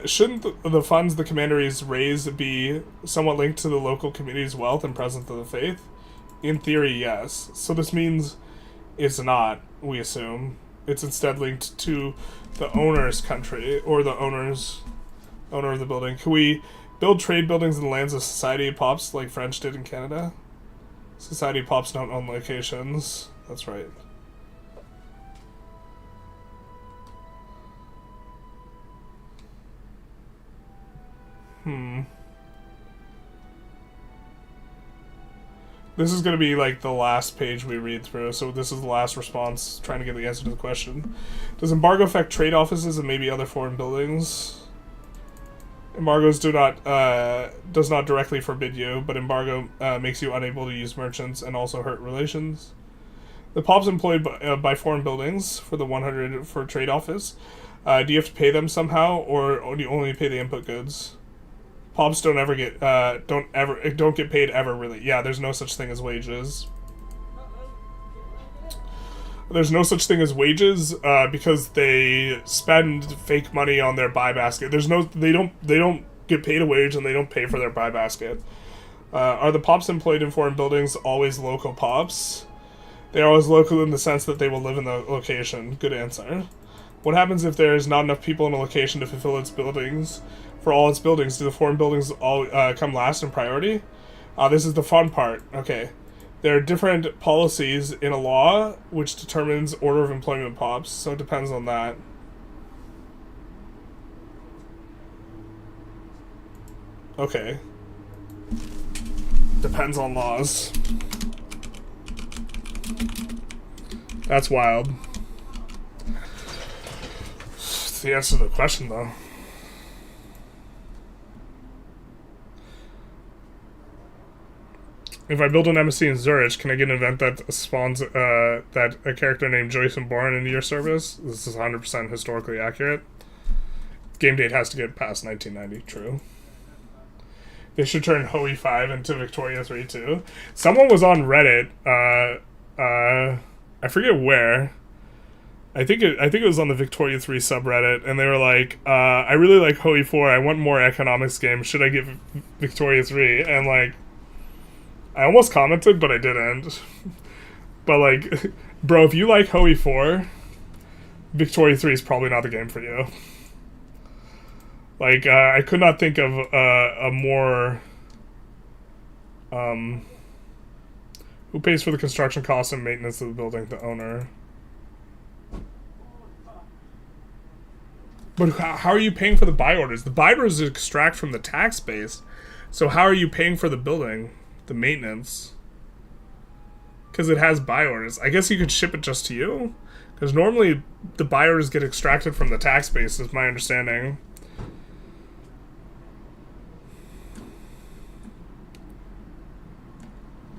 Speaker 1: Shouldn't the funds the commanderies raise be somewhat linked to the local community's wealth and presence of the faith? In theory, yes. So this means it's not, we assume. It's instead linked to the owner's country, or the owner of the building. Can we build trade buildings in the lands of society pops like French did in Canada? Society pops don't own locations. That's right. This is going to be like the last page we read through, so this is the last response, trying to get the answer to the question. Does embargo affect trade offices and maybe other foreign buildings? Embargoes does not directly forbid you, but embargo makes you unable to use merchants and also hurt relations. The POPs employed by foreign buildings for the 100 for trade office, do you have to pay them somehow, or do you only pay the input goods? POPs don't get paid ever, really. Yeah, there's no such thing as wages. There's no such thing as wages because they spend fake money on their buy basket. They don't get paid a wage, and they don't pay for their buy basket. Are the POPs employed in foreign buildings always local POPs? They're always local in the sense that they will live in the location. Good answer. What happens if there's not enough people in a location to fulfill its buildings? For all its buildings, do the foreign buildings all come last in priority? This is the fun part. Okay. There are different policies in a law which determines order of employment POPs, so it depends on that. Okay. Depends on laws. That's wild. It's the answer to the question, though. If I build an embassy in Zurich, can I get an event that spawns that a character named Joyce and born into your service? This is 100% historically accurate. Game date has to get past 1990. True. They should turn EU5 into Victoria 3 too. Someone was on Reddit. I forget where. I think it was on the Victoria 3 subreddit, and they were like, I really like EU4. I want more economics games. Should I get Victoria 3? And like, I almost commented, but I didn't. But like, bro, if you like UE4, Victoria 3 is probably not the game for you. Like, I could not think of a more... who pays for the construction costs and maintenance of the building? The owner. But how are you paying for the buy orders? The buy orders extract from the tax base. So how are you paying for the building? The maintenance? Because it has buy orders. I guess you could ship it just to you? Because normally the buy orders get extracted from the tax base, is my understanding.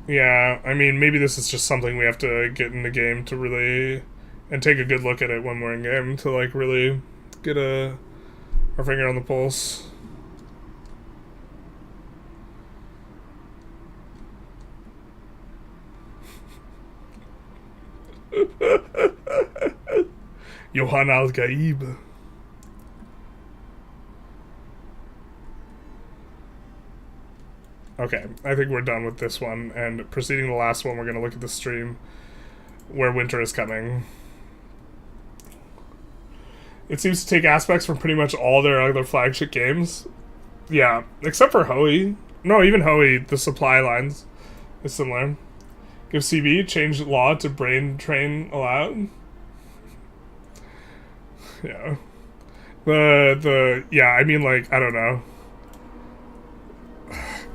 Speaker 1: Yeah, I mean, maybe this is just something we have to get in the game to really... and take a good look at it when we're in game to, like, really get our finger on the pulse. Johann Al-Gaib. Okay, I think we're done with this one, and proceeding to the last one, we're going to look at the stream where winter is coming. It seems to take aspects from pretty much all their other flagship games. Yeah, except for Hoey. No, even Hoey, the supply lines is similar. Give CB, change law to brain train allowed. Yeah. Yeah, I mean, like, I don't know.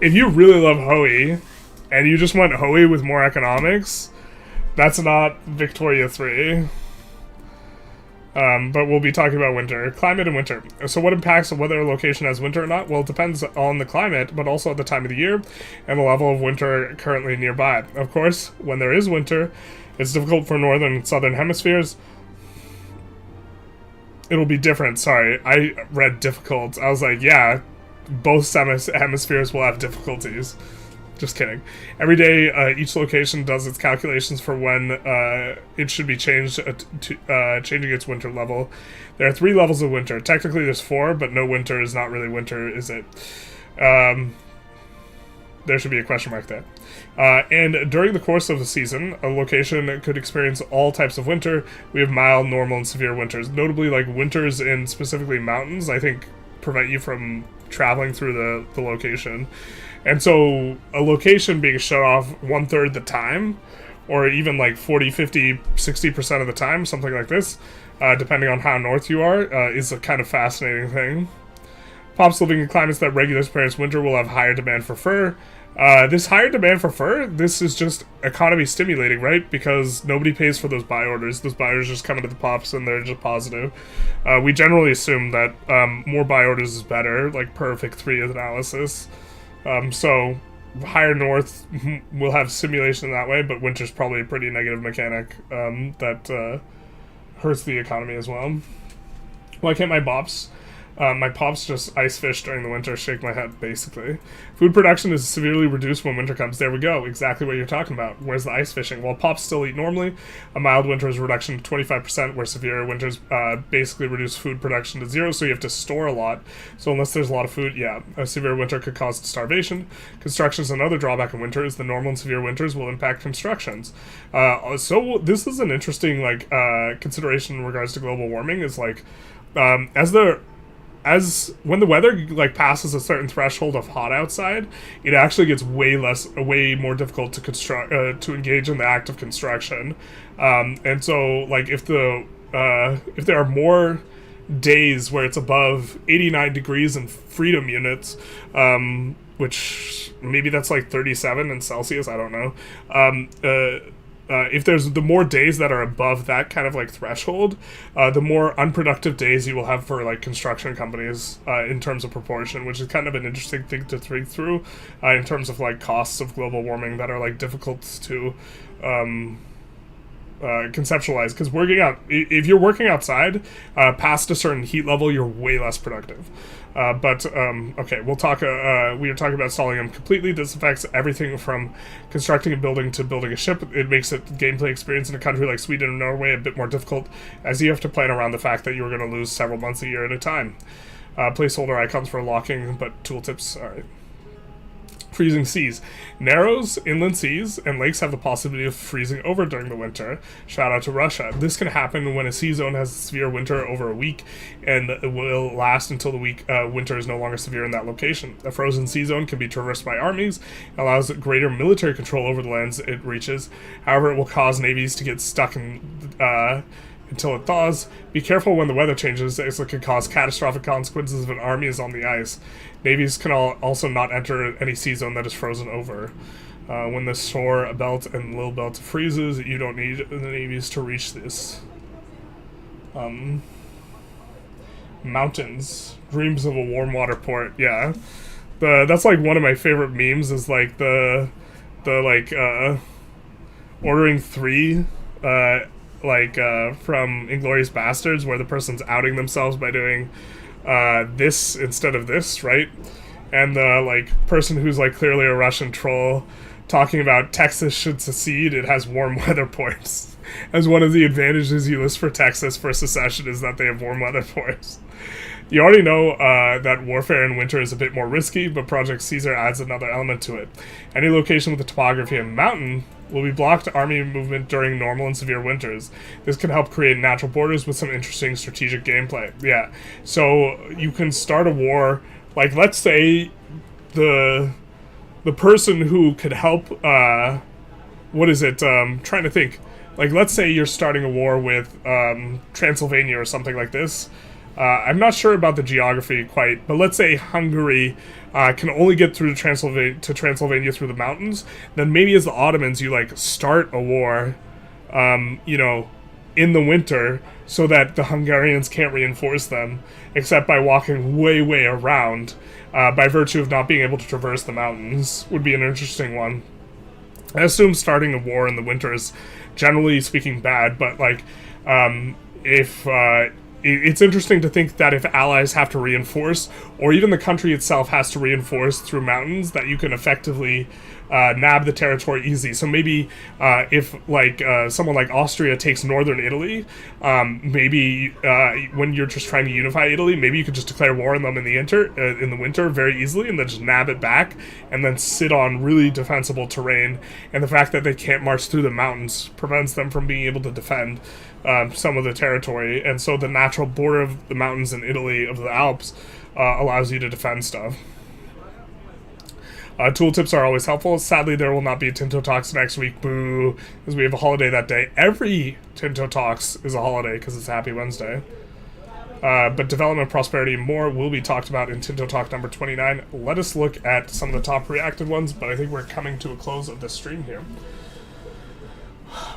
Speaker 1: If you really love Hoey, and you just want Hoey with more economics, that's not Victoria 3. But we'll be talking about winter. Climate and winter. So what impacts whether a location has winter or not? Well, it depends on the climate, but also the time of the year, and the level of winter currently nearby. Of course, when there is winter, it's difficult for northern and southern hemispheres. It'll be different. Sorry, I read difficult. I was like, yeah, both hemispheres will have difficulties. Just kidding. Every day, each location does its calculations for when it should be changed changing its winter level. There are 3 levels of winter. Technically, there's 4, but no winter is not really winter, is it? There should be a question mark there. And during the course of the season, a location could experience all types of winter. We have mild, normal, and severe winters. Notably, like winters in specifically mountains, I think prevent you from traveling through the location. And so a location being shut off 1/3 the time, or even like 40, 50, 60% of the time, something like this, depending on how north you are, is a kind of fascinating thing. Pops living in climates that regularly experience winter will have higher demand for fur. This higher demand for fur, this is just economy stimulating, right? Because nobody pays for those buy orders. Those buy orders just come into the pops and they're just positive. We generally assume that more buy orders is better, like perfect 3 analysis. So higher north will have simulation that way, but winter's probably a pretty negative mechanic that hurts the economy as well. Why can't my pops just ice fish during the winter? Shake my head, basically. Food production is severely reduced when winter comes. There we go. Exactly what you're talking about. Where's the ice fishing? While pops still eat normally, a mild winter is a reduction to 25%, where severe winters basically reduce food production to 0, so you have to store a lot. So unless there's a lot of food, yeah, a severe winter could cause starvation. Construction is another drawback in winter, is the normal and severe winters will impact constructions. So this is an interesting consideration in regards to global warming, is like, when the weather like passes a certain threshold of hot outside, it actually gets way more difficult to to engage in the act of construction. And so like if there are more days where it's above 89 degrees in freedom units, which maybe that's like 37 in Celsius, I don't know. If there's the more days that are above that kind of like threshold, the more unproductive days you will have for like construction companies in terms of proportion, which is kind of an interesting thing to think through in terms of like costs of global warming that are like difficult to conceptualize. Because if you're working outside past a certain heat level, you're way less productive. Okay, we'll talk. We were talking about Solium completely. This affects everything from constructing a building to building a ship. It makes the gameplay experience in a country like Sweden and Norway a bit more difficult, as you have to plan around the fact that you're going to lose several months a year at a time. Placeholder icons for locking, but tooltips. All right. Freezing seas. Narrows, inland seas, and lakes have the possibility of freezing over during the winter. Shout out to Russia. This can happen when a sea zone has a severe winter over a week, and it will last until the winter is no longer severe in that location. A frozen sea zone can be traversed by armies, and allows greater military control over the lands it reaches. However, it will cause navies to get stuck until it thaws. Be careful when the weather changes, as it can cause catastrophic consequences if an army is on the ice. Navies can also not enter any sea zone that is frozen over. When the shore belt and little belt freezes, you don't need the navies to reach this. Mountains. Dreams of a warm water port. Yeah. That's like one of my favorite memes, is like the ordering 3 from Inglourious Bastards, where the person's outing themselves by doing this instead of this, right? And the person who's like clearly a Russian troll talking about Texas should secede, it has warm weather ports. As one of the advantages you list for Texas for secession is that they have warm weather ports. You already know that warfare in winter is a bit more risky, but Project Caesar adds another element to it. Any location with a topography and mountain will be blocked to army movement during normal and severe winters. This can help create natural borders with some interesting strategic gameplay. Yeah, so you can start a war, like let's say the person who could help, trying to think, like let's say you're starting a war with Transylvania or something like this. I'm not sure about the geography quite, but let's say Hungary can only get through to Transylvania through the mountains. Then maybe as the Ottomans, you start a war, in the winter, so that the Hungarians can't reinforce them, except by walking way around, by virtue of not being able to traverse the mountains. Would be an interesting one. I assume starting a war in the winter is, generally speaking, bad, but it's interesting to think that if allies have to reinforce, or even the country itself has to reinforce through mountains, that you can effectively nab the territory easy. So maybe if like someone like Austria takes northern Italy, maybe when you're just trying to unify Italy, maybe you could just declare war on them in the winter very easily, and then just nab it back, and then sit on really defensible terrain. And the fact that they can't march through the mountains prevents them from being able to defend some of the territory, and so the natural border of the mountains in Italy, of the Alps, allows you to defend stuff. Tooltips are always helpful. Sadly, there will not be Tinto Talks next week, boo, because we have a holiday that day. Every Tinto Talks is a holiday because it's Happy Wednesday. But development, prosperity, and more will be talked about in Tinto Talk number 29. Let us look at some of the top reacted ones, but I think we're coming to a close of this stream here.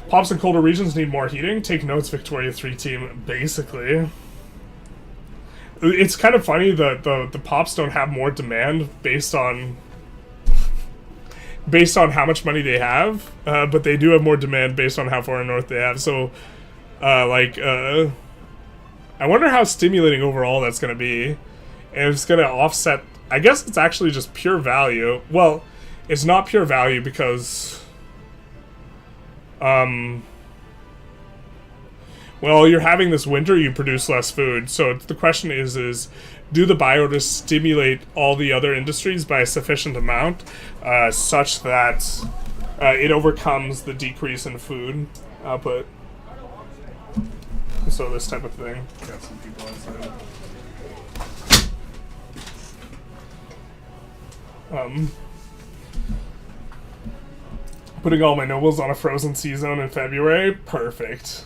Speaker 1: Pops in colder regions need more heating. Take notes, Victoria 3 team, basically. It's kind of funny that the pops don't have more demand based on how much money they have, but they do have more demand based on how far north they have. So, I wonder how stimulating overall that's going to be. And it's going to offset... I guess it's actually just pure value. Well, it's not pure value because... well, you're having this winter, you produce less food. So the question is do the bioorders stimulate all the other industries by a sufficient amount, such that it overcomes the decrease in food output? So this type of thing. Got some people outside. Putting all my nobles on a frozen sea zone in February? Perfect.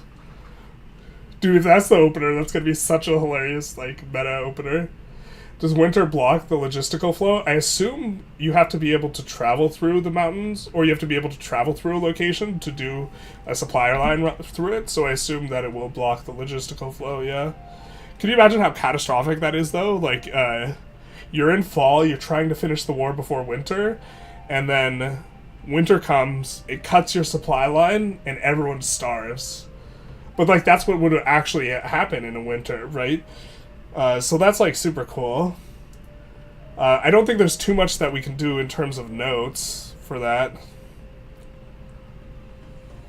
Speaker 1: Dude, if that's the opener, that's gonna be such a hilarious, meta opener. Does winter block the logistical flow? I assume you have to be able to travel through the mountains, or you have to be able to travel through a location to do a supplier line through it, so I assume that it will block the logistical flow, yeah. Can you imagine how catastrophic that is, though? You're in fall, you're trying to finish the war before winter, and then winter comes, it cuts your supply line, and everyone starves. But, that's what would actually happen in a winter, right? So that's, super cool. I don't think there's too much that we can do in terms of notes for that.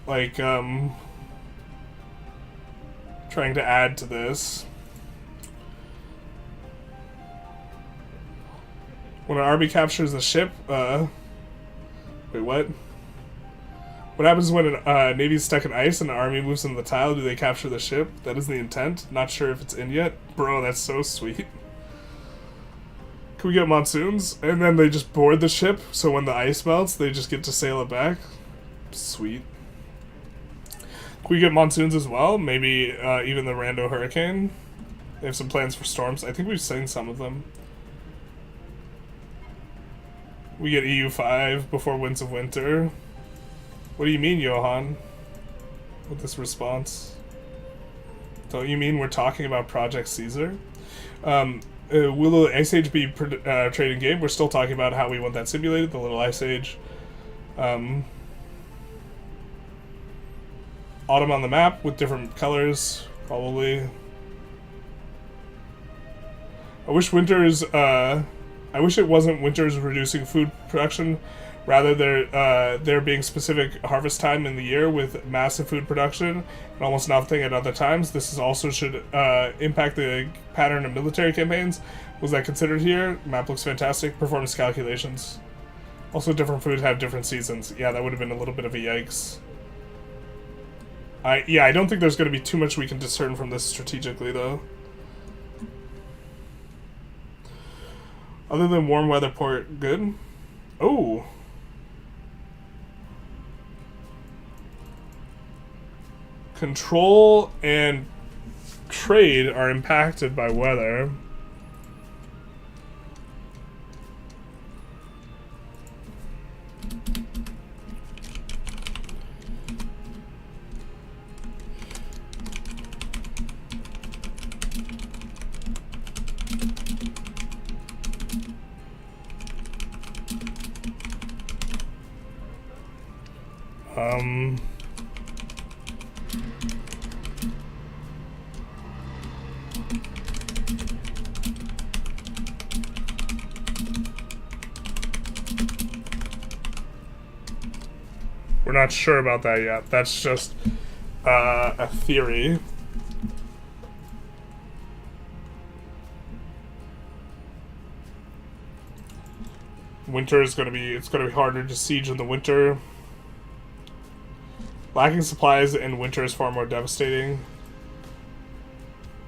Speaker 1: Trying to add to this. When an army captures a ship, wait, what? What happens when a navy's stuck in ice and an army moves into the tile? Do they capture the ship? That is the intent. Not sure if it's in yet. Bro, that's so sweet. Can we get monsoons? And then they just board the ship, so when the ice melts, they just get to sail it back? Sweet. Can we get monsoons as well? Maybe even the rando hurricane? They have some plans for storms. I think we've seen some of them. We get EU5 before Winds of Winter. What do you mean, Johan? With this response? Don't you mean we're talking about Project Caesar? Will the Ice Age be trading game? We're still talking about how we want that simulated, the little Ice Age. Autumn on the map with different colors, probably. I wish it wasn't winters reducing food production. Rather, there being specific harvest time in the year with massive food production and almost nothing at other times. This also should impact the pattern of military campaigns. Was that considered here? Map looks fantastic. Performance calculations. Also, different foods have different seasons. Yeah, that would have been a little bit of a yikes. I don't think there's going to be too much we can discern from this strategically, though. Other than warm weather port, good. Oh. Control and trade are impacted by weather. not sure about that yet. That's just a theory. Winter is going to be, it's going to be harder to siege in the winter. Lacking supplies in winter is far more devastating. In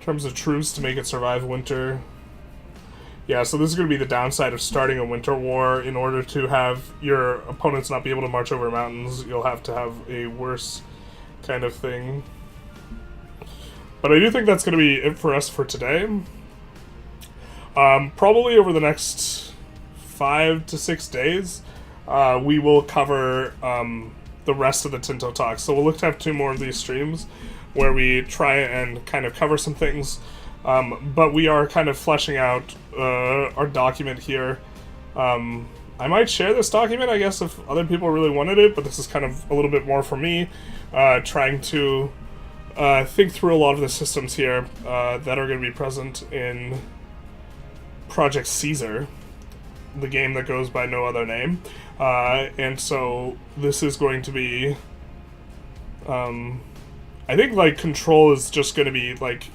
Speaker 1: terms of troops to make it survive winter. Yeah, so this is going to be the downside of starting a winter war. In order to have your opponents not be able to march over mountains, you'll have to have a worse kind of thing. But I do think that's going to be it for us for today. Probably over the next 5 to 6 days, we will cover the rest of the Tinto talks. So we'll look to have 2 more of these streams where we try and kind of cover some things. But we are kind of fleshing out our document here. I might share this document, I guess, if other people really wanted it, but this is kind of a little bit more for me, trying to think through a lot of the systems here that are going to be present in Project Caesar, the game that goes by no other name. And so this is going to be, I think, like, control is just going to be, like,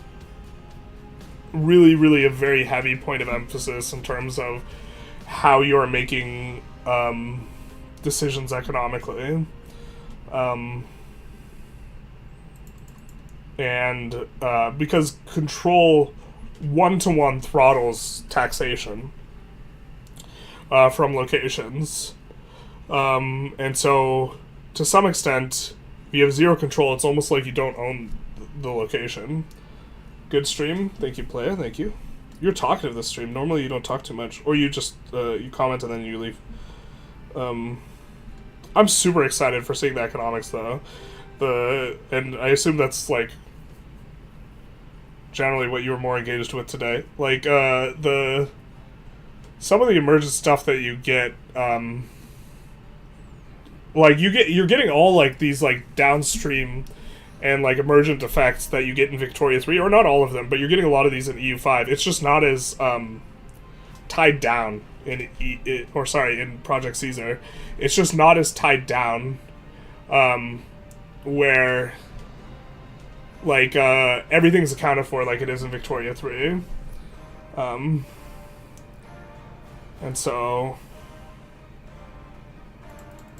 Speaker 1: really, really a very heavy point of emphasis in terms of how you're making decisions economically. And because control one-to-one throttles taxation from locations. And so, to some extent, if you have zero control, it's almost like you don't own the location. Good stream. Thank you, player. Thank you. You're talkative this stream. Normally you don't talk too much. Or you just, you comment and then you leave. I'm super excited for seeing the economics, though. And I assume that's, like, generally what you were more engaged with today. Like, some of the emergent stuff that you get, like, you're getting all, like, these, like, downstream and, like, emergent effects that you get in Victoria 3, or not all of them, but you're getting a lot of these in EU5. It's just not as tied down in in Project Caesar. It's just not as tied down, where, like, everything's accounted for like it is in Victoria 3. And so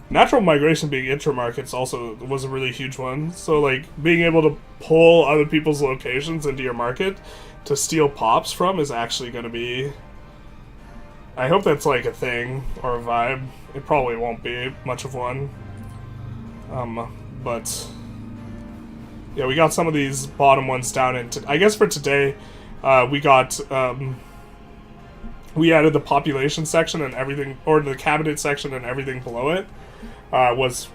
Speaker 1: natural migration being intra-markets also was a really huge one. So, like, being able to pull other people's locations into your market to steal pops from is actually going to be... I hope that's, like, a thing or a vibe. It probably won't be much of one. But... yeah, we got some of these bottom ones down into... I guess for today, we got... we added the population section and everything... or the cabinet section and everything below it. Was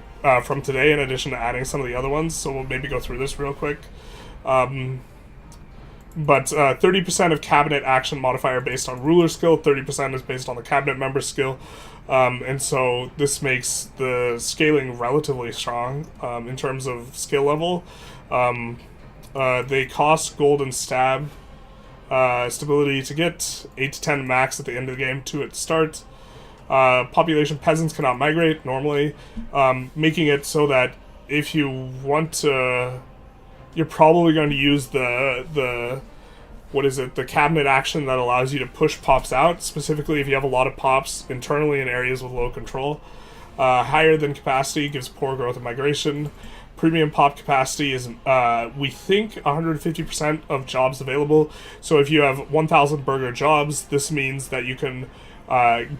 Speaker 1: from today, in addition to adding some of the other ones, so we'll maybe go through this real quick. But 30% of cabinet action modifier based on ruler skill, 30% is based on the cabinet member skill, and so this makes the scaling relatively strong in terms of skill level. They cost gold and stab stability to get, 8 to 10 max at the end of the game, 2 at the start. Population peasants cannot migrate normally, making it so that if you want to, you're probably going to use the cabinet action that allows you to push pops out, specifically if you have a lot of pops internally in areas with low control. Higher than capacity gives poor growth and migration. Premium pop capacity is, we think, 150% of jobs available. So if you have 1,000 burger jobs, this means that you can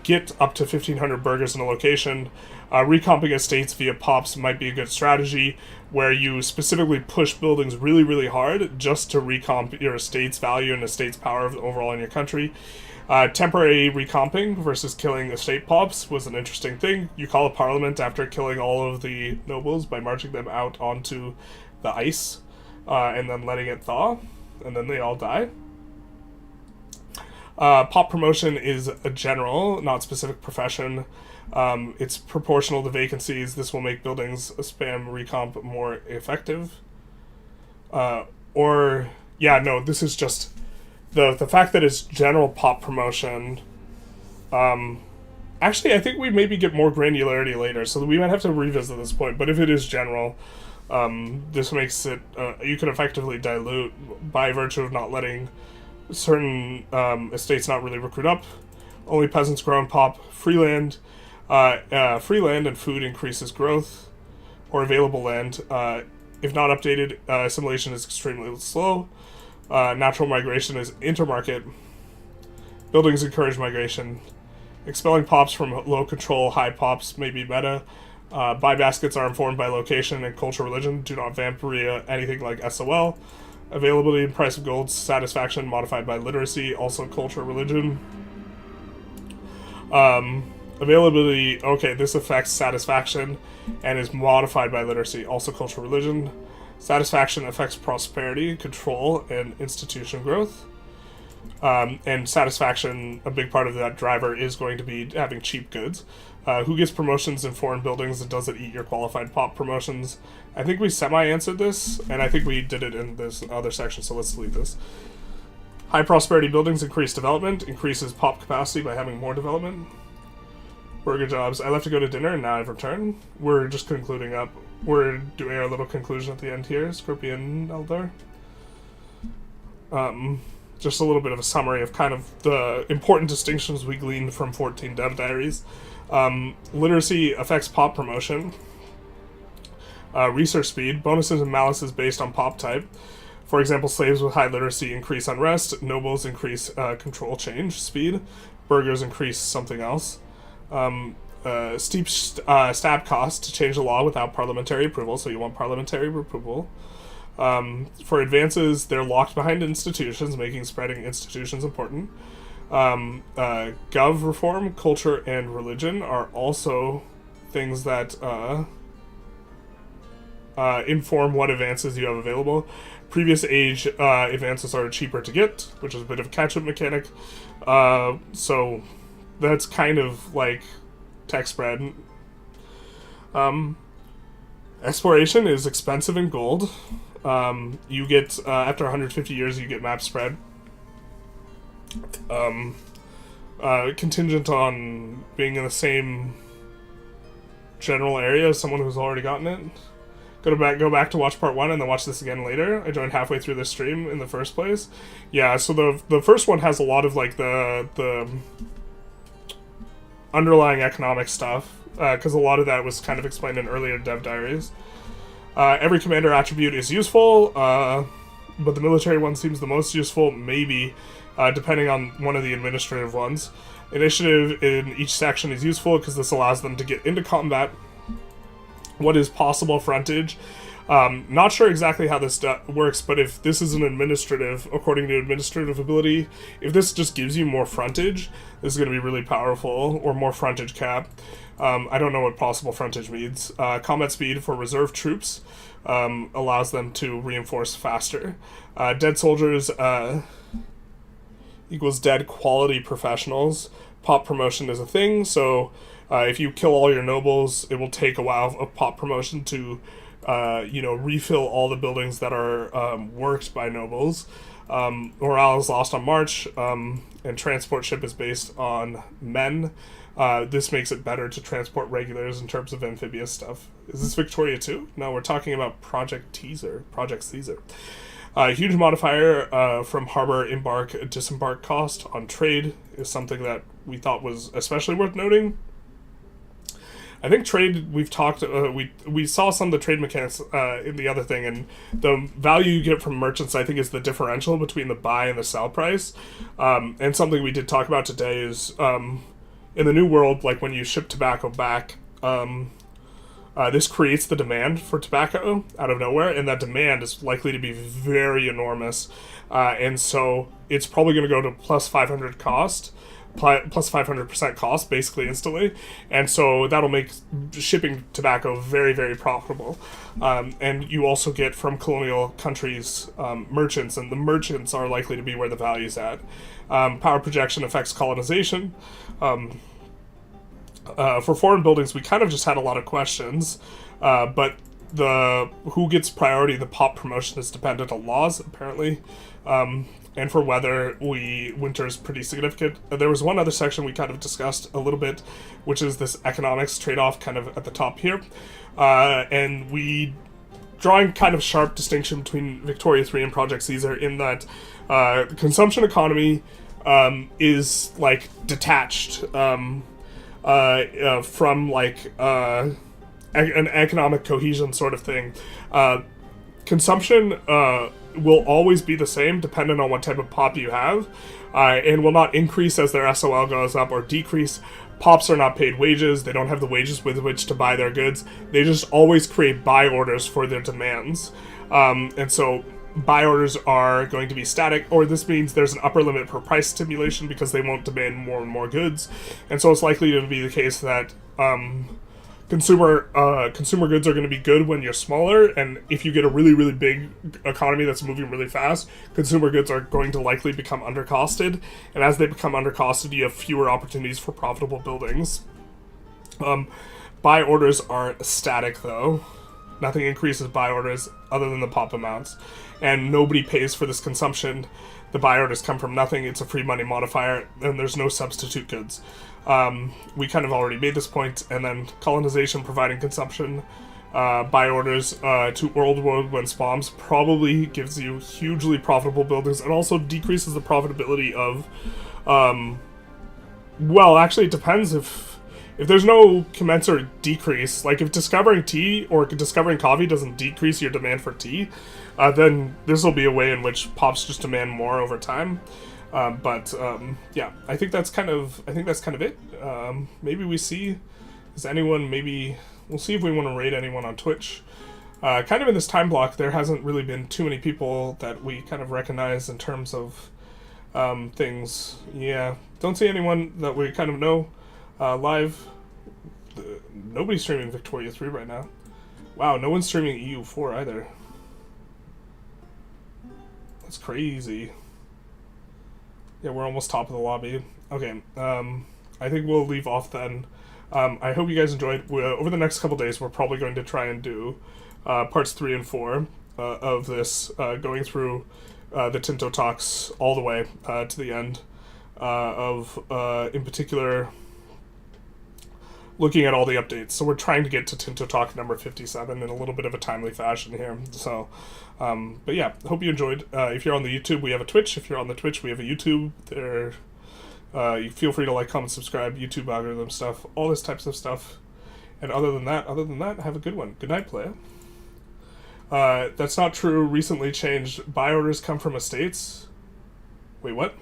Speaker 1: get up to 1,500 burgers in a location. Recomping estates via pops might be a good strategy, where you specifically push buildings really, really hard just to recomp your estate's value and estate's power overall in your country. Temporary recomping versus killing estate pops was an interesting thing. You call a parliament after killing all of the nobles by marching them out onto the ice and then letting it thaw, and then they all die. Pop promotion is a general, not specific profession. It's proportional to vacancies. This will make buildings spam recomp more effective. This is just the fact that it's general pop promotion Actually, I think we maybe get more granularity later, so we might have to revisit this point. But if it is general, this makes it you can effectively dilute by virtue of not letting certain estates not really recruit up. Only peasants grow and pop. Free land and food increases growth, or available land. If not updated, assimilation is extremely slow. Natural migration is intermarket. Buildings encourage migration. Expelling pops from low control, high pops may be meta. Buy baskets are informed by location and cultural religion. Do not vampiria anything like SOL. Availability and price of gold, satisfaction modified by literacy, also cultural religion. Availability, okay, this affects satisfaction and is modified by literacy, also cultural religion. Satisfaction affects prosperity, control, and institution growth. And satisfaction, a big part of that driver is going to be having cheap goods. Who gets promotions in foreign buildings and does it eat your qualified pop promotions? I think we semi-answered this, and I think we did it in this other section, so let's delete this. High prosperity buildings increase development, increases pop capacity by having more development. Burger jobs. I left to go to dinner, and now I've returned. We're just concluding up. We're doing our little conclusion at the end here, Scorpion Eldar. Just a little bit of a summary of kind of the important distinctions we gleaned from 14 Dev Diaries. Literacy affects pop promotion. Research speed. Bonuses and malices based on pop type. For example, slaves with high literacy increase unrest. Nobles increase control change speed. Burghers increase something else. Steep stab cost to change the law without parliamentary approval, so you want parliamentary approval. For advances, they're locked behind institutions, making spreading institutions important. Gov reform, culture, and religion are also things that inform what advances you have available. Previous age advances are cheaper to get, which is a bit of a catch-up mechanic. So that's kind of like tech spread. Exploration is expensive in gold. You get, after 150 years, you get map spread. Contingent on being in the same general area as someone who's already gotten it. Go back to watch part 1 and then watch this again later. I joined halfway through the stream in the first place. Yeah, so the first one has a lot of like the underlying economic stuff, because a lot of that was kind of explained in earlier Dev Diaries. Every commander attribute is useful, but the military one seems the most useful, maybe, depending on one of the administrative ones. Initiative in each section is useful because this allows them to get into combat. What is possible frontage? Not sure exactly how this works, but if this is an administrative, according to administrative ability, if this just gives you more frontage, this is going to be really powerful, or more frontage cap. I don't know what possible frontage means. Combat speed for reserve troops allows them to reinforce faster. Dead soldiers equals dead quality professionals. Pop promotion is a thing, so if you kill all your nobles, it will take a while of pop promotion to refill all the buildings that are worked by nobles. Morale is lost on march, and transport ship is based on men. This makes it better to transport regulars in terms of amphibious stuff. Is this Victoria 2? No, we're talking about Project Caesar. Huge modifier from harbor embark disembark cost on trade is something that we thought was especially worth noting. I think trade, we've talked, we saw some of the trade mechanics in the other thing, and the value you get from merchants, I think, is the differential between the buy and the sell price. And something we did talk about today is, in the New World, like when you ship tobacco back, this creates the demand for tobacco out of nowhere, and that demand is likely to be very enormous. And so it's probably going to go to plus 500 cost. Plus 500% cost, basically instantly, and so that'll make shipping tobacco very, very profitable. And you also get from colonial countries merchants, and the merchants are likely to be where the value's at. Power projection affects colonization. For foreign buildings, we kind of just had a lot of questions, but the who gets priority, the pop promotion is dependent on laws, apparently. And for weather, winter is pretty significant. There was one other section we kind of discussed a little bit, which is this economics trade-off kind of at the top here. And we drawing kind of sharp distinction between Victoria 3 and Project Caesar in that consumption economy is like detached from like an economic cohesion sort of thing. Consumption will always be the same depending on what type of pop you have, and will not increase as their SOL goes up or decrease. Pops are not paid wages, they don't have the wages with which to buy their goods, they just always create buy orders for their demands. And so buy orders are going to be static, or this means there's an upper limit for price stimulation because they won't demand more and more goods. And so it's likely to be the case that consumer goods are going to be good when you're smaller, and if you get a really, really big economy that's moving really fast, consumer goods are going to likely become undercosted, and as they become undercosted, you have fewer opportunities for profitable buildings. Buy orders are static, though. Nothing increases buy orders other than the pop amounts, and nobody pays for this consumption. The buy orders come from nothing, it's a free money modifier, and there's no substitute goods. We kind of already made this point, and then colonization providing consumption, buy orders to World War I bombs probably gives you hugely profitable buildings, and also decreases the profitability of, well, actually it depends if there's no commensurate decrease, like if discovering tea or discovering coffee doesn't decrease your demand for tea, then this will be a way in which pops just demand more over time. Yeah, I think that's kind of it. Maybe we see, is anyone, maybe we'll see if we want to raid anyone on Twitch. Kind of in this time block, there hasn't really been too many people that we kind of recognize in terms of things. Yeah, don't see anyone that we kind of know live. Nobody's streaming Victoria 3 right now. Wow, no one's streaming EU4 either. That's crazy. Yeah, we're almost top of the lobby. Okay, I think we'll leave off then. I hope you guys enjoyed. Over the next couple days, we're probably going to try and do parts 3 and 4 of this, going through the Tinto talks all the way to the end of, in particular, looking at all the updates. So we're trying to get to Tinto talk number 57 in a little bit of a timely fashion here. So, but yeah, hope you enjoyed. If you're on the YouTube, we have a Twitch. If you're on the Twitch, we have a YouTube. There, you feel free to like, comment, subscribe, YouTube algorithm stuff, all this types of stuff. And other than that, have a good one. Good night, playa. That's not true. Recently changed. Buy orders come from estates. Wait, what?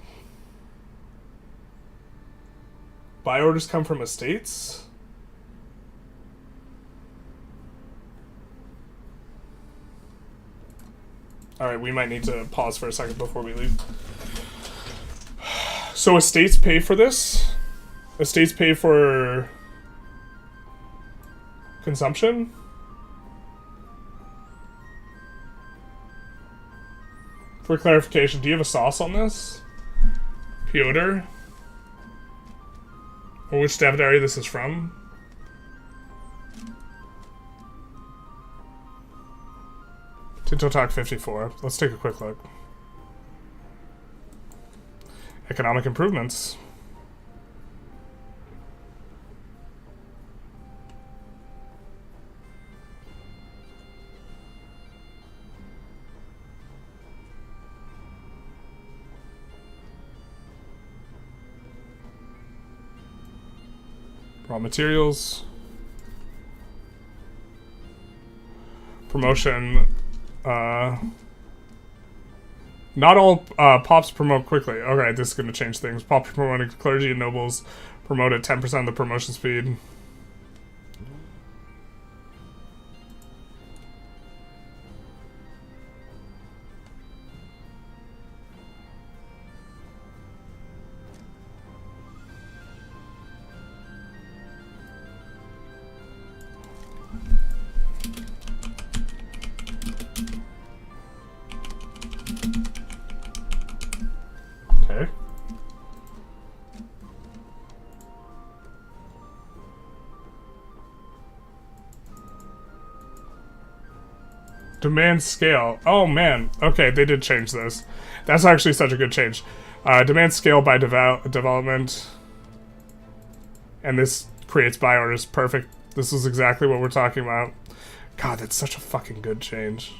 Speaker 1: Buy orders come from estates? Alright, we might need to pause for a second before we leave. So estates pay for this? Estates pay for consumption? For clarification, do you have a sauce on this? Piotr? Or which David area this is from? Tinto Talk 54. Let's take a quick look. Economic improvements. Raw materials. Promotion. Not all pops promote quickly. Okay, this is going to change things. Pops promoting clergy and nobles promote at 10% of the promotion speed. Demand scale. Oh man. Okay, they did change this. That's actually such a good change. Demand scale by development. And this creates buy orders. Perfect. This is exactly what we're talking about. God, that's such a fucking good change.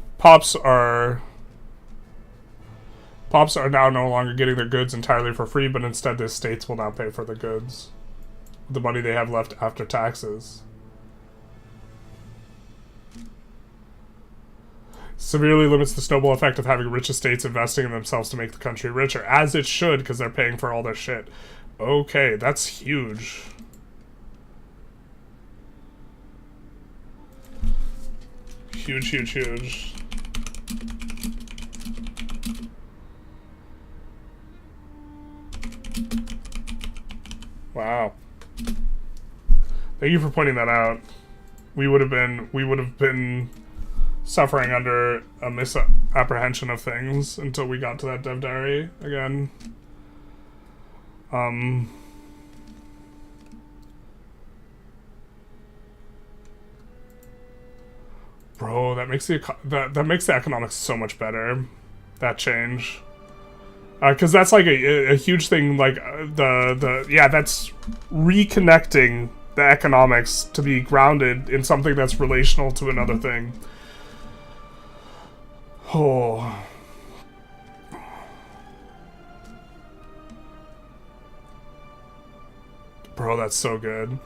Speaker 1: Pops are now no longer getting their goods entirely for free, but instead the states will now pay for the goods. The money they have left after taxes. Severely limits the snowball effect of having rich estates investing in themselves to make the country richer. As it should, because they're paying for all their shit. Okay, that's huge. Huge, huge, huge. Wow. Thank you for pointing that out. We would have been suffering under a misapprehension of things until we got to that dev diary again. Bro, that makes that makes the economics so much better. That change, because that's like a huge thing. Like that's reconnecting the economics to be grounded in something that's relational to another thing. Oh, bro, that's so good.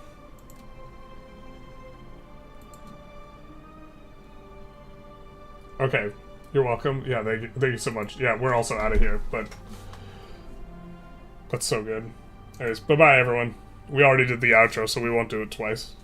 Speaker 1: Okay, you're welcome. Yeah, thank you so much. Yeah, we're also out of here, but that's so good. Anyways, bye-bye, everyone. We already did the outro, so we won't do it twice.